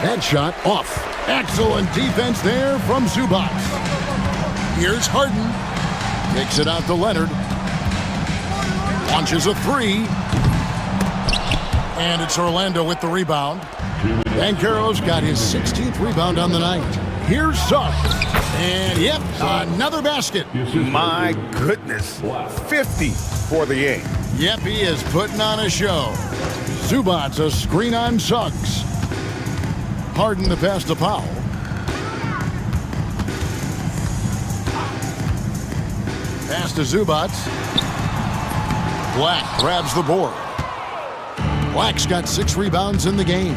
That shot off. Excellent defense there from Zubac. Here's Harden. Kicks it out to Leonard. Launches a three. And it's Orlando with the rebound. Banchero's got his 16th rebound on the night. Here's Suggs. And yep, another basket. My goodness. 50 for the game. Yep, he is putting on a show. Zubac a screen on Suggs. Harden the pass to Powell. Pass to Zubac. Black grabs the board. Black's got 6 rebounds in the game.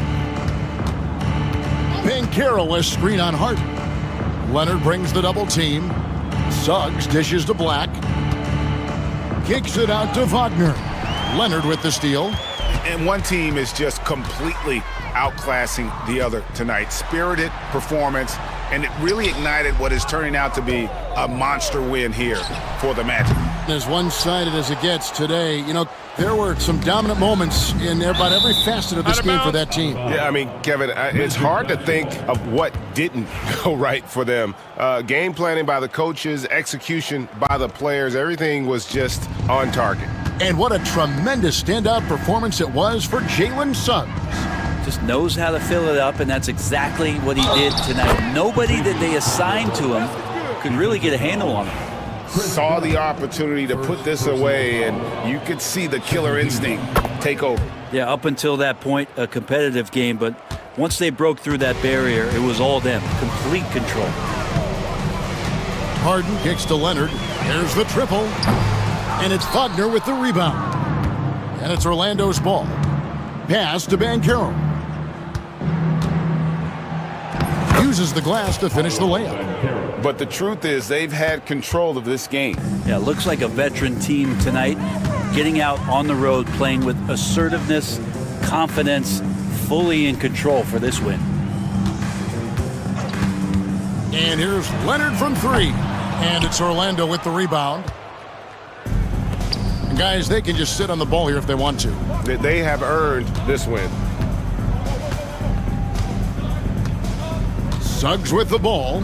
Banchero a screen on Harden. Leonard brings the double team. Suggs dishes to Black. Kicks it out to Wagner. Leonard with the steal. And one team is just completely outclassing the other tonight. Spirited performance, and it really ignited what is turning out to be a monster win here for the Magic. As one-sided as it gets today, you know, there were some dominant moments in about every facet of this game for that team. Yeah, I mean, Kevin, it's hard to think of what didn't go right for them. Game planning by the coaches, execution by the players, everything was just on target. And what a tremendous standout performance it was for Jalen Suggs. Just knows how to fill it up, and that's exactly what he did tonight. Nobody that they assigned to him could really get a handle on him. Saw the opportunity to put this away, and you could see the killer instinct take over. Yeah, up until that point, a competitive game, but once they broke through that barrier, it was all them. Complete control. Harden kicks to Leonard. There's the triple. And it's Wagner with the rebound. And it's Orlando's ball. Pass to Banchero. Uses the glass to finish the layup. But the truth is, they've had control of this game. Yeah, looks like a veteran team tonight, getting out on the road, playing with assertiveness, confidence, fully in control for this win. And here's Leonard from three. And it's Orlando with the rebound. And guys, they can just sit on the ball here if they want to. They have earned this win. Suggs with the ball.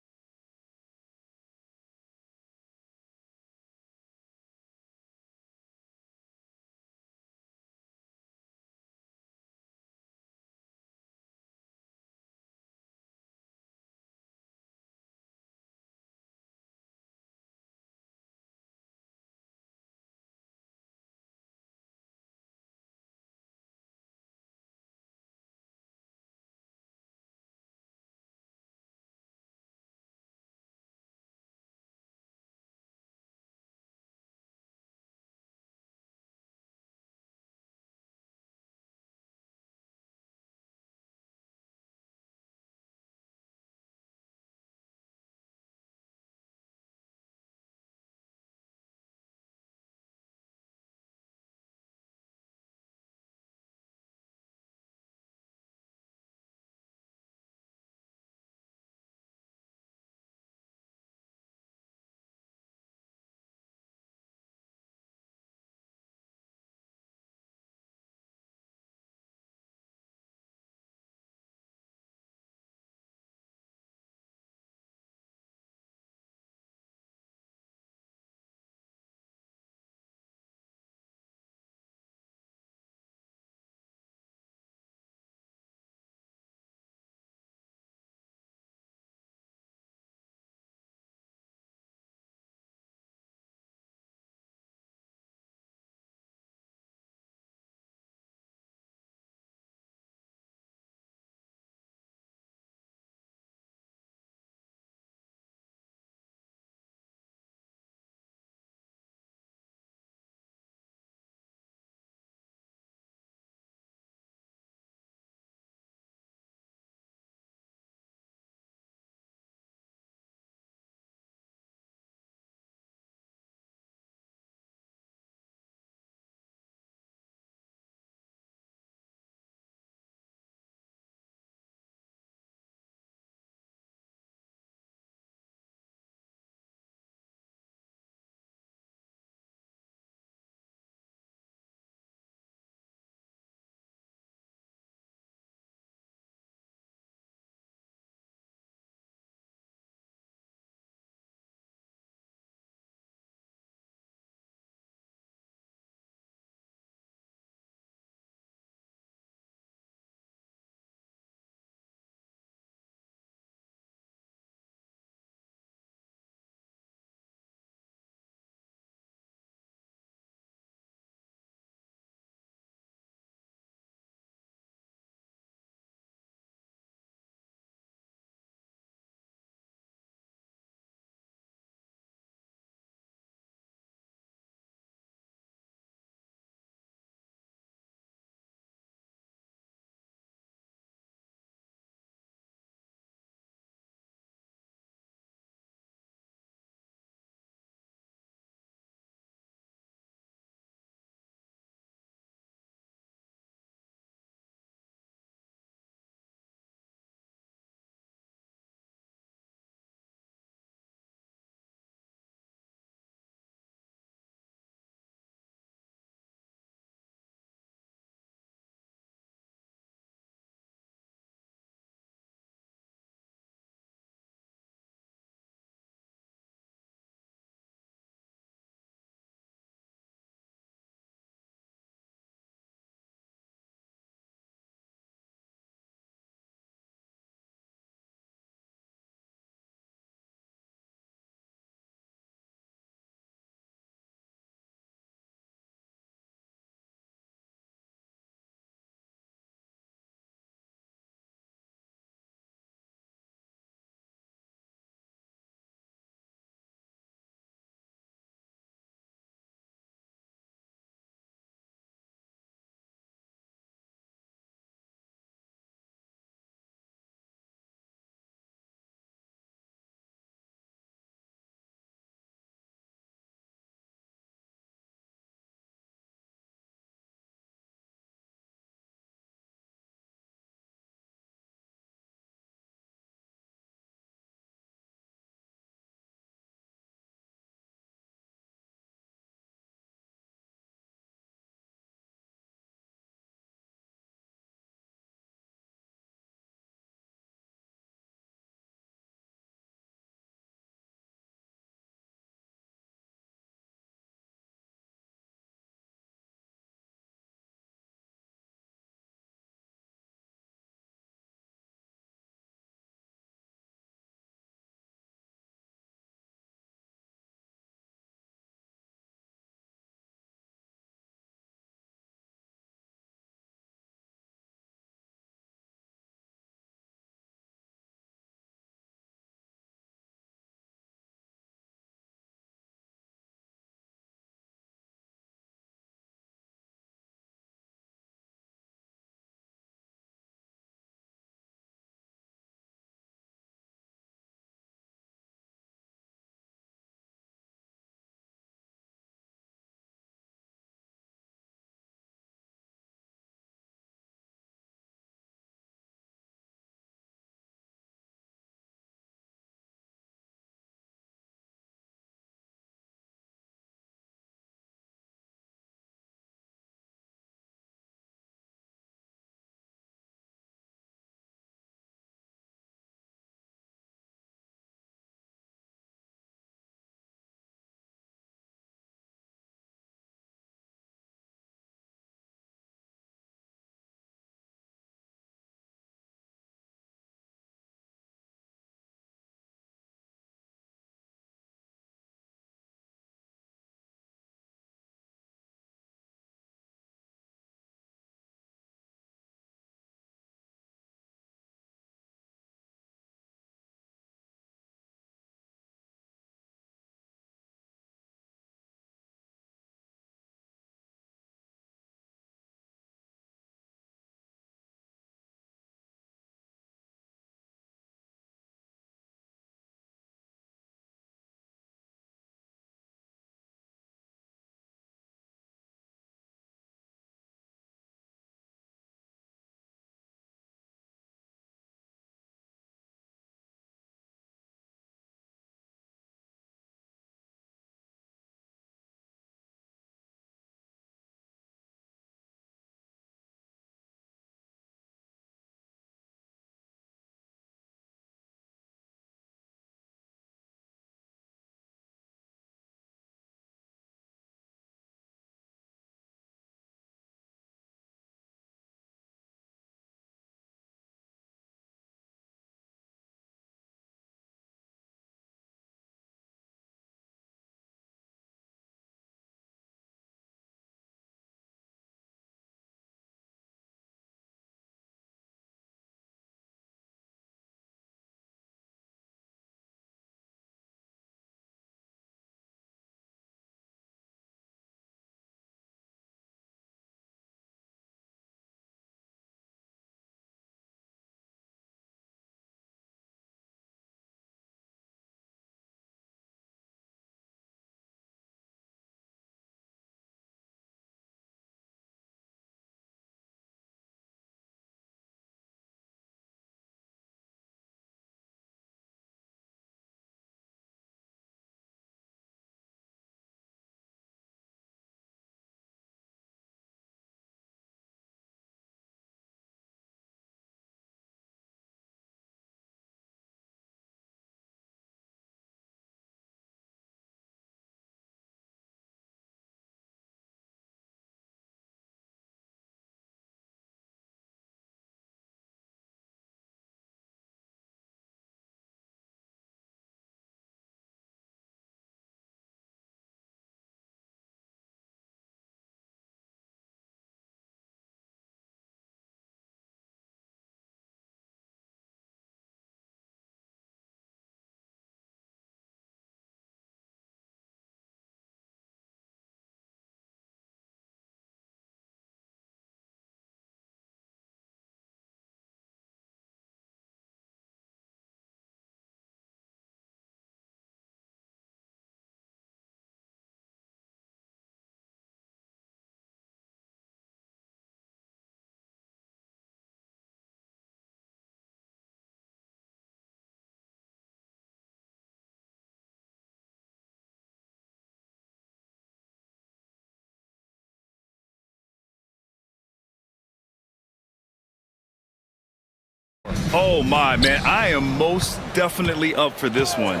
Oh, my, man. I am most definitely up for this one.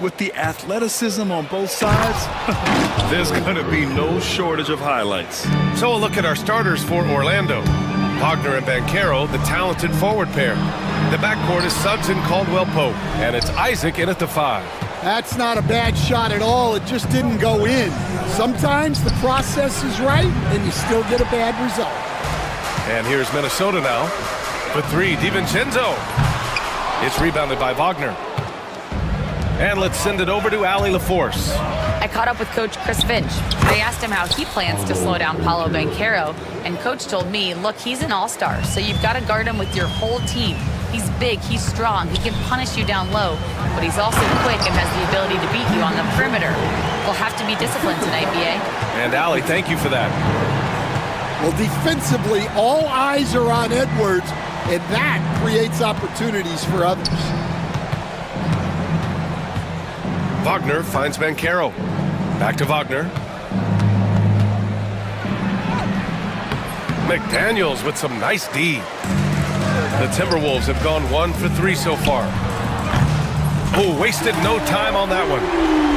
With the athleticism on both sides, there's going to be no shortage of highlights. So a look at our starters for Orlando. Wagner and Banchero, the talented forward pair. The backcourt is Suggs and Caldwell-Pope, and it's Isaac in at the 5. That's not a bad shot at all. It just didn't go in. Sometimes the process is right, and you still get a bad result. And here's Minnesota now. For 3, DiVincenzo. It's rebounded by Wagner. And let's send it over to Allie LaForce. I caught up with Coach Chris Finch. I asked him how he plans to slow down Paolo Banchero, and Coach told me, look, he's an all-star, so you've got to guard him with your whole team. He's big, he's strong, he can punish you down low, but he's also quick and has the ability to beat you on the perimeter. We'll have to be disciplined tonight, BA. And Allie, thank you for that. Well, defensively, all eyes are on Edwards, and that creates opportunities for others. Wagner finds Banchero. Back to Wagner. McDaniels with some nice D. The Timberwolves have gone 1 for 3 so far. Oh, wasted no time on that one.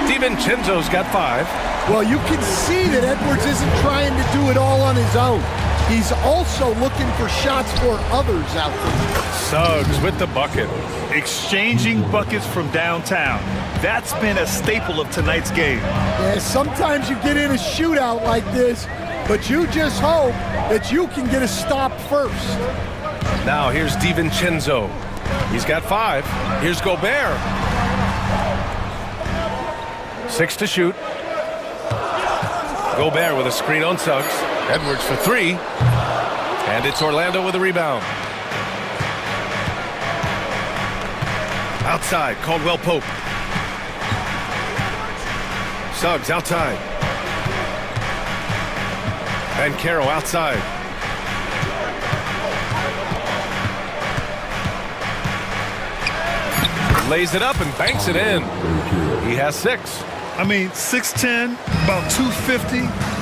DiVincenzo's got 5. Well, you can see that Edwards isn't trying to do it all on his own. He's also looking for shots for others out there. Suggs with the bucket. Exchanging buckets from downtown. That's been a staple of tonight's game. Yeah, sometimes you get in a shootout like this, but you just hope that you can get a stop first. Now here's DiVincenzo. He's got 5. Here's Gobert. 6 to shoot. Gobert with a screen on Suggs. Edwards for 3. And it's Orlando with a rebound. Outside, Caldwell-Pope. Suggs outside. Banchero outside. Lays it up and banks it in. He has 6. I mean, 6'10", about 250.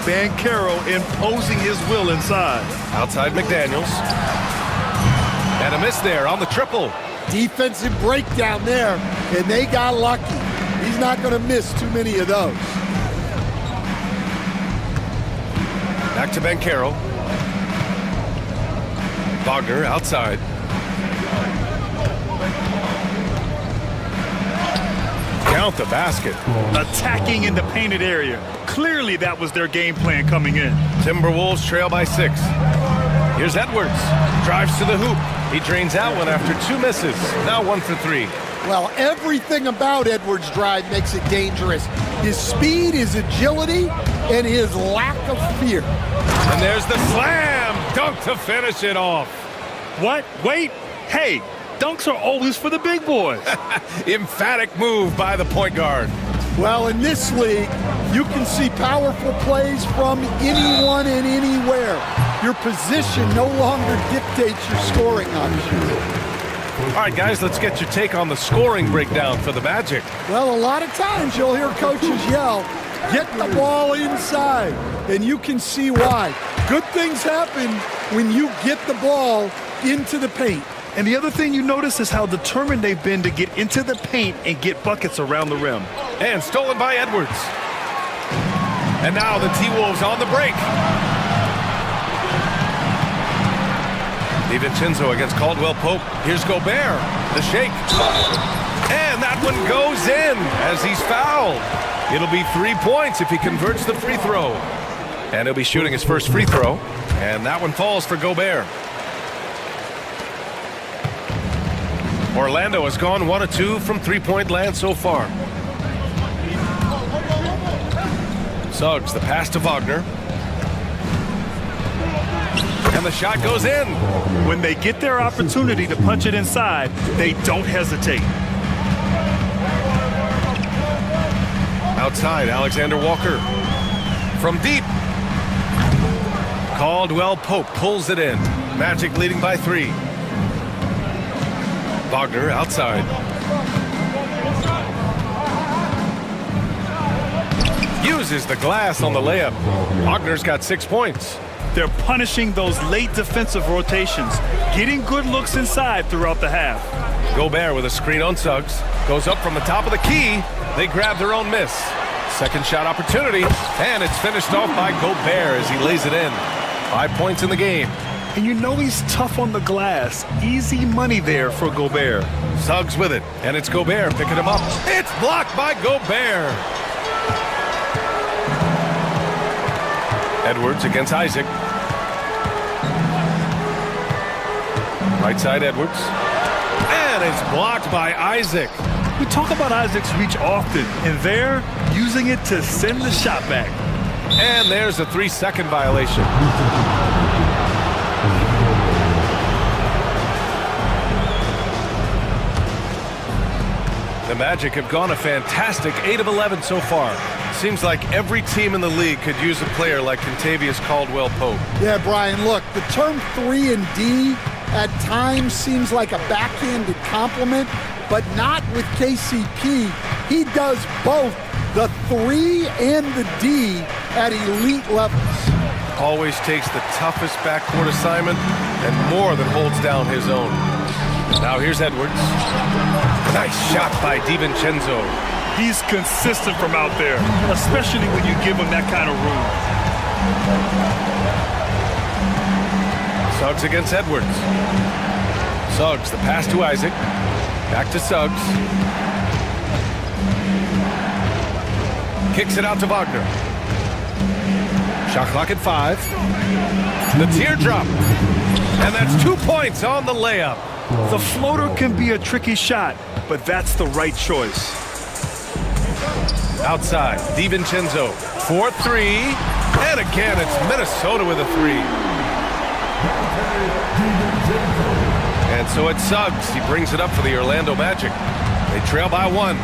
Banchero imposing his will inside. Outside McDaniels. And a miss there on the triple. Defensive breakdown there, and they got lucky. He's not going to miss too many of those. Back to Banchero. Wagner outside. Count the basket. Attacking in the painted area. Clearly that was their game plan coming in. Timberwolves trail by 6. Here's Edwards. Drives to the hoop. He drains out one after 2 misses. Now 1 for 3. Well, everything about Edwards' drive makes it dangerous. His speed, his agility, and his lack of fear. And there's the slam dunk to finish it off. What? Wait. Hey, dunks are always for the big boys. Emphatic move by the point guard. Well, in this league, you can see powerful plays from anyone and anywhere. Your position no longer dictates your scoring options. All right, guys, let's get your take on the scoring breakdown for the Magic. Well, a lot of times you'll hear coaches yell, get the ball inside, and you can see why. Good things happen when you get the ball into the paint. And the other thing you notice is how determined they've been to get into the paint and get buckets around the rim. And stolen by Edwards. And now the T-Wolves on the break. DiVincenzo against Caldwell-Pope. Here's Gobert. The shake. And that one goes in as he's fouled. It'll be 3 points if he converts the free throw. And he'll be shooting his first free throw. And that one falls for Gobert. Orlando has gone 1 of 2 from three-point land so far. Suggs, the pass to Wagner. And the shot goes in. When they get their opportunity to punch it inside, they don't hesitate. Outside, Alexander Walker. From deep. Caldwell-Pope pulls it in. Magic leading by 3. Wagner outside. Uses the glass on the layup. Wagner's got 6 points. They're punishing those late defensive rotations, getting good looks inside throughout the half. Gobert with a screen on Suggs. Goes up from the top of the key. They grab their own miss. Second shot opportunity, and it's finished off by Gobert as he lays it in. 5 points in the game. And you know he's tough on the glass. Easy money there for Gobert. Suggs with it, and it's Gobert picking him up. It's blocked by Gobert. Edwards against Isaac. Right side Edwards. And it's blocked by Isaac. We talk about Isaac's reach often, and they're using it to send the shot back. And there's a 3-second violation. The Magic have gone a fantastic 8 of 11 so far. Seems like every team in the league could use a player like Kentavious Caldwell-Pope. Yeah, Brian, look, the term 3 and D at times seems like a backhanded compliment, but not with KCP. He does both the 3 and the D at elite levels. Always takes the toughest backcourt assignment and more than holds down his own. Now here's Edwards. Nice shot by DiVincenzo. He's consistent from out there, especially when you give him that kind of room. Suggs against Edwards. Suggs, the pass to Isaac. Back to Suggs. Kicks it out to Wagner. Shot clock at 5. The teardrop. And that's 2 points on the layup. The floater can be a tricky shot, but that's the right choice. Outside, DiVincenzo, 4-3, and again it's Minnesota with a 3. And so it's Suggs. He brings it up for the Orlando Magic. They trail by 1.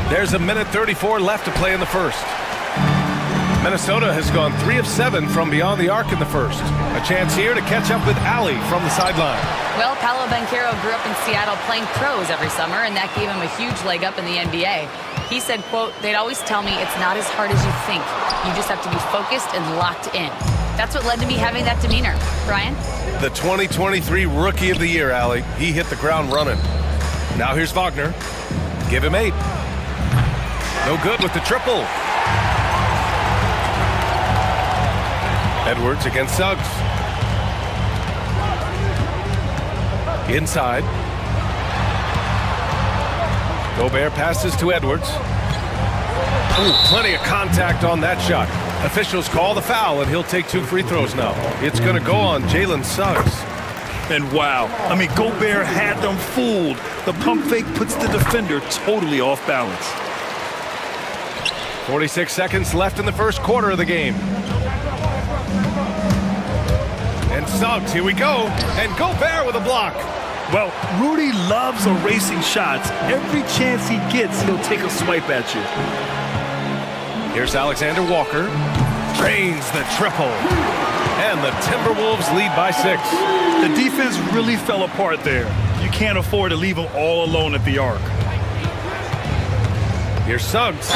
There's a minute 34 left to play in the first. Minnesota has gone 3 of 7 from beyond the arc in the first. A chance here to catch up with Ali from the sideline. Well, Paolo Banchero grew up in Seattle playing pros every summer, and that gave him a huge leg up in the NBA. He said, quote, "They'd always tell me it's not as hard as you think. You just have to be focused and locked in." That's what led to me having that demeanor. Brian? The 2023 Rookie of the Year, Ali. He hit the ground running. Now here's Wagner. Give him 8. No good with the triple. Edwards against Suggs. Inside. Gobert passes to Edwards. Ooh, plenty of contact on that shot. Officials call the foul, and he'll take 2 free throws now. It's going to go on Jalen Suggs. And wow, I mean, Gobert had them fooled. The pump fake puts the defender totally off balance. 46 seconds left in the first quarter of the game. And Suggs, here we go. And Gobert with a block. Well, Rudy loves erasing shots. Every chance he gets, he'll take a swipe at you. Here's Alexander Walker. Drains the triple. And the Timberwolves lead by 6. The defense really fell apart there. You can't afford to leave them all alone at the arc. Here's Suggs.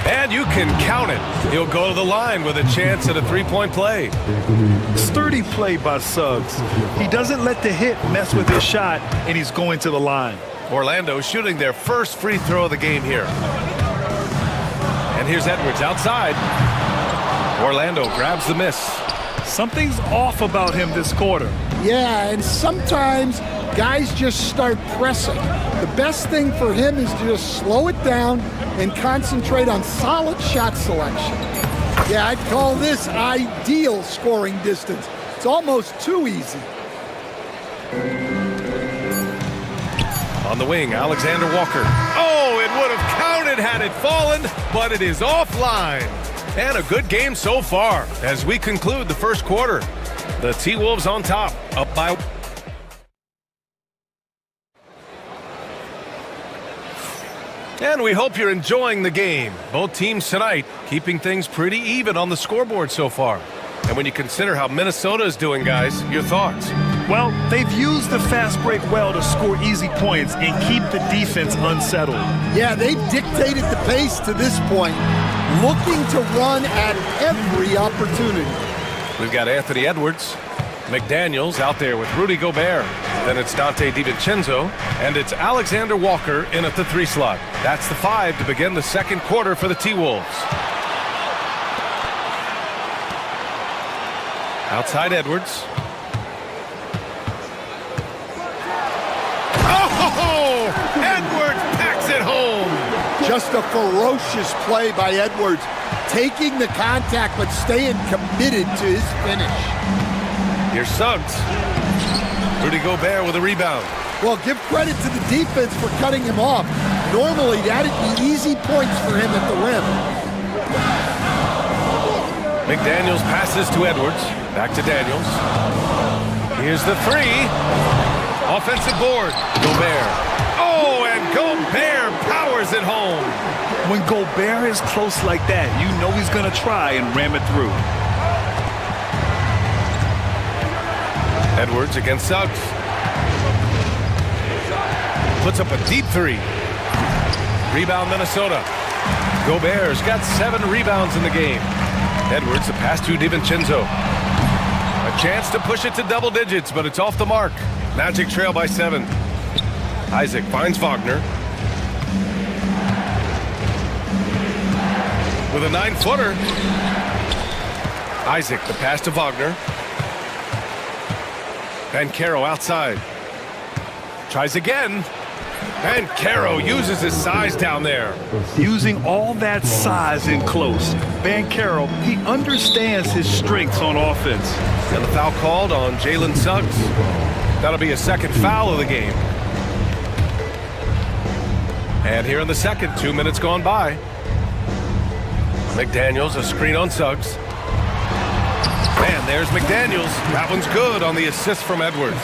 And you can count it. He'll go to the line with a chance at a 3-point play. Sturdy play by Suggs. He doesn't let the hit mess with his shot, and he's going to the line. Orlando shooting their first free throw of the game here. And here's Edwards outside. Orlando grabs the miss. Something's off about him this quarter. Yeah, and sometimes guys just start pressing. The best thing for him is to just slow it down and concentrate on solid shot selection. Yeah, I'd call this ideal scoring distance. It's almost too easy. On the wing, Alexander Walker. Oh, it would have counted had it fallen, but it is offline. And a good game so far as we conclude the first quarter. The T-Wolves on top, up by... And we hope you're enjoying the game. Both teams tonight keeping things pretty even on the scoreboard so far. And when you consider how Minnesota is doing, guys, your thoughts? Well, they've used the fast break well to score easy points and keep the defense unsettled. Yeah, they've dictated the pace to this point. looking to run at every opportunity. We've got Anthony Edwards. McDaniels out there with Rudy Gobert. Then it's Dante DiVincenzo. And it's Alexander Walker in at the 3 slot. That's the 5 to begin the second quarter for the T-Wolves. Outside Edwards. Oh! Edwards packs it home! Just a ferocious play by Edwards, taking the contact but staying committed to his finish. Here's Suggs. Rudy Gobert with a rebound. Well, give credit to the defense for cutting him off. Normally, that'd be easy points for him at the rim. McDaniels passes to Edwards. Back to Daniels. Here's the 3. Offensive board. Gobert. Oh, and Gobert powers it home. When Gobert is close like that, you know he's going to try and ram it through. Edwards against Suggs. Puts up a deep 3. Rebound Minnesota. Gobert's got 7 rebounds in the game. Edwards, the pass to DiVincenzo. A chance to push it to double digits, but it's off the mark. Magic trail by 7. Isaac finds Wagner. With a 9-footer. Isaac, the pass to Wagner. Banchero outside. Tries again. Banchero uses his size down there. Using all that size in close, Banchero, he understands his strengths on offense. And the foul called on Jalen Suggs. That'll be a second foul of the game. And here in the second, 2 minutes gone by. McDaniels, a screen on Suggs. And there's McDaniels. That one's good on the assist from Edwards.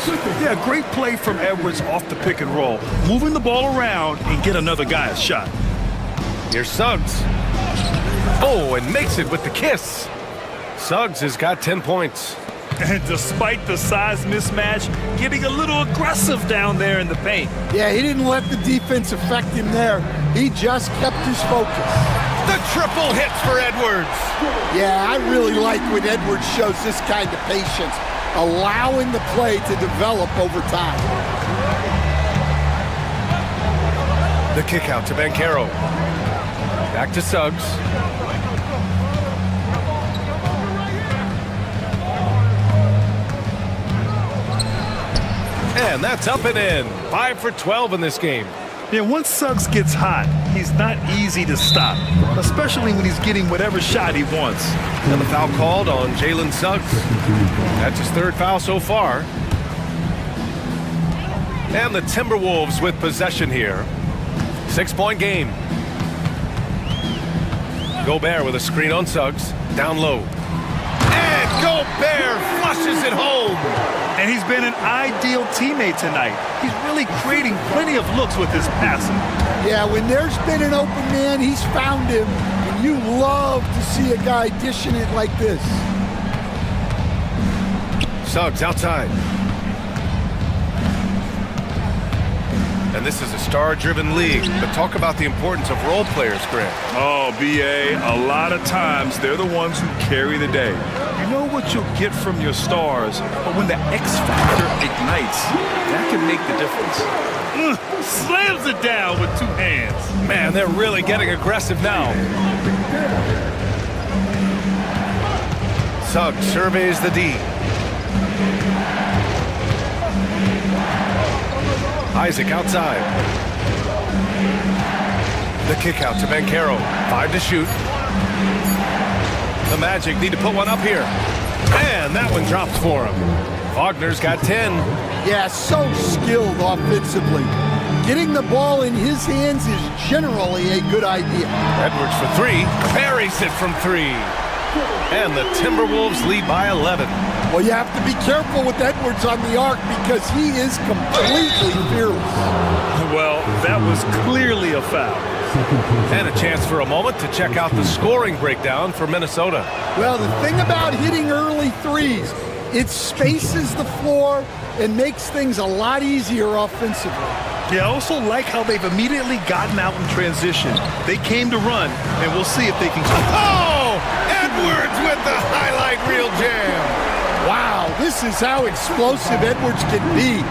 Yeah, great play from Edwards off the pick and roll. Moving the ball around and get another guy a shot. Here's Suggs. Oh, and makes it with the kiss. Suggs has got 10 points. And despite the size mismatch, getting a little aggressive down there in the paint. Yeah, he didn't let the defense affect him there. He just kept his focus. The triple hits for Edwards. Yeah, I really like when Edwards shows this kind of patience, allowing the play to develop over time. The kick out to Banchero. Back to Suggs. And that's up and in. 5 for 12 in this game. Yeah, once Suggs gets hot, he's not easy to stop, especially when he's getting whatever shot he wants. And the foul called on Jalen Suggs. That's his 3rd foul so far. And the Timberwolves with possession here. 6-point game. Gobert with a screen on Suggs. Down low. And Gobert flushes it home. And he's been an ideal teammate tonight. He's really creating plenty of looks with his passing. Yeah, when there's been an open man, he's found him. And you love to see a guy dishing it like this. Suggs outside. And this is a star-driven league, but talk about the importance of role players, Grant. Oh, B.A., a lot of times they're the ones who carry the day. You know what you'll get from your stars, but when the X factor ignites, that can make the difference. Slams it down with 2 hands. Man, they're really getting aggressive now. Suggs surveys the D. Isaac outside. The kick out to Banchero. 5 to shoot. The Magic need to put one up here. And that one drops for him. Wagner's got 10. Yeah, so skilled offensively. Getting the ball in his hands is generally a good idea. Edwards for 3. Buries it from 3. And the Timberwolves lead by 11. Well, you have to be careful with Edwards on the arc because he is completely fearless. Well, that was clearly a foul. And a chance for a moment to check out the scoring breakdown for Minnesota. Well, the thing about hitting early threes, it spaces the floor and makes things a lot easier offensively. Yeah, I also like how they've immediately gotten out in transition. They came to run, and we'll see if they can... Oh! Edwards with the highlight reel jam. Wow, this is how explosive Edwards can be.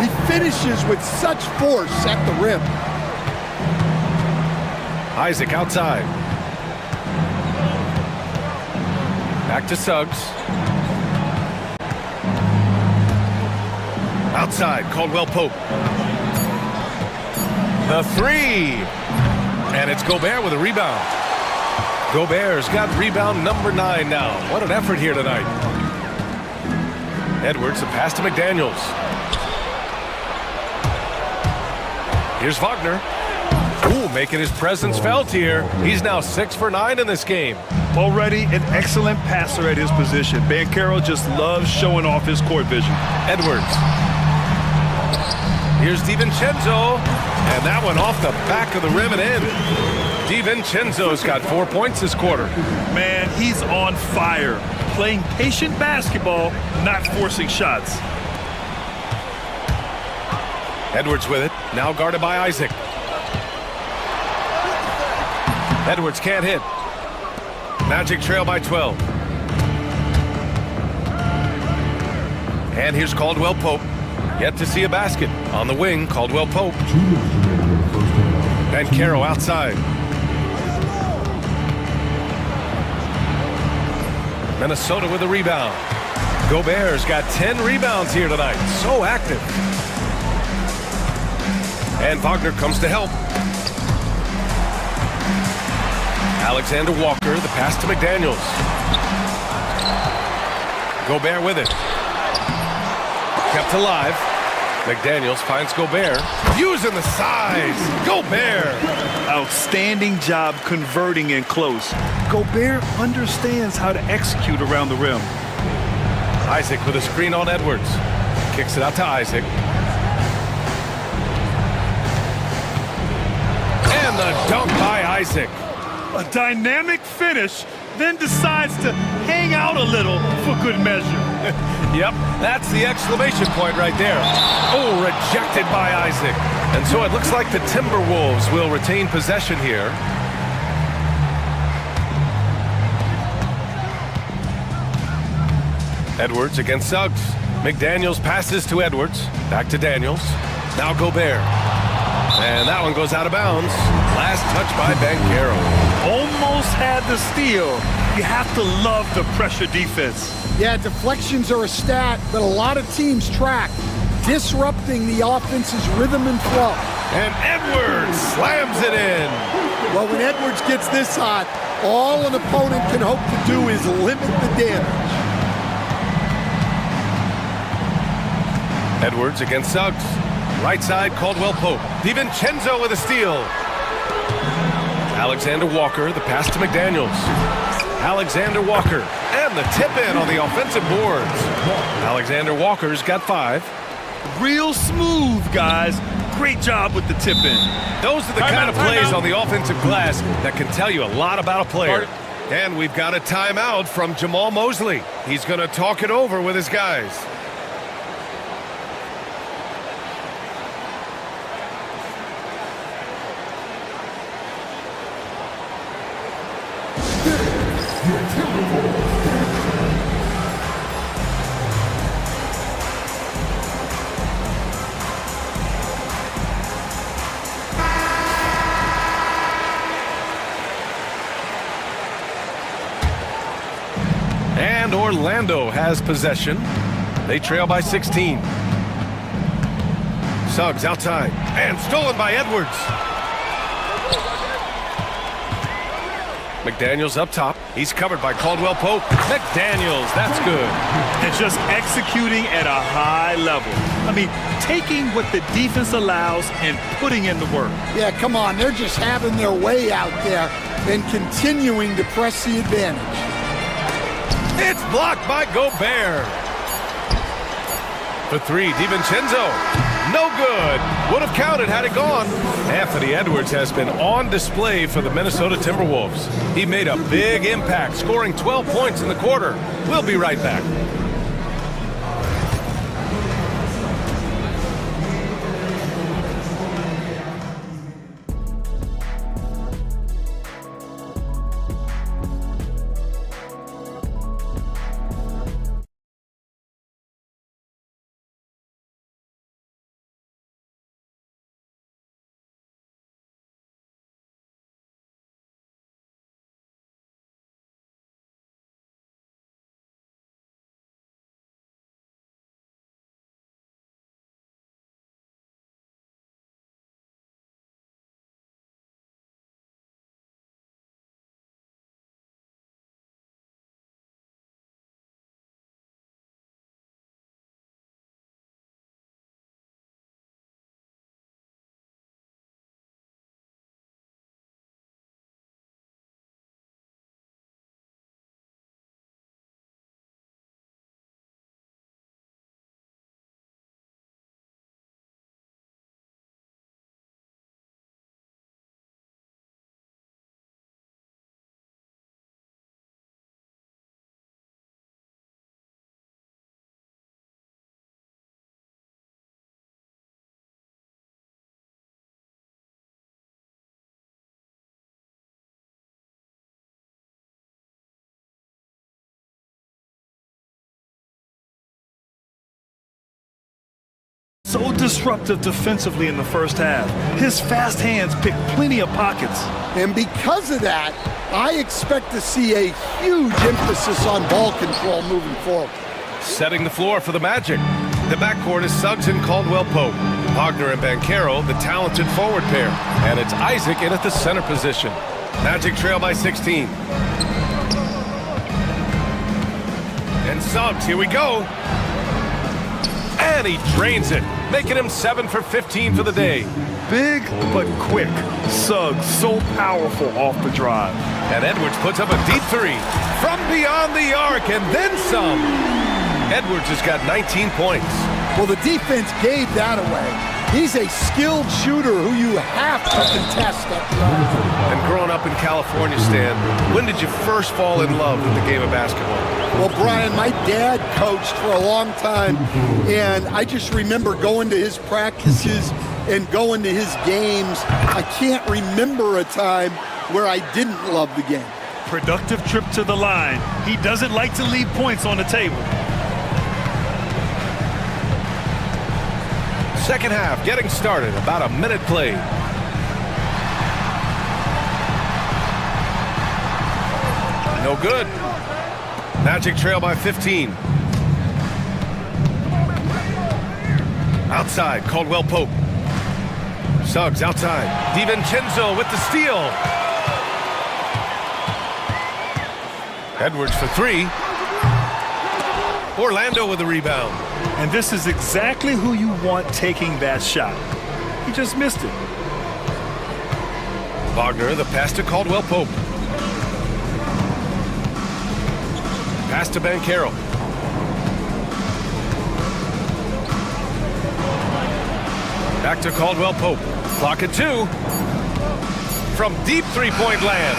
He finishes with such force at the rim. Isaac outside. Back to Suggs. Outside, Caldwell Pope. The three. And it's Gobert with a rebound. Gobert's got rebound number 9 now. What an effort here tonight. Edwards, the pass to McDaniels. Here's Wagner. Ooh, making his presence felt here. He's now 6 for 9 in this game. Already an excellent passer at his position. Banchero just loves showing off his court vision. Edwards. Here's DiVincenzo. And that one off the back of the rim and in. DiVincenzo's got 4 points this quarter. Man, he's on fire. Playing patient basketball, not forcing shots. Edwards with it. Now guarded by Isaac. Edwards can't hit. Magic trail by 12. And here's Caldwell Pope. Yet to see a basket. On the wing, Caldwell Pope. Banchero outside. Minnesota with a rebound. Gobert's got 10 rebounds here tonight. So active. And Wagner comes to help. Alexander Walker, the pass to McDaniels. Gobert with it. Kept alive. McDaniels finds Gobert. Using the size. Gobert. Outstanding job converting in close. Gobert understands how to execute around the rim. Isaac with a screen on Edwards. Kicks it out to Isaac. And the dunk by Isaac. A dynamic finish, then decides to hang out a little for good measure. Yep, that's the exclamation point right there. Oh, rejected by Isaac. And so it looks like the Timberwolves will retain possession here. Edwards against Suggs. McDaniels passes to Edwards. Back to Daniels. Now Gobert. And that one goes out of bounds. Last touch by Banchero. Almost had the steal. You have to love the pressure defense. Yeah, deflections are a stat that a lot of teams track, disrupting the offense's rhythm and flow. And Edwards slams it in. Well, when Edwards gets this hot, all an opponent can hope to do is limit the damage. Edwards against Suggs. Right side, Caldwell Pope. DiVincenzo with a steal. Alexander Walker, the pass to McDaniels. Alexander Walker, and the tip-in on the offensive boards. Alexander Walker's got 5. Real smooth, guys. Great job with the tip-in. Those are the kind of plays on the offensive glass that can tell you a lot about a player. And we've got a timeout from Jamal Mosley. He's going to talk it over with his guys. And Orlando has possession. They trail by 16. Suggs outside. And stolen by Edwards. McDaniels up top. He's covered by Caldwell Pope. McDaniels, that's good. And just executing at a high level. I mean, taking what the defense allows and putting in the work. Yeah, come on. They're just having their way out there and continuing to press the advantage. It's blocked by Gobert. For 3, DiVincenzo. No good. Would have counted had it gone. Anthony Edwards has been on display for the Minnesota Timberwolves. He made a big impact, scoring 12 points in the quarter. We'll be right back. So disruptive defensively in the first half. His fast hands pick plenty of pockets. And because of that, I expect to see a huge emphasis on ball control moving forward. Setting the floor for the Magic. The backcourt is Suggs and Caldwell-Pope. Wagner and Banchero, the talented forward pair. And it's Isaac in at the center position. Magic trail by 16. And Suggs, here we go. And he drains it, making him 7 for 15 for the day. Big but quick. Suggs so powerful off the drive. And Edwards puts up a deep three from beyond the arc and then some. Edwards has got 19 points. Well, the defense gave that away. He's a skilled shooter who you have to contest that drive. And growing up in California, Stan, when did you first fall in love with the game of basketball? Well, Brian, my dad coached for a long time, and I just remember going to his practices and going to his games. I can't remember a time where I didn't love the game. Productive trip to the line. He doesn't like to leave points on the table. Second half getting started, about a minute played. No good. Magic trail by 15. Outside, Caldwell-Pope. Suggs outside. DiVincenzo with the steal. Edwards for three. Orlando with the rebound. And this is exactly who you want taking that shot. He just missed it. Wagner, the pass to Caldwell-Pope. Pass to Banchero. Back to Caldwell-Pope. Clock at 2. From deep three-point land.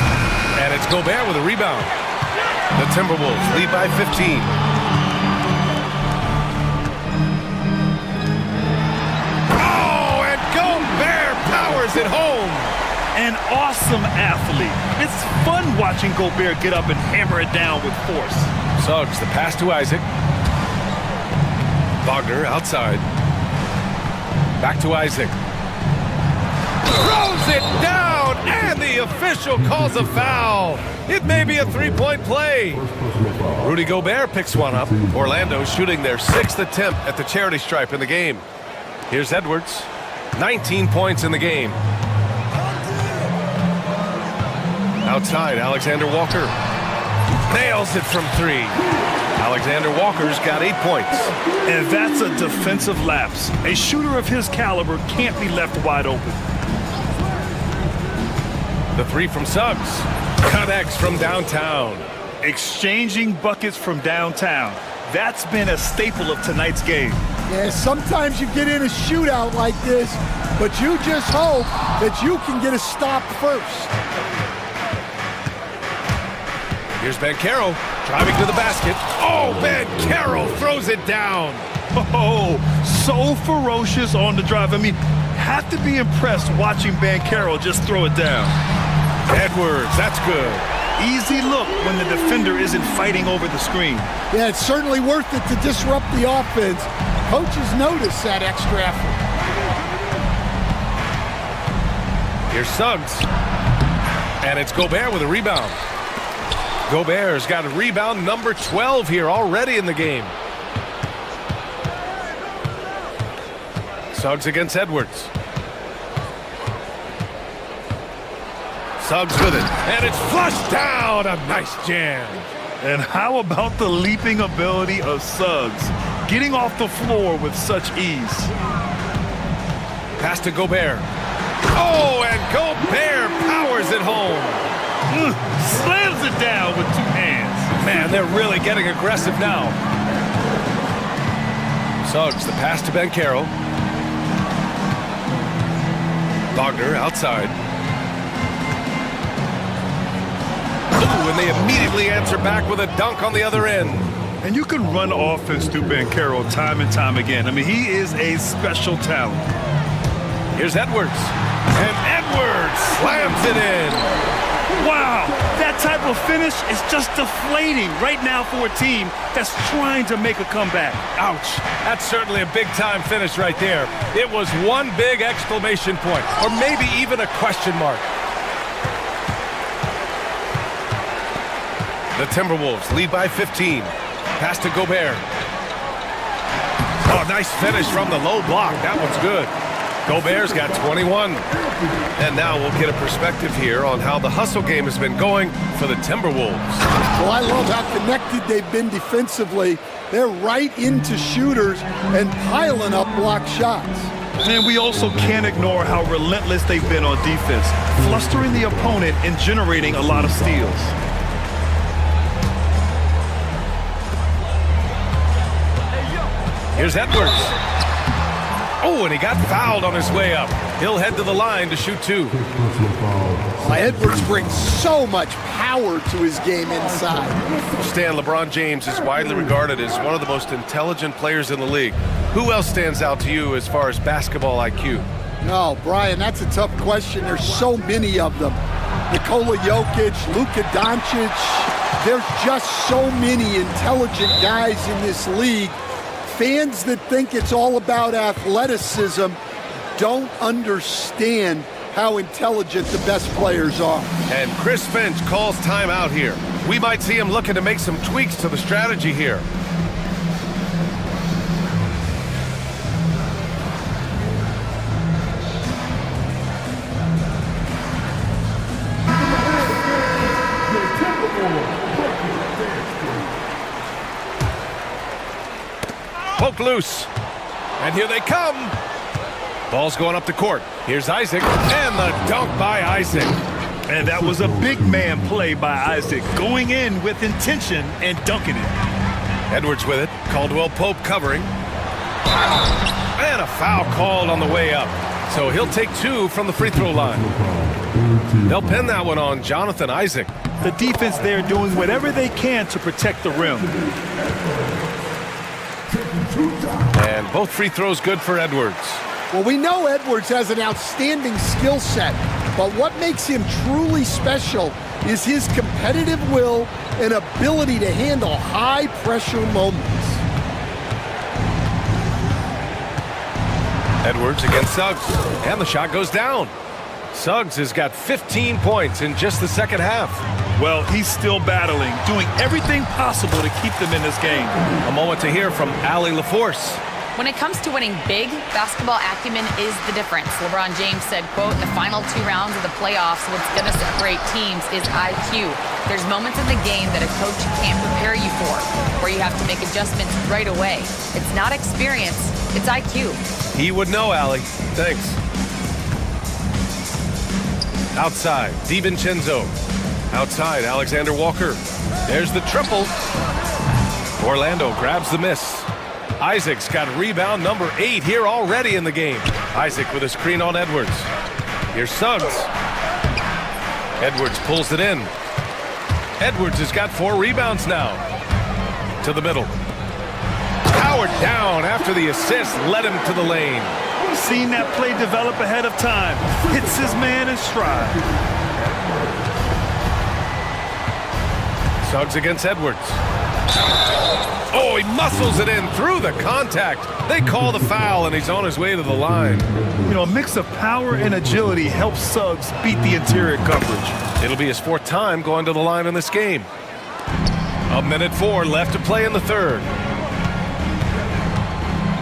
And it's Gobert with a rebound. The Timberwolves lead by 15. Oh, and Gobert powers it home. An awesome athlete. It's fun watching Gobert get up and hammer it down with force. Suggs, the pass to Isaac. Wagner outside. Back to Isaac. Throws it down, and the official calls a foul. It may be a three-point play. Rudy Gobert picks one up. Orlando shooting their 6th attempt at the charity stripe in the game. Here's Edwards. 19 points in the game. Outside, Alexander Walker. Nails it from 3. Alexander Walker's got 8 points. And that's a defensive lapse. A shooter of his caliber can't be left wide open. The 3 from Suggs. Connects from downtown. Exchanging buckets from downtown. That's been a staple of tonight's game. Yeah, sometimes you get in a shootout like this, but you just hope that you can get a stop first. Here's Banchero driving to the basket. Oh, Banchero throws it down. Oh, so ferocious on the drive. I mean, have to be impressed watching Banchero just throw it down. Edwards, that's good. Easy look when the defender isn't fighting over the screen. Yeah, it's certainly worth it to disrupt the offense. Coaches notice that extra effort. Here's Suggs. And it's Gobert with a rebound. Gobert's got a rebound number 12 here already in the game. Suggs against Edwards. Suggs with it. And it's flushed down. A nice jam. And how about the leaping ability of Suggs? Getting off the floor with such ease. Pass to Gobert. Oh, and Gobert powers it home. Slams it down with 2 hands. Man, they're really getting aggressive now. Suggs, the pass to Banchero. Wagner outside. Ooh, and they immediately answer back with a dunk on the other end. And you can run offense through Banchero time and time again. I mean, he is a special talent. Here's Edwards. And Edwards slams it in. Wow, that type of finish is just deflating right now for a team that's trying to make a comeback. Ouch. That's certainly a big-time finish right there. It was one big exclamation point, or maybe even a question mark. The Timberwolves lead by 15. Pass to Gobert. Oh, nice finish from the low block. That one's good. Gobert's got 21. And now we'll get a perspective here on how the hustle game has been going for the Timberwolves. Well, I love how connected they've been defensively. They're right into shooters and piling up block shots. And we also can't ignore how relentless they've been on defense, flustering the opponent and generating a lot of steals. Here's Edwards. Oh, and he got fouled on his way up. He'll head to the line to shoot two. Edwards brings so much power to his game inside. Stan, LeBron James is widely regarded as one of the most intelligent players in the league. Who else stands out to you as far as basketball IQ? No, Brian, that's a tough question. There's so many of them. Nikola Jokic, Luka Doncic. There's just so many intelligent guys in this league. Fans that think it's all about athleticism don't understand how intelligent the best players are. And Chris Finch calls timeout here. We might see him looking to make some tweaks to the strategy here. Poke loose. And here they come. Ball's going up the court. Here's Isaac. And the dunk by Isaac. And that was a big man play by Isaac, going in with intention and dunking it. Edwards with it. Caldwell Pope covering. And a foul called on the way up. So he'll take two from the free throw line. They'll pin that one on Jonathan Isaac. The defense there doing whatever they can to protect the rim. And both free throws good for Edwards. Well, we know Edwards has an outstanding skill set, but what makes him truly special is his competitive will and ability to handle high-pressure moments. Edwards against Suggs, and the shot goes down. Suggs has got 15 points in just the second half. Well, he's still battling, doing everything possible to keep them in this game. A moment to hear from Allie LaForce. When it comes to winning big, basketball acumen is the difference. LeBron James said, quote, the final two rounds of the playoffs, what's going to separate teams is IQ. There's moments in the game that a coach can't prepare you for, where you have to make adjustments right away. It's not experience, it's IQ. He would know, Allie. Thanks. Outside, DiVincenzo. Outside, Alexander Walker. There's the triple. Orlando grabs the miss. Isaac's got rebound number 8 here already in the game. Isaac with a screen on Edwards. Here's Suggs. Edwards pulls it in. Edwards has got 4 rebounds now. To the middle. Powered down after the assist led him to the lane. Seen that play develop ahead of time. Hits his man in stride. Suggs against Edwards. Oh, he muscles it in through the contact. They call the foul, and he's on his way to the line. You know, a mix of power and agility helps Suggs beat the interior coverage. It'll be his 4th time going to the line in this game. 1:04 left to play in the third.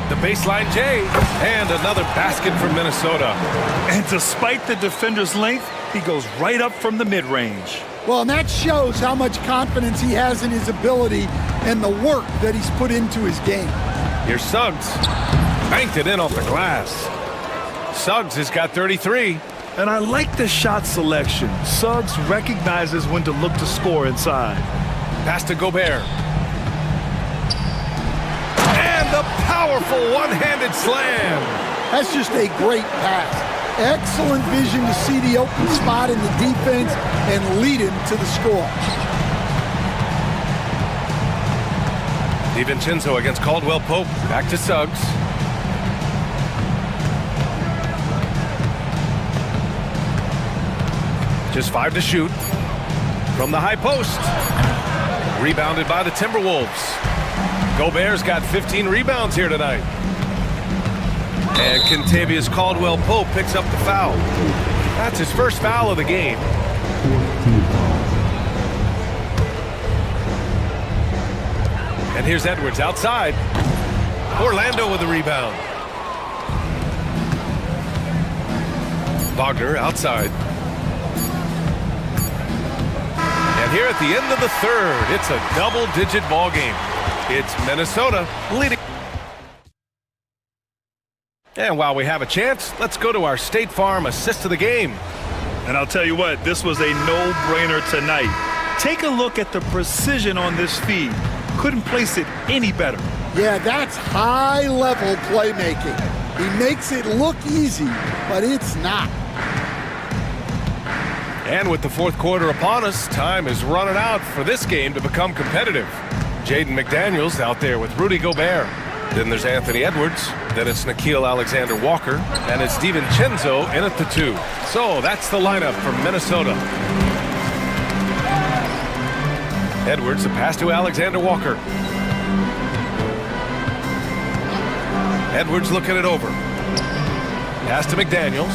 The baseline J, and another basket from Minnesota. And despite the defender's length, he goes right up from the mid-range. Well, and that shows how much confidence he has in his ability and the work that he's put into his game. Here's Suggs. Banked it in off the glass. Suggs has got 33. And I like the shot selection. Suggs recognizes when to look to score inside. Pass to Gobert. And the powerful one-handed slam. That's just a great pass. Excellent vision to see the open spot in the defense and lead him to the score. DiVincenzo against Caldwell Pope. Back to Suggs. Just 5 to shoot. from the high post. Rebounded by the Timberwolves. Gobert's got 15 rebounds here tonight. And Kentavious Caldwell-Pope picks up the foul. That's his first foul of the game. And here's Edwards outside. Orlando with the rebound. Wagner outside. And here at the end of the third, it's a double-digit ball game. It's Minnesota leading. And while we have a chance, let's go to our State Farm assist of the game. And I'll tell you what, this was a no-brainer tonight. Take a look at the precision on this feed. Couldn't place it any better. Yeah, that's high-level playmaking. He makes it look easy, but it's not. And with the fourth quarter upon us, time is running out for this game to become competitive. Jaden McDaniels out there with Rudy Gobert. Then there's Anthony Edwards. Then it's Nickeil Alexander-Walker. And it's DiVincenzo in at the 2. So that's the lineup from Minnesota. Edwards, a pass to Alexander-Walker. Edwards looking it over. Pass to McDaniels.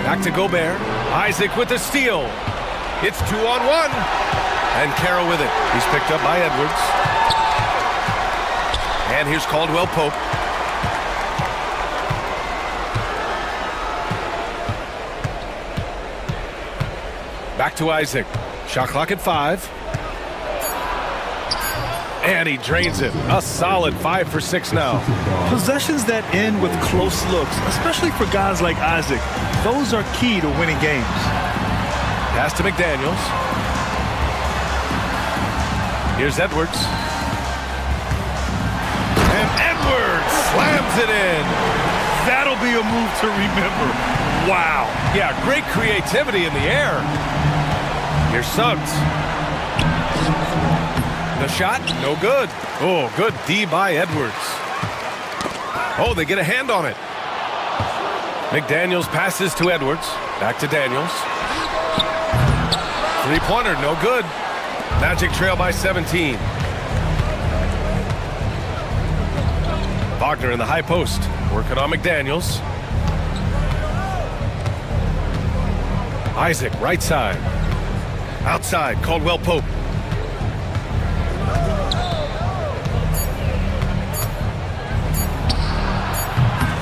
Back to Gobert. Isaac with the steal. It's 2-on-1. And Carroll with it. He's picked up by Edwards. And here's Caldwell-Pope. Back to Isaac. Shot clock at 5. And he drains it. A solid 5 for 6 now. Possessions that end with close looks, especially for guys like Isaac, those are key to winning games. Pass to McDaniels. Here's Edwards. And Edwards slams it in. That'll be a move to remember. Wow. Yeah, great creativity in the air. Here's Suggs. The shot, no good. Oh, good D by Edwards. Oh, they get a hand on it. McDaniels passes to Edwards. Back to Daniels. Three-pointer, no good. Magic trail by 17. Wagner in the high post. Working on McDaniels. Isaac, right side. Outside, Caldwell-Pope.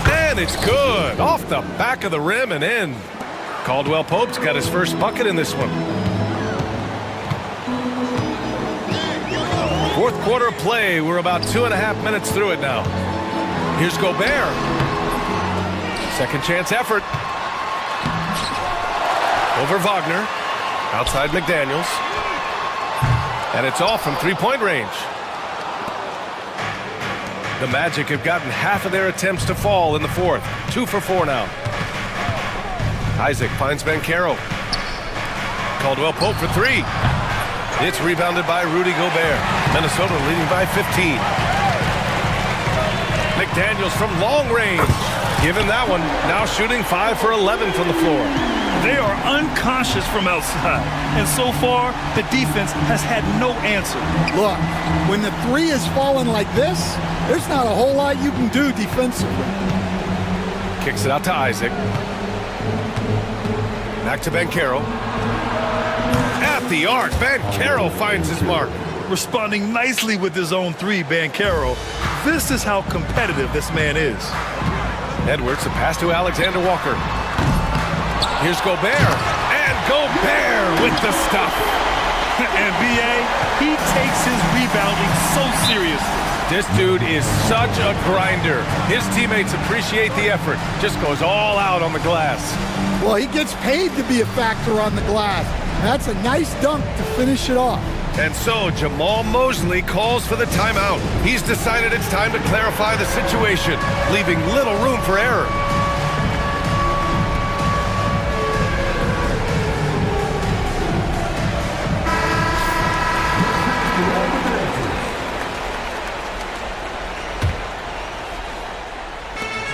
And it's good. Off the back of the rim and in. Caldwell-Pope's got his first bucket in this one. Fourth quarter of play. We're about 2.5 minutes through it now. Here's Gobert. Second chance effort. Over Wagner. Outside McDaniels. And it's off from three-point range. The Magic have gotten half of their attempts to fall in the fourth. 2 for 4 now. Isaac finds Banchero. Caldwell-Pope for 3. It's rebounded by Rudy Gobert. Minnesota leading by 15. McDaniels from long range. Given that one. Now shooting 5 for 11 from the floor. They are unconscious from outside. And so far, the defense has had no answer. Look, when the 3 is falling like this, there's not a whole lot you can do defensively. Kicks it out to Isaac. Back to Banchero. At the arc, Banchero finds his mark. Responding nicely with his own 3, Banchero. This is how competitive this man is. Edwards, a pass to Alexander-Walker. Here's Gobert. And Gobert with the stuff. And B.A., he takes his rebounding so seriously. This dude is such a grinder. His teammates appreciate the effort. Just goes all out on the glass. Well, he gets paid to be a factor on the glass. That's a nice dunk to finish it off. And so Jamal Mosley calls for the timeout. He's decided it's time to clarify the situation, leaving little room for error.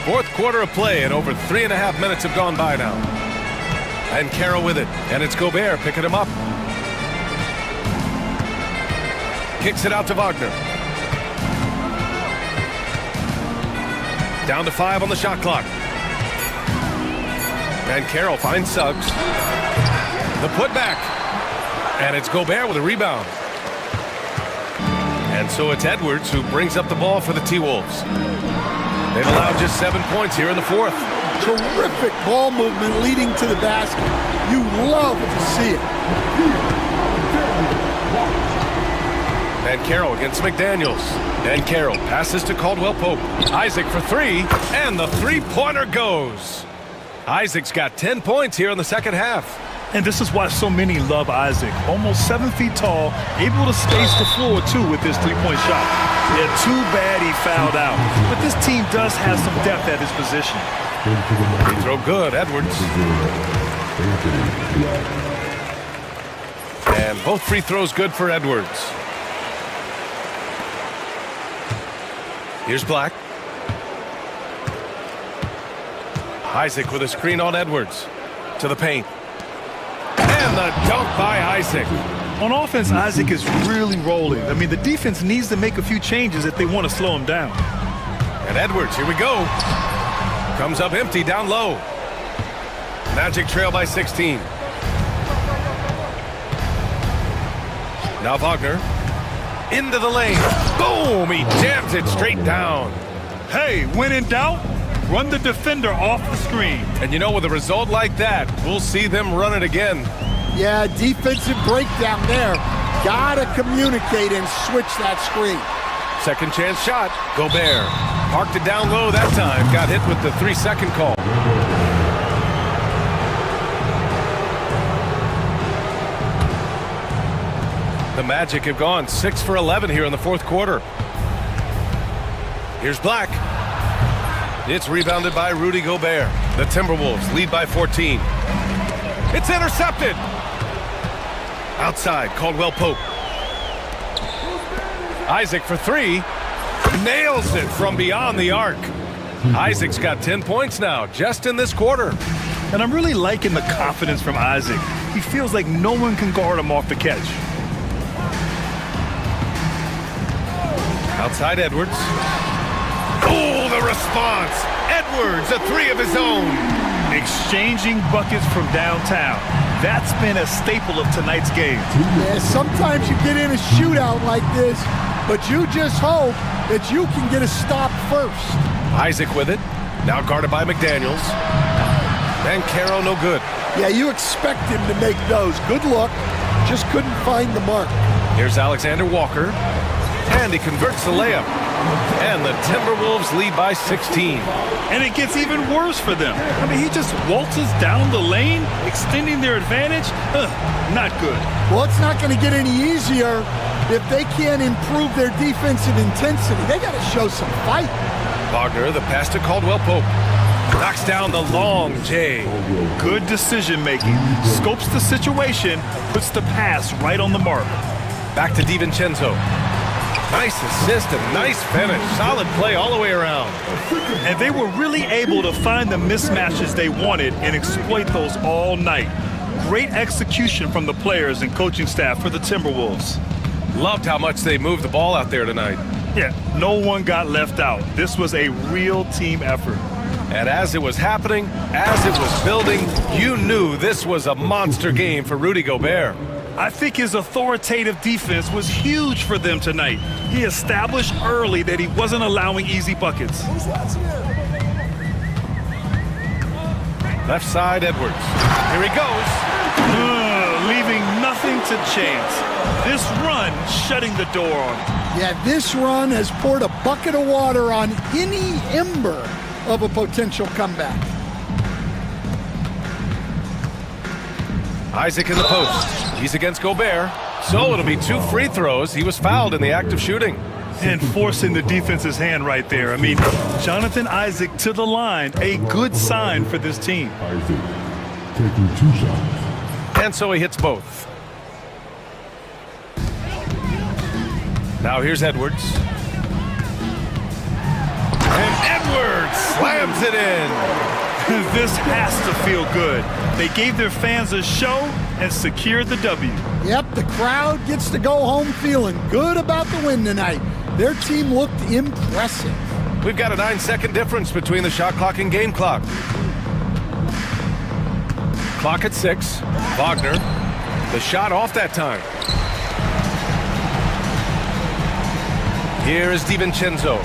Fourth quarter of play, and over 3.5 minutes have gone by now. And Carroll with it. And it's Gobert picking him up. Kicks it out to Wagner. Down to 5 on the shot clock. And Carroll finds Suggs. The putback. And it's Gobert with a rebound. And so it's Edwards who brings up the ball for the T-Wolves. They've allowed just 7 points here in the fourth. Terrific ball movement leading to the basket. You love to see it. And Carroll against McDaniels. And Carroll passes to Caldwell Pope. Isaac for 3, and the three-pointer goes. Isaac's got 10 points here in the second half. And this is why so many love Isaac. Almost 7 feet tall, able to space the floor, too, with his three-point shot. Yeah, too bad he fouled out. But this team does have some depth at his position. Free throw good, Edwards. And both free throws good for Edwards. Here's Black. Isaac with a screen on Edwards. To the paint. And the dunk by Isaac. On offense, Isaac is really rolling. I mean, the defense needs to make a few changes if they want to slow him down. And Edwards, here we go. Comes up empty down low. Magic trail by 16. Now Wagner. Into the lane. Boom! He jams it straight down. Hey, when in doubt, run the defender off the screen. And you know, with a result like that, we'll see them run it again. Yeah, defensive breakdown there. Gotta communicate and switch that screen. Second chance shot. Gobert. Parked it down low that time. Got hit with the 3-second call. The Magic have gone 6 for 11 here in the fourth quarter. Here's Black. It's rebounded by Rudy Gobert. The Timberwolves lead by 14. It's intercepted. Outside, Caldwell Pope. Isaac for 3. Nails it from beyond the arc. Isaac's got 10 points now, just in this quarter. And I'm really liking the confidence from Isaac. He feels like no one can guard him off the catch. Outside Edwards. Oh, the response. Edwards, a 3 of his own. Exchanging buckets from downtown. That's been a staple of tonight's game. Yeah, sometimes you get in a shootout like this, but you just hope that you can get a stop first. Isaac with it. Now guarded by McDaniels. And Carroll no good. Yeah, you expect him to make those. Good look. Just couldn't find the mark. Here's Alexander Walker. And he converts the layup. And the Timberwolves lead by 16. And it gets even worse for them. I mean, he just waltzes down the lane, extending their advantage. Not good. Well, it's not going to get any easier if they can't improve their defensive intensity. They got to show some fight. Wagner, the pass to Caldwell Pope. Knocks down the long J. Good decision making. Scopes the situation, puts the pass right on the mark. Back to DiVincenzo. Nice assist and nice finish. Solid play all the way around. And they were really able to find the mismatches they wanted and exploit those all night. Great execution from the players and coaching staff for the Timberwolves. Loved how much they moved the ball out there tonight. Yeah, no one got left out. This was a real team effort. And as it was happening, as it was building, you knew this was a monster game for Rudy Gobert. I think his authoritative defense was huge for them tonight. He established early that he wasn't allowing easy buckets. Left side, Edwards. Here he goes. Leaving nothing to chance. This run shutting the door on him. Yeah, this run has poured a bucket of water on any ember of a potential comeback. Isaac in the post. He's against Gobert. So it'll be 2 free throws. He was fouled in the act of shooting. And forcing the defense's hand right there. I mean, Jonathan Isaac to the line. A good sign for this team. Isaac taking 2 shots. And so he hits both. Now here's Edwards. And Edwards slams it in. This has to feel good. They gave their fans a show and secured the W. Yep, the crowd gets to go home feeling good about the win tonight. Their team looked impressive. We've got a 9-second difference between the shot clock and game clock. Clock at 6. Wagner. The shot off that time. Here is DiVincenzo.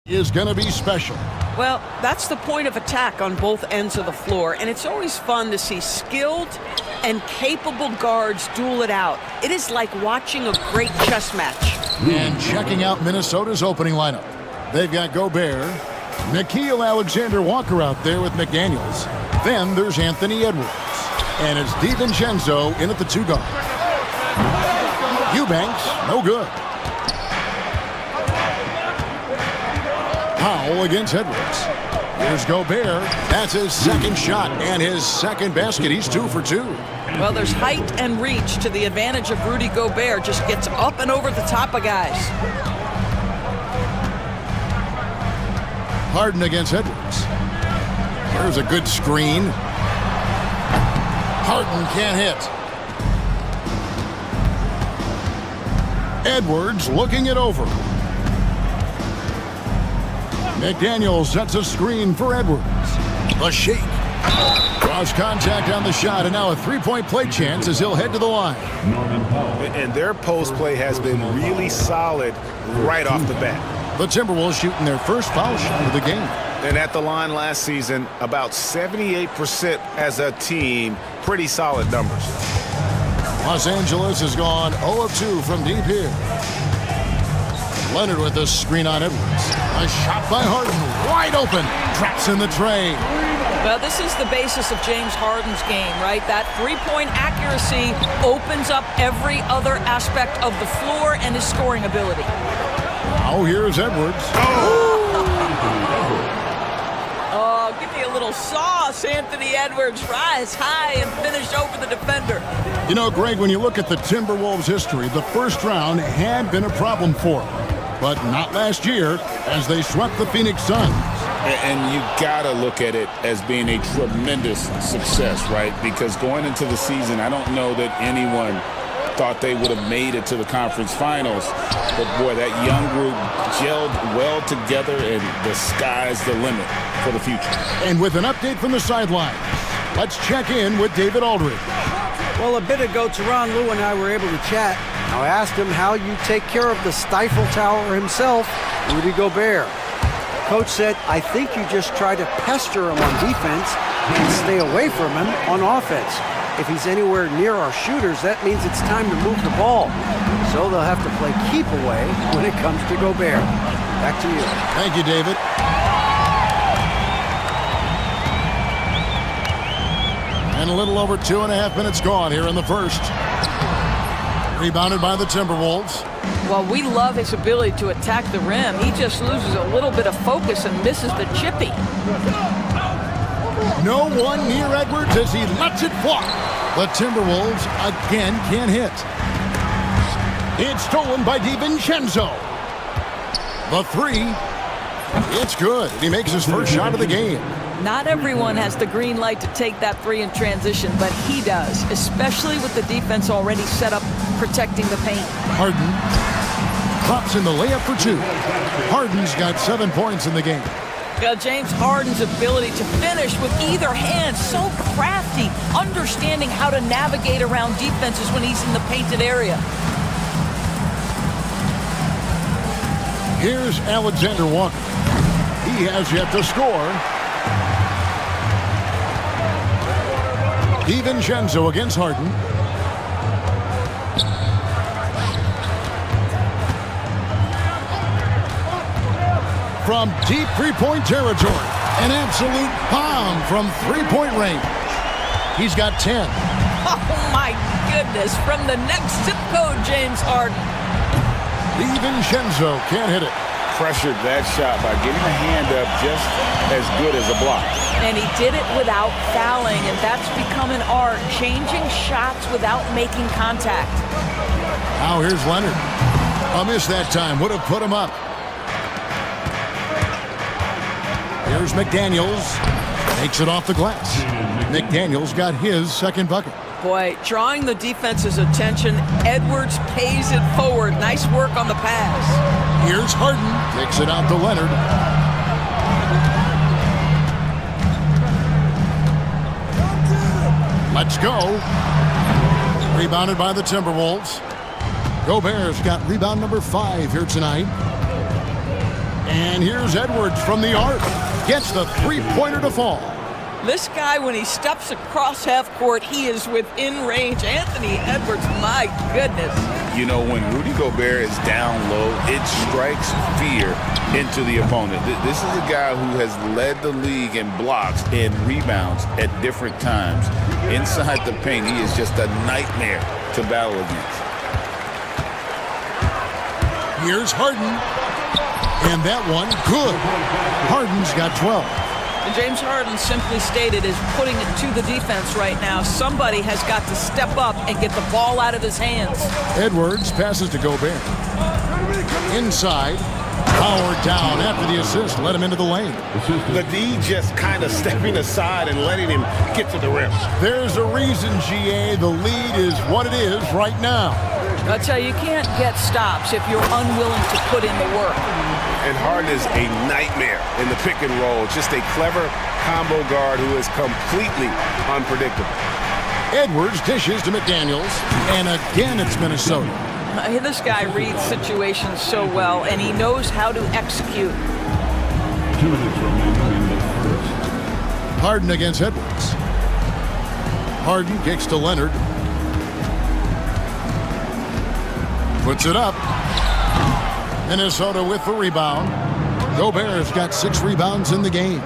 is going to be special. Well, that's the point of attack on both ends of the floor, and it's always fun to see skilled and capable guards duel it out. It is like watching a great chess match. And checking out Minnesota's opening lineup. They've got Gobert, Nickeil Alexander-Walker out there with McDaniels. Then there's Anthony Edwards. And it's DiVincenzo in at the 2 guard. Eubanks, no good. Powell against Edwards. Here's Gobert. That's his second shot and his second basket. He's 2 for 2. Well, there's height and reach to the advantage of Rudy Gobert. Just gets up and over the top of guys. Harden against Edwards. There's a good screen. Harden can't hit. Edwards looking it over. McDaniels sets a screen for Edwards. A shake. Cross contact on the shot, and now a three-point play chance as he'll head to the line. And their post play has been really solid right off the bat. The Timberwolves shooting their first foul shot of the game. And at the line last season, about 78% as a team. Pretty solid numbers. Los Angeles has gone 0 of 2 from deep here. Leonard with the screen on Edwards. A shot by Harden, wide open. Traps in the tray. Well, this is the basis of James Harden's game, right? That three-point accuracy opens up every other aspect of the floor and his scoring ability. Now here's Edwards. Oh, give me a little sauce, Anthony Edwards. Rise high and finish over the defender. You know, Greg, when you look at the Timberwolves' history, the first round had been a problem for them. But not last year, as they swept the Phoenix Suns. And you gotta look at it as being a tremendous success, right? Because going into the season, I don't know that anyone thought they would have made it to the conference finals. But boy, that young group gelled well together, and the sky's the limit for the future. And with an update from the sidelines, let's check in with David Aldridge. Well, a bit ago, Tyronn Lue and I were able to chat. I asked him how you take care of the Stifle Tower himself, Rudy Gobert. Coach said, I think you just try to pester him on defense and stay away from him on offense. If he's anywhere near our shooters, that means it's time to move the ball. So they'll have to play keep away when it comes to Gobert. Back to you. Thank you, David. And a little over 2.5 minutes gone here in the first. Rebounded by the Timberwolves. Well, we love his ability to attack the rim. He just loses a little bit of focus and misses the chippy. No one near Edwards as he lets it fly. The Timberwolves again can't hit. It's stolen by DiVincenzo. The three. It's good. He makes his first shot of the game. Not everyone has the green light to take that three in transition, but he does, especially with the defense already set up protecting the paint. Harden pops in the layup for 2. Harden's got 7 points in the game. James Harden's ability to finish with either hand, so crafty, understanding how to navigate around defenses when he's in the painted area. Here's Alexander Walker. He has yet to score. DiVincenzo against Harden. From deep three-point territory, an absolute bomb from three-point range. He's got 10. Oh my goodness, from the next zip code, James Harden. DiVincenzo can't hit it. Pressured that shot by getting a hand up just as good as a block. And he did it without fouling, and that's become an art, changing shots without making contact. Now here's Leonard. A miss that time, would have put him up. Here's McDaniels. Takes it off the glass. McDaniels got his second bucket. Boy, drawing the defense's attention, Edwards pays it forward. Nice work on the pass. Here's Harden. Takes it out to Leonard. Let's go. Rebounded by the Timberwolves. Gobert's got rebound number 5 here tonight. And here's Edwards from the arc. Gets the three-pointer to fall. This guy, when he steps across half court, he is within range. Anthony Edwards, my goodness. You know, when Rudy Gobert is down low, it strikes fear into the opponent. This is a guy who has led the league in blocks and rebounds at different times. Inside the paint, he is just a nightmare to battle against. Here's Harden. And that one, good. Harden's got 12. And James Harden, simply stated, is putting it to the defense right now. Somebody has got to step up and get the ball out of his hands. Edwards passes to Gobert. Inside. Howard down after the assist. Let him into the lane. The D just kind of stepping aside and letting him get to the rim. There's a reason, GA. The lead is what it is right now. I'll tell you, you can't get stops if you're unwilling to put in the work. And Harden is a nightmare in the pick and roll. Just a clever combo guard who is completely unpredictable. Edwards dishes to McDaniels. And again, it's Minnesota. This guy reads situations so well, and he knows how to execute. 2 minutes remaining in the first. Harden against Edwards. Harden kicks to Leonard. Puts it up. Minnesota with the rebound. Gobert's got 6 rebounds in the game.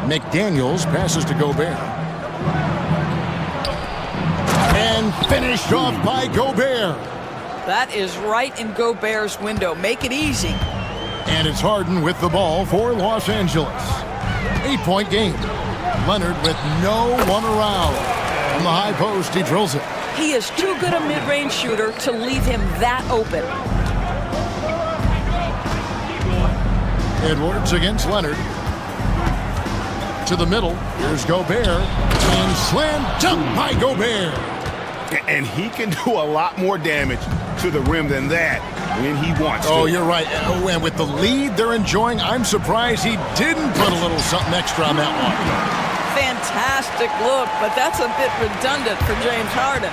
McDaniels passes to Gobert. And finished off by Gobert. That is right in Gobert's window. Make it easy. And it's Harden with the ball for Los Angeles. 8-point game. Leonard with no one around. From the high post, he drills it. He is too good a mid-range shooter to leave him that open. Edwards against Leonard. To the middle. Here's Gobert. And slam dunk by Gobert. And he can do a lot more damage to the rim than that when he wants to. Oh, you're right. Oh, and with the lead they're enjoying, I'm surprised he didn't put a little something extra on that one. Fantastic look, but that's a bit redundant for James Harden.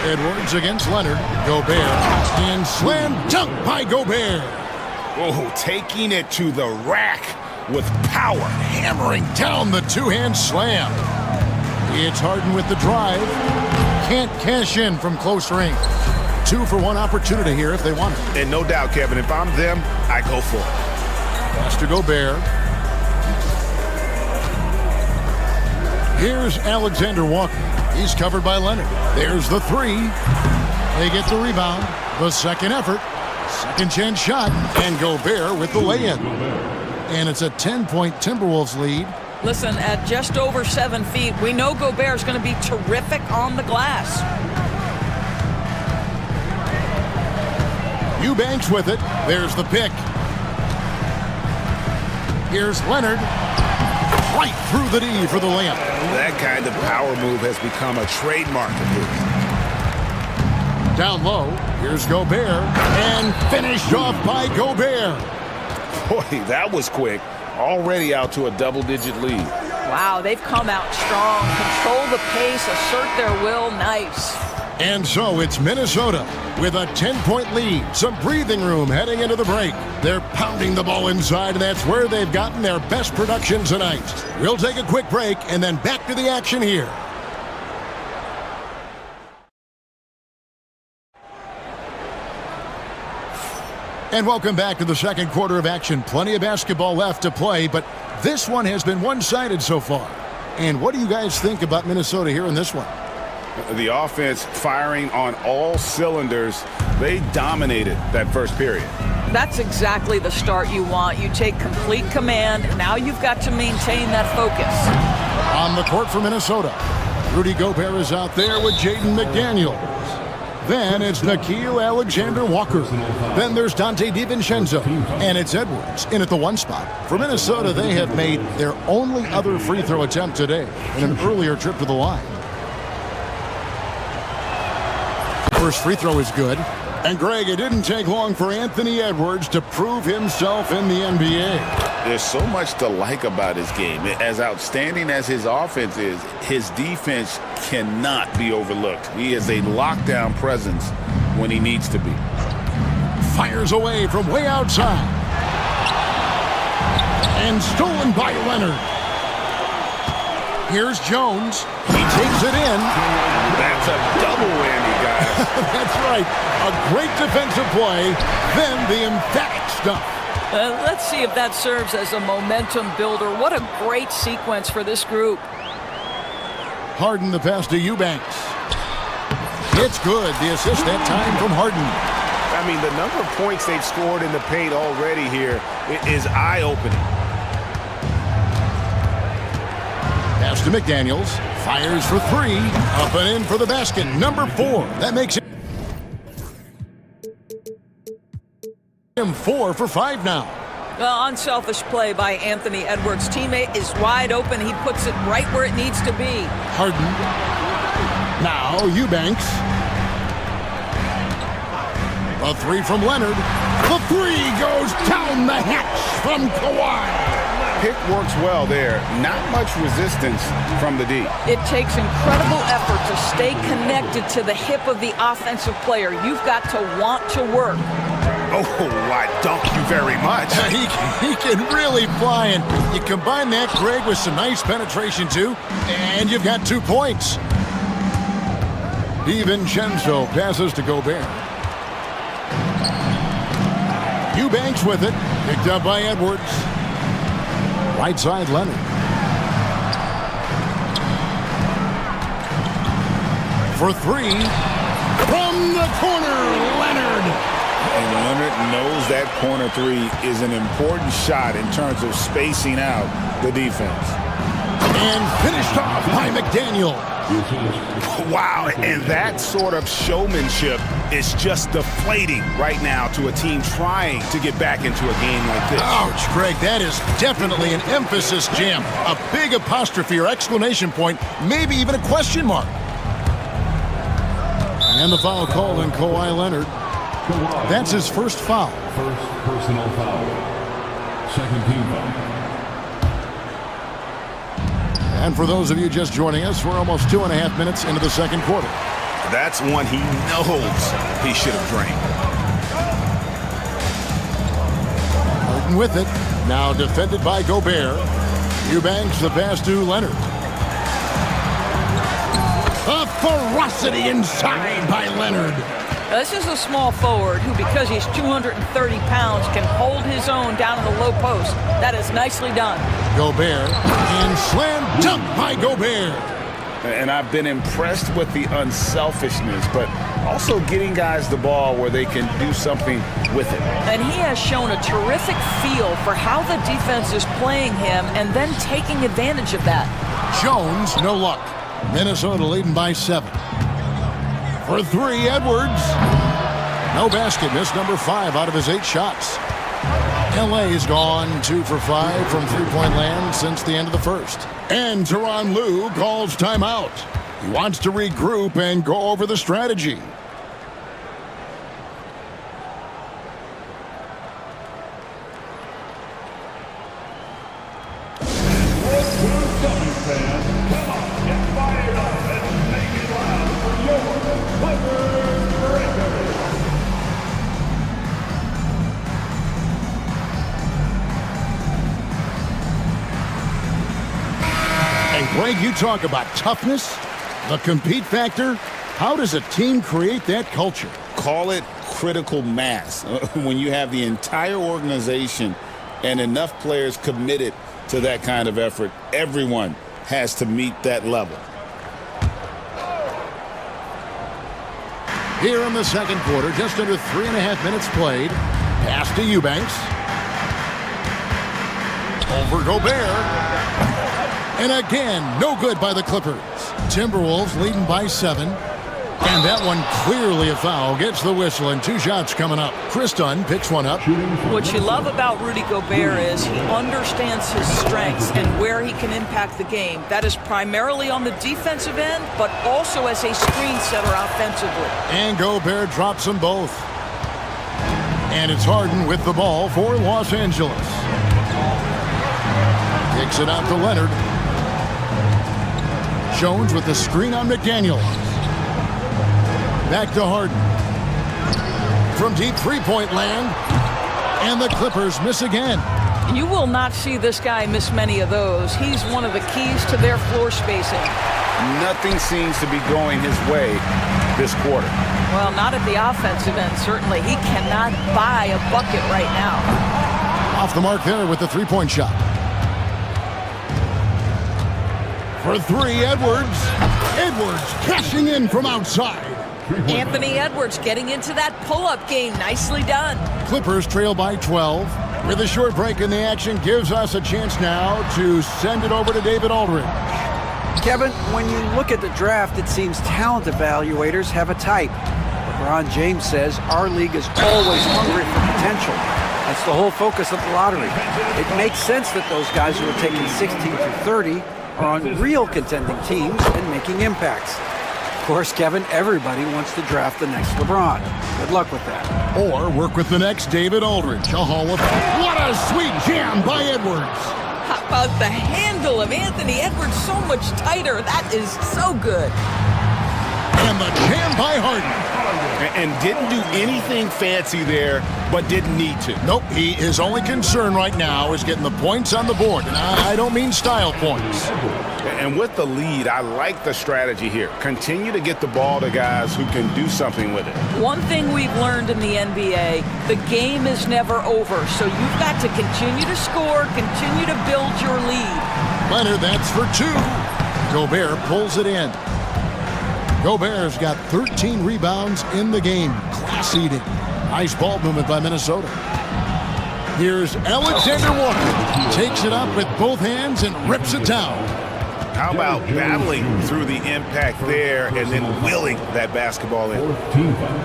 Edwards against Leonard. Gobert. And slam dunk by Gobert. Oh, taking it to the rack with power. Hammering down the two-hand slam. It's Harden with the drive. Can't cash in from close range. 2-for-1 opportunity here if they want it. And no doubt, Kevin, if I'm them, I go for it. Pass to Gobert. Here's Alexander Walker. He's covered by Leonard. There's the 3. They get the rebound. The second effort. Second chance shot. And Gobert with the lay-in. And it's a 10-point Timberwolves lead. Listen, at just over 7 feet, we know Gobert is going to be terrific on the glass. Eubanks with it. There's the pick. Here's Leonard. Right through the D for the layup. That kind of power move has become a trademark of his. Down low. Here's Gobert. And finished off by Gobert. Boy, that was quick. Already out to a double-digit lead. Wow, they've come out strong. Control the pace, assert their will. Nice. And so it's Minnesota with a 10-point lead. Some breathing room heading into the break. They're pounding the ball inside, and that's where they've gotten their best production tonight. We'll take a quick break and then back to the action here. And welcome back to the second quarter of action. Plenty of basketball left to play, but this one has been one-sided so far. And what do you guys think about Minnesota here in this one? The offense firing on all cylinders. They dominated that first period. That's exactly the start you want. You take complete command. Now you've got to maintain that focus. On the court for Minnesota, Rudy Gobert is out there with Jaden McDaniels. Then it's Nickeil Alexander-Walker. Then there's Dante DiVincenzo. And it's Edwards in at the 1 spot. For Minnesota, they have made their only other free throw attempt today in an earlier trip to the line. First free throw is good. And Greg, it didn't take long for Anthony Edwards to prove himself in the NBA. There's so much to like about his game. As outstanding as his offense is, his defense cannot be overlooked. He is a lockdown presence when he needs to be. Fires away from way outside. And stolen by Leonard. Here's Jones. He takes it in. That's a double whammy, guys. That's right. A great defensive play, then the emphatic stuff. Let's see if that serves as a momentum builder. What a great sequence for this group. Harden the pass to Eubanks. It's good. The assist that time from Harden. I mean, the number of points they've scored in the paint already here is eye-opening. Pass to McDaniels. Fires for three. Up and in for the basket. Number 4. That makes him 4 for 5 now. Well, unselfish play by Anthony Edwards. Teammate is wide open. He puts it right where it needs to be. Harden. Now Eubanks. A three from Leonard. The three goes down the hatch from Kawhi. Pick works well there. Not much resistance from the D. It takes incredible effort to stay connected to the hip of the offensive player. You've got to want to work. Oh, I dunk you very much. He can really fly, and you combine that, Greg, with some nice penetration, too, and you've got 2 points. DiVincenzo passes to Gobert. Eubanks with it. Picked up by Edwards. Right side, Leonard. For three. From the corner, Leonard. And Leonard knows that corner three is an important shot in terms of spacing out the defense. And finished off by McDaniel. Wow, and that sort of showmanship is just deflating right now to a team trying to get back into a game like this. Ouch, Greg, that is definitely an emphasis jam. A big apostrophe or exclamation point, maybe even a question mark. And the foul called on Kawhi Leonard. That's his first foul. First personal foul. Second team foul. And for those of you just joining us, we're almost 2.5 minutes into the second quarter. That's one he knows he should have drained. Harden with it. Now defended by Gobert. Eubanks the pass to Leonard. A ferocity inside by Leonard. This is a small forward who, because he's 230 pounds, can hold his own down in the low post. That is nicely done. Gobert, and slam dunk by Gobert. And I've been impressed with the unselfishness, but also getting guys the ball where they can do something with it. And he has shown a terrific feel for how the defense is playing him and then taking advantage of that. Jones, no luck. Minnesota leading by 7. For three, Edwards. No basket. Missed number 5 out of his 8 shots. LA's gone 2 for 5 from three-point land since the end of the first. And Tyronn Lue calls timeout. He wants to regroup and go over the strategy. Greg, you talk about toughness, the compete factor. How does a team create that culture? Call it critical mass. When you have the entire organization and enough players committed to that kind of effort, everyone has to meet that level. Here in the second quarter, just under 3.5 minutes played. Pass to Eubanks. Over Gobert. And again, no good by the Clippers. Timberwolves leading by 7. And that one clearly a foul. Gets the whistle and 2 shots coming up. Chris Dunn picks one up. What you love about Rudy Gobert is he understands his strengths and where he can impact the game. That is primarily on the defensive end, but also as a screen setter offensively. And Gobert drops them both. And it's Harden with the ball for Los Angeles. Kicks it out to Leonard. Jones with the screen on McDaniel. Back to Harden. From deep three-point land. And the Clippers miss again. You will not see this guy miss many of those. He's one of the keys to their floor spacing. Nothing seems to be going his way this quarter. Well, not at the offensive end, certainly. He cannot buy a bucket right now. Off the mark there with the three-point shot. For three, Edwards. Edwards cashing in from outside. Anthony Edwards getting into that pull-up game. Nicely done. Clippers trail by 12. With a short break in the action, gives us a chance now to send it over to David Aldridge. Kevin, when you look at the draft, it seems talent evaluators have a type. LeBron James says our league is always hungry for potential. That's the whole focus of the lottery. It makes sense that those guys who are taking 16 through 30 are on real contending teams and making impacts. Of course, Kevin, everybody wants to draft the next LeBron. Good luck with that. Or work with the next David Aldridge, a Hall of Fame. What a sweet jam by Edwards. How about the handle of Anthony Edwards? So much tighter. That is so good. And the jam by Harden. And didn't do anything fancy there, but didn't need to. Nope, his only concern right now is getting the points on the board. And I don't mean style points. And with the lead, I like the strategy here. Continue to get the ball to guys who can do something with it. One thing we've learned in the NBA, the game is never over. So you've got to continue to score, continue to build your lead. Leonard, that's for two. Gobert pulls it in. Gobert's got 13 rebounds in the game. Class eating. Nice ball movement by Minnesota. Here's Alexander Walker. Takes it up with both hands and rips it down. How about battling through the impact there and then willing that basketball in?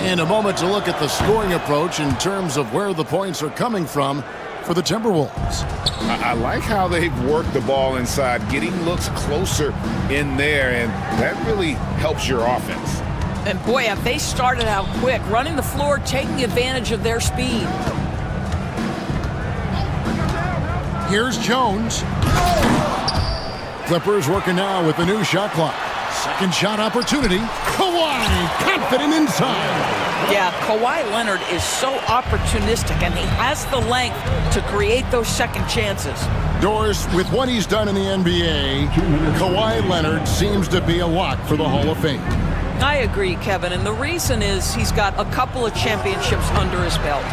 And a moment to look at the scoring approach in terms of where the points are coming from for the Timberwolves. I like how they've worked the ball inside, getting looks closer in there, and that really helps your offense. And boy, have they started out quick, running the floor, taking advantage of their speed. Here's Jones. Clippers working now with the new shot clock. Second shot opportunity. Kawhi, confident inside. Yeah, Kawhi Leonard is so opportunistic, and he has the length to create those second chances. Doris, with what he's done in the NBA, Kawhi Leonard seems to be a lock for the Hall of Fame. I agree, Kevin, and the reason is he's got a couple of championships under his belt.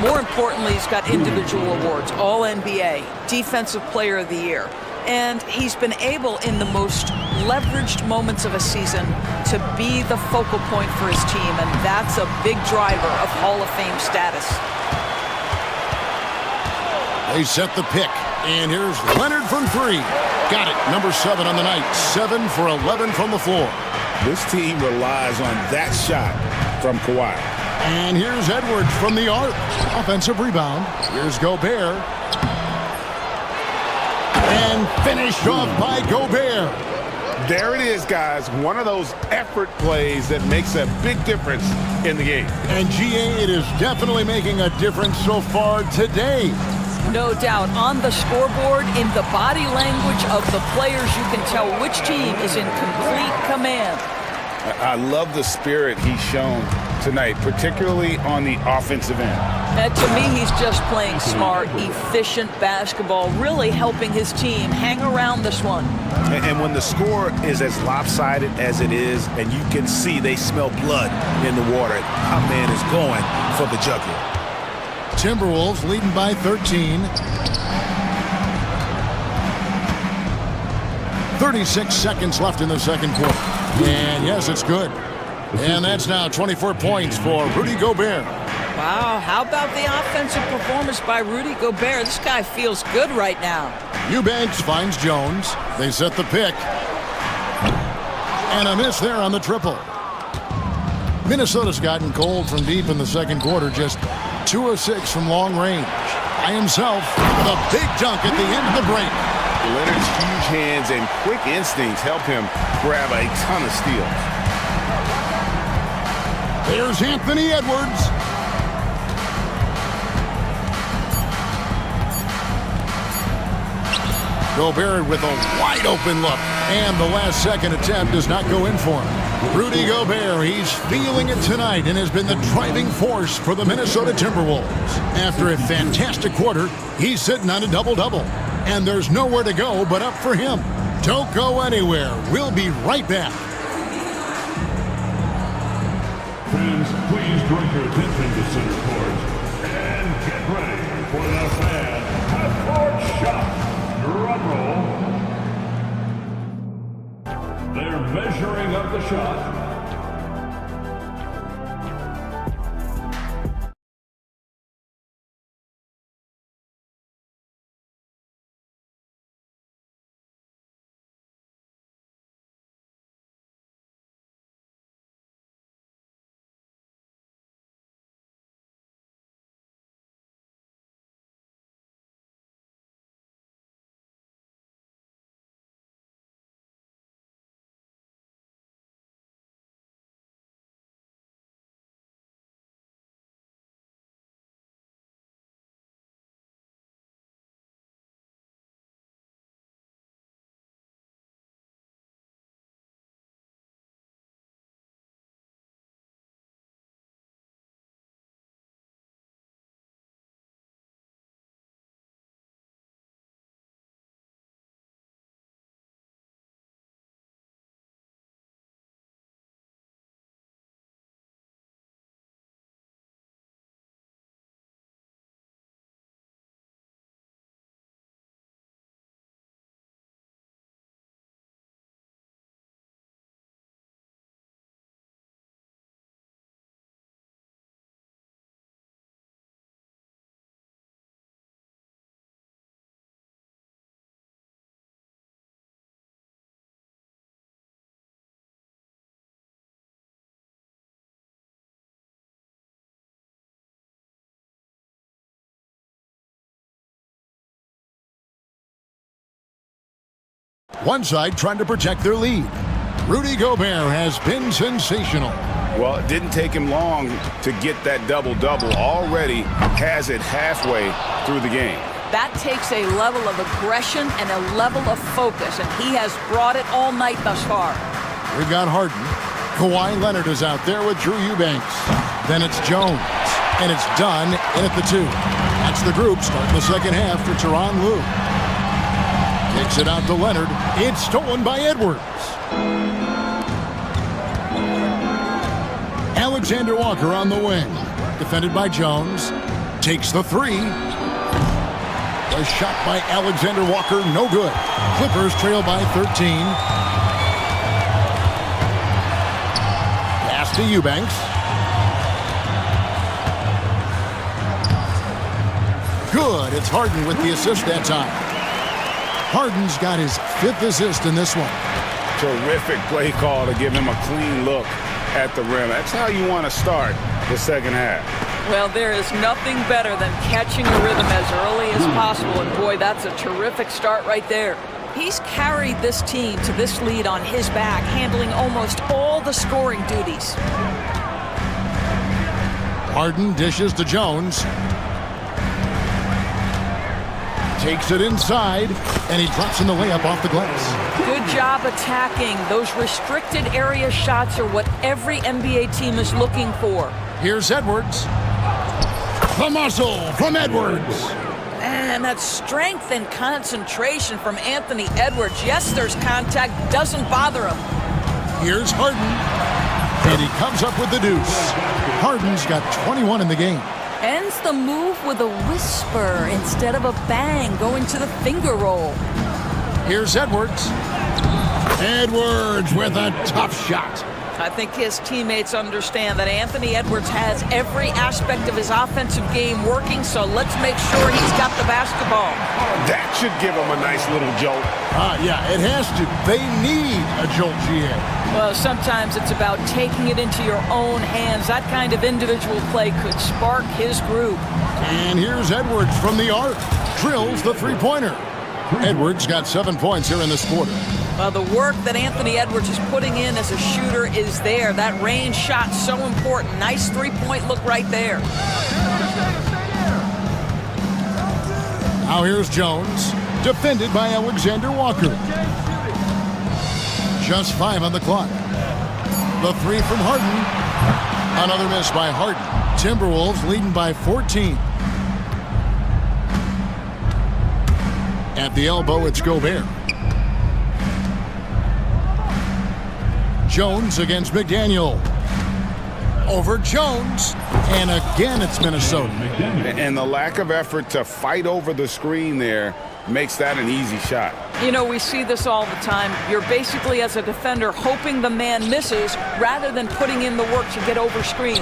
More importantly, he's got individual awards, All-NBA, Defensive Player of the Year. And he's been able, in the most leveraged moments of a season, to be the focal point for his team, and that's a big driver of Hall of Fame status. They set the pick, and here's Leonard from three. Got it, number 7 on the night, 7 for 11 from the floor. This team relies on that shot from Kawhi. And here's Edwards from the arc. Offensive rebound. Here's Gobert. And finished off by Gobert. There it is, guys. One of those effort plays that makes a big difference in the game. And GA, it is definitely making a difference so far today. No doubt. On the scoreboard, in the body language of the players, you can tell which team is in complete command. I love the spirit he's shown tonight, particularly on the offensive end. To me, he's just playing smart, efficient basketball, really helping his team hang around this one. And when the score is as lopsided as it is, and you can see they smell blood in the water, our man is going for the jugular. Timberwolves leading by 13. 36 seconds left in the second quarter. And yes, it's good. And that's now 24 points for Rudy Gobert. Wow, how about the offensive performance by Rudy Gobert? This guy feels good right now. Eubanks finds Jones. They set the pick. And a miss there on the triple. Minnesota's gotten cold from deep in the second quarter, just 2 of 6 from long range. By himself, with a big dunk at the end of the break. Leonard's huge hands and quick instincts help him grab a ton of steals. There's Anthony Edwards. Gobert with a wide open look. And the last second attempt does not go in for him. Rudy Gobert, he's feeling it tonight and has been the driving force for the Minnesota Timberwolves. After a fantastic quarter, he's sitting on a double-double. And there's nowhere to go but up for him. Don't go anywhere. We'll be right back. Fans, please direct your attention to center court and get ready for the fan half-court shot. Drum roll. They're measuring up the shot. One side trying to protect their lead. Rudy Gobert has been sensational. Well, it didn't take him long to get that double-double. Already has it halfway through the game. That takes a level of aggression and a level of focus, and he has brought it all night thus far. We've got Harden. Kawhi Leonard is out there with Drew Eubanks. Then it's Jones. And it's done in at the 2. That's the group starting the second half for Tyronn Lue. Kicks it out to Leonard. It's stolen by Edwards. Alexander Walker on the wing. Defended by Jones. Takes the 3. The shot by Alexander Walker, no good. Clippers trail by 13. Pass to Eubanks. Good. It's Harden with the assist that time. Harden's got his 5th assist in this one. Terrific play call to give him a clean look at the rim. That's how you want to start the second half. Well, there is nothing better than catching the rhythm as early as possible, and boy, that's a terrific start right there. He's carried this team to this lead on his back, handling almost all the scoring duties. Harden dishes to Jones. Takes it inside, and he drops in the layup off the glass. Good job attacking. Those restricted area shots are what every NBA team is looking for. Here's Edwards. The muscle from Edwards. And that strength and concentration from Anthony Edwards. Yes, there's contact. Doesn't bother him. Here's Harden. And he comes up with the deuce. Harden's got 21 in the game. Ends the move with a whisper instead of a bang, going to the finger roll. Here's Edwards. Edwards with a tough shot. I think his teammates understand that Anthony Edwards has every aspect of his offensive game working, so let's make sure he's got the basketball. That should give him a nice little jolt. Yeah, it has to. They need a jolt, GA. Well, sometimes it's about taking it into your own hands. That kind of individual play could spark his group. And here's Edwards from the arc. Drills the three-pointer. Edwards got 7 points here in this quarter. Well, the work that Anthony Edwards is putting in as a shooter is there. That range shot so important. Nice three-point look right there. Now here's Jones. defended by Alexander Walker. Just 5 on the clock. The three from Harden. Another miss by Harden. Timberwolves leading by 14. At the elbow, it's Gobert. Jones against McDaniel. Over Jones. And again, it's Minnesota. And the lack of effort to fight over the screen there makes that an easy shot. You know, we see this all the time. You're basically, as a defender, hoping the man misses rather than putting in the work to get over screens.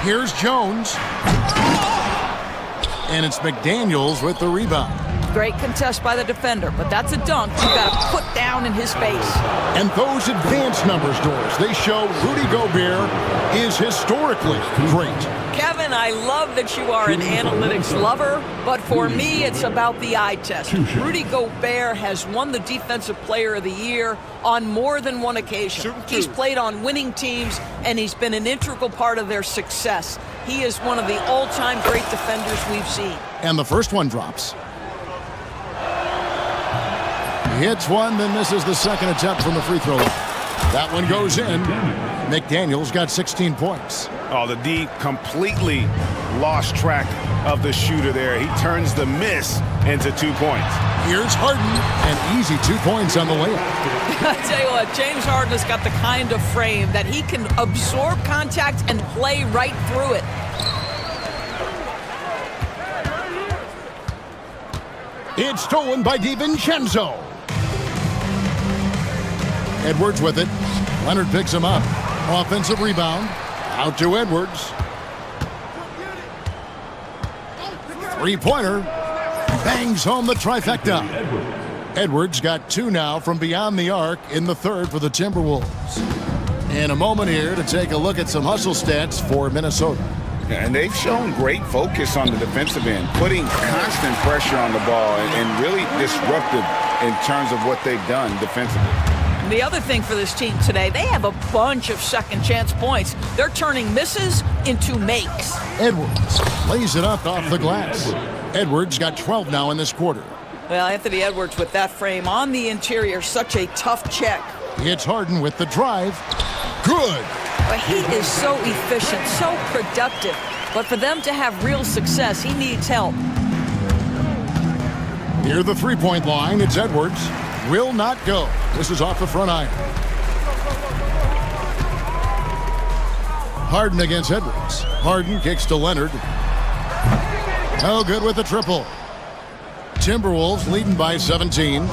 Here's Jones. And it's McDaniels with the rebound. Great contest by the defender, but that's a dunk you got to put down in his face. And those advanced numbers, Doris, they show Rudy Gobert is historically great. Kevin, I love that you are an analytics lover, but for me, it's about the eye test. Rudy Gobert has won the Defensive Player of the Year on more than one occasion. He's played on winning teams, and he's been an integral part of their success. He is one of the all-time great defenders we've seen. And the first one drops. Hits one, then misses the second attempt from the free throw line. That one goes in. McDaniels got 16 points. Oh, the D completely lost track of the shooter there. He turns the miss into 2 points. Here's Harden, an easy 2 points on the layup. I tell you what, James Harden has got the kind of frame that he can absorb contact and play right through it. It's stolen by DiVincenzo. Edwards with it. Leonard picks him up. Offensive rebound. Out to Edwards. Three-pointer. Bangs home the trifecta. Edwards got 2 now from beyond the arc in the third for the Timberwolves. And a moment here to take a look at some hustle stats for Minnesota. And they've shown great focus on the defensive end, putting constant pressure on the ball and really disruptive in terms of what they've done defensively. The other thing for this team today, they have a bunch of second chance points. They're turning misses into makes. Edwards lays it up off the glass. Edwards got 12 now in this quarter. Well, Anthony Edwards with that frame on the interior, such a tough check. It's Harden with the drive. Good. But he is so efficient, so productive. But for them to have real success, he needs help. Near the three-point line, it's Edwards. Will not go. This is off the front iron. Harden against Edwards. Harden kicks to Leonard. No good with the triple. Timberwolves leading by 17.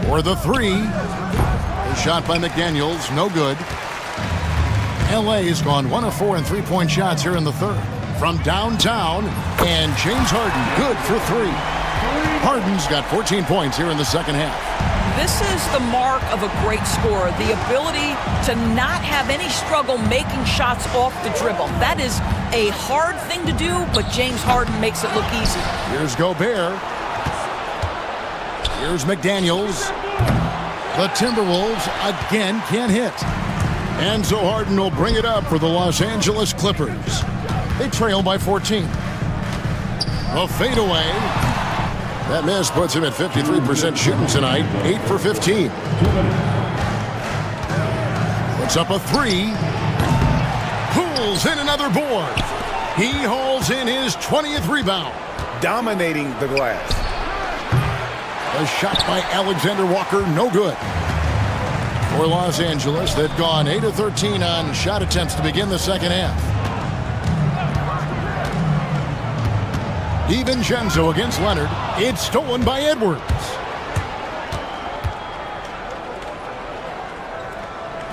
For the three. A shot by McDaniels. No good. LA has gone 1 of 4 in three-point shots here in the third. From downtown. And James Harden good for 3. Harden's got 14 points here in the second half. This is the mark of a great scorer, the ability to not have any struggle making shots off the dribble. That is a hard thing to do, but James Harden makes it look easy. Here's Gobert. Here's McDaniels. The Timberwolves again can't hit. And so Harden will bring it up for the Los Angeles Clippers. They trail by 14. A fadeaway. That miss puts him at 53% shooting tonight, 8 for 15. Puts up a 3. Pulls in another board. He hauls in his 20th rebound. Dominating the glass. A shot by Alexander Walker, no good. For Los Angeles, they've gone 8 of 13 on shot attempts to begin the second half. DiVincenzo against Leonard. It's stolen by Edwards.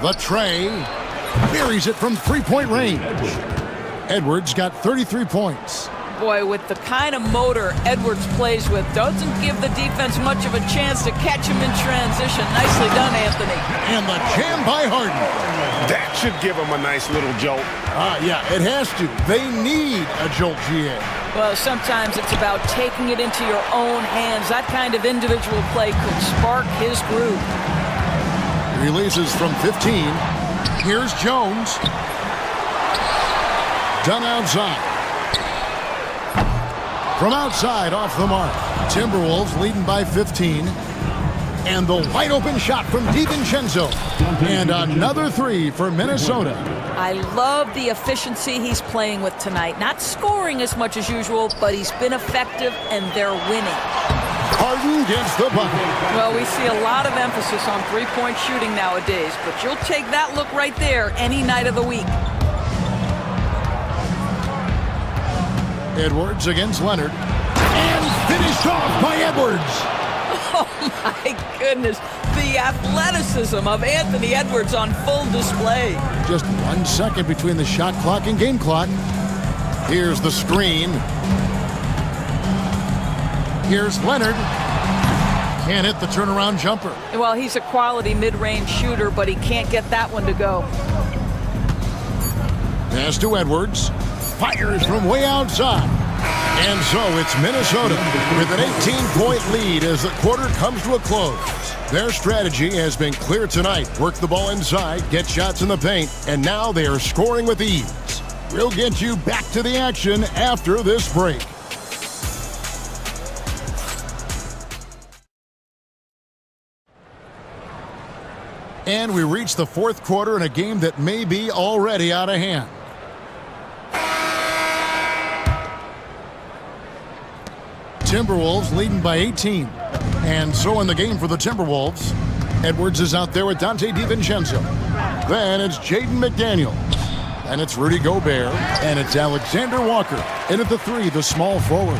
The tray buries it from three-point range. Edwards got 33 points. Boy, with the kind of motor Edwards plays with, doesn't give the defense much of a chance to catch him in transition. Nicely done, Anthony. And the jam by Harden. That should give him a nice little jolt. Yeah, it has to. They need a jolt, GA. Well, sometimes it's about taking it into your own hands. That kind of individual play could spark his groove. Releases from 15. Here's Jones. Done outside. From outside, off the mark. Timberwolves leading by 15. And the wide open shot from DiVincenzo. And another three for Minnesota. I love the efficiency he's playing with tonight. Not scoring as much as usual, but he's been effective and they're winning. Harden gets the bucket. Well, we see a lot of emphasis on three-point shooting nowadays, but you'll take that look right there any night of the week. Edwards against Leonard. And finished off by Edwards. Oh, my goodness. The athleticism of Anthony Edwards on full display. Just 1 second between the shot clock and game clock. Here's the screen. Here's Leonard. Can't hit the turnaround jumper. Well, he's a quality mid-range shooter, but he can't get that one to go. Pass to Edwards. Fires from way outside. And so it's Minnesota with an 18-point lead as the quarter comes to a close. Their strategy has been clear tonight. Work the ball inside, get shots in the paint, and now they are scoring with ease. We'll get you back to the action after this break. And we reach the fourth quarter in a game that may be already out of hand. Timberwolves leading by 18. And so in the game for the Timberwolves, Edwards is out there with Dante DiVincenzo. Then it's Jaden McDaniel. And it's Rudy Gobert. And it's Alexander Walker. And at the three, the small forward.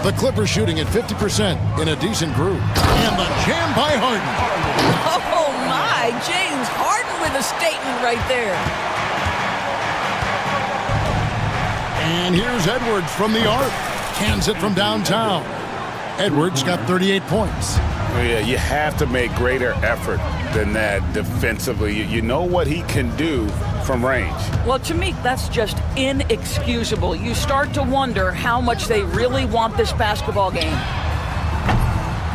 The Clippers shooting at 50% in a decent groove. And the jam by Harden. Oh, my. James Harden with a statement right there. And here's Edwards from the arc. Cans it from downtown. Edwards got 38 points. Oh, yeah, you have to make greater effort than that defensively. You know what he can do from range. Well, to me, that's just inexcusable. You start to wonder how much they really want this basketball game.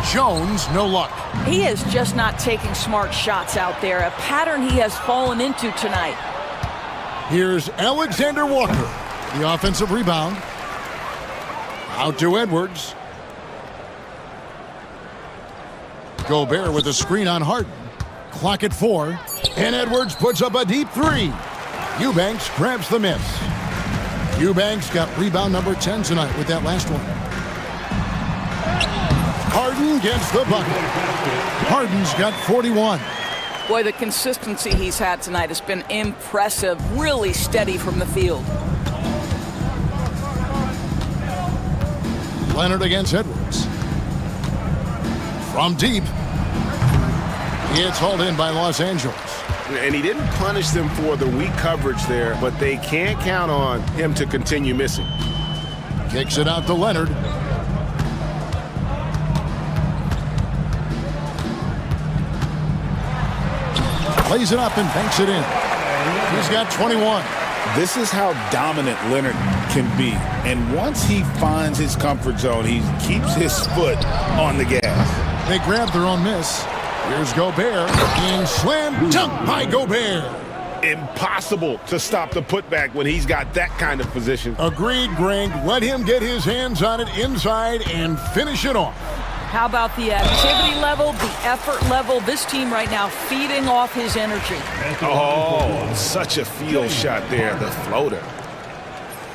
Jones, no luck. He is just not taking smart shots out there, a pattern he has fallen into tonight. Here's Alexander Walker, the offensive rebound. Out to Edwards. Gobert with a screen on Harden. Clock at 4. And Edwards puts up a deep three. Eubanks grabs the miss. Eubanks got rebound number 10 tonight with that last one. Harden gets the bucket. Harden's got 41. Boy, the consistency he's had tonight has been impressive. Really steady from the field. Leonard against Edwards. From deep. It's hauled in by Los Angeles. And he didn't punish them for the weak coverage there, but they can't count on him to continue missing. Kicks it out to Leonard. Plays it up and banks it in. He's got 21. This is how dominant Leonard can be. And once he finds his comfort zone, he keeps his foot on the gas. They grab their own miss. Here's Gobert. And slam dunk by Gobert. Impossible to stop the putback when he's got that kind of position. Agreed, Greg. Let him get his hands on it inside and finish it off. How about the activity level, the effort level? This team right now feeding off his energy. Oh, such a field shot there, the floater.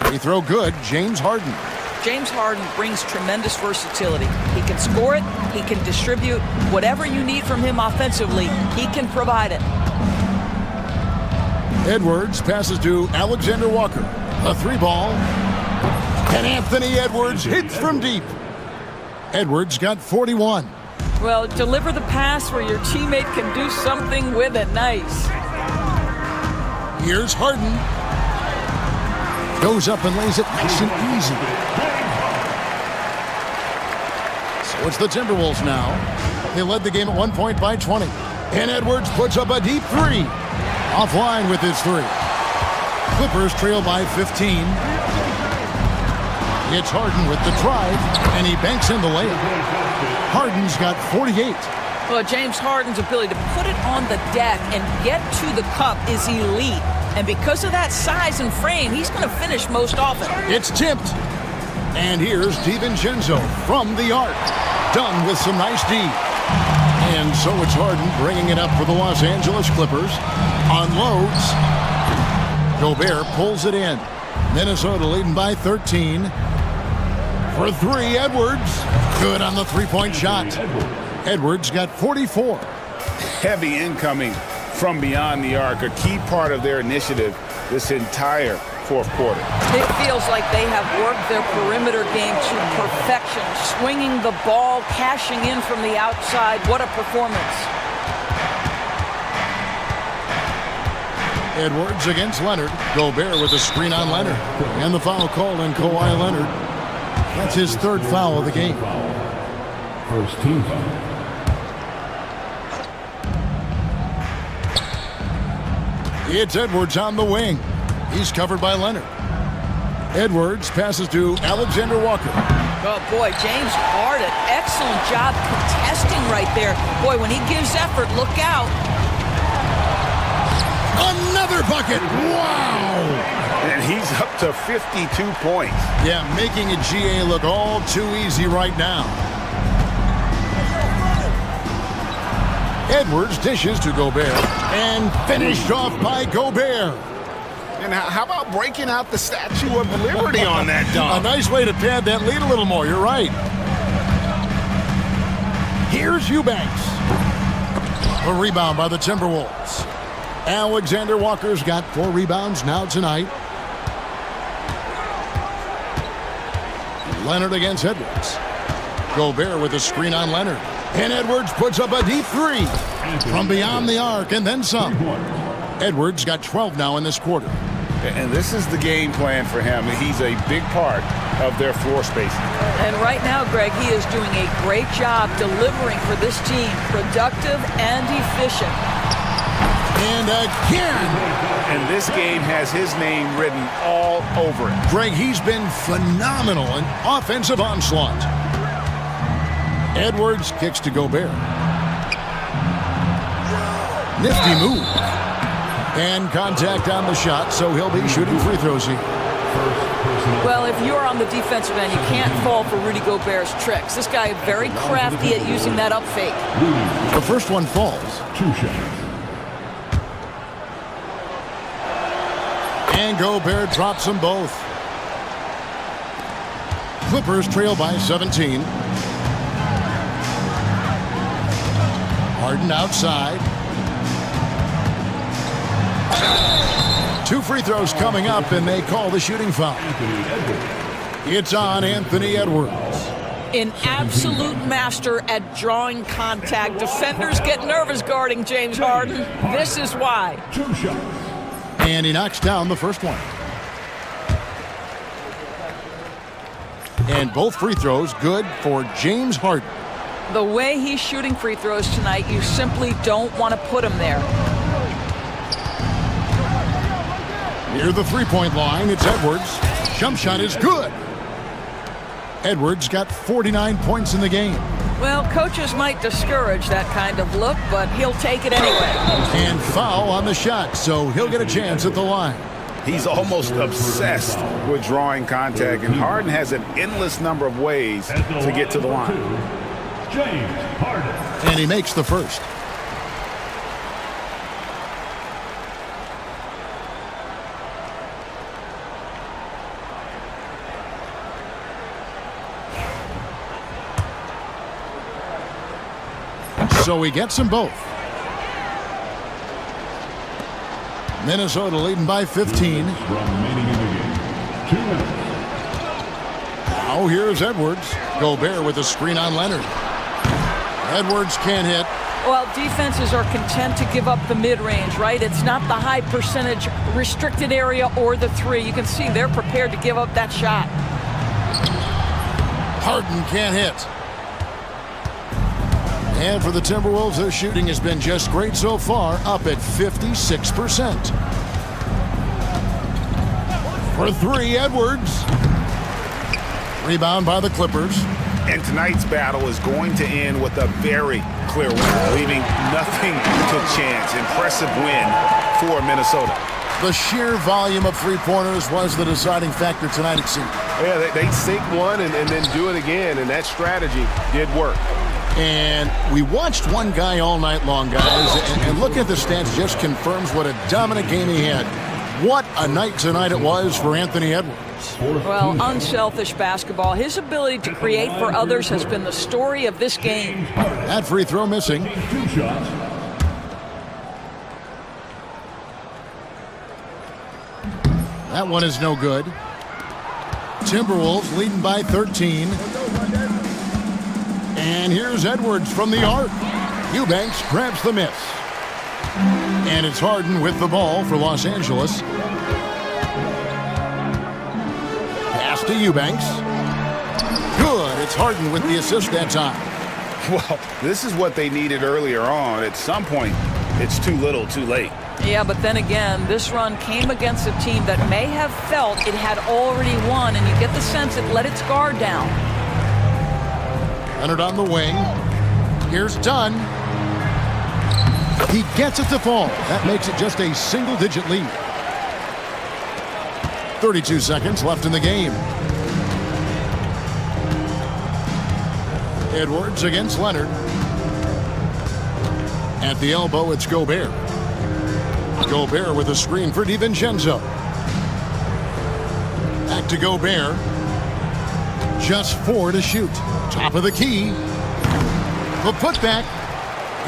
Free throw good, James Harden. James Harden brings tremendous versatility. He can score it, he can distribute. Whatever you need from him offensively, he can provide it. Edwards passes to Alexander Walker. A three ball. And Anthony Edwards hits from deep. Edwards got 41. Well, deliver the pass where your teammate can do something with it. Nice. Here's Harden. Goes up and lays it nice and easy. So it's the Timberwolves now. They led the game at 1 point by 20. And Edwards puts up a deep three. Offline with his three. Clippers trail by 15. It's Harden with the drive, and he banks in the layup. Harden's got 48. Well, James Harden's ability to put it on the deck and get to the cup is elite. And because of that size and frame, he's going to finish most often. It's tipped. And here's DiVincenzo from the arc. Done with some nice D. And so it's Harden bringing it up for the Los Angeles Clippers. Unloads. Gobert pulls it in. Minnesota leading by 13. For three, Edwards. Good on the three-point shot. Edwards got 44. Heavy incoming from beyond the arc, a key part of their initiative this entire fourth quarter. It feels like they have worked their perimeter game to perfection, swinging the ball, cashing in from the outside. What a performance. Edwards against Leonard. Gobert with a screen on Leonard. And the foul called on Kawhi Leonard. That's his third foul of the game. First team foul. It's Edwards on the wing. He's covered by Leonard. Edwards passes to Alexander Walker. Oh, boy, James Harden, excellent job contesting right there. Boy, when he gives effort, look out. Another bucket! Wow! And he's up to 52 points. Yeah, making a GA look all too easy right now. Edwards dishes to Gobert and finished off by Gobert. And how about breaking out the Statue of Liberty on that dunk? A nice way to pad that lead a little more, you're right. Here's Eubanks. A rebound by the Timberwolves. Alexander Walker's got 4 rebounds now tonight. Leonard against Edwards. Gobert with a screen on Leonard. And Edwards puts up a deep three from beyond the arc and then some. Edwards got 12 now in this quarter. And this is the game plan for him. He's a big part of their floor spacing. And right now, Greg, he is doing a great job delivering for this team, productive and efficient. And again. And this game has his name written all over it. Greg, he's been phenomenal in offensive onslaught. Edwards kicks to Gobert. Nifty move. And contact on the shot, so he'll be shooting free throws here. Well, if you're on the defensive end, you can't fall for Rudy Gobert's tricks. This guy is very crafty at using that up fake. The first one falls. 2 shots. And Gobert drops them both. Clippers trail by 17. Harden outside. 2 free throws coming up, and they call the shooting foul. It's on Anthony Edwards. An absolute master at drawing contact. Defenders get nervous guarding James Harden. This is why. 2 shots. And he knocks down the first one. And both free throws good for James Harden. The way he's shooting free throws tonight, you simply don't want to put him there. Near the three-point line, it's Edwards. Jump shot is good. Edwards got 49 points in the game. Well, coaches might discourage that kind of look, but he'll take it anyway. And foul on the shot, so he'll get a chance at the line. He's almost obsessed with drawing contact, and Harden has an endless number of ways to get to the line. James Harden. And he makes the first. So he gets them both. Minnesota leading by 15. Remaining in the game. 2 minutes. Now here's Edwards. Gobert with a screen on Leonard. Edwards can't hit. Well, defenses are content to give up the mid-range, right? It's not the high percentage restricted area or the 3. You can see they're prepared to give up that shot. Harden can't hit. And for the Timberwolves, their shooting has been just great so far, up at 56%. For 3, Edwards. Rebound by the Clippers. And tonight's battle is going to end with a very clear winner, leaving nothing to chance. Impressive win for Minnesota. The sheer volume of three-pointers was the deciding factor tonight, it seemed. Yeah, they sink one and then do it again, and that strategy did work. And we watched one guy all night long, guys, and looking at the stats just confirms what a dominant game he had. What a night tonight it was for Anthony Edwards. Well, unselfish basketball. His ability to create for others has been the story of this game. That free throw missing. That one is no good. Timberwolves leading by 13. And here's Edwards from the arc. Eubanks grabs the miss. And it's Harden with the ball for Los Angeles. Pass to Eubanks. Good. It's Harden with the assist that time. Well, this is what they needed earlier on. At some point, it's too little, too late. Yeah, but then again, this run came against a team that may have felt it had already won, and you get the sense it let its guard down. Leonard on the wing. Here's Dunn. He gets it to fall. That makes it just a single-digit lead. 32 seconds left in the game. Edwards against Leonard. At the elbow, it's Gobert. Gobert with a screen for DiVincenzo. Back to Gobert. Just 4 to shoot. Top of the key. The putback.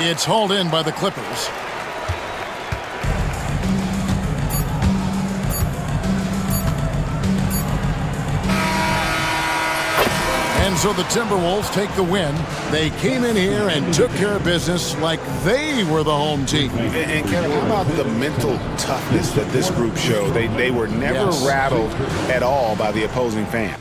It's hauled in by the Clippers. And so the Timberwolves take the win. They came in here and took care of business like they were the home team. And Kevin, how about the mental toughness that this group showed? They were never rattled at all by the opposing fan.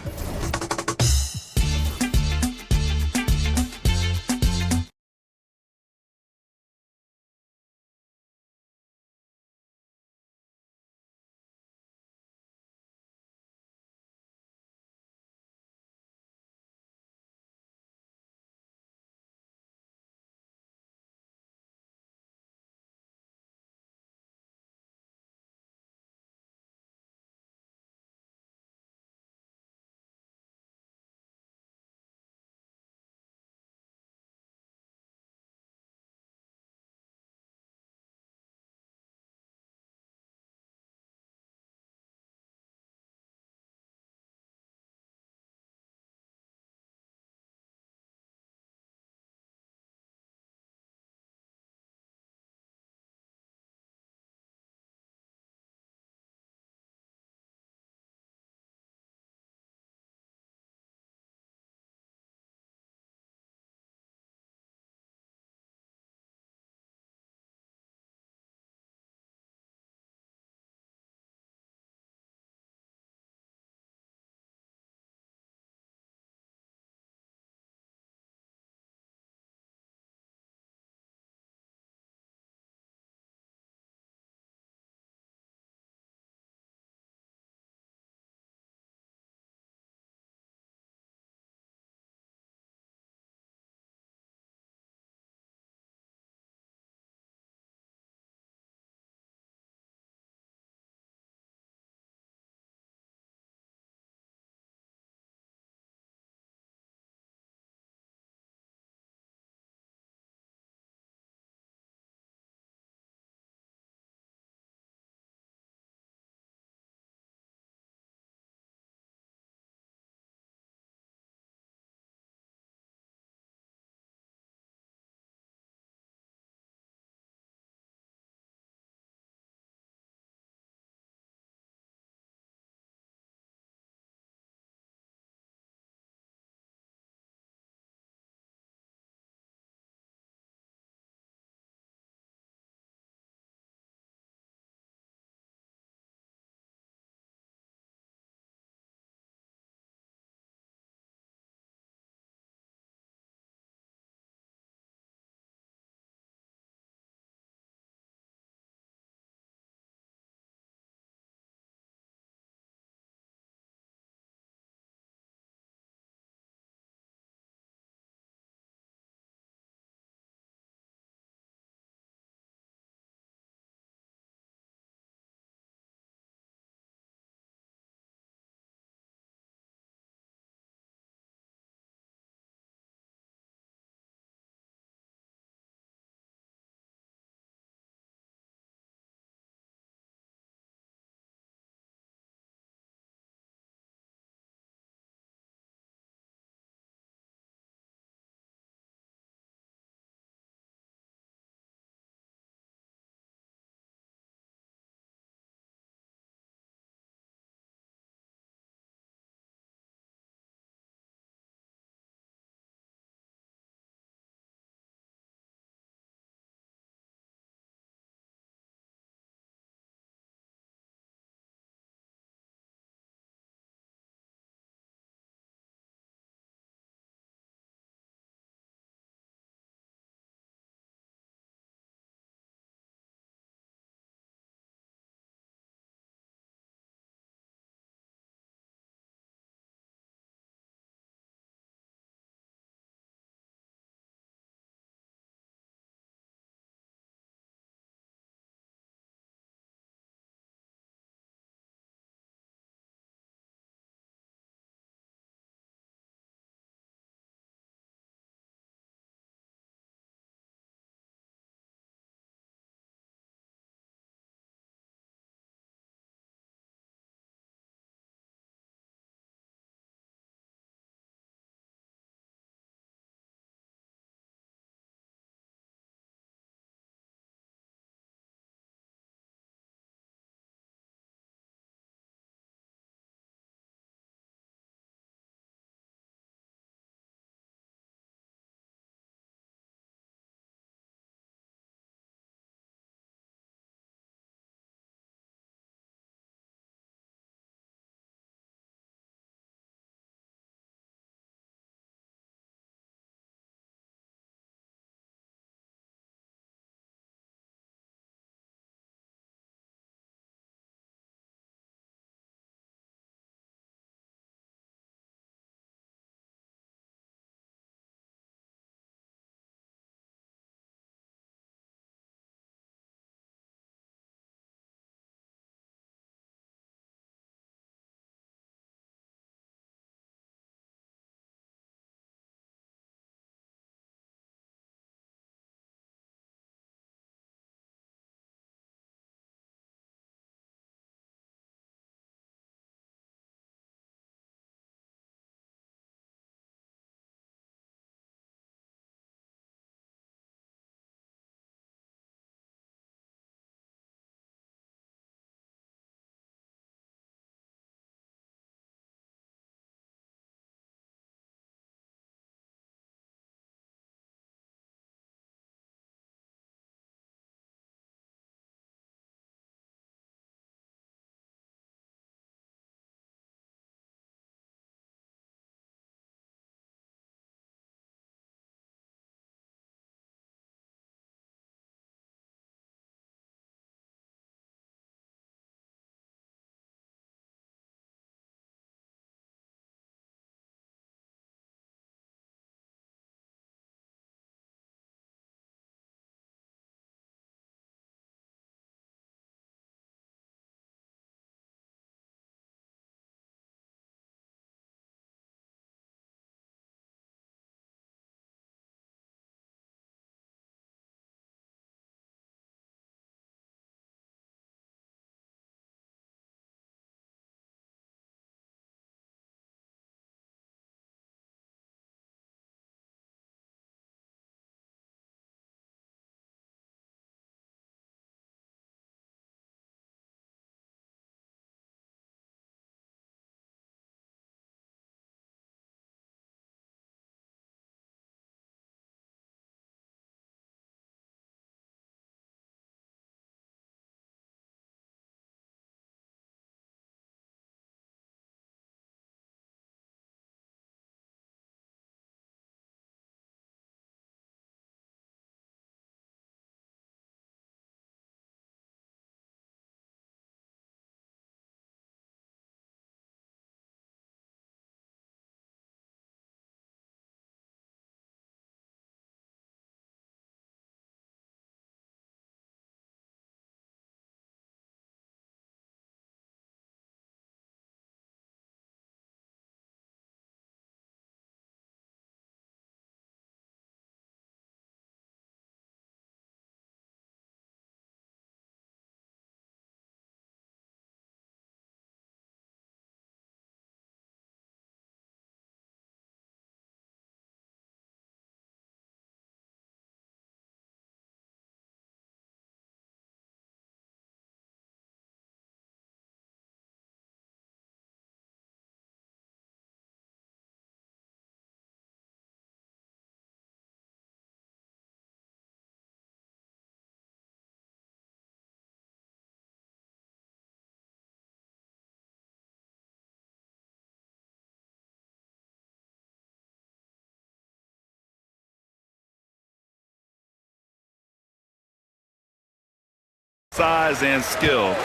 size and skill.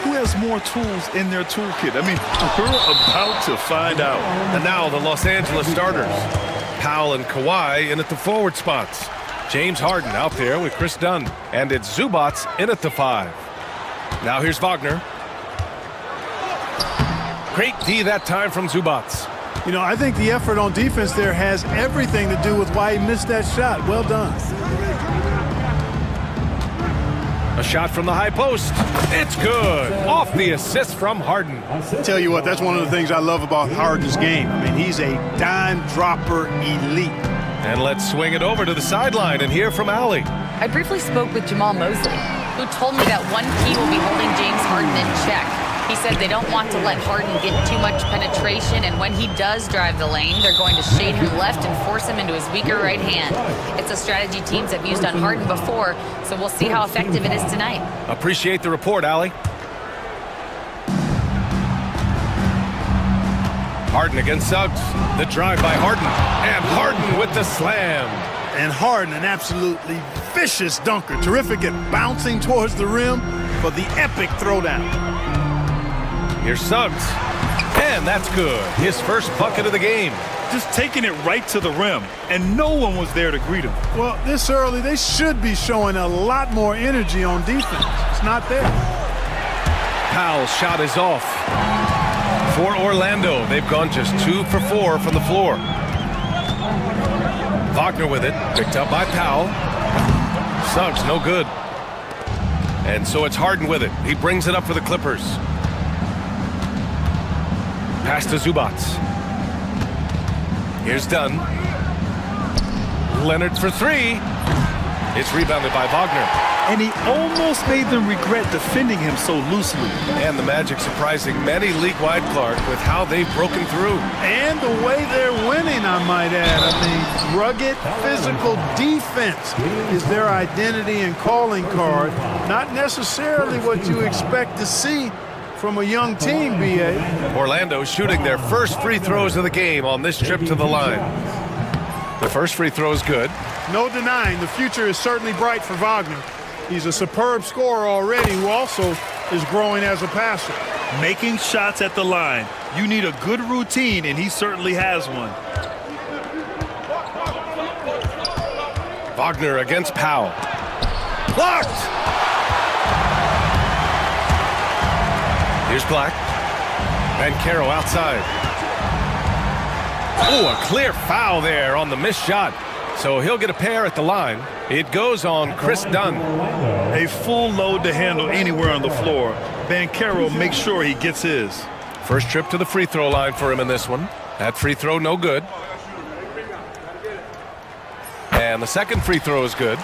Who has more tools in their toolkit? I mean, we're about to find out. And now the Los Angeles starters. Powell and Kawhi in at the forward spots. James Harden out there with Chris Dunn. And it's Zubats in at the 5. Now here's Wagner. Great D that time from Zubats. You know, I think the effort on defense there has everything to do with why he missed that shot. Well done. A shot from the high post. It's good. Off the assist from Harden. Tell you what, that's one of the things I love about Harden's game. I mean, he's a dime dropper elite. And let's swing it over to the sideline and hear from Allie. I briefly spoke with Jamal Mosley, who told me that one key will be holding James Harden in check. He said they don't want to let Harden get too much penetration, and when he does drive the lane, they're going to shade him left and force him into his weaker right hand. It's a strategy teams have used on Harden before, so we'll see how effective it is tonight. Appreciate the report, Allie. Harden against Suggs. The drive by Harden. And Harden with the slam. And Harden, an absolutely vicious dunker. Terrific at bouncing towards the rim for the epic throwdown. Here's Suggs. And that's good. His first bucket of the game. Just taking it right to the rim, and no one was there to greet him. Well, this early, they should be showing a lot more energy on defense. It's not there. Powell's shot is off. For Orlando, they've gone just 2 for 4 from the floor. Wagner with it, picked up by Powell. Suggs, no good. And so it's Harden with it. He brings it up for the Clippers. Pass to Zubats. Here's Dunn. Leonard for 3. It's rebounded by Wagner. And he almost made them regret defending him so loosely. And the Magic surprising many league-wide, Clark, with how they've broken through. And the way they're winning, I might add. I mean, rugged, physical defense is their identity and calling card. Not necessarily what you expect to see from a young team, B.A. Orlando shooting their first free throws of the game on this trip to the line. The first free throw is good. No denying the future is certainly bright for Wagner. He's a superb scorer already who also is growing as a passer. Making shots at the line. You need a good routine, and he certainly has one. Wagner against Powell. Blocked! Here's Black. Bankero outside. Oh, a clear foul there on the missed shot. So he'll get a pair at the line. It goes on Chris Dunn. A full load to handle anywhere on the floor. Bankero makes sure he gets his. First trip to the free throw line for him in this one. That free throw no good. And the second free throw is good.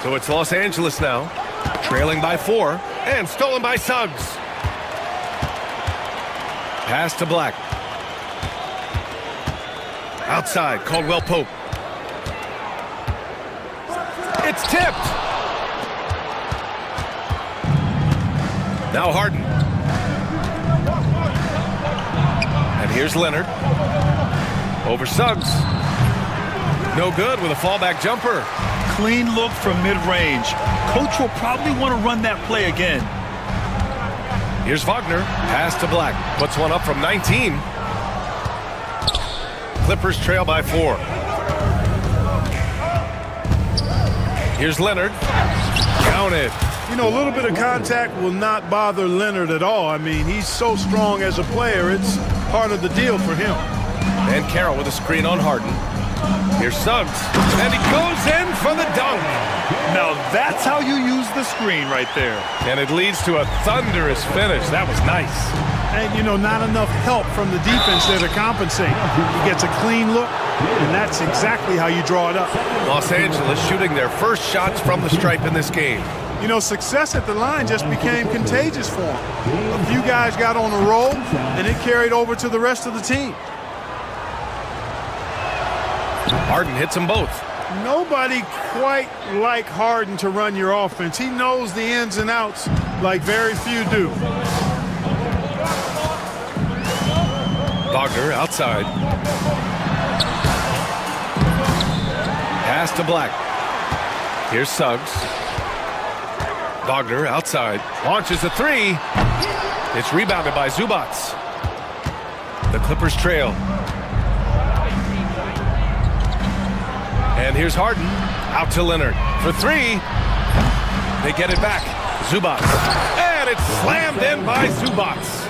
So it's Los Angeles now, trailing by 4, and stolen by Suggs. Pass to Black. Outside, Caldwell Pope. It's tipped. Now Harden. And here's Leonard. Over Suggs. No good with a fallback jumper. Clean look from mid-range. Coach will probably want to run that play again. Here's Wagner. Pass to Black. Puts one up from 19. Clippers trail by 4. Here's Leonard. Counted. You know, a little bit of contact will not bother Leonard at all. I mean, he's so strong as a player. It's part of the deal for him. And Carroll with a screen on Harden. Here's Suggs. And he goes in for the dunk. Now that's how you use the screen right there. And it leads to a thunderous finish. That was nice. And, you know, not enough help from the defense there to compensate. He gets a clean look, and that's exactly how you draw it up. Los Angeles shooting their first shots from the stripe in this game. You know, success at the line just became contagious for him. A few guys got on a roll, and it carried over to the rest of the team. Harden hits them both. Nobody quite like Harden to run your offense. He knows the ins and outs like very few do. Wagner outside. Pass to Black. Here's Suggs. Wagner outside, launches a three. It's rebounded by Zubats. The Clippers trail. And here's Harden, out to Leonard for three. They get it back. Zubats. And it's slammed in by Zubats.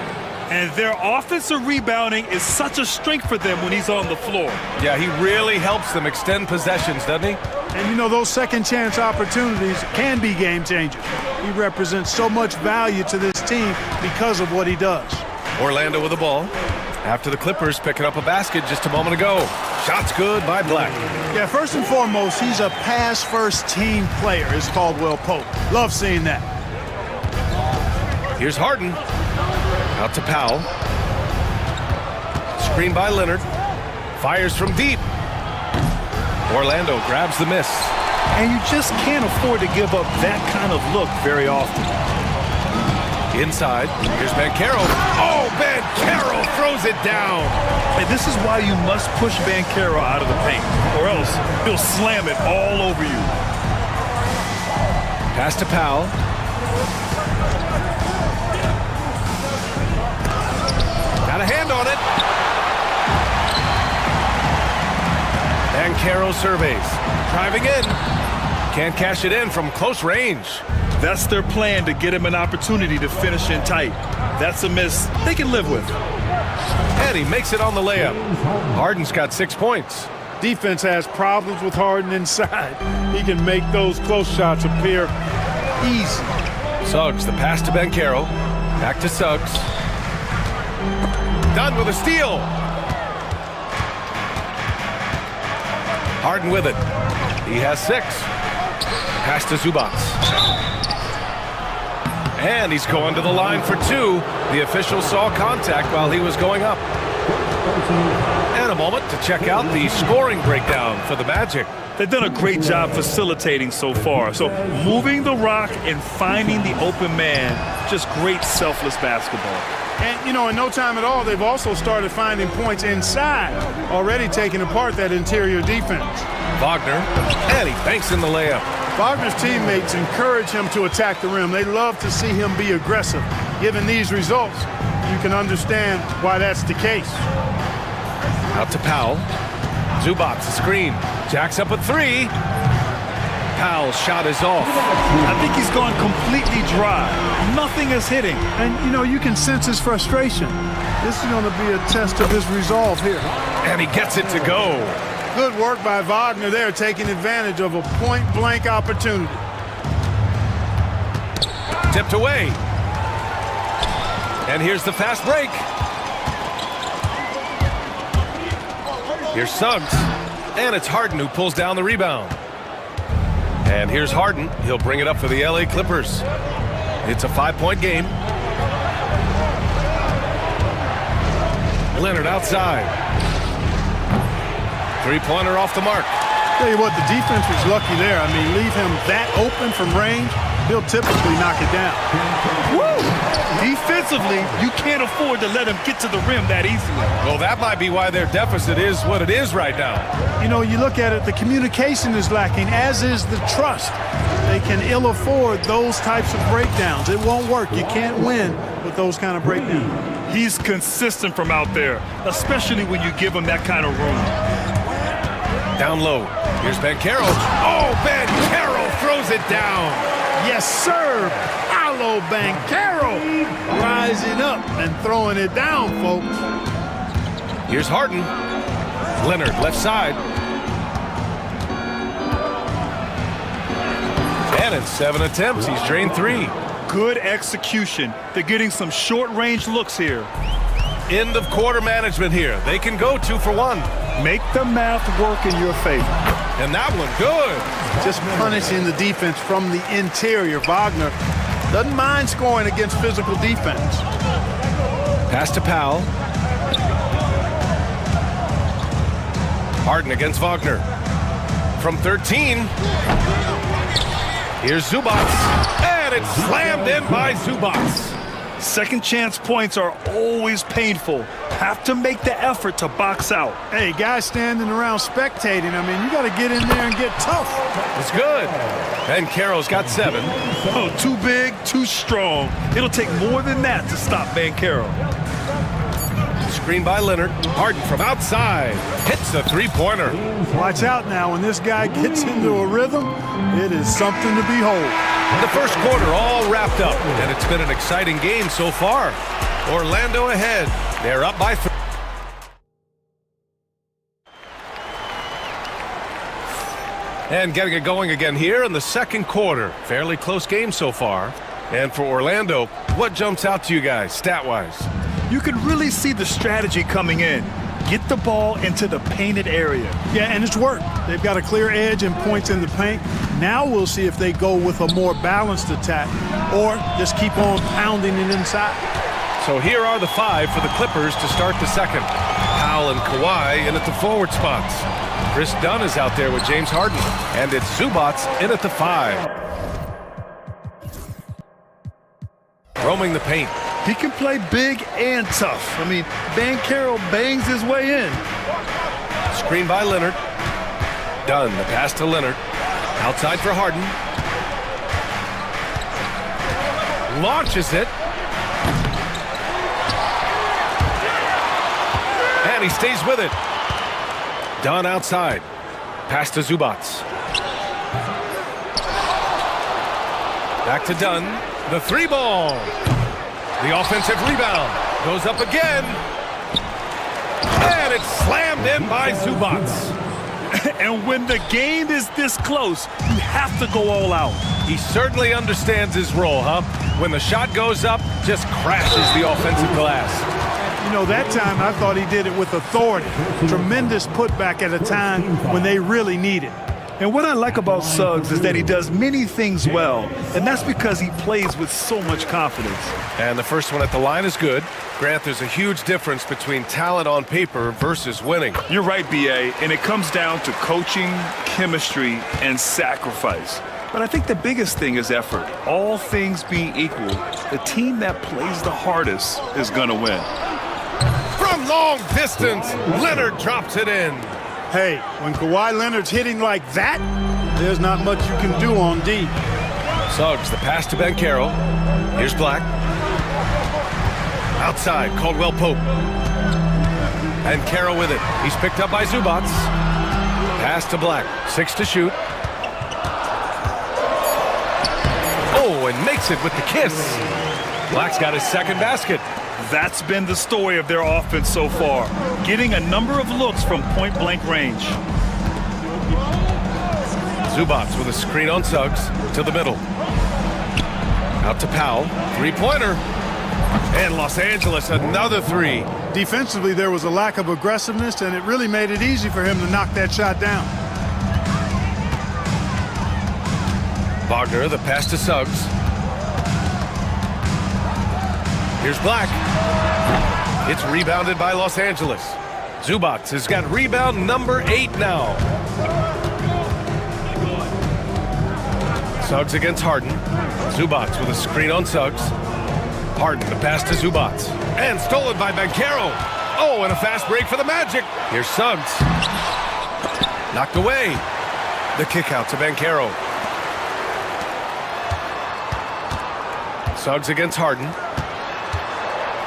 And their offensive rebounding is such a strength for them when he's on the floor. Yeah, he really helps them extend possessions, doesn't he? And you know, those second chance opportunities can be game changers. He represents so much value to this team because of what he does. Orlando with the ball. After the Clippers picking up a basket just a moment ago. Shots good by Black. Yeah, first and foremost, he's a pass-first team player, is Caldwell Pope. Love seeing that. Here's Harden. Out to Powell. Screen by Leonard. Fires from deep. Orlando grabs the miss. And you just can't afford to give up that kind of look very often. Inside, here's Banchero. Oh, Banchero throws it down. And this is why you must push Banchero out of the paint, or else he'll slam it all over you. Pass to Powell. Got a hand on it. Banchero surveys. Driving in. Can't cash it in from close range. That's their plan, to get him an opportunity to finish in tight. That's a miss they can live with. And he makes it on the layup. Harden's got 6 points. Defense has problems with Harden inside. He can make those close shots appear easy. Suggs, the pass to Banchero. Back to Suggs. Done with a steal. Harden with it. He has 6. Pass to Zubats. And he's going to the line for 2. The official saw contact while he was going up. And a moment to check out the scoring breakdown for the Magic. They've done a great job facilitating so far. So moving the rock and finding the open man, just great selfless basketball. And, you know, in no time at all, they've also started finding points inside, already taking apart that interior defense. Wagner, and he banks in the layup. Wagner's teammates encourage him to attack the rim. They love to see him be aggressive. Given these results, you can understand why that's the case. Out to Powell. Zubats, a screen. Jacks up a 3. Powell's shot is off. I think he's gone completely dry. Nothing is hitting. And, you know, you can sense his frustration. This is going to be a test of his resolve here. And he gets it to go. Good work by Wagner there, taking advantage of a point-blank opportunity. Tipped away. And here's the fast break. Here's Suggs. And it's Harden who pulls down the rebound. And here's Harden. He'll bring it up for the LA Clippers. It's a 5-point game. Leonard outside. Three-pointer off the mark. Tell you what, the defense was lucky there. I mean, leave him that open from range, he'll typically knock it down. Woo! Defensively, you can't afford to let him get to the rim that easily. Well, that might be why their deficit is what it is right now. You know, you look at it, the communication is lacking, as is the trust. They can ill afford those types of breakdowns. It won't work. You can't win with those kind of breakdowns. He's consistent from out there, especially when you give him that kind of room. Down low. Here's Banchero. Oh, Banchero throws it down. Yes, sir. Paolo Banchero rising up and throwing it down, folks. Here's Harden. Leonard, left side. And in 7 attempts, he's drained 3. Good execution. They're getting some short-range looks here. End of quarter management here. They can go 2 for 1. Make the math work in your favor. And that one, good. Just punishing the defense from the interior. Wagner doesn't mind scoring against physical defense. Pass to Powell. Harden against Wagner. From 13. Here's Zubats. And it's slammed in by Zubats. Second chance points are always painful. have to make the effort to box out. Hey, guys standing around spectating, I mean, you got to get in there and get tough. It's good. Banchero's got 7. Oh, too big, too strong. It'll take more than that to stop Banchero. Screen by Leonard. Harden from outside. Hits a three-pointer. Watch out now. When this guy gets into a rhythm, it is something to behold. The first quarter all wrapped up, and it's been an exciting game so far. Orlando ahead. They're up by 3. And getting it going again here in the second quarter. Fairly close game so far. And for Orlando, what jumps out to you guys, stat-wise? You can really see the strategy coming in. Get the ball into the painted area. Yeah, and it's worked. They've got a clear edge and points in the paint. Now we'll see if they go with a more balanced attack or just keep on pounding it inside. So here are the 5 for the Clippers to start the second. Powell and Kawhi in at the forward spots. Chris Dunn is out there with James Harden. And it's Zubats in at the 5. Roaming the paint. He can play big and tough. I mean, Banchero bangs his way in. Screen by Leonard. Dunn, the pass to Leonard. Outside for Harden. Launches it. And he stays with it. Dunn outside. Pass to Zubats. Back to Dunn. The 3-ball. The offensive rebound. Goes up again. And it's slammed in by Zubats. And when the game is this close, you have to go all out. He certainly understands his role, huh? When the shot goes up, just crashes the offensive glass. You know, that time I thought he did it with authority. Tremendous putback at a time when they really need it. And what I like about Suggs is that he does many things well, and that's because he plays with so much confidence. And the first one at the line is good. Grant, there's a huge difference between talent on paper versus winning. You're right, B.A., and it comes down to coaching, chemistry, and sacrifice. But I think the biggest thing is effort. All things being equal, the team that plays the hardest is going to win. From long distance, Leonard drops it in. Hey, when Kawhi Leonard's hitting like that, there's not much you can do on D. Suggs, the pass to Banchero. Here's Black. Outside, Caldwell Pope. Banchero with it. He's picked up by Zubats. Pass to Black. 6 to shoot. Oh, and makes it with the kiss. Black's got his second basket. That's been the story of their offense so far, getting a number of looks from point-blank range. Zubats with a screen on Suggs to the middle. Out to Powell, three-pointer. And Los Angeles, another 3. Defensively, there was a lack of aggressiveness, and it really made it easy for him to knock that shot down. Wagner, the pass to Suggs. Here's Black. It's rebounded by Los Angeles. Zubats has got rebound number 8 now. Suggs against Harden. Zubats with a screen on Suggs. Harden, the pass to Zubats. And stolen by Banchero. Oh, and a fast break for the Magic. Here's Suggs. Knocked away. The kick out to Banchero. Suggs against Harden.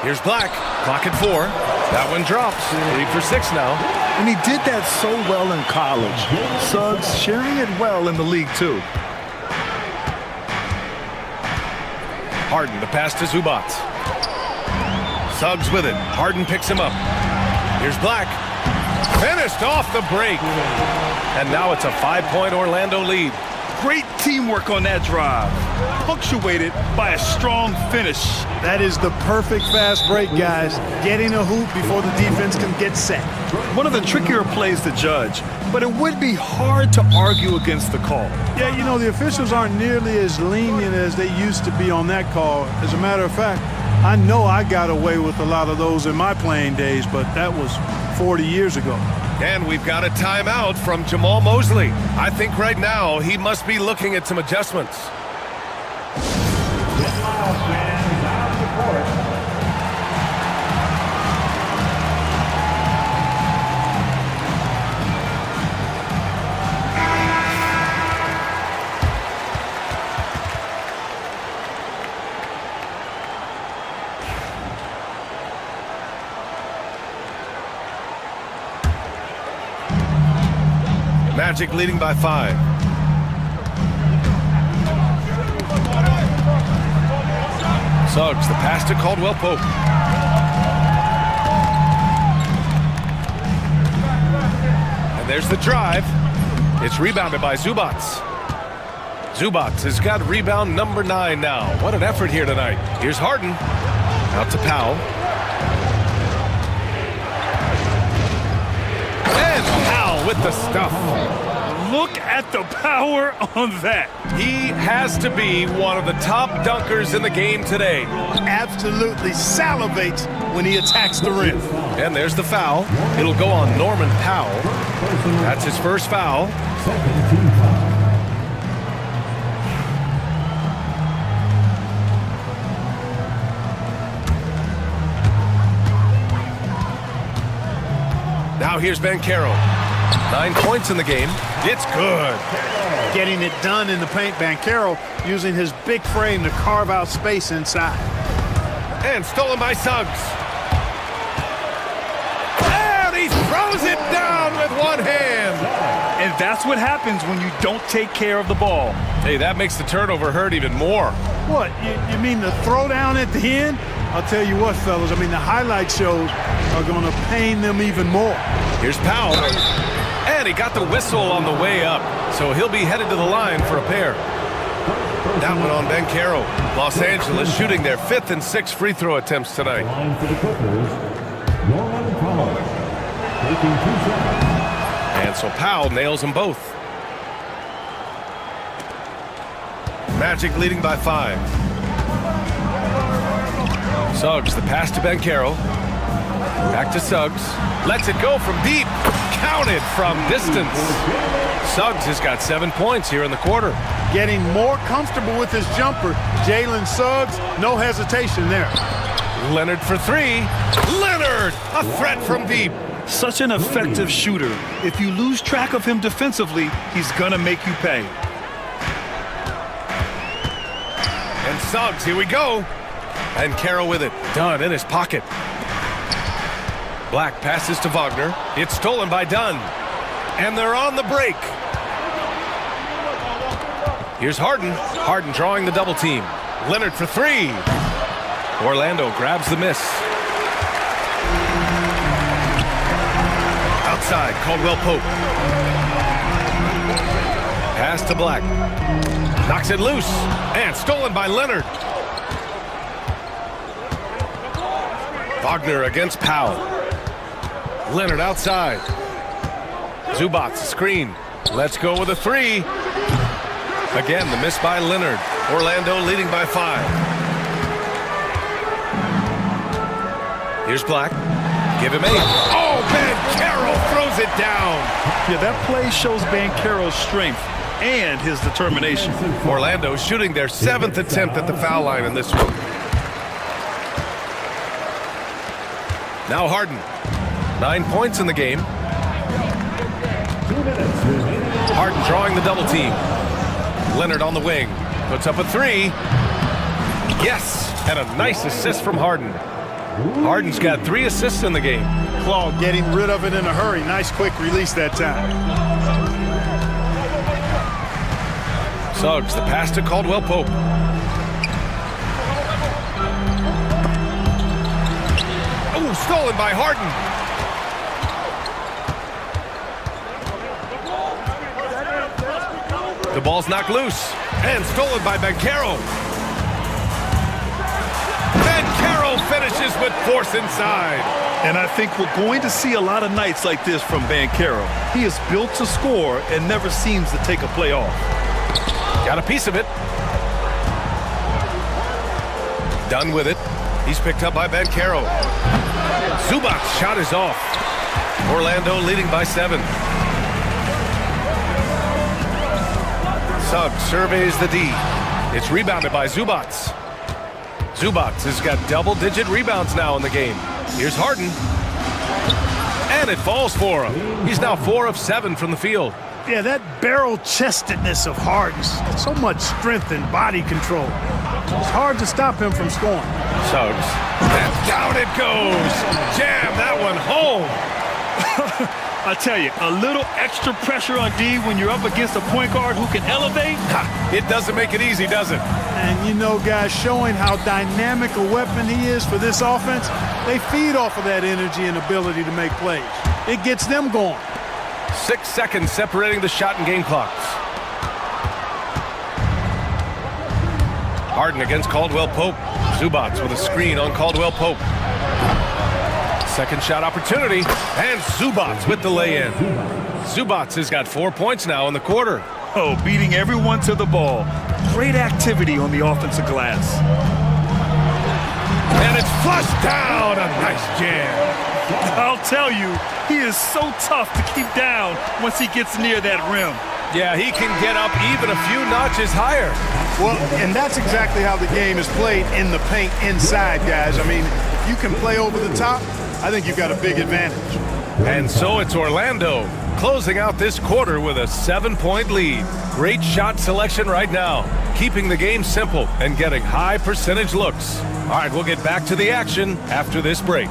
Here's Black. Clock at 4. That one drops. 3 for 6 now. And he did that so well in college. Suggs sharing it well in the league, too. Harden, the pass to Zubats. Suggs with it. Harden picks him up. Here's Black. Finished off the break. And now it's a 5-point Orlando lead. Great teamwork on that drive, punctuated by a strong finish. That is the perfect fast break, guys. Getting a hoop before the defense can get set. One of the trickier plays to judge, but it would be hard to argue against the call. Yeah, you know, the officials aren't nearly as lenient as they used to be on that call. As a matter of fact, I know I got away with a lot of those in my playing days, but that was 40 years ago. And we've got a timeout from Jamal Mosley. I think right now he must be looking at some adjustments. Magic leading by 5. Suggs, the pass to Caldwell Pope. And there's the drive. It's rebounded by Zubats. Zubats has got rebound number 9 now. What an effort here tonight. Here's Harden. Out to Powell. And Powell with the stuff. Look at the power on that. He has to be one of the top dunkers in the game today. Absolutely salivates when he attacks the rim. And there's the foul. It'll go on Norman Powell. That's his first foul. Now here's Banchero. 9 points in the game. It's good. Getting it done in the paint, Banchero using his big frame to carve out space inside. And stolen by Suggs. And he throws it down with one hand. And that's what happens when you don't take care of the ball. Hey, that makes the turnover hurt even more. What, you mean the throwdown at the end? I'll tell you what, fellas, I mean, the highlight shows are going to pain them even more. Here's Powell. And he got the whistle on the way up, so he'll be headed to the line for a pair. That one on Banchero. Los Angeles shooting their 5th and 6th free throw attempts tonight. Line for the Clippers, Norman Powell, taking 2 shots. And so Powell nails them both. Magic leading by 5. Suggs, the pass to Banchero. Back to Suggs. Lets it go from deep. Counted from distance. Suggs has got 7 points here in the quarter. Getting more comfortable with his jumper. Jalen Suggs, no hesitation there. Leonard for 3. Leonard, a threat from deep. Such an effective shooter. If you lose track of him defensively, he's gonna make you pay. And Suggs, here we go. And Carroll with it. Dunn in his pocket. Black passes to Wagner. It's stolen by Dunn. And they're on the break. Here's Harden. Harden drawing the double team. Leonard for 3. Orlando grabs the miss. Outside, Caldwell Pope. Pass to Black. Knocks it loose. And stolen by Leonard. Wagner against Powell. Leonard outside. Zubats screen. Let's go with a 3. Again, the miss by Leonard. Orlando leading by 5. Here's Black. Give him 8. Oh, Banchero throws it down. Yeah, that play shows Banchero's strength and his determination. Orlando shooting their 7th attempt at the foul line in this one. Now Harden. 9 points in the game. Harden drawing the double team. Leonard on the wing. Puts up a 3. Yes! And a nice assist from Harden. Harden's got 3 assists in the game. Claw getting rid of it in a hurry. Nice quick release that time. Suggs, the pass to Caldwell Pope. Oh, stolen by Harden. The ball's knocked loose and stolen by Banchero. Banchero finishes with force inside. And I think we're going to see a lot of nights like this from Banchero. He is built to score and never seems to take a play off. Got a piece of it. Done with it. He's picked up by Banchero. Zubats' shot is off. Orlando leading by 7. Suggs surveys the D. It's rebounded by Zubats. Zubats has got double-digit rebounds now in the game. Here's Harden. And it falls for him. He's now 4 of 7 from the field. Yeah, that barrel-chestedness of Harden's, so much strength and body control. It's hard to stop him from scoring. Suggs. And down it goes. Jam that one home. I tell you, a little extra pressure on D when you're up against a point guard who can elevate. It doesn't make it easy, does it? And you know, guys, showing how dynamic a weapon he is for this offense, they feed off of that energy and ability to make plays. It gets them going. 6 seconds separating the shot and game clocks. Harden against Caldwell Pope. Zubats with a screen on Caldwell Pope. Second shot opportunity, and Zubats with the lay-in. Zubats has got 4 points now in the quarter. Oh, beating everyone to the ball. Great activity on the offensive glass. And it's flushed down. A nice jam. I'll tell you, he is so tough to keep down once he gets near that rim. Yeah, he can get up even a few notches higher. Well, and that's exactly how the game is played in the paint inside, guys. I mean, if you can play over the top, I think you've got a big advantage. And so it's Orlando closing out this quarter with a 7-point lead. Great shot selection right now, keeping the game simple and getting high percentage looks. All right, we'll get back to the action after this break.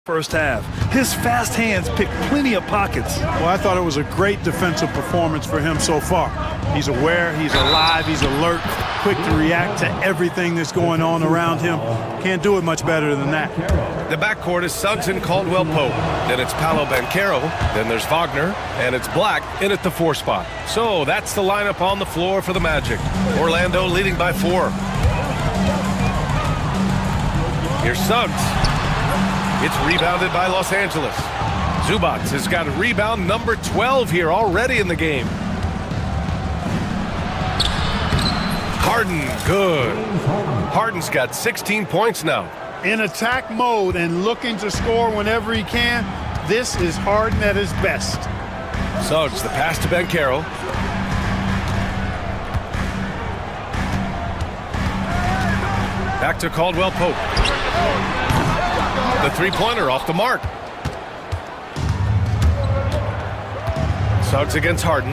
First half. His fast hands picked plenty of pockets. Well, I thought it was a great defensive performance for him so far. He's aware, he's alive, he's alert, quick to react to everything that's going on around him. Can't do it much better than that. The backcourt is Suggs and Caldwell Pope. Then it's Paolo Banchero. Then there's Wagner. And it's Black in at the 4 spot. So that's the lineup on the floor for the Magic. Orlando leading by 4. Here's Suggs. It's rebounded by Los Angeles. Zubats has got a rebound number 12 here already in the game. Harden, good. Harden's got 16 points now. In attack mode and looking to score whenever he can, this is Harden at his best. Suggs, the pass to Banchero. Back to Caldwell Pope. The three-pointer off the mark. Suggs against Harden.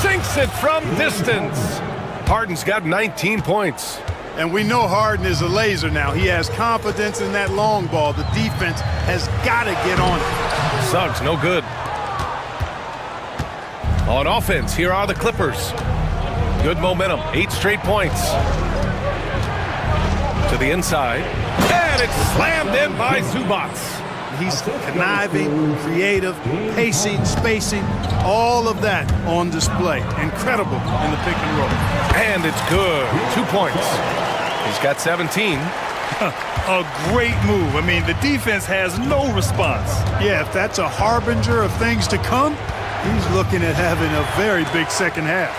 Sinks it from distance. Harden's got 19 points. And we know Harden is a laser now. He has confidence in that long ball. The defense has got to get on it. Suggs, no good. On offense, here are the Clippers. Good momentum, 8 straight points. To the inside. And it's slammed in by Zubats. He's conniving, creative, pacing, spacing, all of that on display. Incredible in the pick and roll. And it's good. 2 points. He's got 17. A great move. I mean, the defense has no response. Yeah, if that's a harbinger of things to come, he's looking at having a very big second half.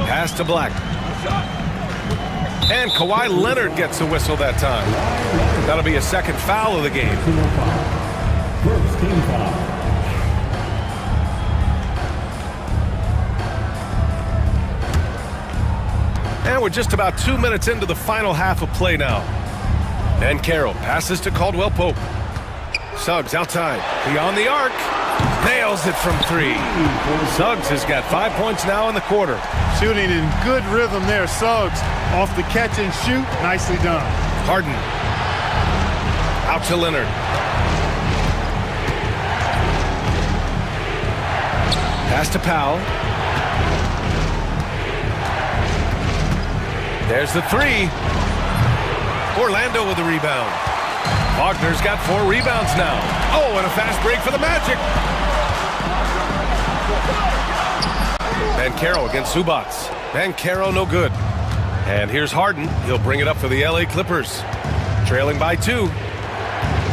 Pass to Black. And Kawhi Leonard gets a whistle that time. That'll be a second foul of the game. First team foul. And we're just about 2 minutes into the final half of play now. Bankero passes to Caldwell Pope. Suggs outside, beyond the arc. Nails it from 3. Suggs has got 5 points now in the quarter. Shooting in good rhythm there. Suggs off the catch and shoot. Nicely done. Harden. Out to Leonard. Pass to Powell. There's the 3. Orlando with the rebound. Wagner's got 4 rebounds now. Oh, and a fast break for the Magic. Bankero against Zubats. Bankero no good. And here's Harden. He'll bring it up for the LA Clippers. Trailing by 2.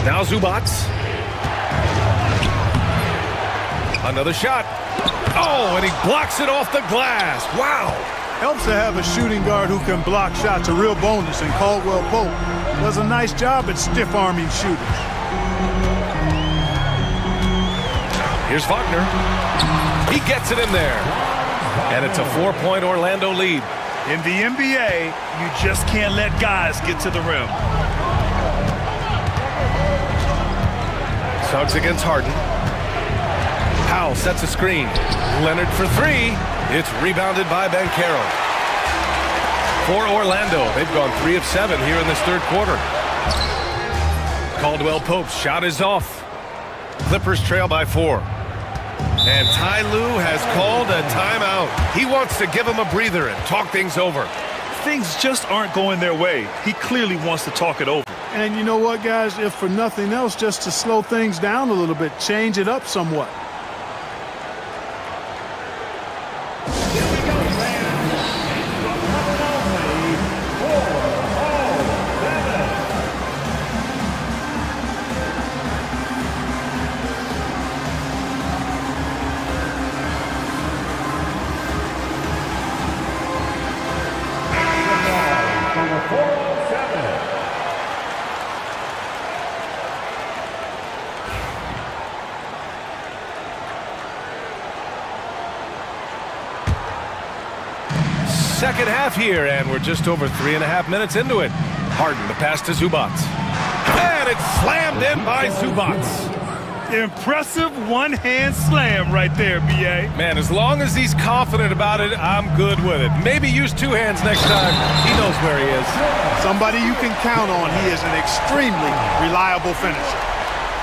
Now Zubats. Another shot. Oh, and he blocks it off the glass. Wow. Helps to have a shooting guard who can block shots, a real bonus, and Caldwell Pope does a nice job at stiff-arming shooters. Here's Wagner. He gets it in there. And it's a 4-point Orlando lead. In the NBA, you just can't let guys get to the rim. Suggs against Harden. Powell sets a screen. Leonard for 3. It's rebounded by Bankero. For Orlando, they've gone 3 of 7 here in this third quarter. Caldwell Pope's shot is off. Clippers trail by 4. And Ty Lue has called a timeout. He wants to give him a breather and talk things over. Things just aren't going their way. He clearly wants to talk it over. And you know what, guys? If for nothing else, just to slow things down a little bit, change it up somewhat. Second half here, and we're just over 3.5 minutes into it. Harden, the pass to Zubats. And it's slammed in by Zubats. Impressive one-hand slam right there, B.A. Man, as long as he's confident about it, I'm good with it. Maybe use 2 hands next time. He knows where he is. Somebody you can count on. He is an extremely reliable finisher.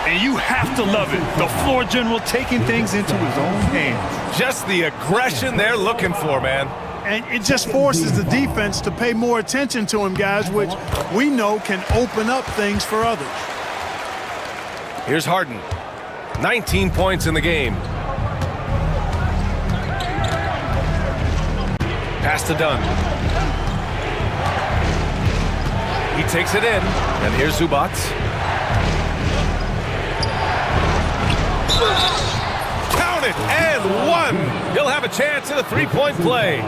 And you have to love it. The floor general taking things into his own hands. Just the aggression they're looking for, man. And it just forces the defense to pay more attention to him, guys, which we know can open up things for others. Here's Harden. 19 points in the game. Pass to Dunn. He takes it in. And here's Zubats. Count it! And 1! He'll have a chance at a 3-point play.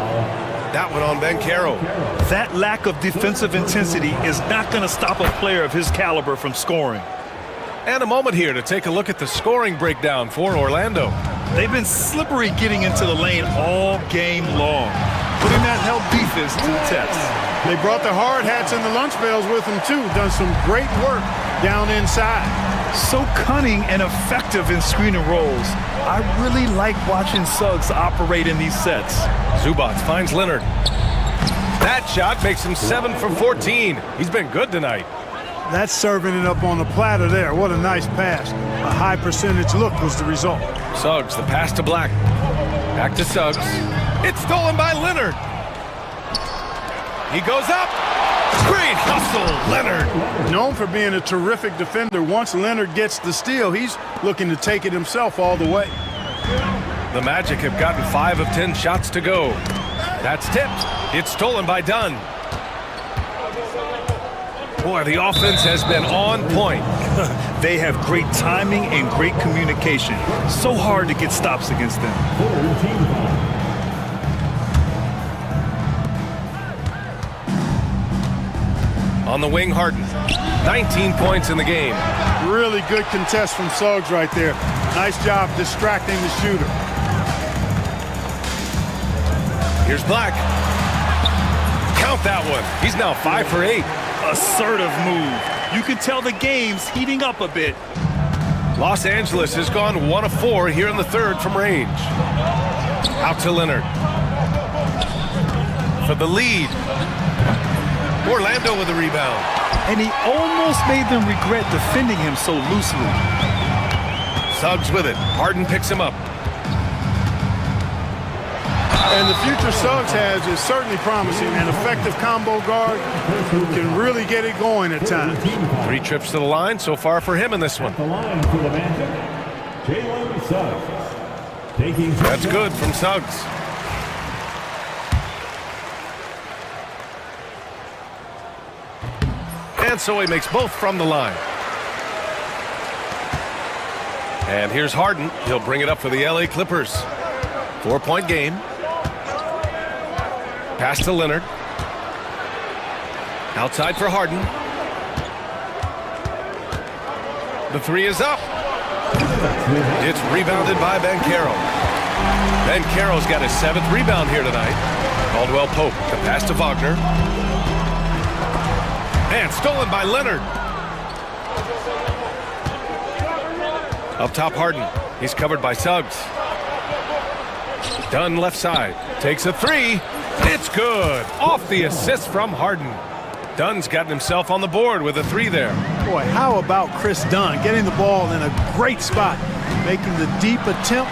That one on Bankero. That lack of defensive intensity is not going to stop a player of his caliber from scoring. And a moment here to take a look at the scoring breakdown for Orlando. They've been slippery getting into the lane all game long, putting that help defense to the test. They brought the hard hats and the lunch pails with them, too. Done some great work down inside. So cunning and effective in screen and rolls. I really like watching Suggs operate in these sets. Zubats finds Leonard. That shot makes him 7 for 14. He's been good tonight. That's serving it up on the platter there. What a nice pass. A high percentage look was the result. Suggs, the pass to Black. Back to Suggs. It's stolen by Leonard. He goes up. Great hustle, Leonard. Known for being a terrific defender, once Leonard gets the steal, he's looking to take it himself all the way. The Magic have gotten 5 of 10 shots to go. That's tipped. It's stolen by Dunn. Boy, the offense has been on point. They have great timing and great communication. So hard to get stops against them. On the wing, Harden. 19 points in the game. Really good contest from Suggs right there. Nice job distracting the shooter. Here's Black. Count that one. He's now 5 for 8. assertive move. You can tell the game's heating up a bit. Los Angeles has gone 1 of 4 here in the third from range. Out to Leonard. For the lead. Orlando with the rebound. And he almost made them regret defending him so loosely. Suggs with it. Harden picks him up. And the future Suggs has is certainly promising. An effective combo guard who can really get it going at times. 3 trips to the line so far for him in this one. The line for the Magic, Jalen Suggs. That's good from Suggs. And so he makes both from the line. And here's Harden. He'll bring it up for the LA Clippers. 4-point game. Pass to Leonard. Outside for Harden. The 3 is up. It's rebounded by Banchero. Banchero's got his 7th rebound here tonight. Caldwell Pope. The pass to Wagner. And stolen by Leonard. Up top, Harden. He's covered by Suggs. Dunn left side. Takes a 3. It's good. Off the assist from Harden. Dunn's gotten himself on the board with a 3 there. Boy, how about Chris Dunn getting the ball in a great spot, making the deep attempt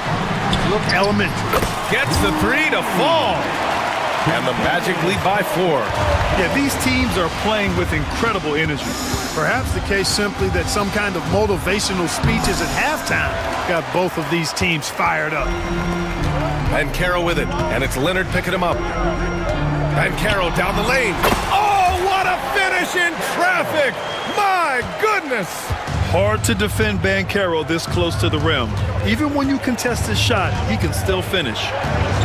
look elementary. Gets the 3 to fall. And the Magic lead by 4. Yeah, these teams are playing with incredible energy. Perhaps the case simply that some kind of motivational speeches at halftime got both of these teams fired up. Banchero with it, and it's Leonard picking him up. Banchero down the lane. Oh, what a finish in traffic! My goodness! Hard to defend Banchero this close to the rim. Even when you contest his shot, he can still finish.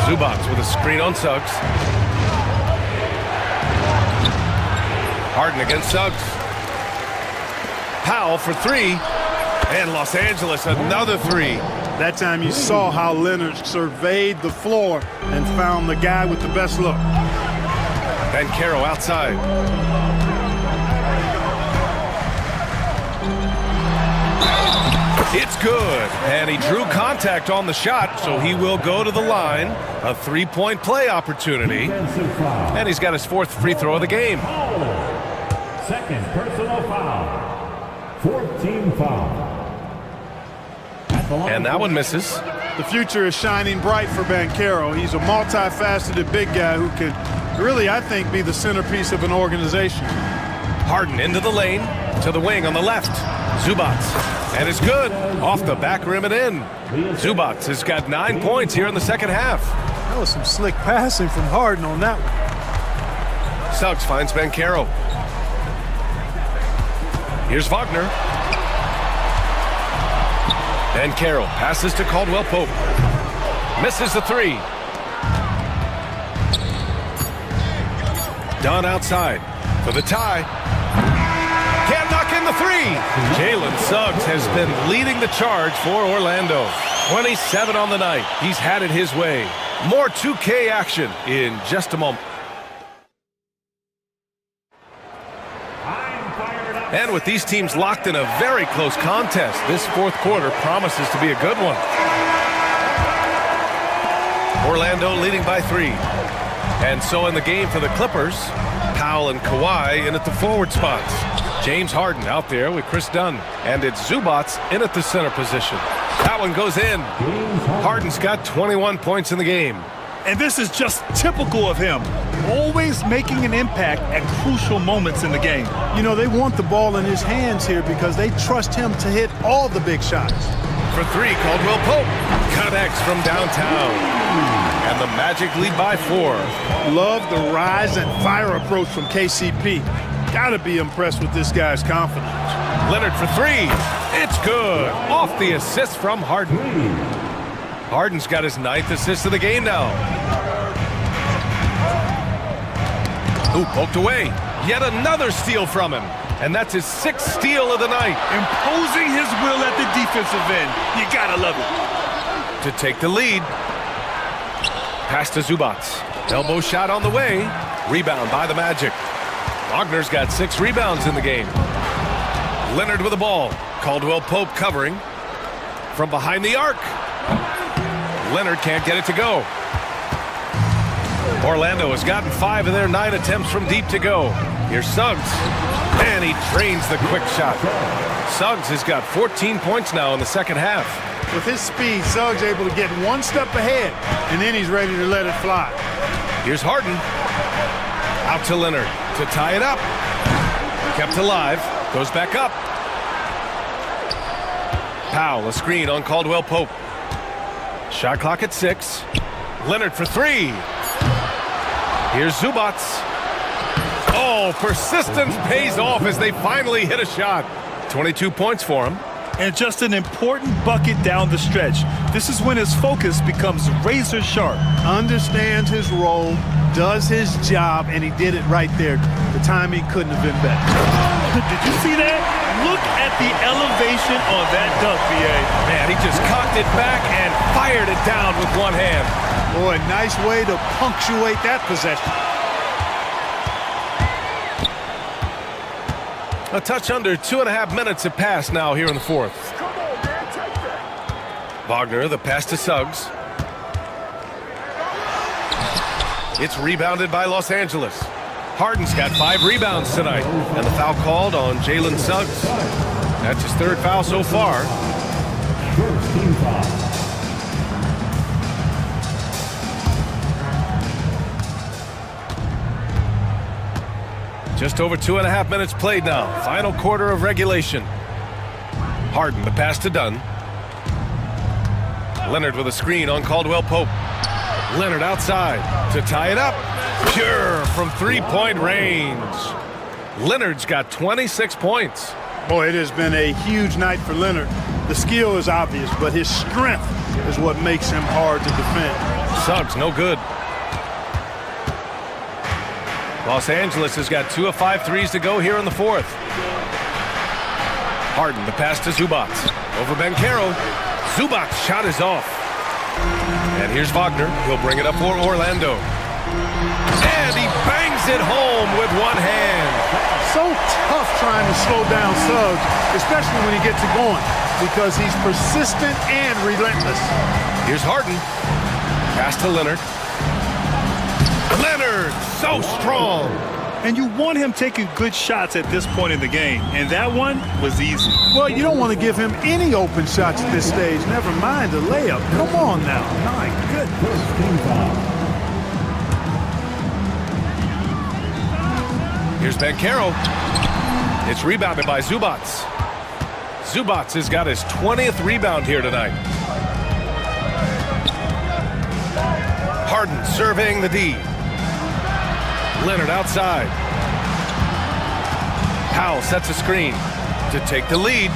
Zubac with a screen on Suggs. Harden against Suggs. Powell for 3. And Los Angeles another 3. That time you saw how Leonard surveyed the floor and found the guy with the best look. Banchero outside. It's good. And he drew contact on the shot, so he will go to the line. A 3-point play opportunity. And he's got his 4th free throw of the game. Second personal foul. 4th team foul. And that one misses. The future is shining bright for Banchero. He's a multifaceted big guy who can really, I think, be the centerpiece of an organization. Harden into the lane, to the wing on the left. Zubac. And it's good. Off the back rim and in. Zubac has got 9 points here in the second half. That was some slick passing from Harden on that one. Suggs finds Banchero. Here's Wagner. Banchero passes to Caldwell Pope. Misses the 3. Dunn outside for the tie. Can't knock in the 3. Jalen Suggs has been leading the charge for Orlando. 27 on the night. He's had it his way. More 2K action in just a moment. And with these teams locked in a very close contest, this 4th quarter promises to be a good one. Orlando leading by 3. And so in the game for the Clippers, Powell and Kawhi in at the forward spots. James Harden out there with Chris Dunn. And it's Zubac in at the center position. That one goes in. Harden's got 21 points in the game. And this is just typical of him. Always making an impact at crucial moments in the game. You know, they want the ball in his hands here because they trust him to hit all the big shots. For 3, Caldwell Pope connects from downtown. And the Magic lead by 4. Love the rise and fire approach from KCP. Gotta be impressed with this guy's confidence. Leonard for 3. It's good. Off the assist from Harden. Harden's got his 9th assist of the game now. Ooh, poked away. Yet another steal from him. And that's his 6th steal of the night. Imposing his will at the defensive end. You gotta love it. To take the lead. Pass to Zubac. Elbow shot on the way. Rebound by the Magic. Wagner's got 6 rebounds in the game. Leonard with the ball. Caldwell Pope covering. From behind the arc. Leonard can't get it to go. Orlando has gotten 5 of their 9 attempts from deep to go. Here's Suggs. And he drains the quick shot. Suggs has got 14 points now in the second half. With his speed, Suggs able to get one step ahead, and then he's ready to let it fly. Here's Harden. Out to Leonard to tie it up. Kept alive. Goes back up. Powell, a screen on Caldwell Pope. Shot clock at 6. Leonard for 3. Here's Zubats. Oh, persistence pays off as they finally hit a shot. 22 points for him. And just an important bucket down the stretch. This is when his focus becomes razor sharp. Understands his role, does his job, and he did it right there. The timing couldn't have been better. Did you see that? Look at the elevation on that dunk, B.A. Man, he just cocked it back and fired it down with one hand. Boy, nice way to punctuate that possession. A touch under 2.5 minutes have passed now here in the fourth. Wagner, the pass to Suggs. It's rebounded by Los Angeles. Harden's got 5 rebounds tonight. And the foul called on Jalen Suggs. That's his 3rd foul so far. Team foul. Just over 2.5 minutes played now. Final quarter of regulation. Harden, the pass to Dunn. Leonard with a screen on Caldwell Pope. Leonard outside to tie it up. Pure from 3-point range. Leonard's got 26 points. Boy, it has been a huge night for Leonard. The skill is obvious, but his strength is what makes him hard to defend. Suggs, no good. Los Angeles has got 2 of 5 threes to go here in the fourth. Harden, the pass to Zubats. Over Banchero. Zubats' shot is off. And here's Wagner. He'll bring it up for Orlando. And he bangs it home with one hand. So tough trying to slow down Suggs, especially when he gets it going, because he's persistent and relentless. Here's Harden. Pass to Leonard. Leonard, so strong. And you want him taking good shots at this point in the game. And that one was easy. Well, you don't want to give him any open shots at this stage. Never mind the layup. Come on now. My goodness. Here's Banchero. It's rebounded by Zubats. Zubats has got his 20th rebound here tonight. Harden surveying the D. Leonard outside. Powell sets a screen to take the lead.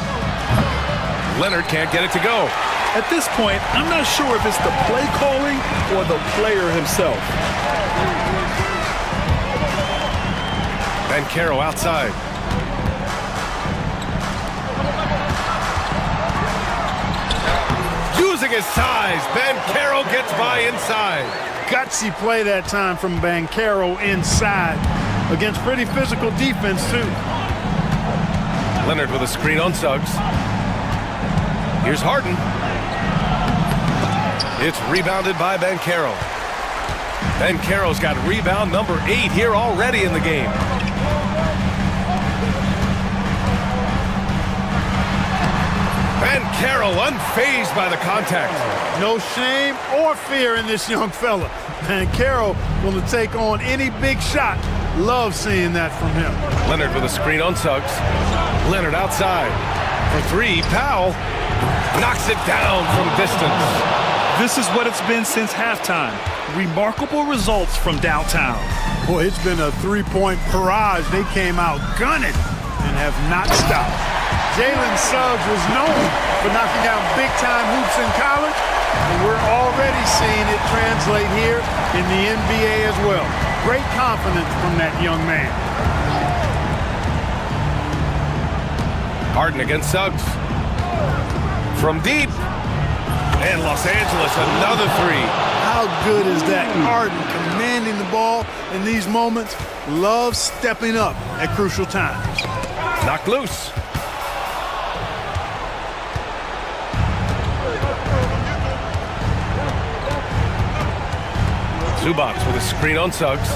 Leonard can't get it to go. At this point, I'm not sure if it's the play calling or the player himself. Banchero outside. Using his size, Banchero gets by inside. Gutsy play that time from Banchero inside against pretty physical defense too. Leonard with a screen on Suggs. Here's Harden. It's rebounded by Banchero. Banchero's got rebound number 8 here already in the game. Banchero unfazed by the contact. No shame or fear in this young fella. Banchero will take on any big shot. Love seeing that from him. Leonard with a screen on Suggs. Leonard outside. For 3, Powell knocks it down from distance. This is what it's been since halftime. Remarkable results from downtown. Boy, it's been a 3-point barrage. They came out gunning and have not stopped. Jalen Suggs was known for knocking out big-time hoops in college, and we're already seeing it translate here in the NBA as well. Great confidence from that young man. Harden against Suggs. From deep. And Los Angeles, another 3. How good is that? Harden commanding the ball in these moments, loves stepping up at crucial times. Knocked loose. Zubats with a screen on Suggs.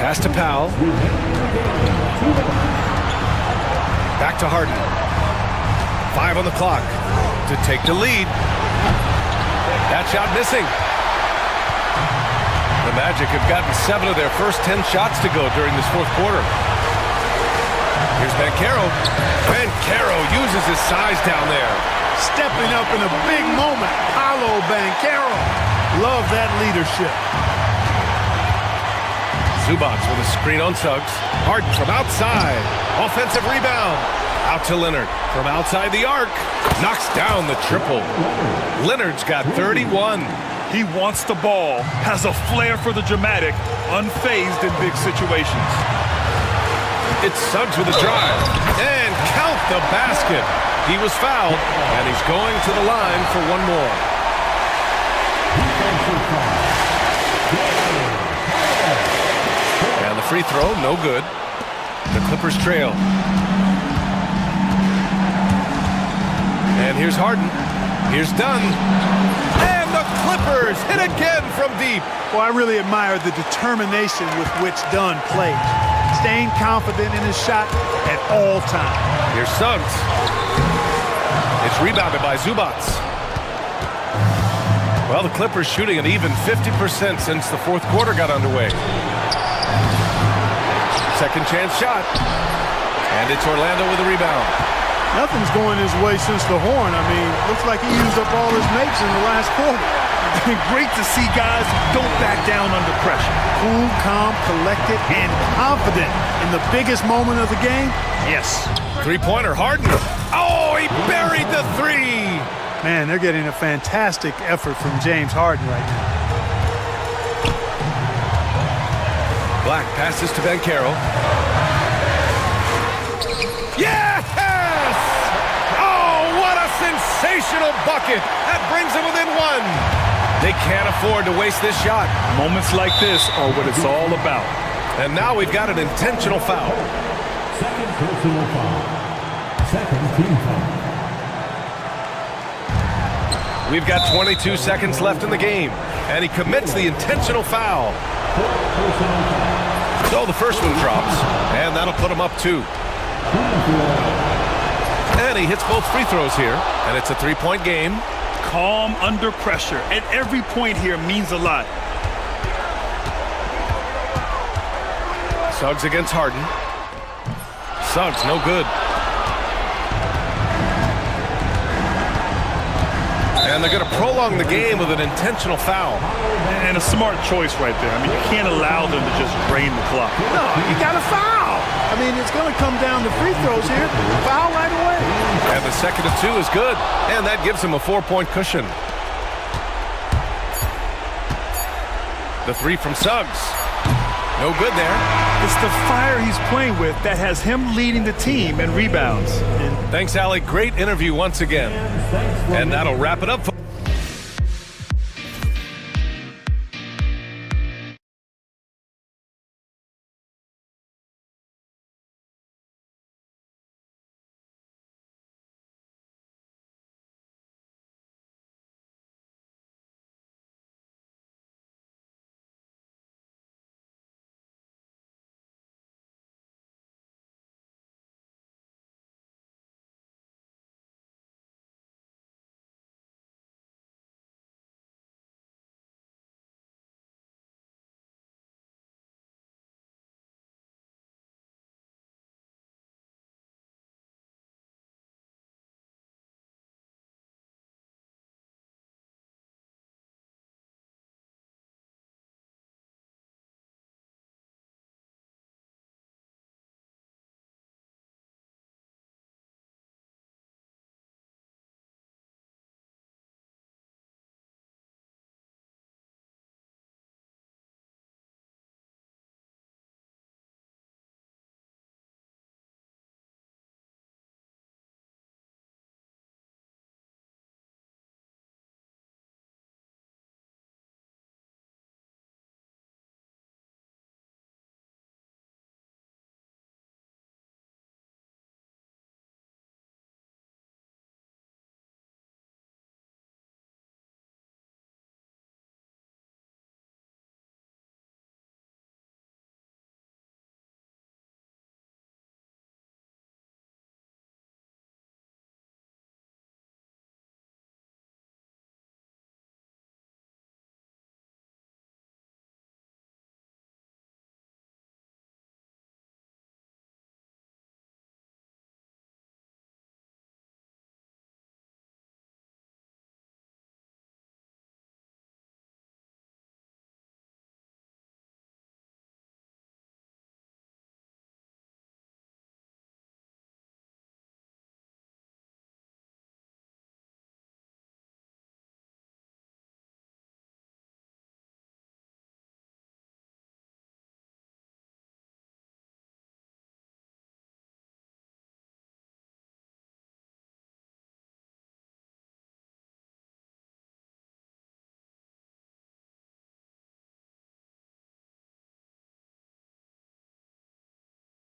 Pass to Powell. Back to Harden. 5 on the clock to take the lead. That shot missing. The Magic have gotten 7 of their first 10 shots to go during this fourth quarter. Here's Banchero. Banchero uses his size down there. Stepping up in a big moment, Paolo Banchero. Love that leadership. Zubats with a screen on Suggs. Harden from outside. Offensive rebound. Out to Leonard. From outside the arc. Knocks down the triple. Leonard's got 31. He wants the ball, has a flair for the dramatic, unfazed in big situations. It's Suggs with a drive. And count the basket. He was fouled, and he's going to the line for one more. And the free throw, no good. The Clippers trail. And here's Harden. Here's Dunn. And the Clippers hit again from deep. Well, I really admire the determination with which Dunn played. Staying confident in his shot at all times. Here's Suggs. It's rebounded by Zubats. Well, the Clippers shooting an even 50% since the fourth quarter got underway. Second chance shot. And it's Orlando with a rebound. Nothing's going his way since the horn. I mean, looks like he used up all his makes in the last quarter. Great to see guys who don't back down under pressure. Cool, calm, collected, and confident in the biggest moment of the game. Yes. Three-pointer, Harden. Oh, he buried the three. Man, they're getting a fantastic effort from James Harden right now. Black passes to Banchero. Yes! Oh, what a sensational bucket. That brings them within one. They can't afford to waste this shot. Moments like this are what it's all about. And now we've got an intentional foul. Second personal foul. Second team foul. We've got 22 seconds left in the game. And he commits the intentional foul. So the first one drops. And that'll put him up 2. And he hits both free throws here. And it's a 3-point game. Calm under pressure. And every point here means a lot. Suggs against Harden. Suggs, no good. And they're going to prolong the game with an intentional foul. And a smart choice right there. I mean, you can't allow them to just drain the clock. No, you got to foul. I mean, it's going to come down to free throws here. Foul right away. And the second and 2 is good. And that gives him a 4-point cushion. The three from Suggs. No good there. It's the fire he's playing with that has him leading the team in rebounds. Thanks, Allie. Great interview once again. And that'll wrap it up.